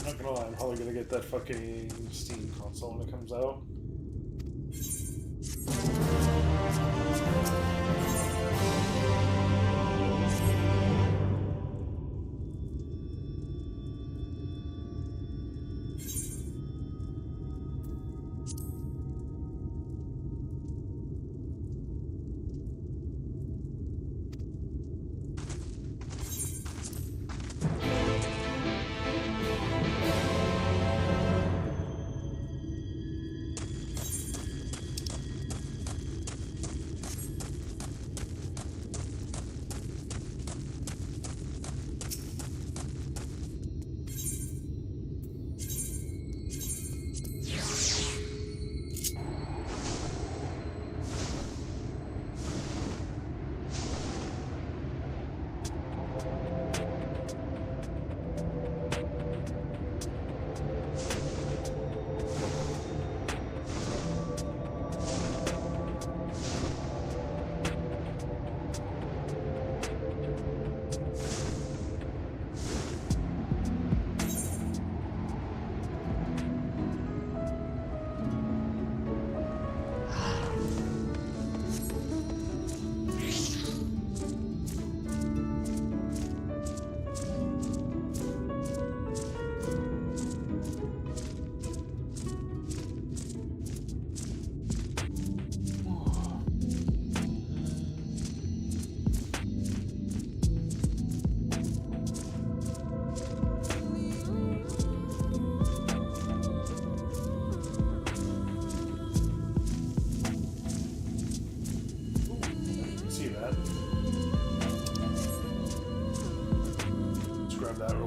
Not gonna lie, I'm probably gonna get that fucking Steam console when it comes out.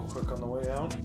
Quick on the way out.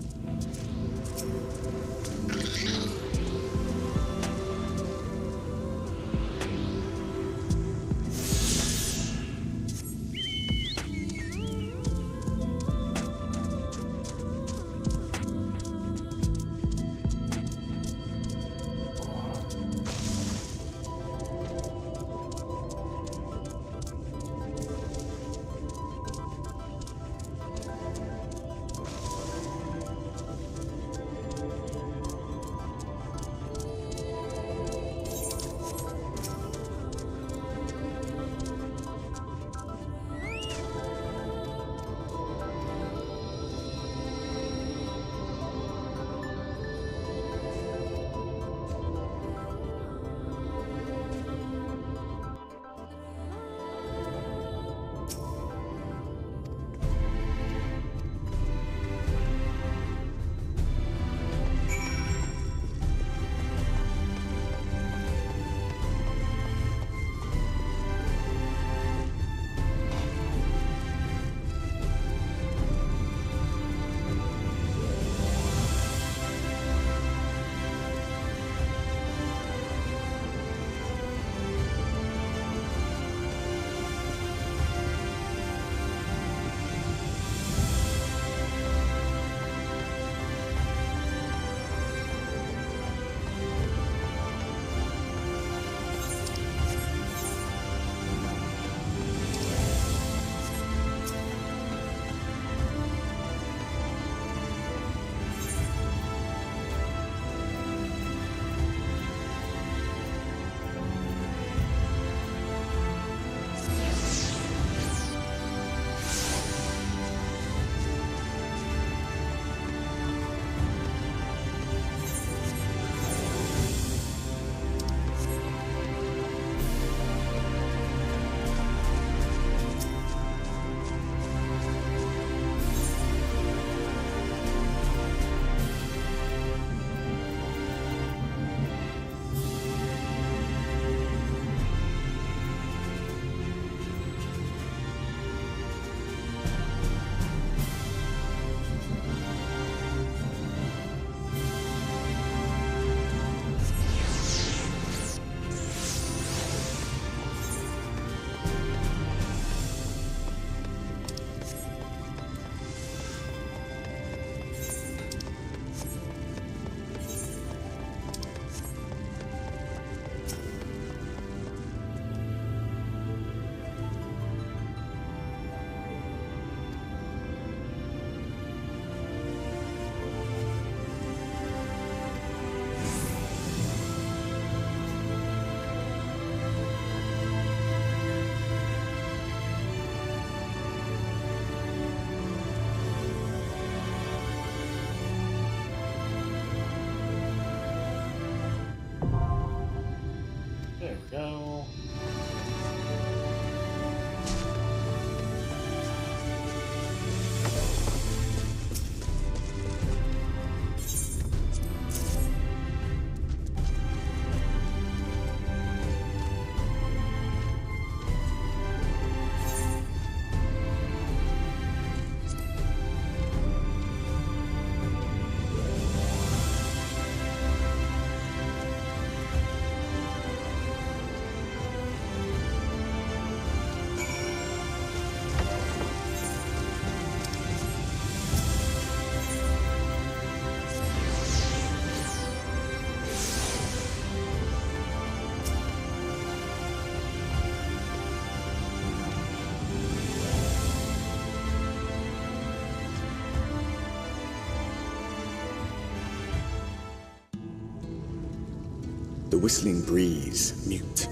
The whistling breeze, mute.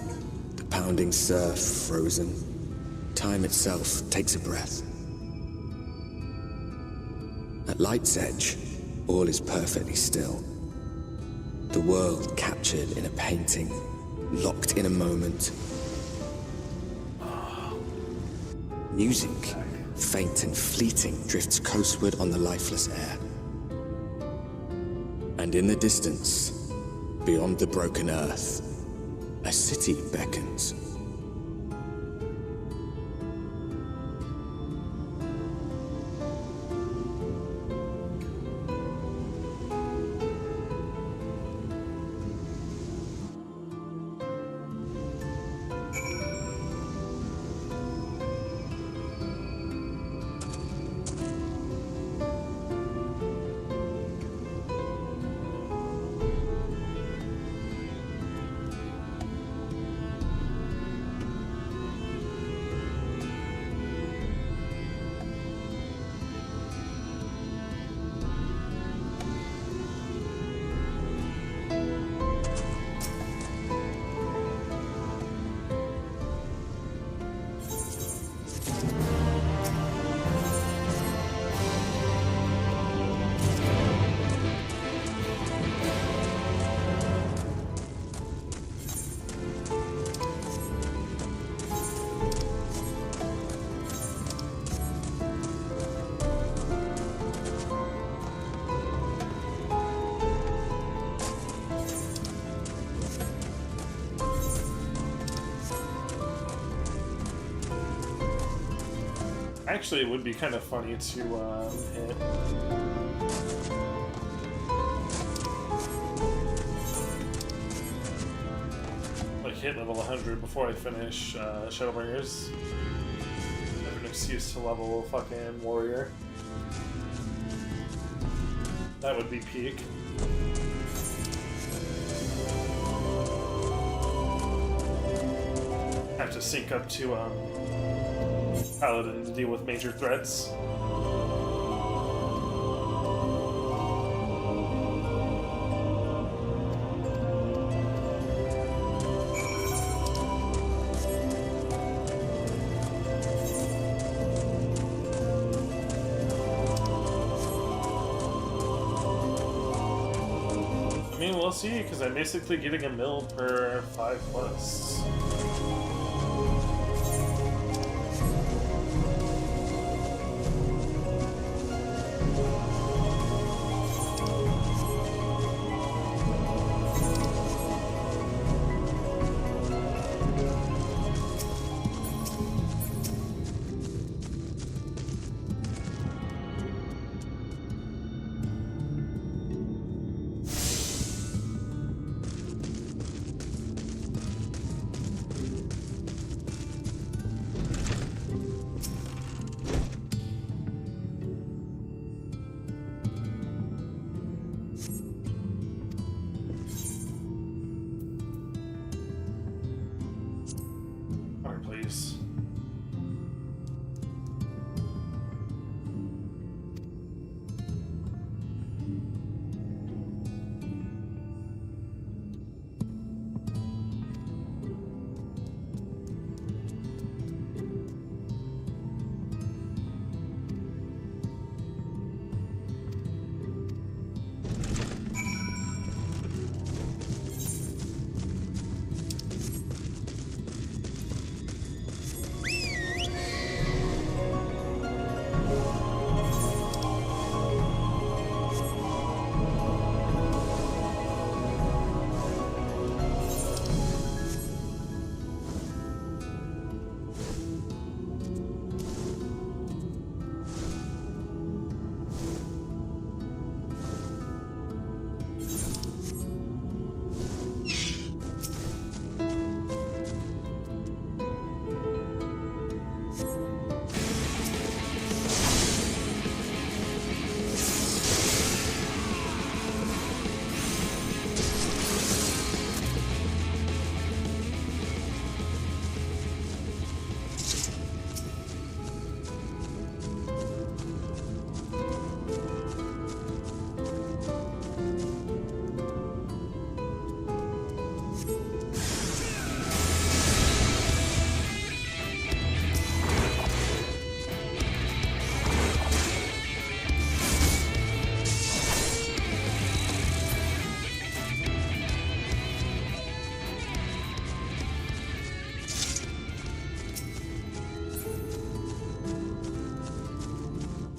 The pounding surf, frozen. Time itself takes a breath. At light's edge, all is perfectly still. The world captured in a painting, locked in a moment. Music, faint and fleeting, drifts coastward on the lifeless air. And in the distance, beyond the broken earth, a city beckons. Actually, it would be kind of funny to hit. Like hit level 100 before I finish Shadowbringers. I have an excuse to level fucking warrior. That would be peak. Have to sync up to Paladin to deal with major threats. I mean, we'll see, because I'm basically getting a mil per 5 quests.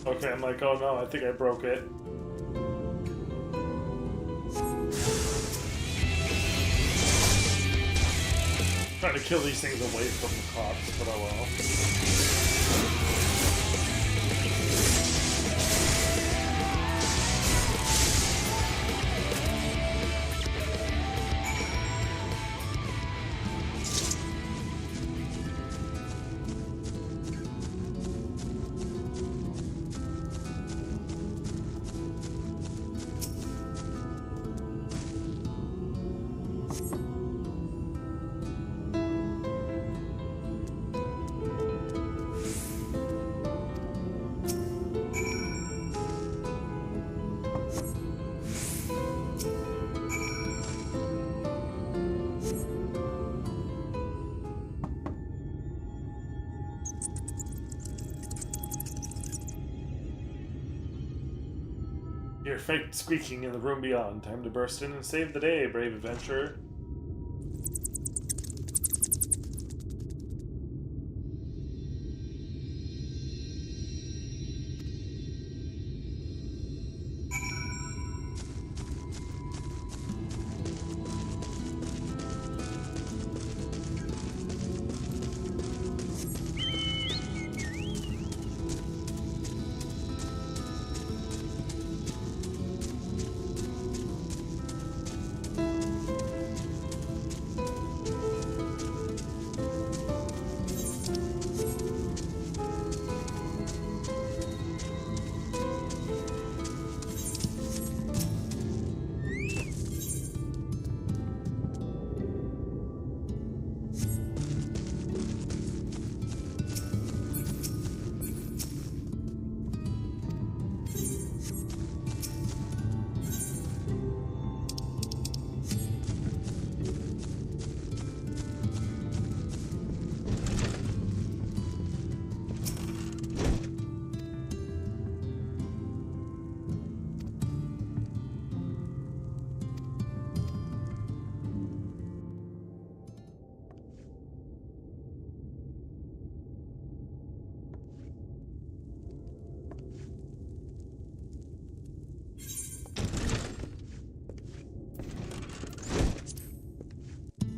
Okay, I'm like, oh no, I think I broke it. Trying to kill these things away from the cops, but oh well. Hear faint squeaking in the room beyond. Time to burst in and save the day, brave adventurer.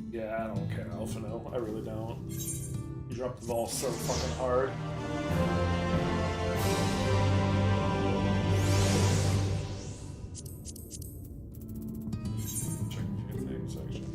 Yeah, I don't care, Alphino. I really don't. You dropped the ball so fucking hard. Check a few things, actually.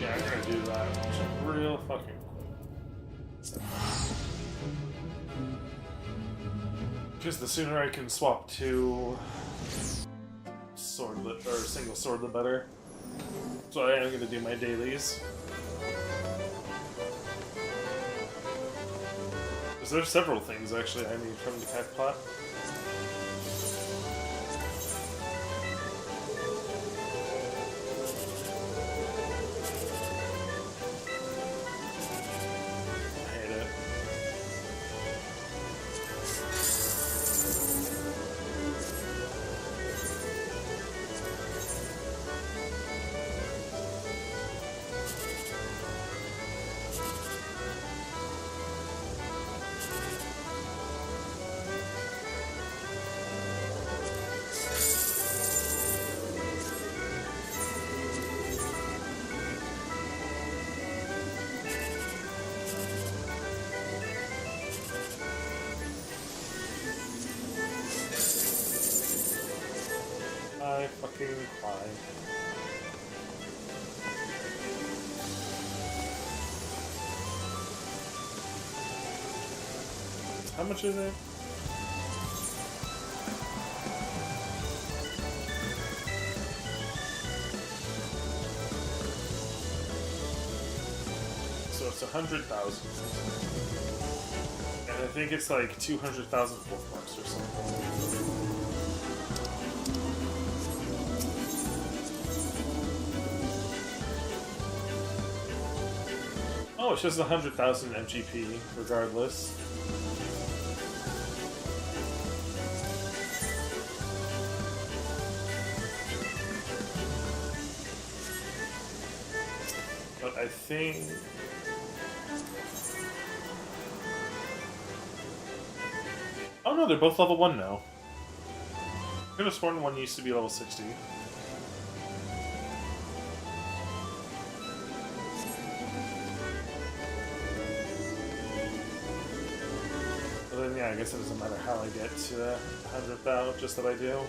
Yeah, I'm gonna do that real fucking quick. Because the sooner I can swap to sword or single sword, the better. So I am gonna do my dailies. Because there's several things actually I need from the Cactpot. fucking cry. How much is it? So it's 100,000. And I think it's like 200,000 bookmarks or something. Oh, it's just 100,000 MGP, regardless. But I think... Oh no, they're both level 1 now. I could have sworn one used to be level 60. But then, yeah, I guess it doesn't matter how I get to 100,000, just that I do.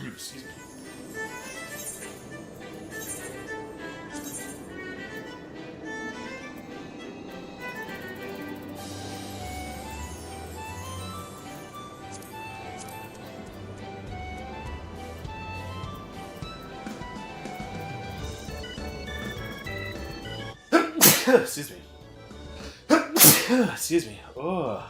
Excuse me. Excuse me. Excuse me. Oh.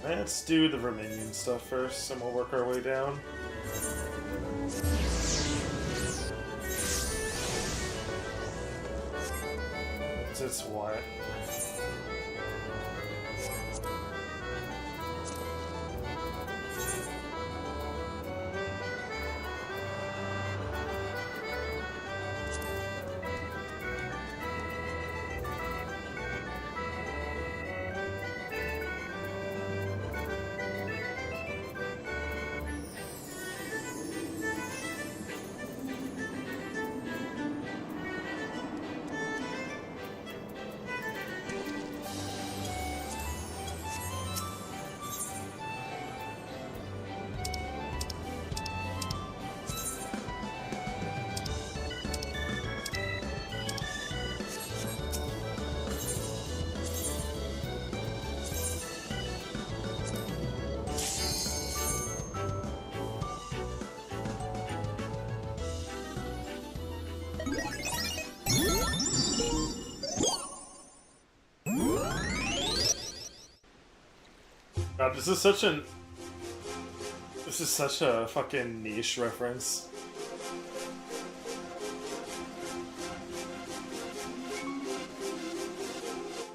Let's do the Verminion stuff first, and we'll work our way down. It's what? God, this is such a fucking niche reference.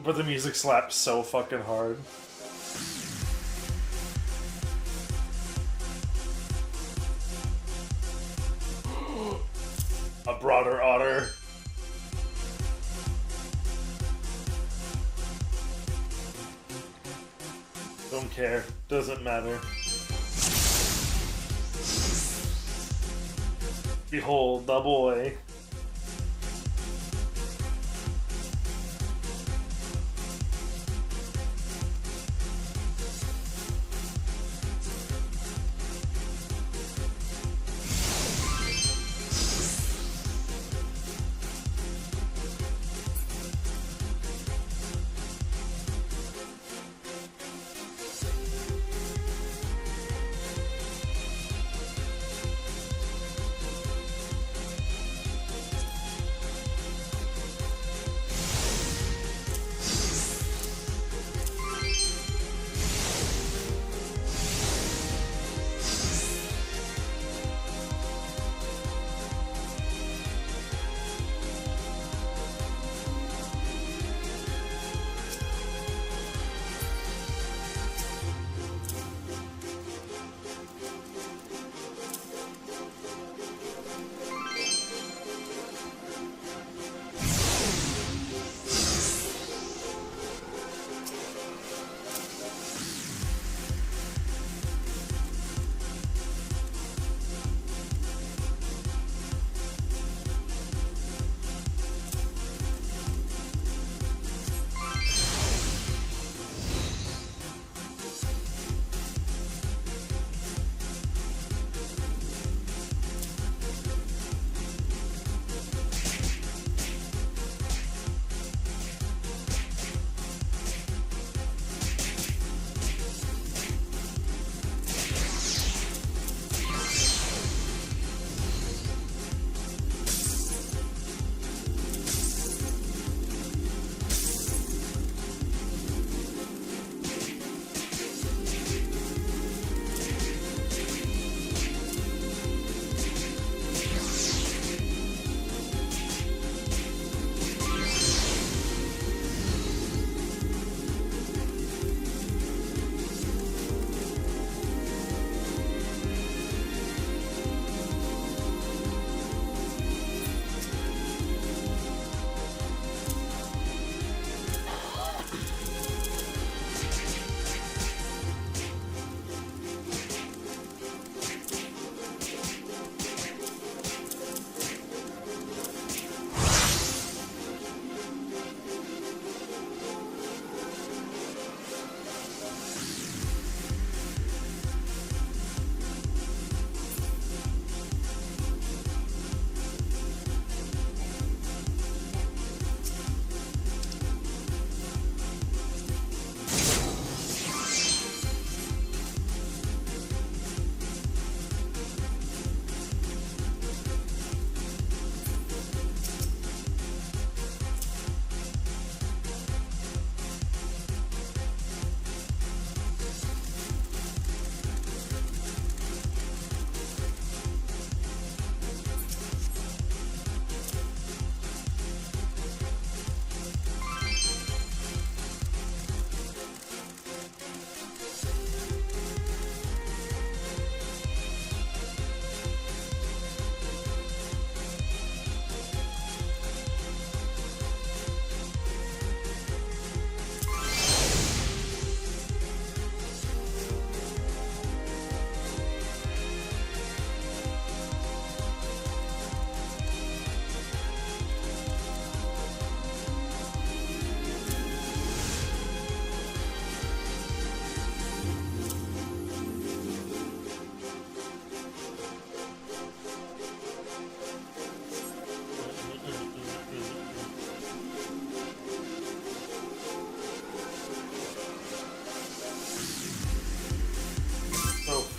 But the music slaps so fucking hard. A broader otter. Don't care. Doesn't matter. Behold the boy.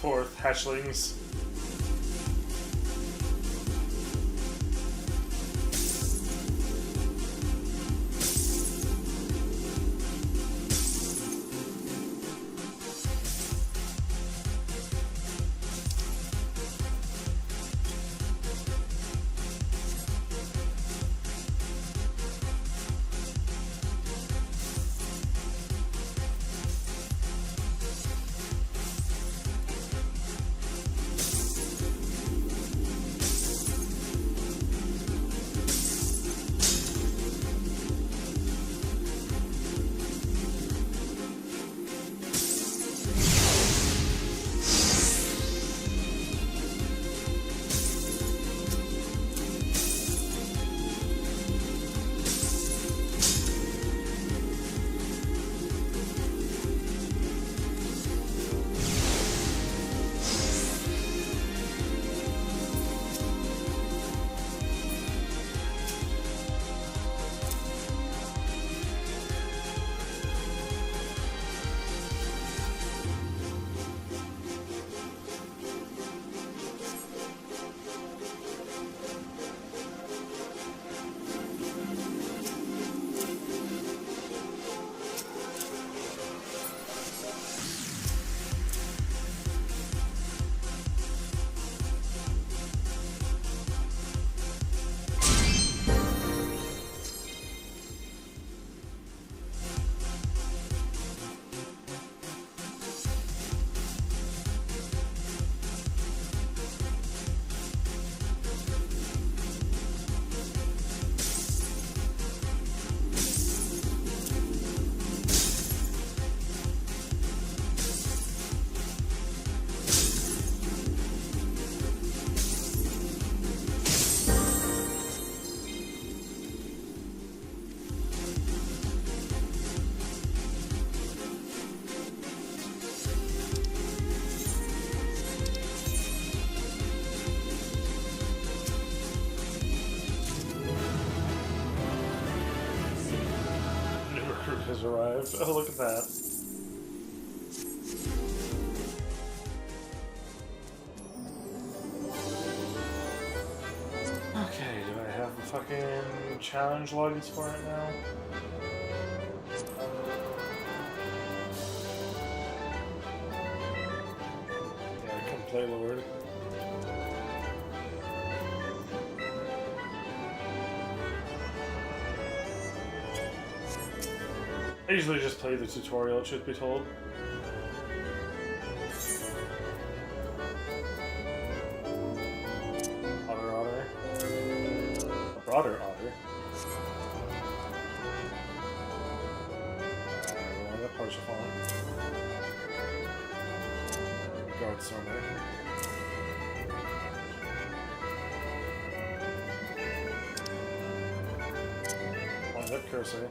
forth, hatchlings. Has arrived. Oh, look at that. Okay, do I have the fucking challenge logins for it now? Yeah, come play Lord. I usually just play the tutorial, truth be told. Otter. A broader otter. One of the Parsifal. Guard somewhere. One hit cursor.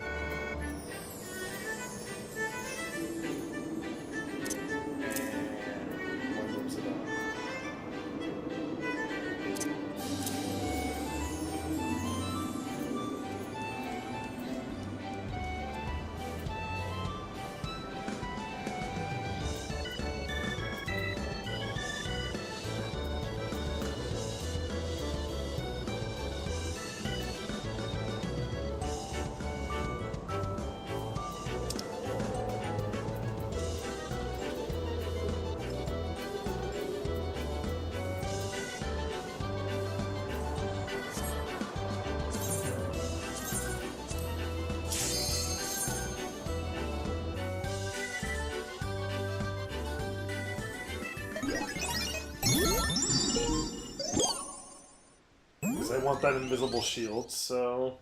I want that invisible shield, so...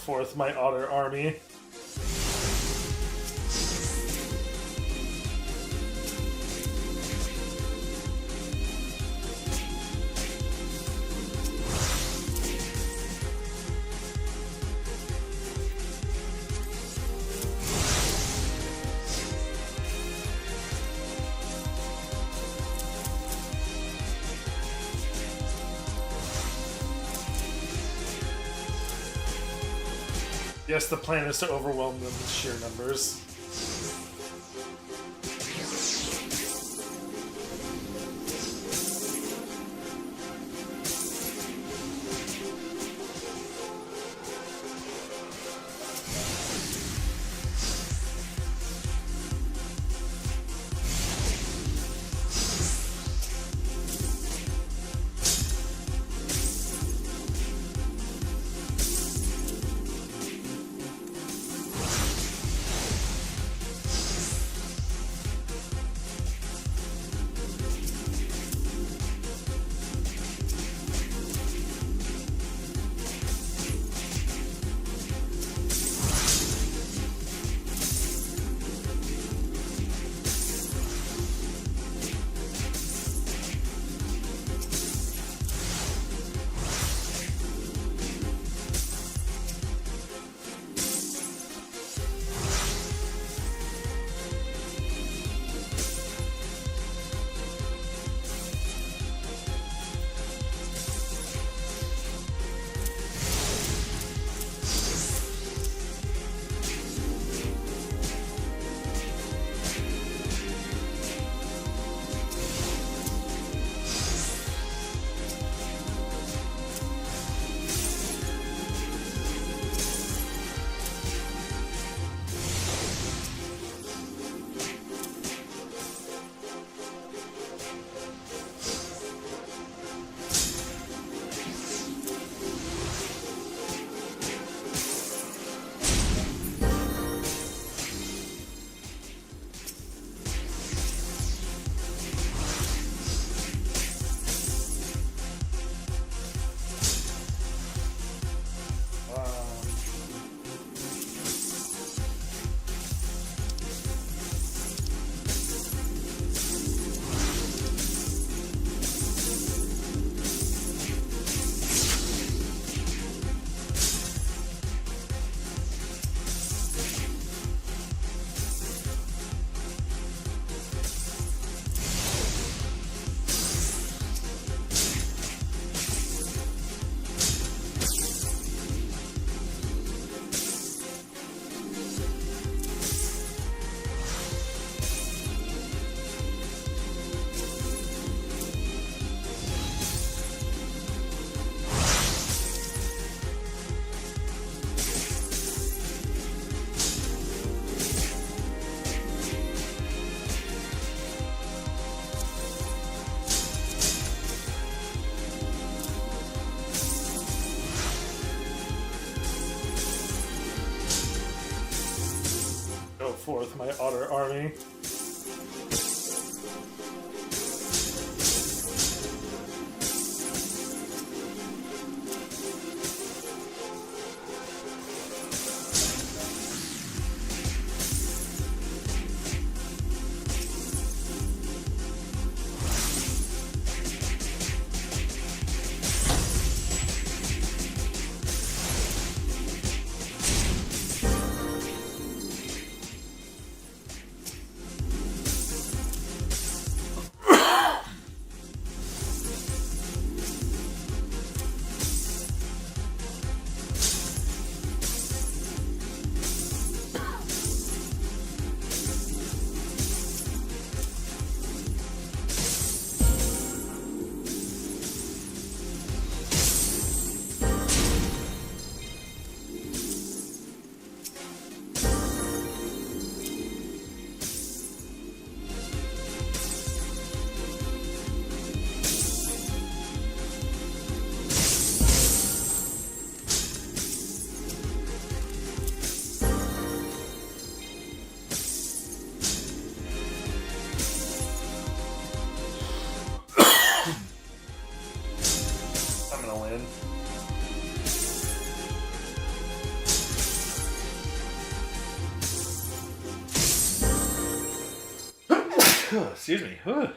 forth, my otter army. Yes, the plan is to overwhelm them with sheer numbers. Forth, my otter army. Excuse me. Whew.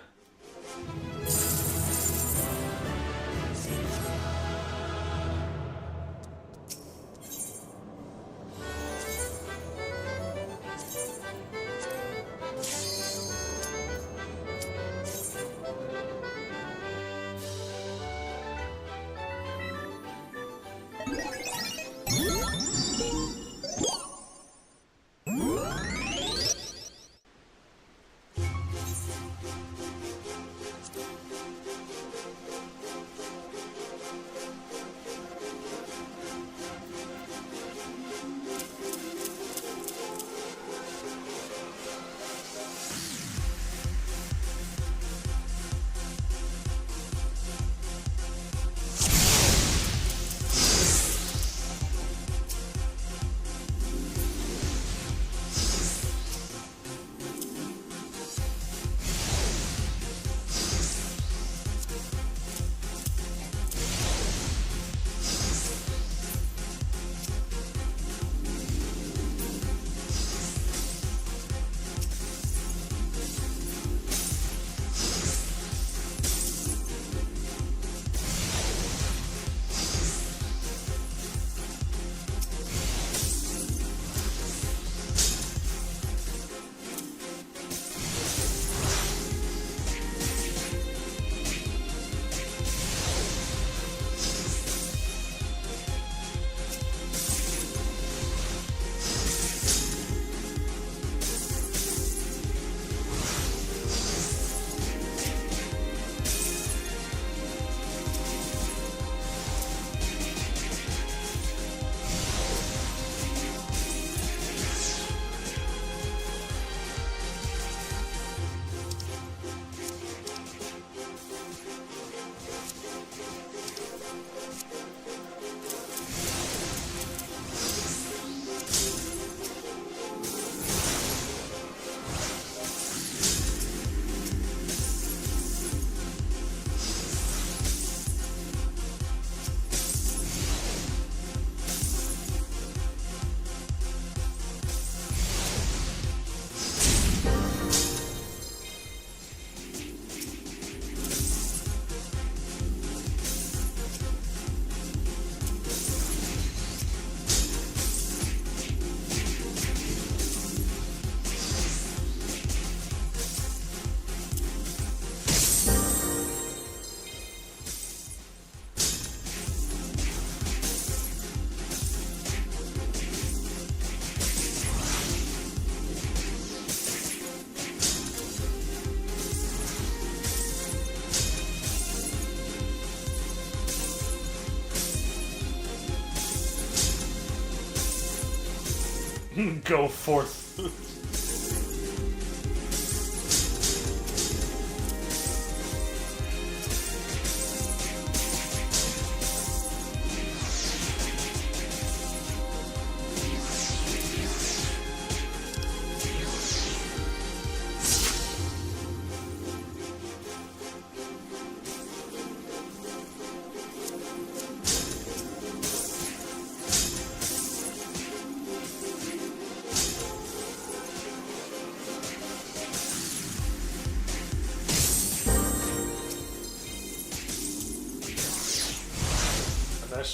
Go forth.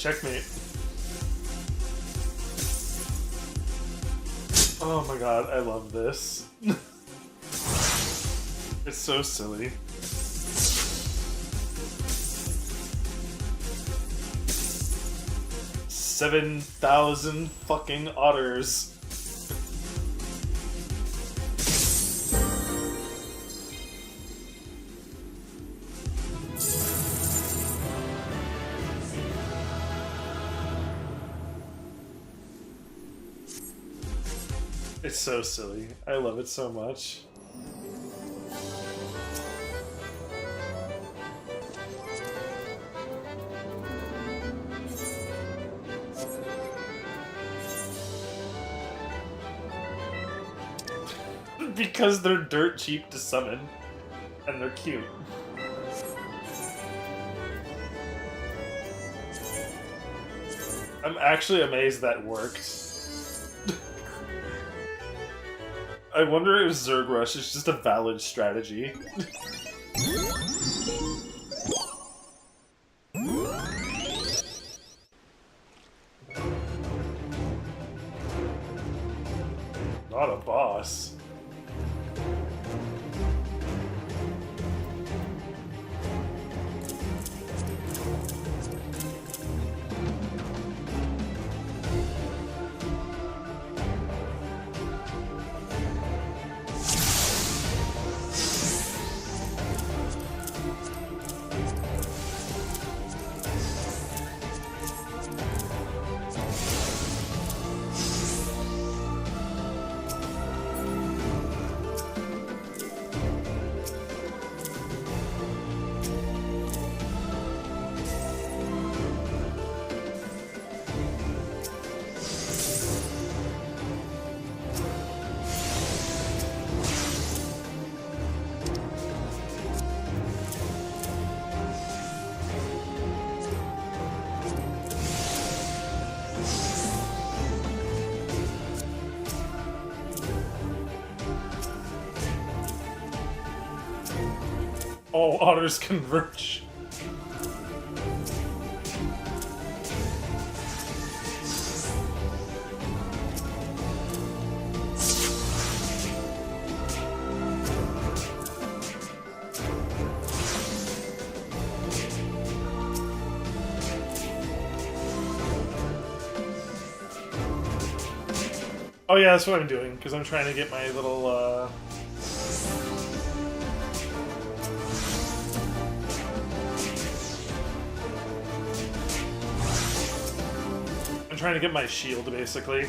Checkmate. Oh my god, I love this. It's so silly. $7,000 fucking otters. It's so silly. I love it so much. Because they're dirt cheap to summon. And they're cute. I'm actually amazed that worked. I wonder if Zerg Rush is just a valid strategy. Not a boss. All otters converge. Oh yeah, that's what I'm doing, because I'm trying to get my little, I'm trying to get my shield, basically.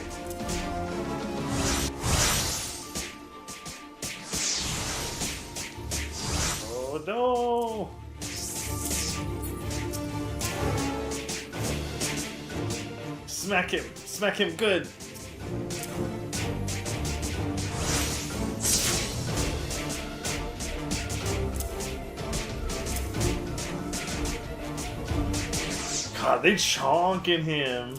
Oh no! Smack him! Smack him good! God, they chonking him.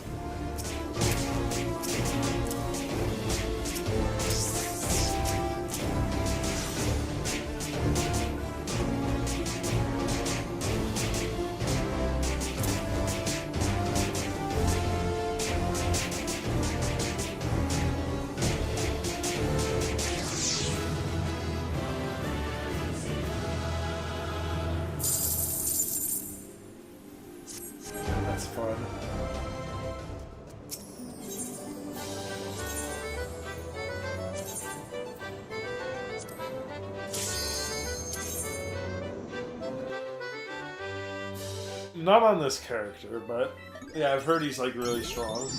That's fun. Not on this character, but yeah, I've heard he's like really strong.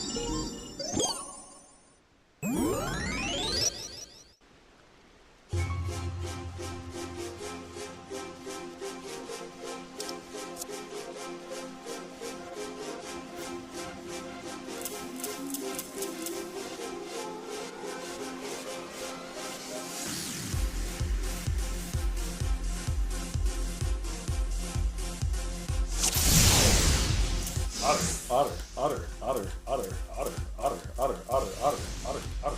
Otter, otter, otter, otter, otter, otter, otter, otter, otter, otter, otter.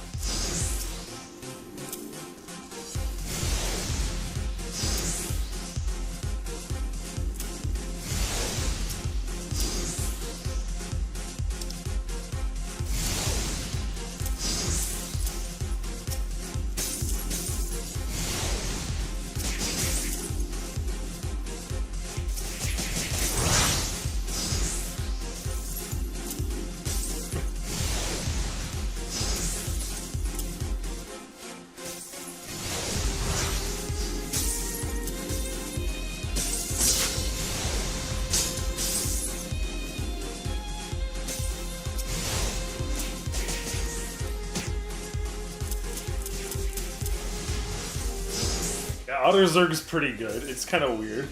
Yeah, Otter Zerg's pretty good. It's kind of weird.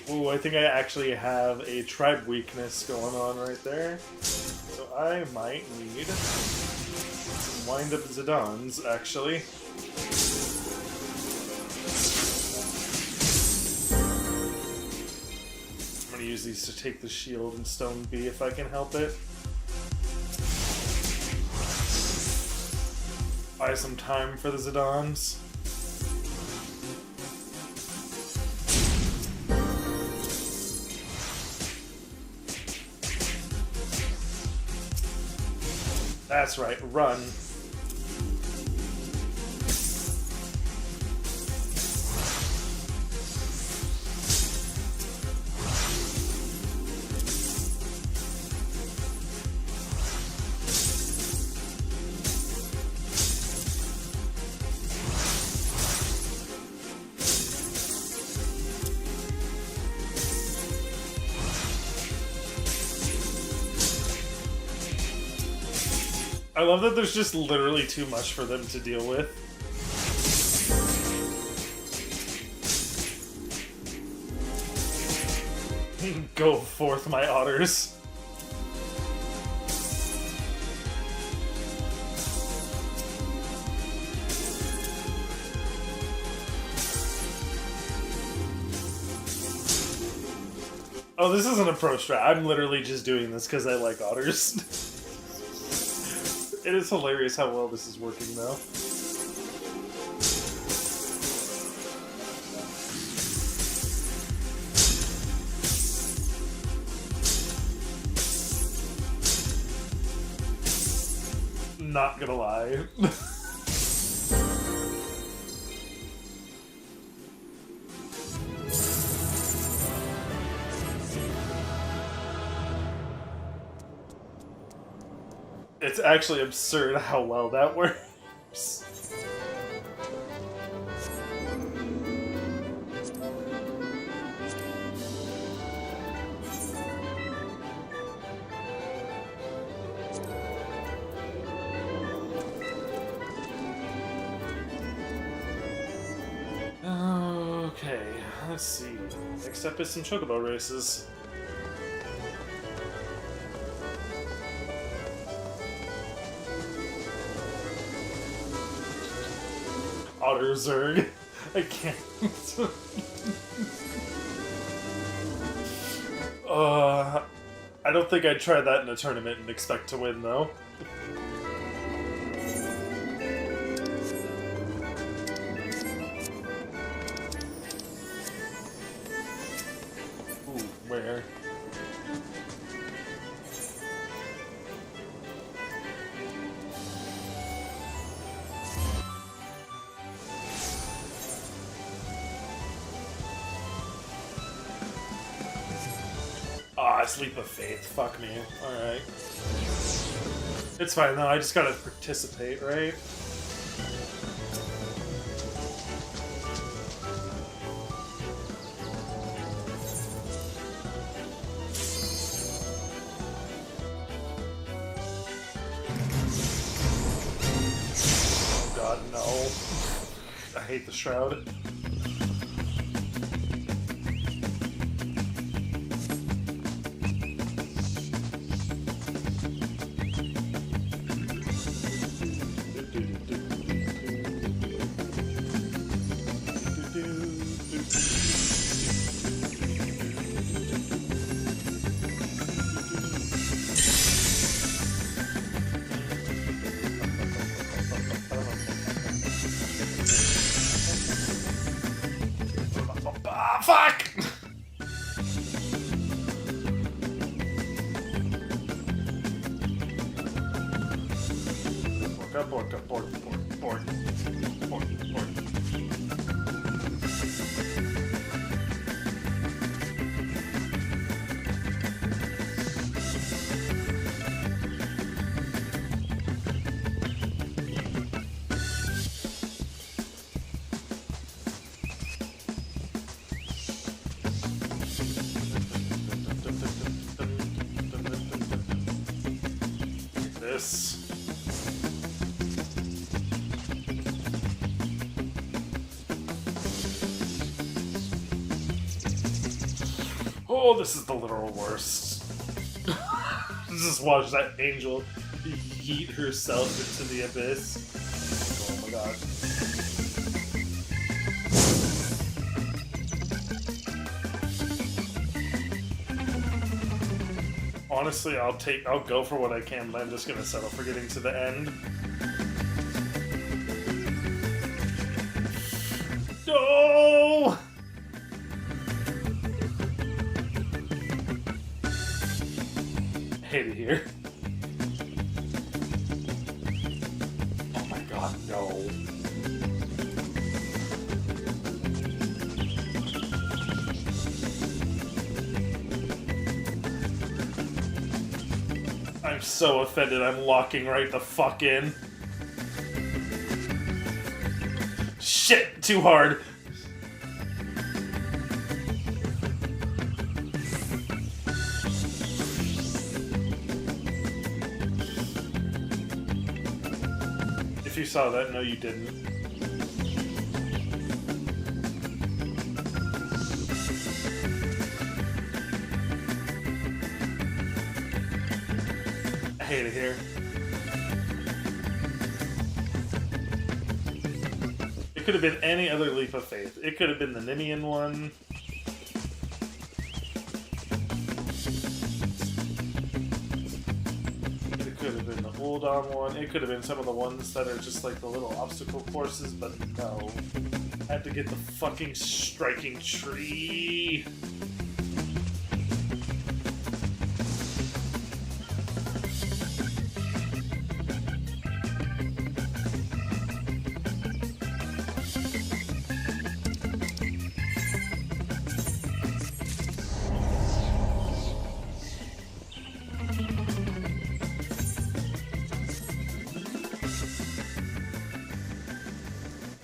Ooh, I think I actually have a tribe weakness going on right there. So I might need Wind Up Zidans, actually. I'm gonna use these to take the shield and stone B if I can help it. Buy some time for the Zidans. That's right, run. I love that there's just literally too much for them to deal with. Go forth, my otters. Oh, this isn't a pro strat. I'm literally just doing this because I like otters. It is hilarious how well this is working, though. Not gonna lie. It's actually absurd how well that works. Okay, let's see. Next up is some chocobo races. Otter Zerg. I can't. I don't think I'd try that in a tournament and expect to win, though. Ooh, where? Leap of faith. Fuck me. Alright. It's fine though, I just gotta participate, right? Oh god, no. I hate the shroud. Fuck! Pork. This. Oh, this is the literal worst. Just watch that angel yeet herself into the abyss. Oh my god. Honestly, I'll go for what I can, but I'm just gonna settle for getting to the end. No! I hate it here. Oh my god, no. I'm so offended I'm locking right the fuck in. Shit, too hard. If you saw that, no you didn't. I hate it here. It could have been any other leap of faith. It could have been the Nimian one. It could have been the Uldon one. It could have been some of the ones that are just like the little obstacle courses, but no. I had to get the fucking striking tree.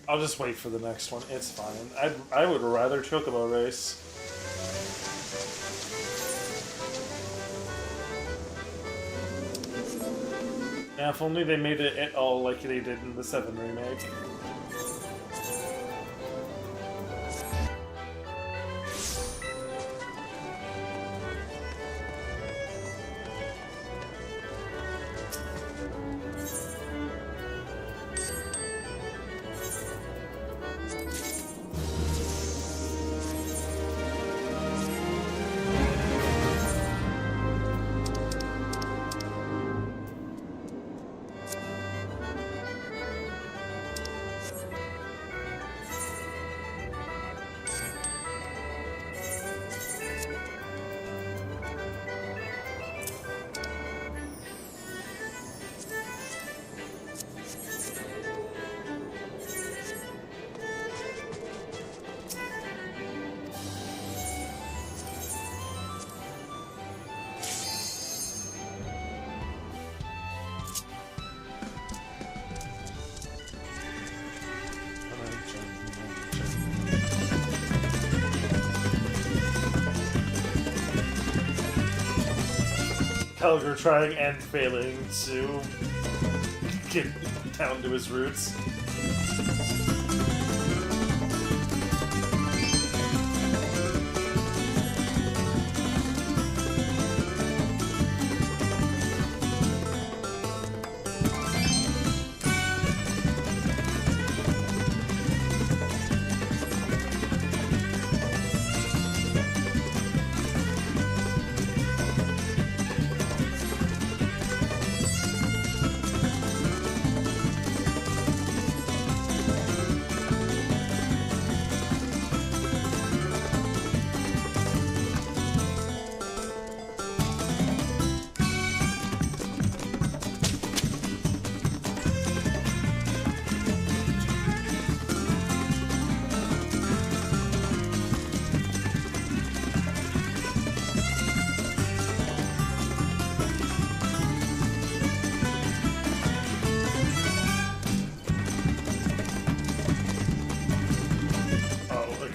I'll just wait for the next one. It's fine. I would rather Chocobo race. Yeah, if only they made it at all like they did in the 7 remake. Helger trying and failing to get down to his roots.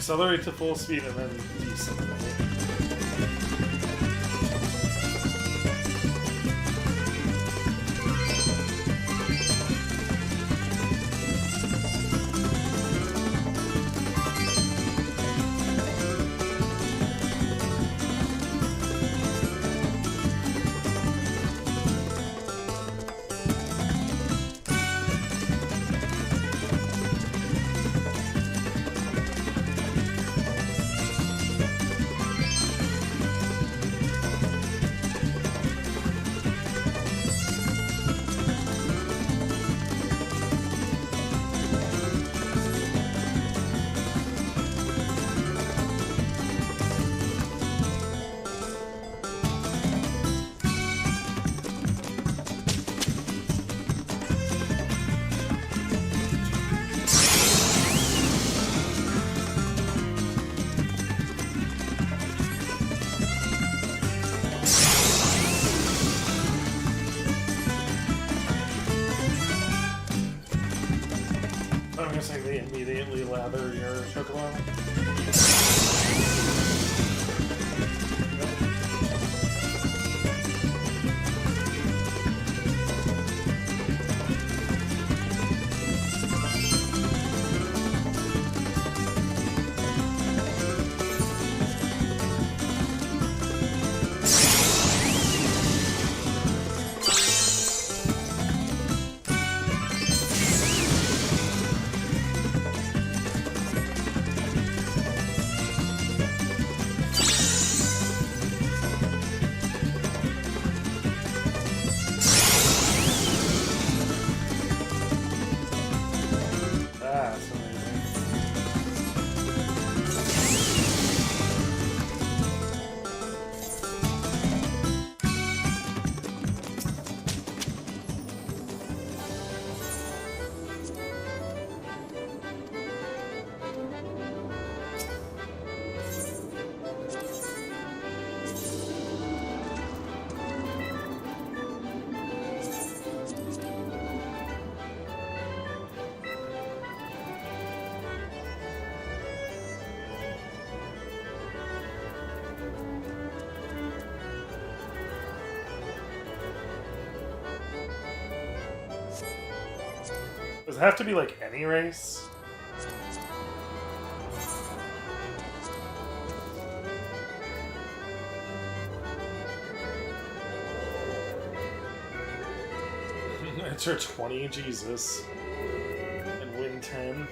Accelerate to full speed and then decelerate. immediately lather your chocolate. Does it have to be like any race? Enter 20, Jesus. And win 10.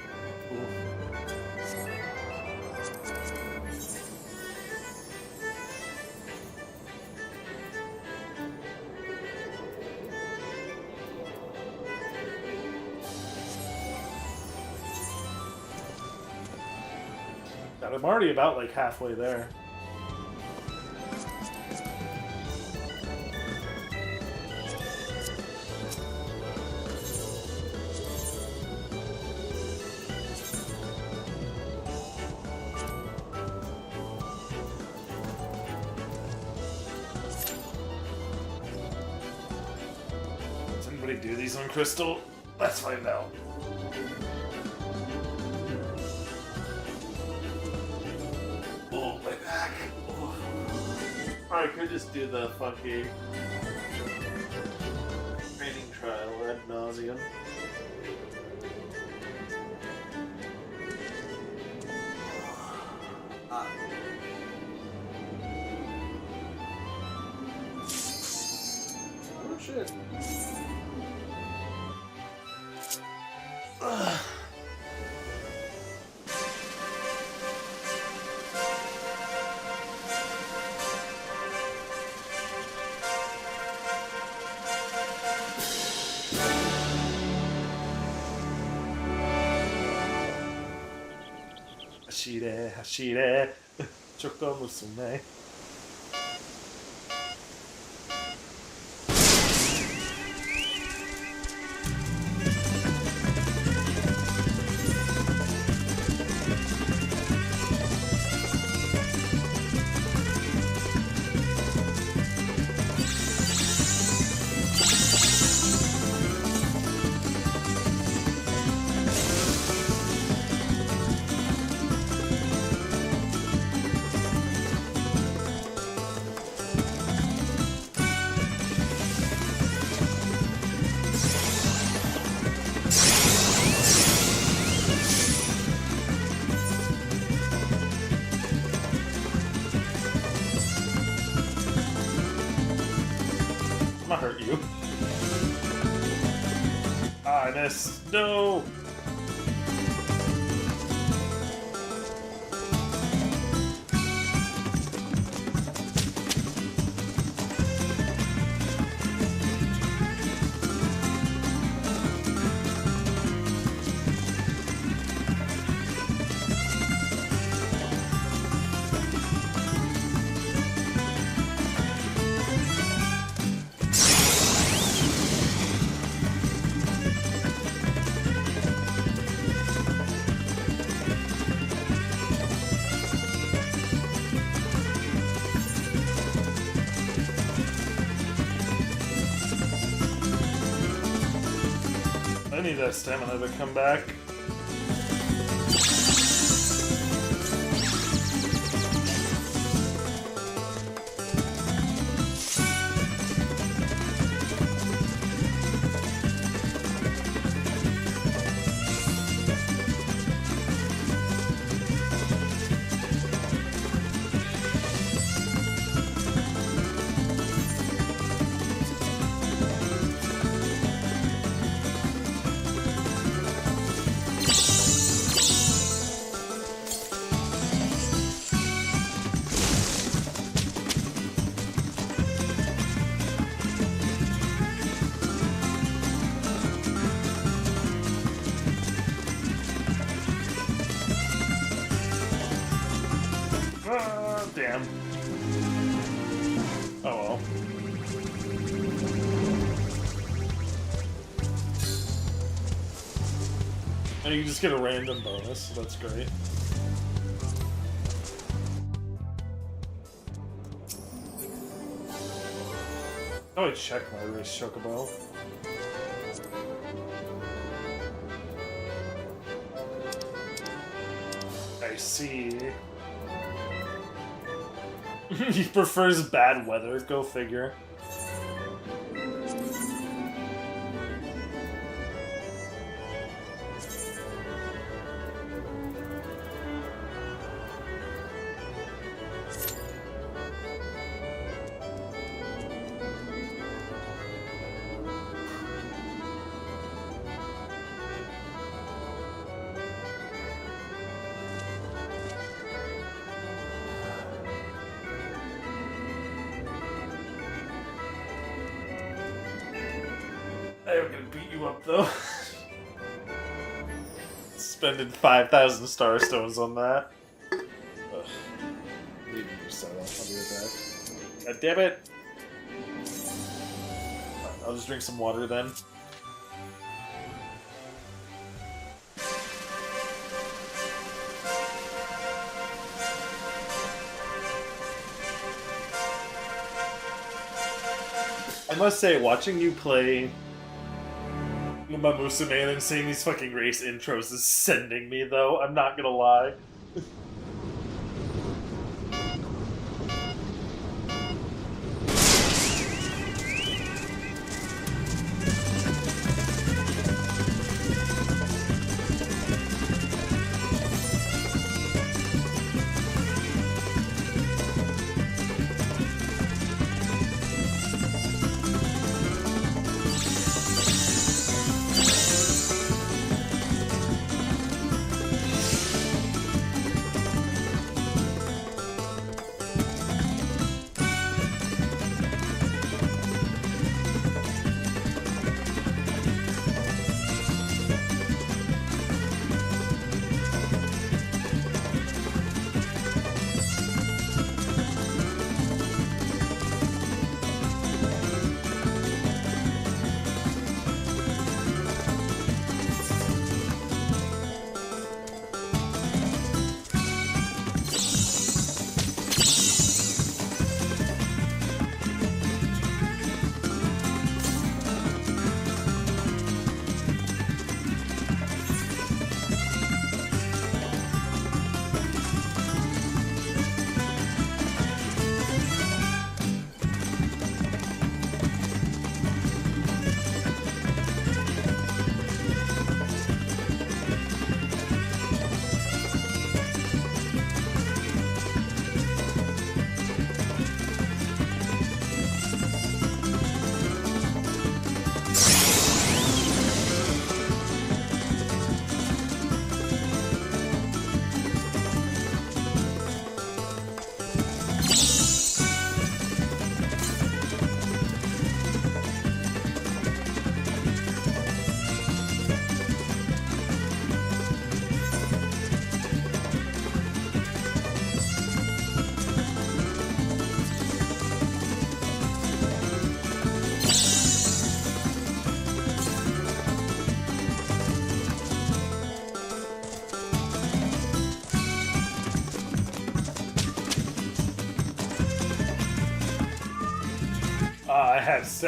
God, I'm already about like halfway there. Does anybody do these on Crystal? Let's find out. Oh, my back. Oh. I could just do the funky training trial ad nauseum. Oh shit. Hashire, hashire. Choco musume. I'm gonna hurt you. Ah, I missed. No! I need that stamina to come back. Damn. Oh well. And you just get a random bonus, so that's great. Oh, I checked my race chocobo. I see. He prefers bad weather, go figure. I'm gonna beat you up though. Spending 5,000 star stones on that. Ugh. Leave me so I'll be right back. God damn it! Fine, I'll just drink some water then. I must say, watching you play Musume and then seeing these fucking race intros is sending me, though. I'm not gonna lie.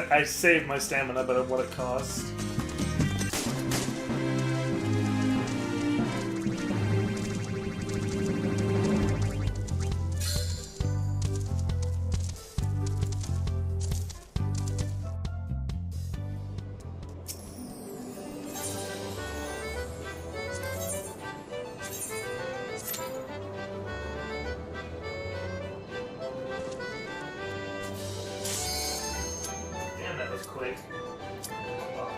I saved my stamina, but at what it cost. Quick. Oh,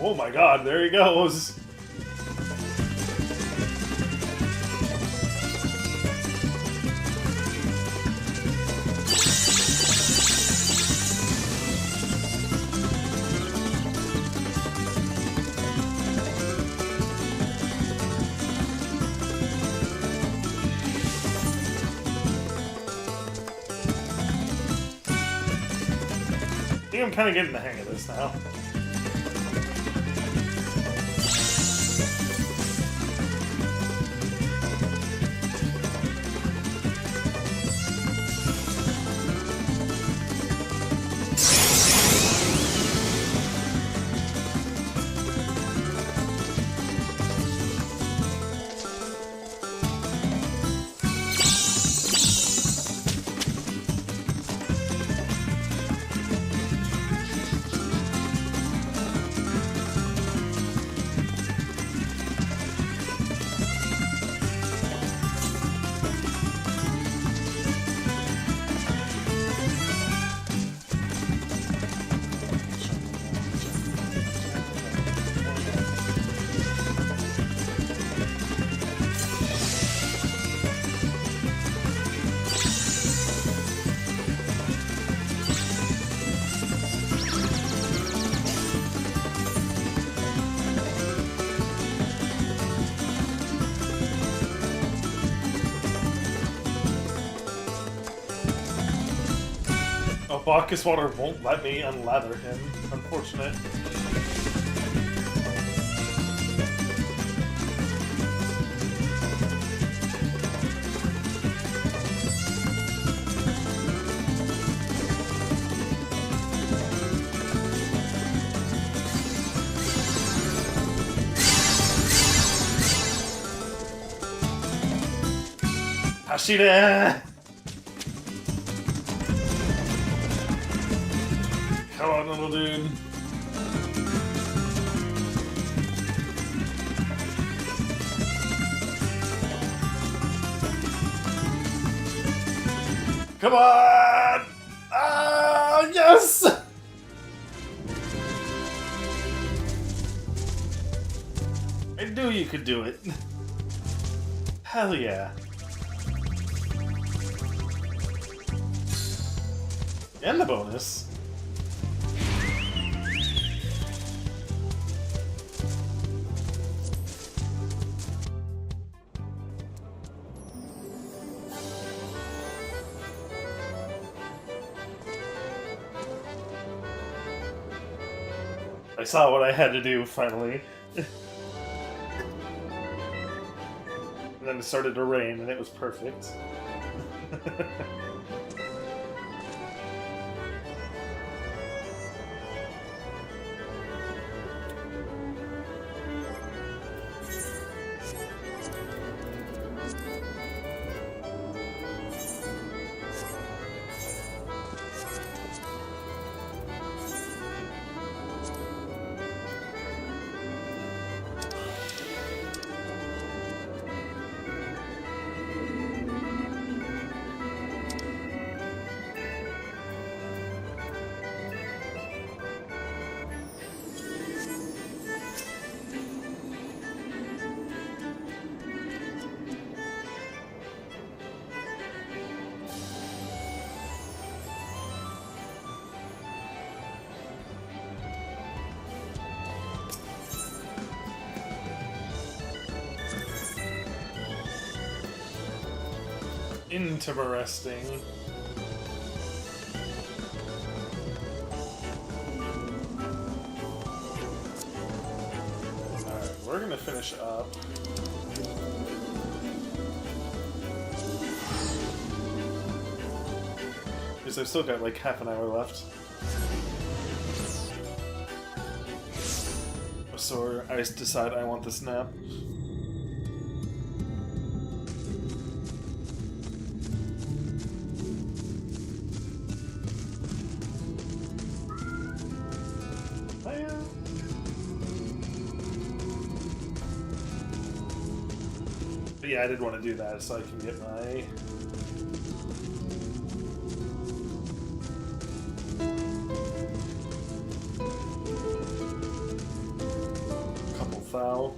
Oh my god, there he goes! I think I'm kind of getting the hang of this now. Bacchus water won't let me unlather him. Unfortunate. Hashira! Come on, little dude. Come on! Ah, yes! I knew you could do it. Hell yeah. And the bonus. I saw what I had to do, finally. And then it started to rain, and it was perfect. Interesting. Alright, we're gonna finish up. Because I've still got like half an hour left. So I decide I want this nap. Yeah, I did want to do that so I can get my... Wow.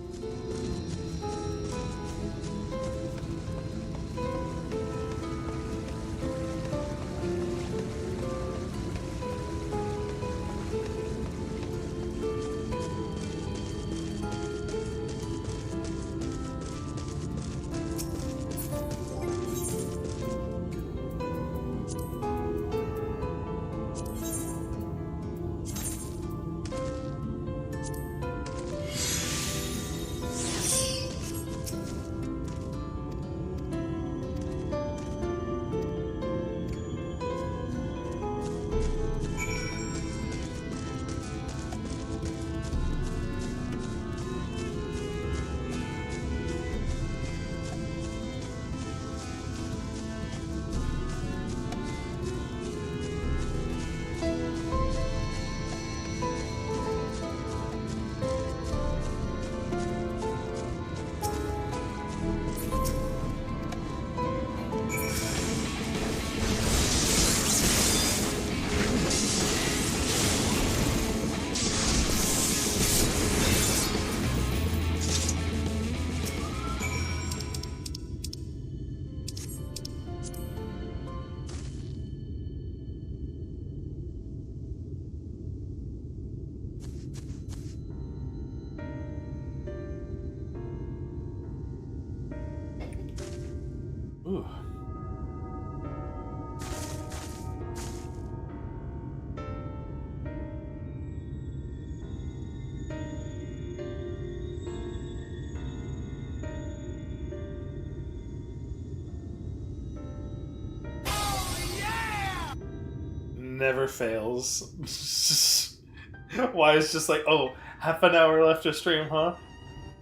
Ooh. Never fails. Why it's just like, oh, half an hour left to stream, huh?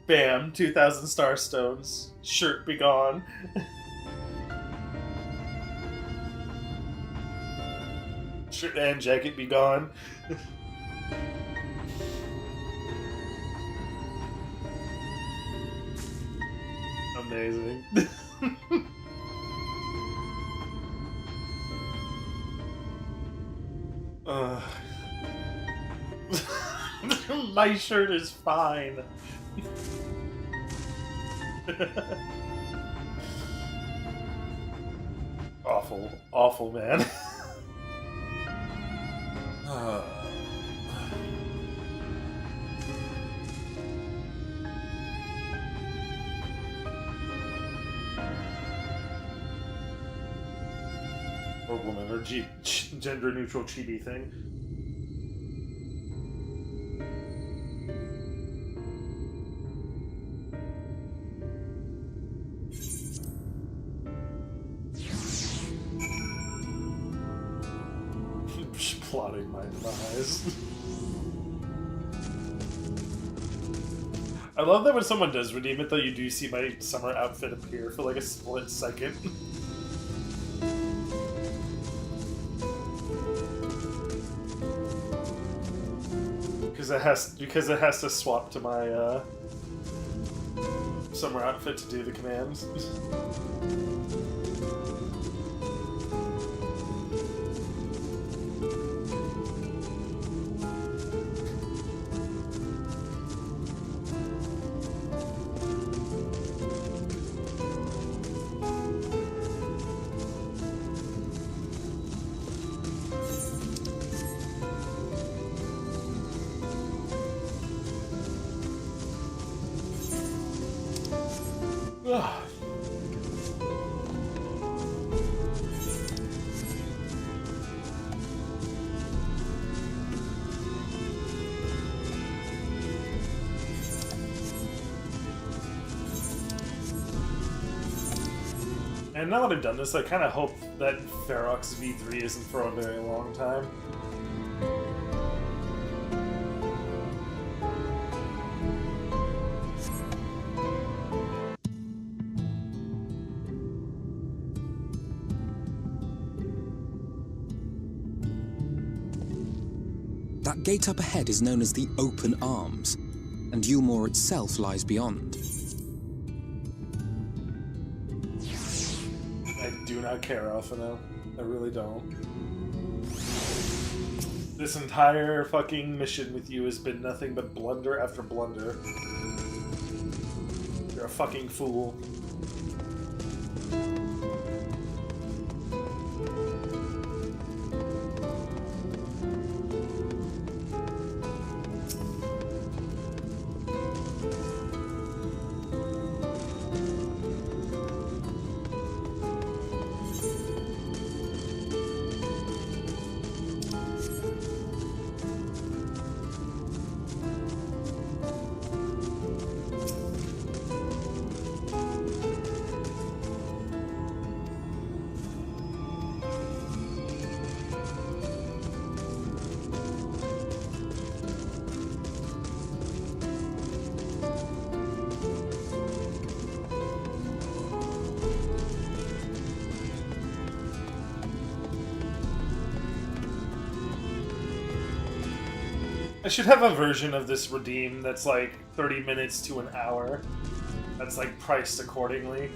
Bam, 2,000 star stones. Shirt be gone. Shirt and jacket be gone. Amazing. My shirt is fine. Awful, awful, man. Or woman, or gender-neutral chibi thing. Plotting my demise. I love that when someone does redeem it, though, you do see my summer outfit appear for like a split second. Because it has to swap to my summer outfit to do the commands. And now that I've done this, I kind of hope that Ferox V3 isn't for a very long time. That gate up ahead is known as the Open Arms, and Yulmore itself lies beyond. I do not care, Alphino. I really don't. This entire fucking mission with you has been nothing but blunder after blunder. You're a fucking fool. I should have a version of this redeem that's like 30 minutes to an hour. That's like priced accordingly.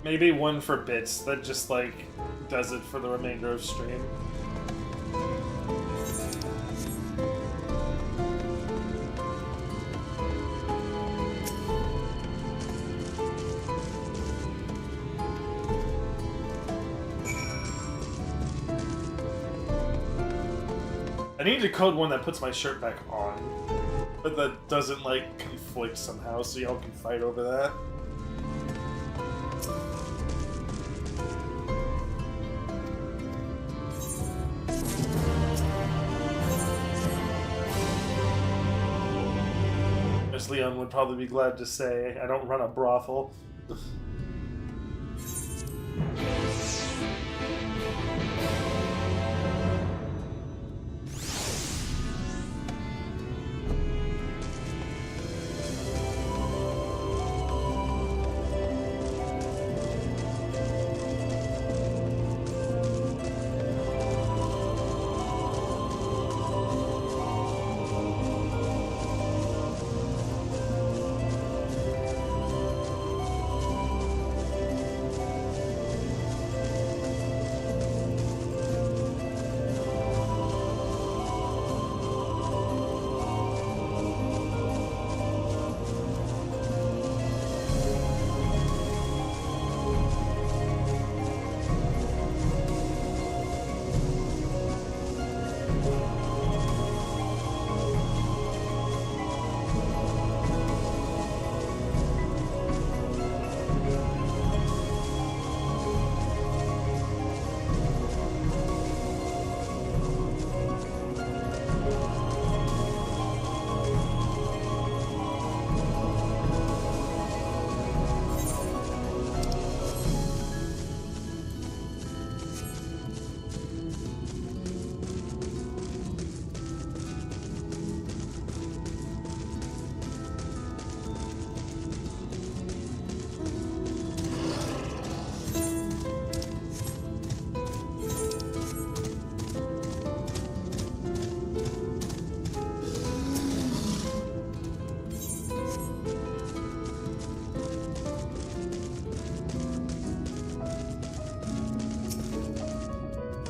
Maybe one for bits that just like does it for the remainder of stream. I need to code one that puts my shirt back on, but that doesn't like conflict somehow, so y'all can fight over that. As Leon would probably be glad to say, I don't run a brothel.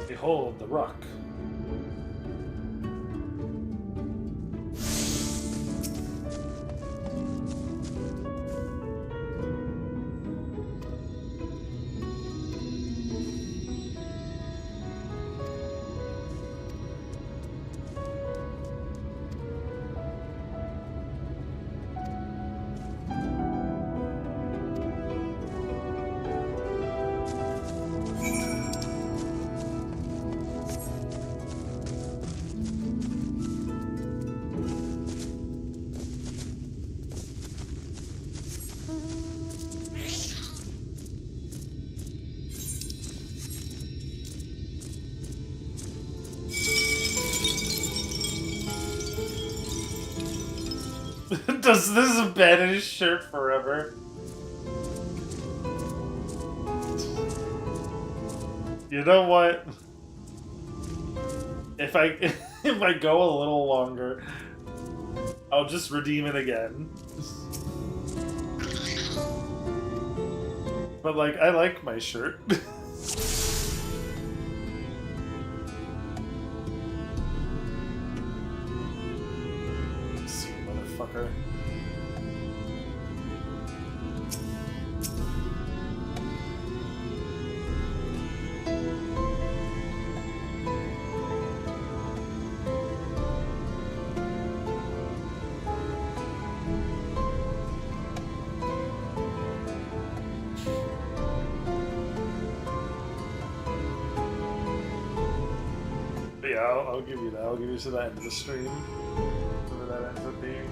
Behold the rock. This is a bed in his shirt forever. You know what? If I go a little longer, I'll just redeem it again. But like, I like my shirt. motherfucker. But yeah, I'll give you that. I'll give you to the end of the stream. Whatever that ends up being.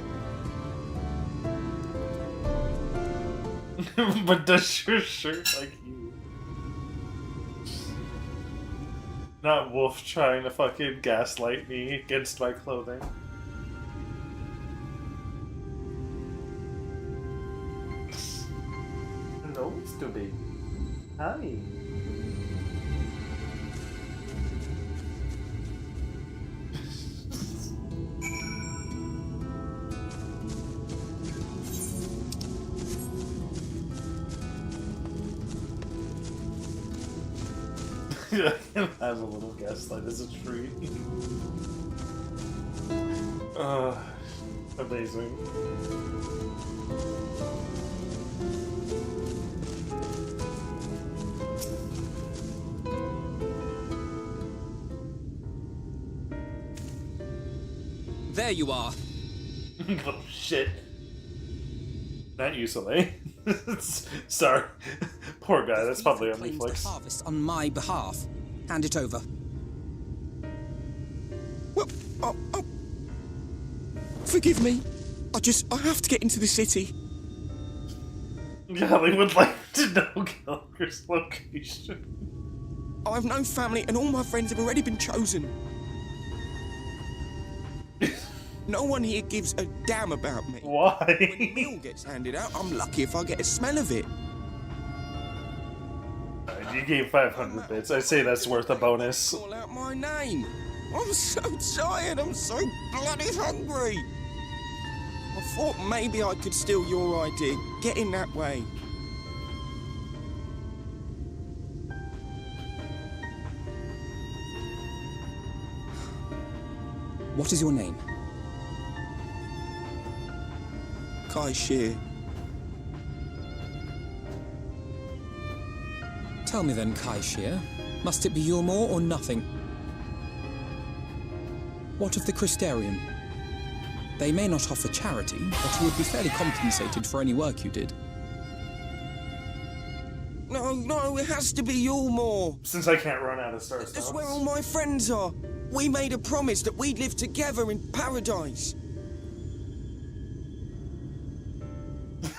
But does your shirt like you? Not Wolf trying to fucking gaslight me against my clothing. No, stupid. Hi. Yeah, I can have a little gaslight as a treat. Amazing. There you are. Oh shit. Not you, Soleil. Sorry. Poor guy, that's probably on Netflix. Harvest on my behalf. Hand it over. Well, forgive me. I have to get into the city. Golly would like to know Gallagher's location. I have no family and all my friends have already been chosen. No one here gives a damn about me. Why? When the meal gets handed out, I'm lucky if I get a smell of it. You gave 500 bits. I say that's worth a bonus. Call out my name. I'm so tired. I'm so bloody hungry. I thought maybe I could steal your idea. Get in that way. What is your name? Kai Shear. Tell me then, Kai Shear, must it be Yulmore or nothing? What of the Christerium? They may not offer charity, but you would be fairly compensated for any work you did. No, it has to be Yulmore. Since I can't run out of stars. That's where all my friends are. We made a promise that we'd live together in paradise.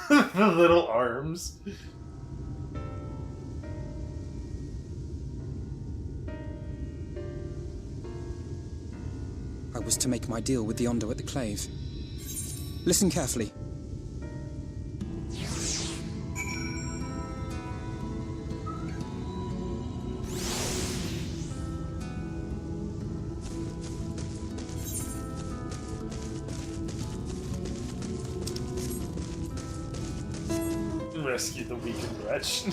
The little arms. I was to make my deal with the Ondo at the Clave. Listen carefully. Rescue the weakened wretch.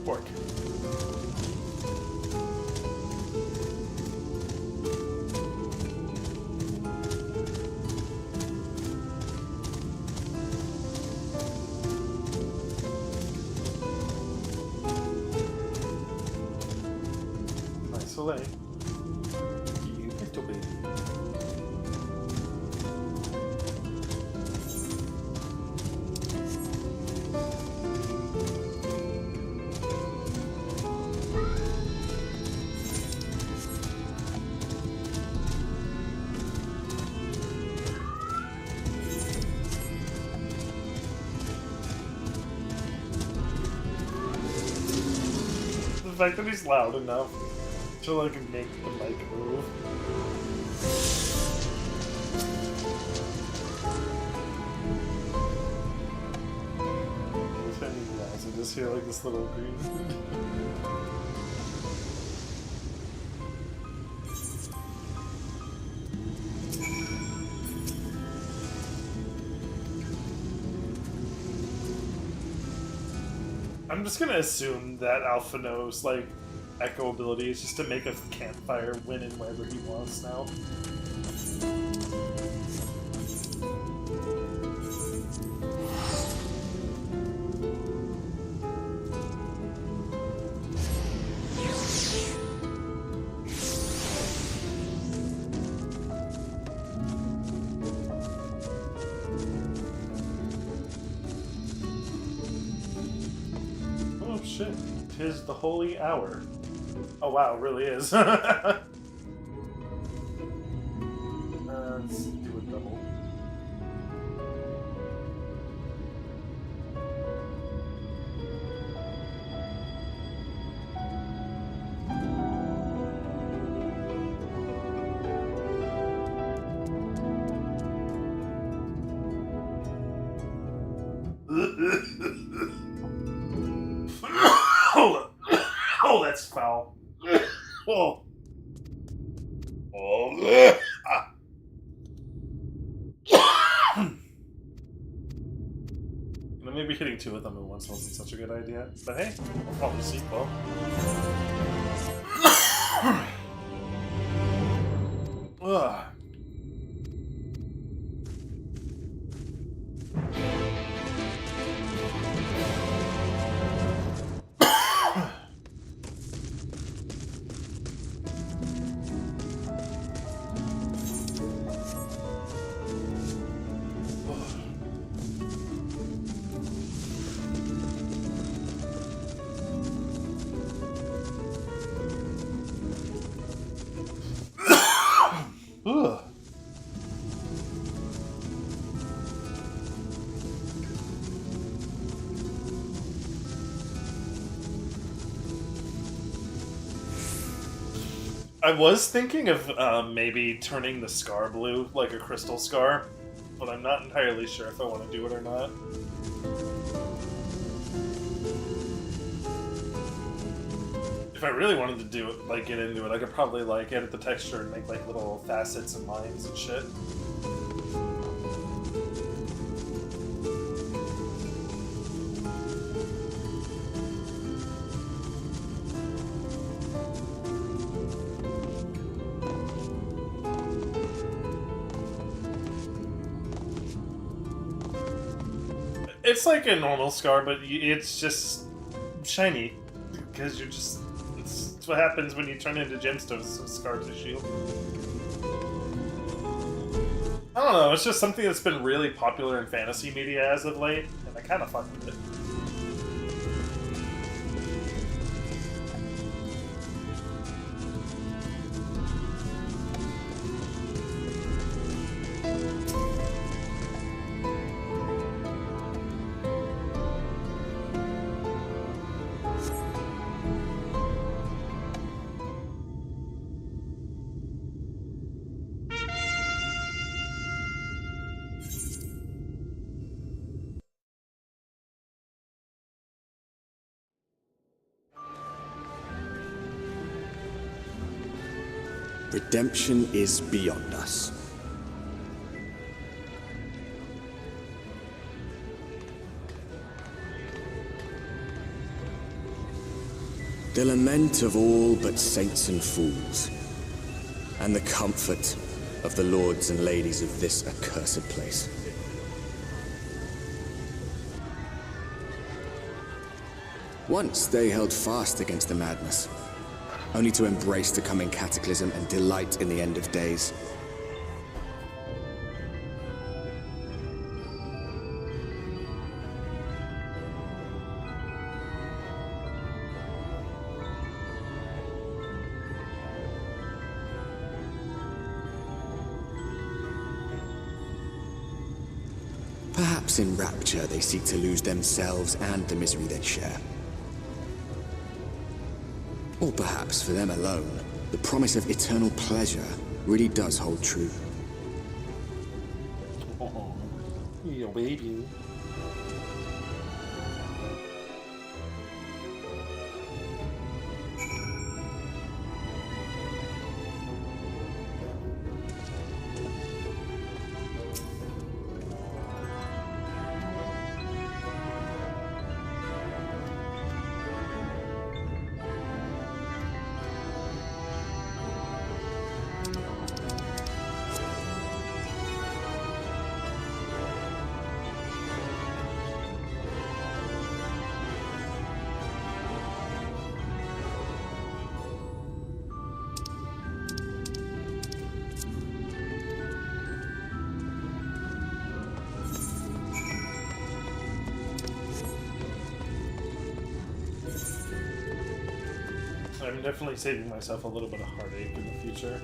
Pork. Nice Soleil. You little baby. The fact that he's loud enough to like make the mic move. If I need glass, I just hear like this little green. I'm just gonna assume that Alphino's like echo ability is just to make a campfire win in wherever he wants now. Oh shit, 'tis the holy hour. Oh wow, it really is. Let's do a double. Oh, that's foul. Whoa. Oh. Maybe hitting two of them at once wasn't such a good idea. But hey, we'll probably see. Well. Ugh. Ugh. I was thinking of maybe turning the scar blue like a crystal scar, but I'm not entirely sure if I want to do it or not. If I really wanted to do it, like get into it, I could probably like edit the texture and make like little facets and lines and shit. It's like a normal scar, but it's just shiny because you're just. It's what happens when you turn into gemstones, so scar tissue. I don't know, it's just something that's been really popular in fantasy media as of late, and I kind of fuck with it. Redemption is beyond us. The lament of all but saints and fools, and the comfort of the lords and ladies of this accursed place. Once they held fast against the madness, only to embrace the coming cataclysm and delight in the end of days. Perhaps in rapture they seek to lose themselves and the misery they share. Or perhaps for them alone, the promise of eternal pleasure really does hold true. Oh, your baby. I'm definitely saving myself a little bit of heartache in the future.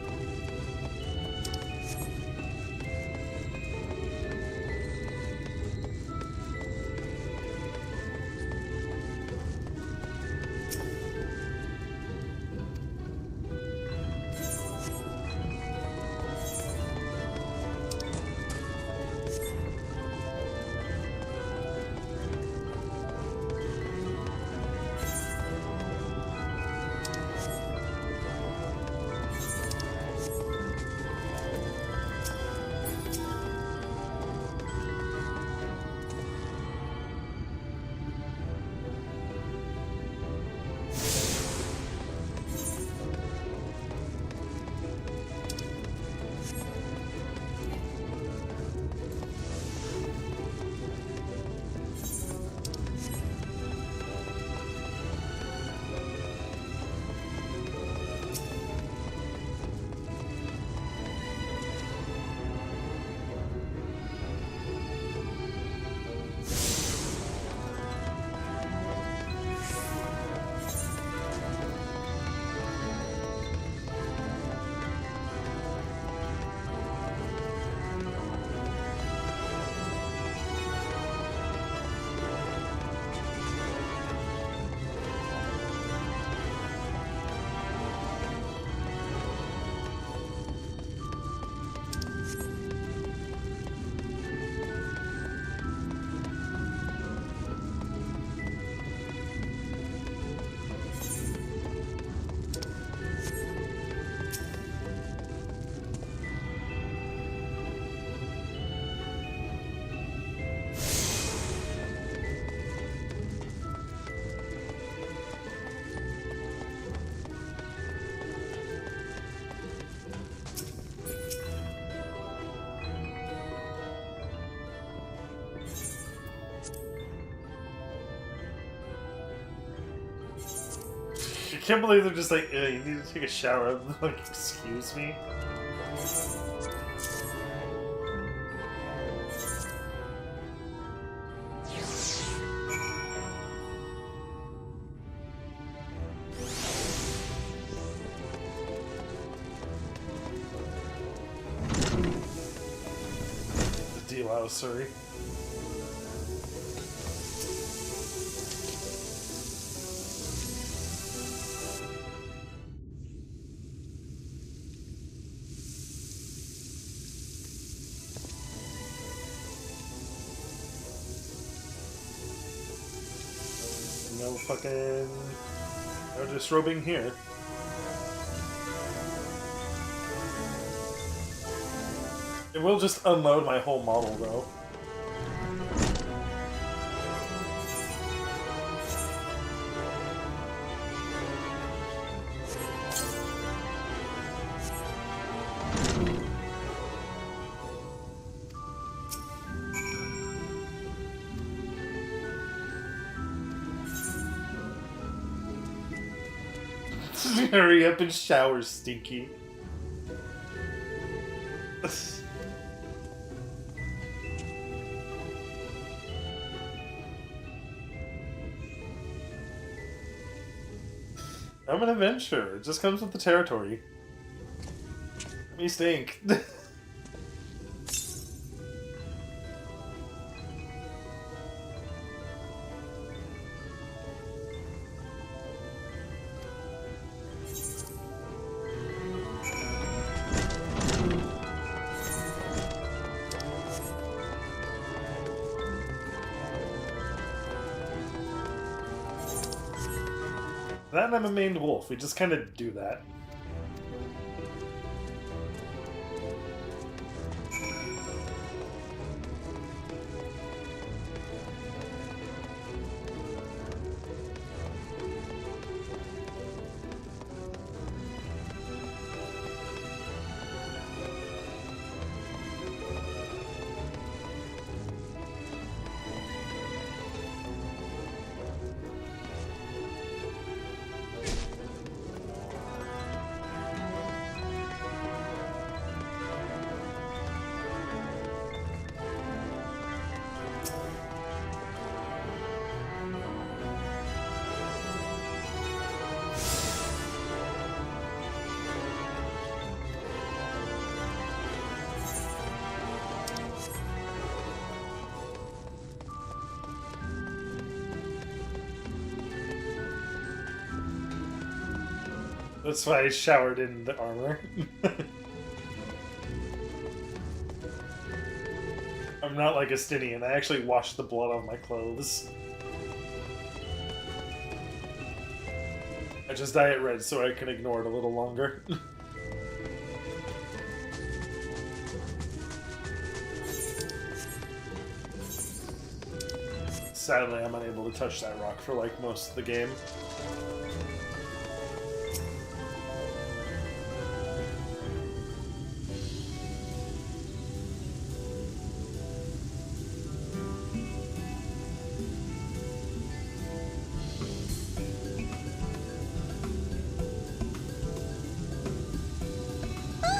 I can't believe they're just like, you need to take a shower. I'm like, excuse me? Wow, sorry. No fucking... no disrobing here. It will just unload my whole model, though. Hurry up and shower, Stinky. I'm an adventurer. It just comes with the territory. Let me stink. That and I'm a maned wolf. We just kind of do that. That's why I showered in the armor. I'm not like Estinian. I actually washed the blood off my clothes. I just dye it red so I can ignore it a little longer. Sadly, I'm unable to touch that rock for like most of the game.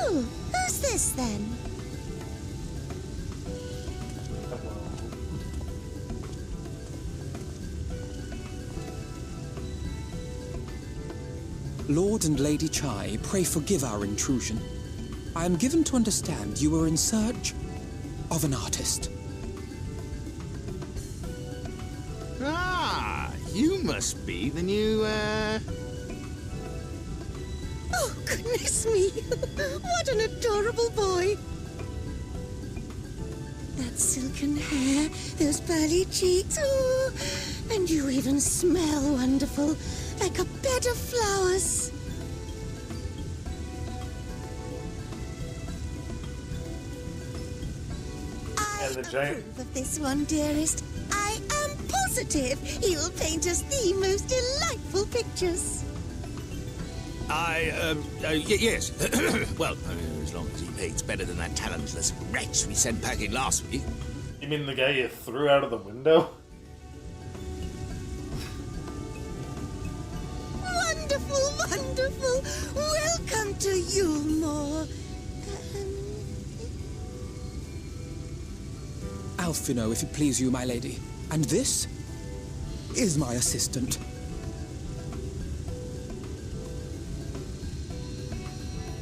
Oh, who's this then? Lord and Lady Chai, pray forgive our intrusion. I am given to understand you were in search of an artist. Ah, you must be the new, Oh, goodness me! What an adorable boy! That silken hair, those pearly cheeks, oh, and you even smell wonderful, like a bed of flowers. And the giant... Approve of this one, dearest. I am positive he'll paint us the most delightful pictures. Yes. Well, as long as he paints better than that talentless wretch we sent packing last week. You mean the guy you threw out of the window? Wonderful, wonderful. Welcome to Yulmore. Alfino, if it please you, my lady. And this is my assistant.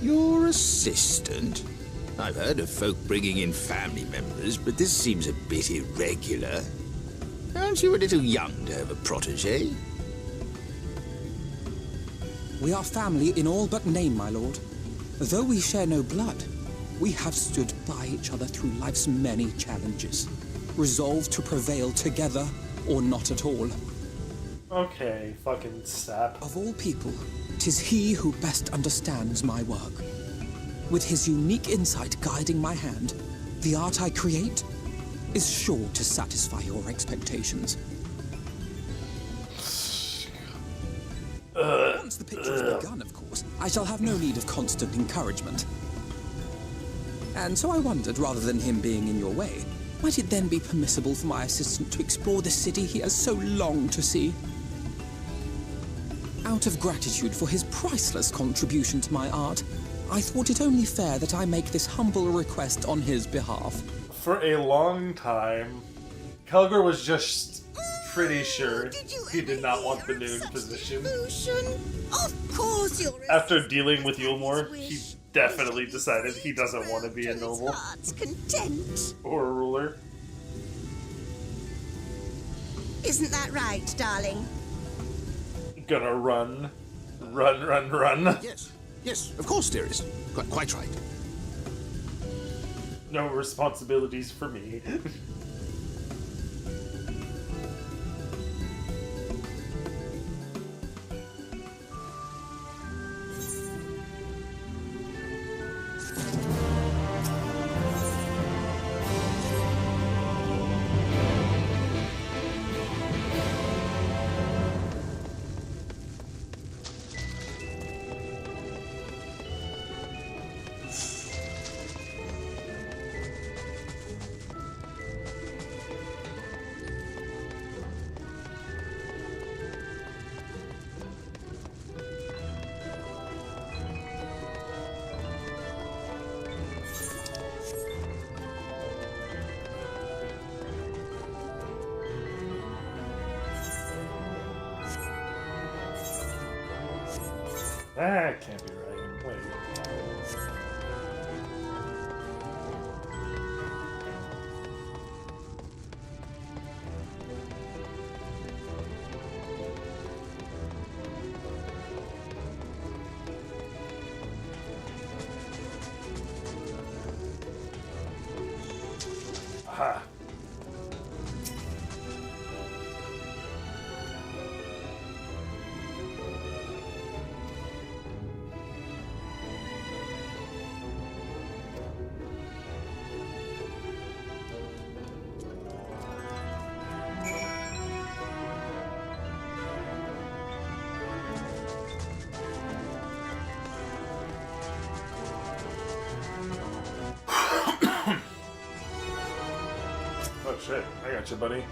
Your assistant? I've heard of folk bringing in family members, but this seems a bit irregular. Aren't you a little young to have a protege? We are family in all but name, my lord. Though we share no blood, we have stood by each other through life's many challenges, resolved to prevail together or not at all. Okay, fucking sap. Of all people, 'tis he who best understands my work. With his unique insight guiding my hand, the art I create is sure to satisfy your expectations. Once the picture has begun, of course, I shall have no need of constant encouragement. And so I wondered, rather than him being in your way, might it then be permissible for my assistant to explore the city he has so longed to see? Out of gratitude for his priceless contribution to my art, I thought it only fair that I make this humble request on his behalf. For a long time, Kelgar was just pretty sure he did not want the noon position. Of course you're After dealing with Yulmore, he definitely decided he doesn't want to be a noble. heart's content. Or a ruler. Isn't that right, darling? Gonna run. Run. Yes, of course, dearest. Quite right. No responsibilities for me. That can't be right. Wait. Aha. Oh shit, I got you, buddy.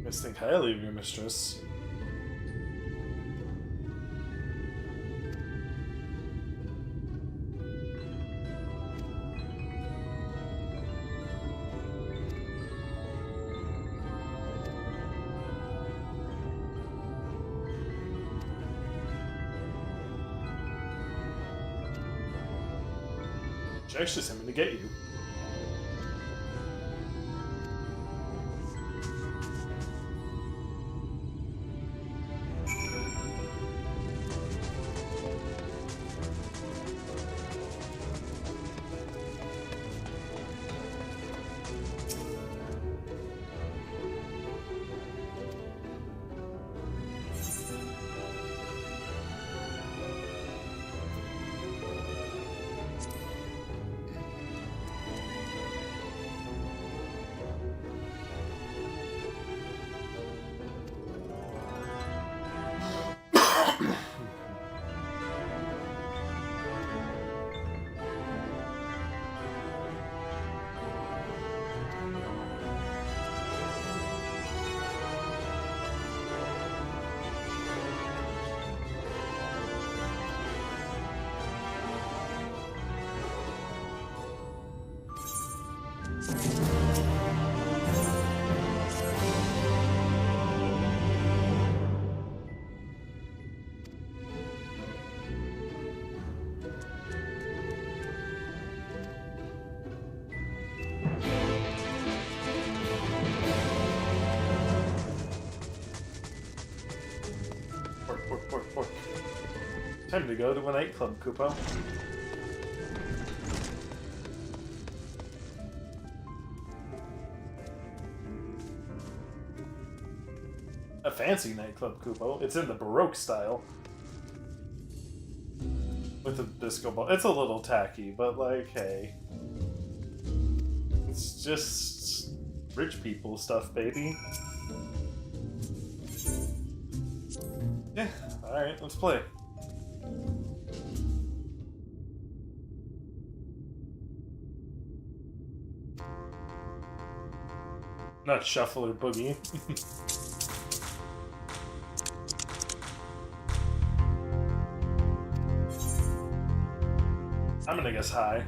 I think highly of your mistress. She actually sent me to get you. Pork. Time to go to a nightclub, Koopa. A fancy nightclub, Koopa. It's in the Baroque style. With a disco ball. It's a little tacky, but like, hey. It's just rich people stuff, baby. Yeah, alright, let's play. Not shuffle or boogie. I'm gonna guess high.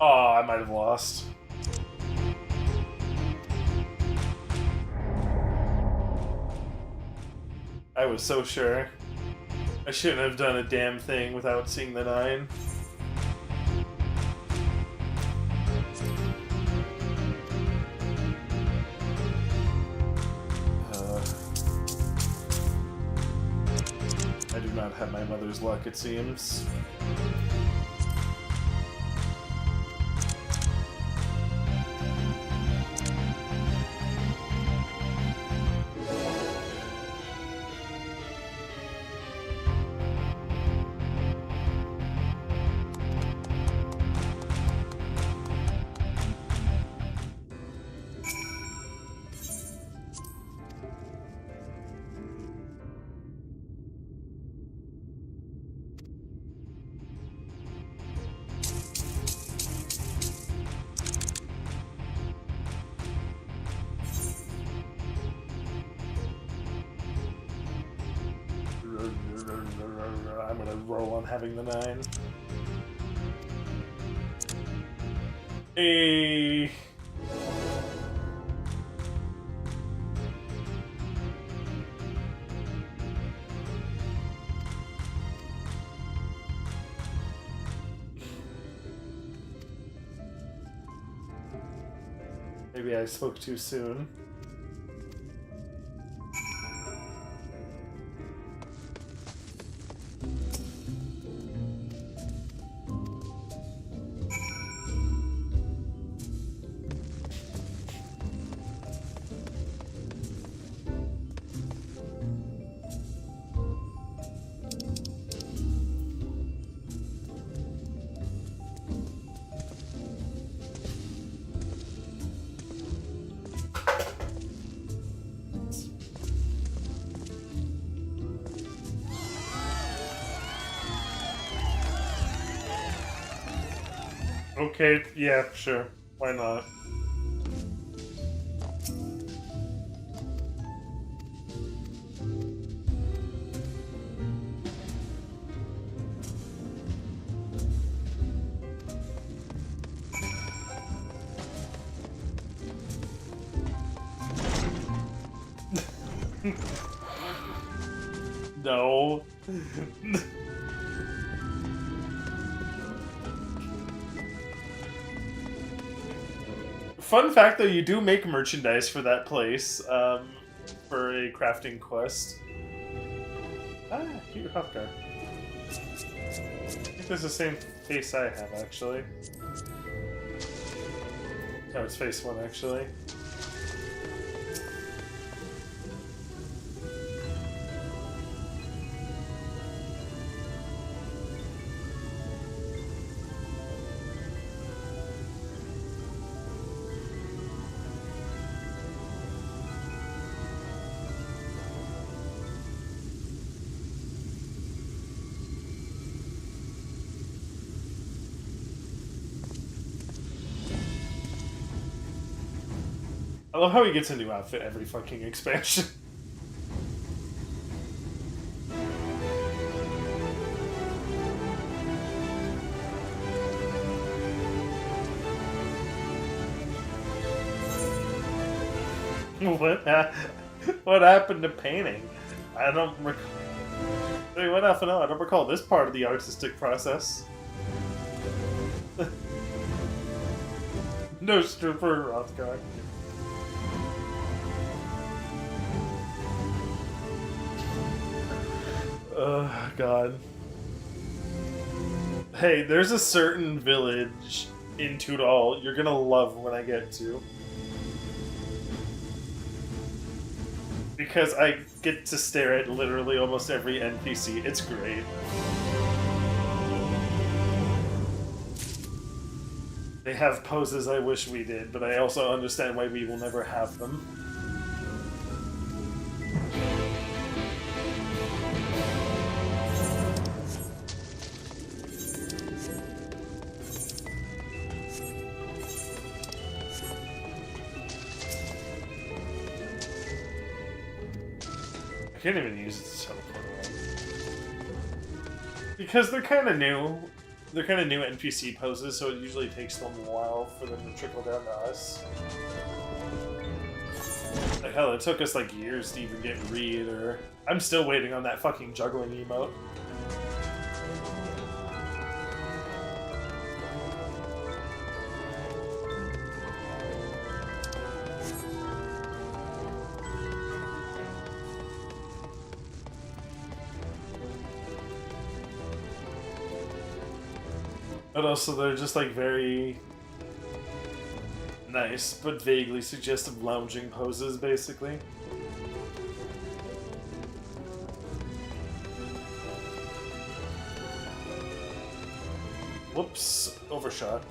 Oh, I might have lost. I was so sure. I shouldn't have done a damn thing without seeing the 9. I do not have my mother's luck, it seems. I'm gonna roll on having the 9. A maybe I spoke too soon. Okay, yeah, sure. Why not? No. Fun fact though, you do make merchandise for that place, for a crafting quest. Ah, cute Hofgar. I think that's the same face I have, actually. No, it's face one, actually. I love how he gets a new outfit every fucking expansion. What happened to painting? I don't recall. Wait, what happened? I don't recall this part of the artistic process. No stripper Rothgar. Oh, God. Hey, there's a certain village in Tudal you're gonna love when I get to. Because I get to stare at literally almost every NPC. It's great. They have poses I wish we did, but I also understand why we will never have them. I can't even use it to teleport around. Because they're kind of new. They're kind of new NPC poses, so it usually takes them a while for them to trickle down to us. Like, hell, it took us like years to even get Reed, or... I'm still waiting on that fucking juggling emote. But also, they're just like very nice, but vaguely suggestive lounging poses, basically. Whoops, overshot.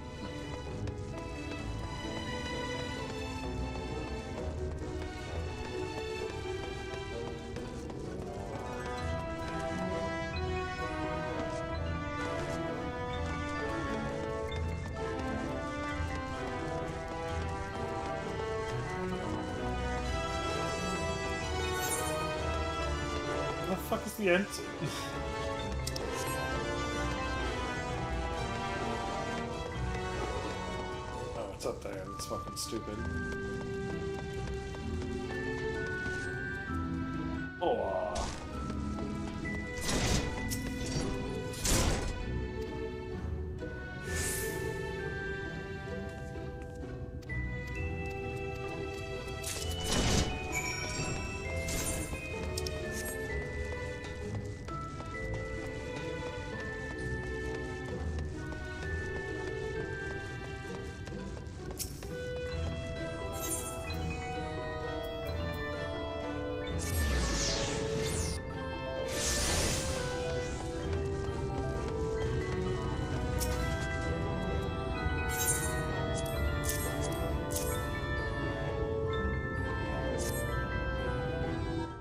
What the fuck is the end? What's up there? That's fucking stupid. Oh.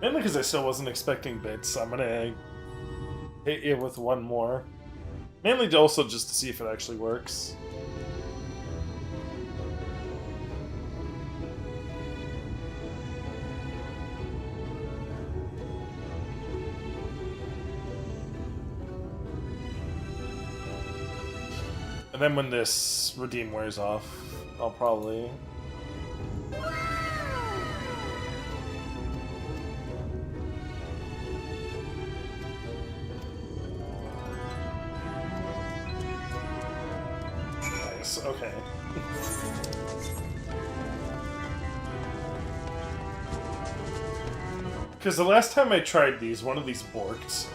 Mainly because I still wasn't expecting bits, so I'm gonna hit you with one more. Mainly also just to see if it actually works. And then when this redeem wears off, I'll probably... Okay. Because the last time I tried these, one of these borked.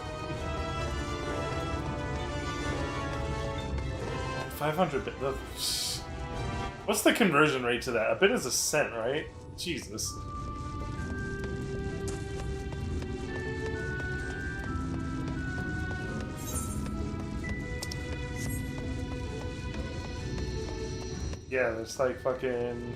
500 bit. What's the conversion rate to that? A bit is a cent, right? Jesus. Yeah, there's like fucking...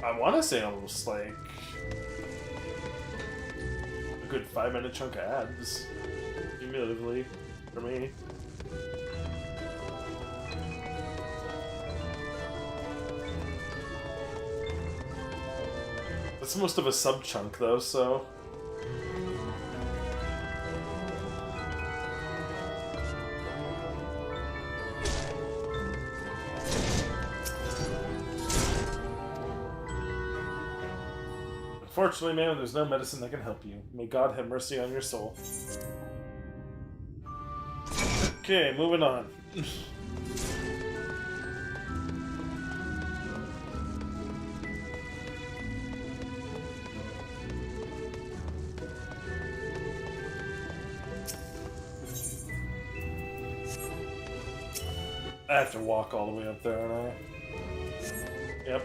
I want to say almost like a good 5-minute chunk of ads, cumulatively, for me. That's most of a sub chunk though, so... Unfortunately, man, there's no medicine that can help you. May God have mercy on your soul. Okay, moving on. I have to walk all the way up there, don't I? Yep.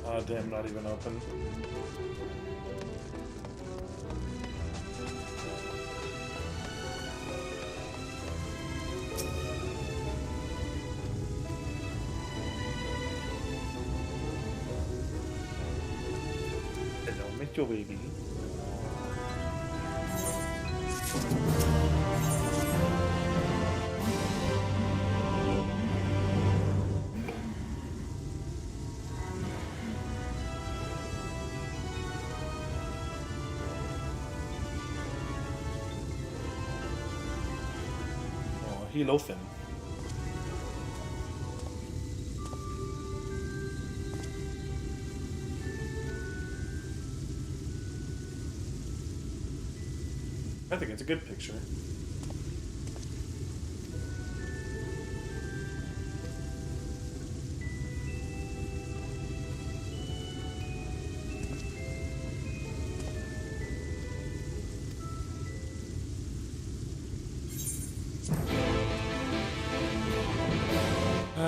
Oh damn, not even open. Hello, meet your baby. Hello, Finn. I think it's a good picture.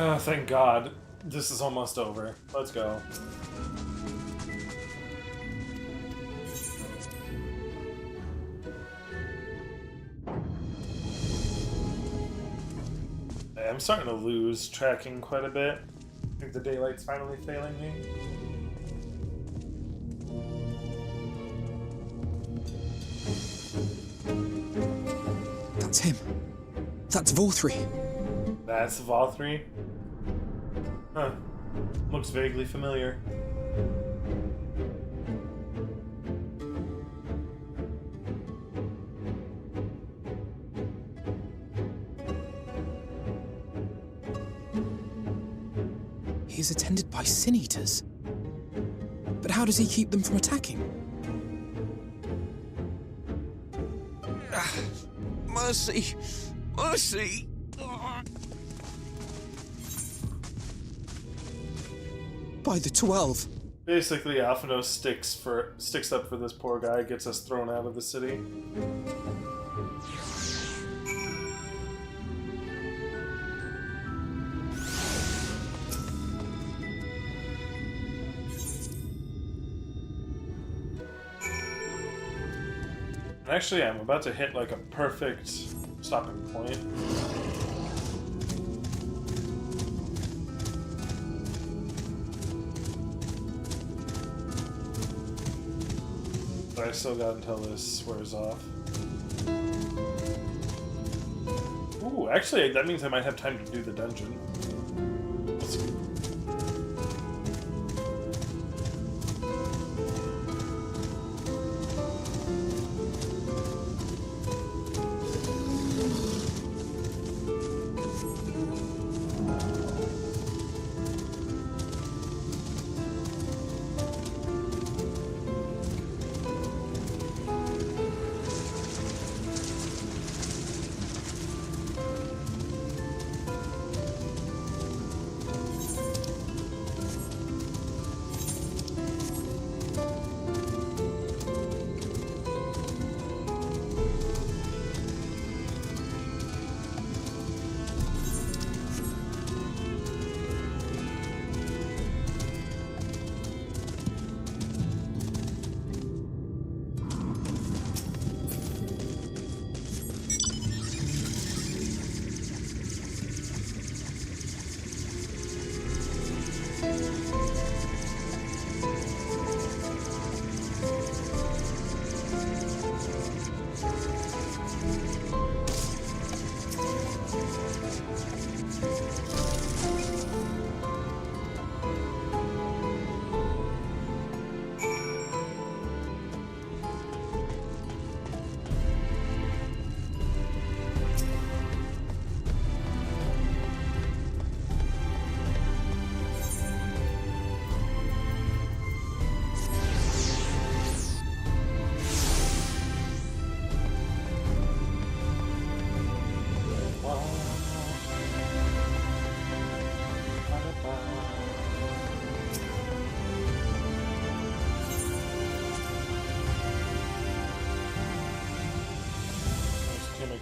Oh, thank God. This is almost over. Let's go. I'm starting to lose tracking quite a bit. I think the daylight's finally failing me. That's him. That's Vorthri. That's Vorthri? Huh. Looks vaguely familiar. He's attended by sin eaters. But how does he keep them from attacking? Mercy! Mercy! By the 12. Basically, Alphino sticks up for this poor guy, gets us thrown out of the city. Actually, I'm about to hit like a perfect stopping point. But I still got until this wears off. Ooh, actually, that means I might have time to do the dungeon. Let's see.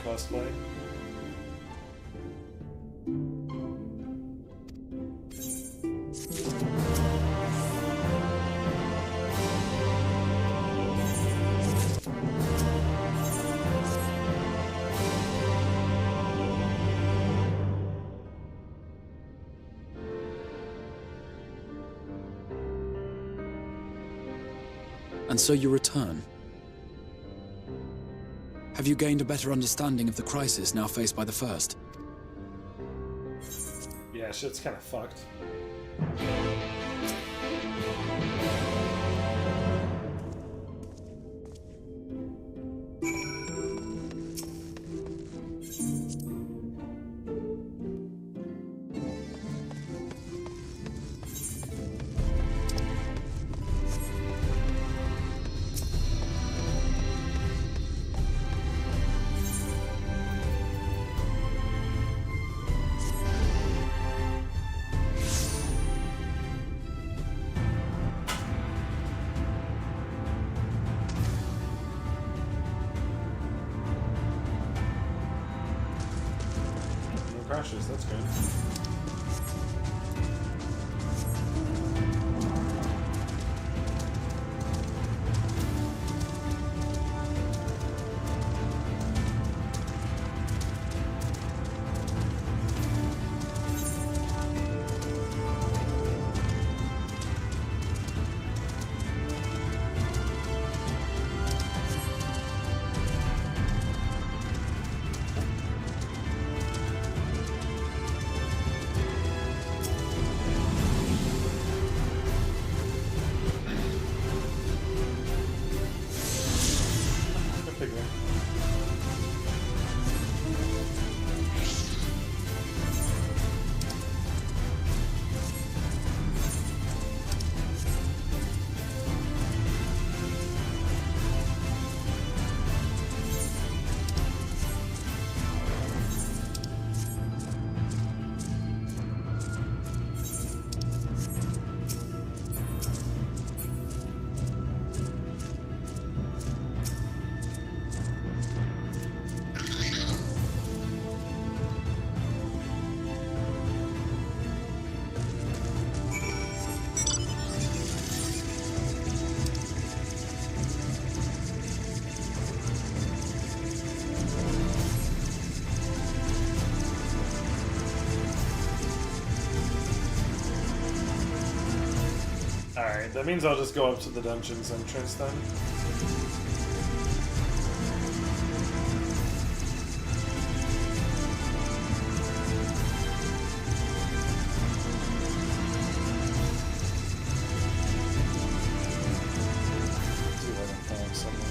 Cosplay. And so you return. Have you gained a better understanding of the crisis now faced by the First? Yeah, shit's kind of fucked. Crashes, that's good. Alright, that means I'll just go up to the dungeon's entrance then. See if I can find someone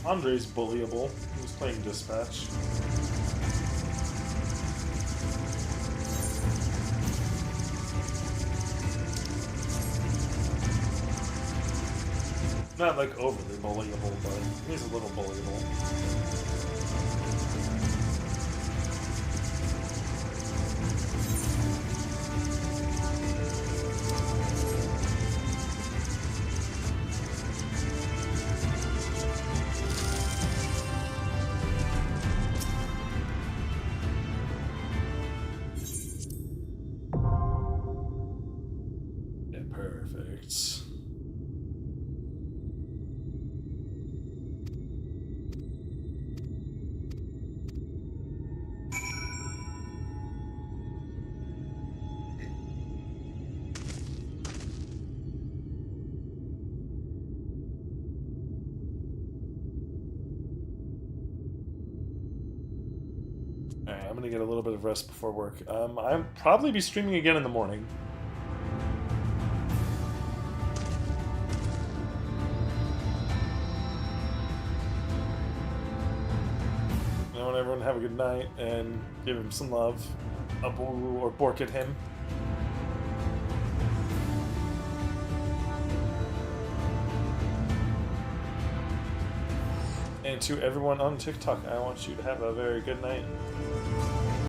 Andre's bullyable. He's playing Dispatch. Not like overly bullyable, but he's a little bullyable. I'm gonna get a little bit of rest before work. I'll probably be streaming again in the morning. I want everyone to have a good night and give him some love. Or bork at him. And to everyone on TikTok, I want you to have a very good night.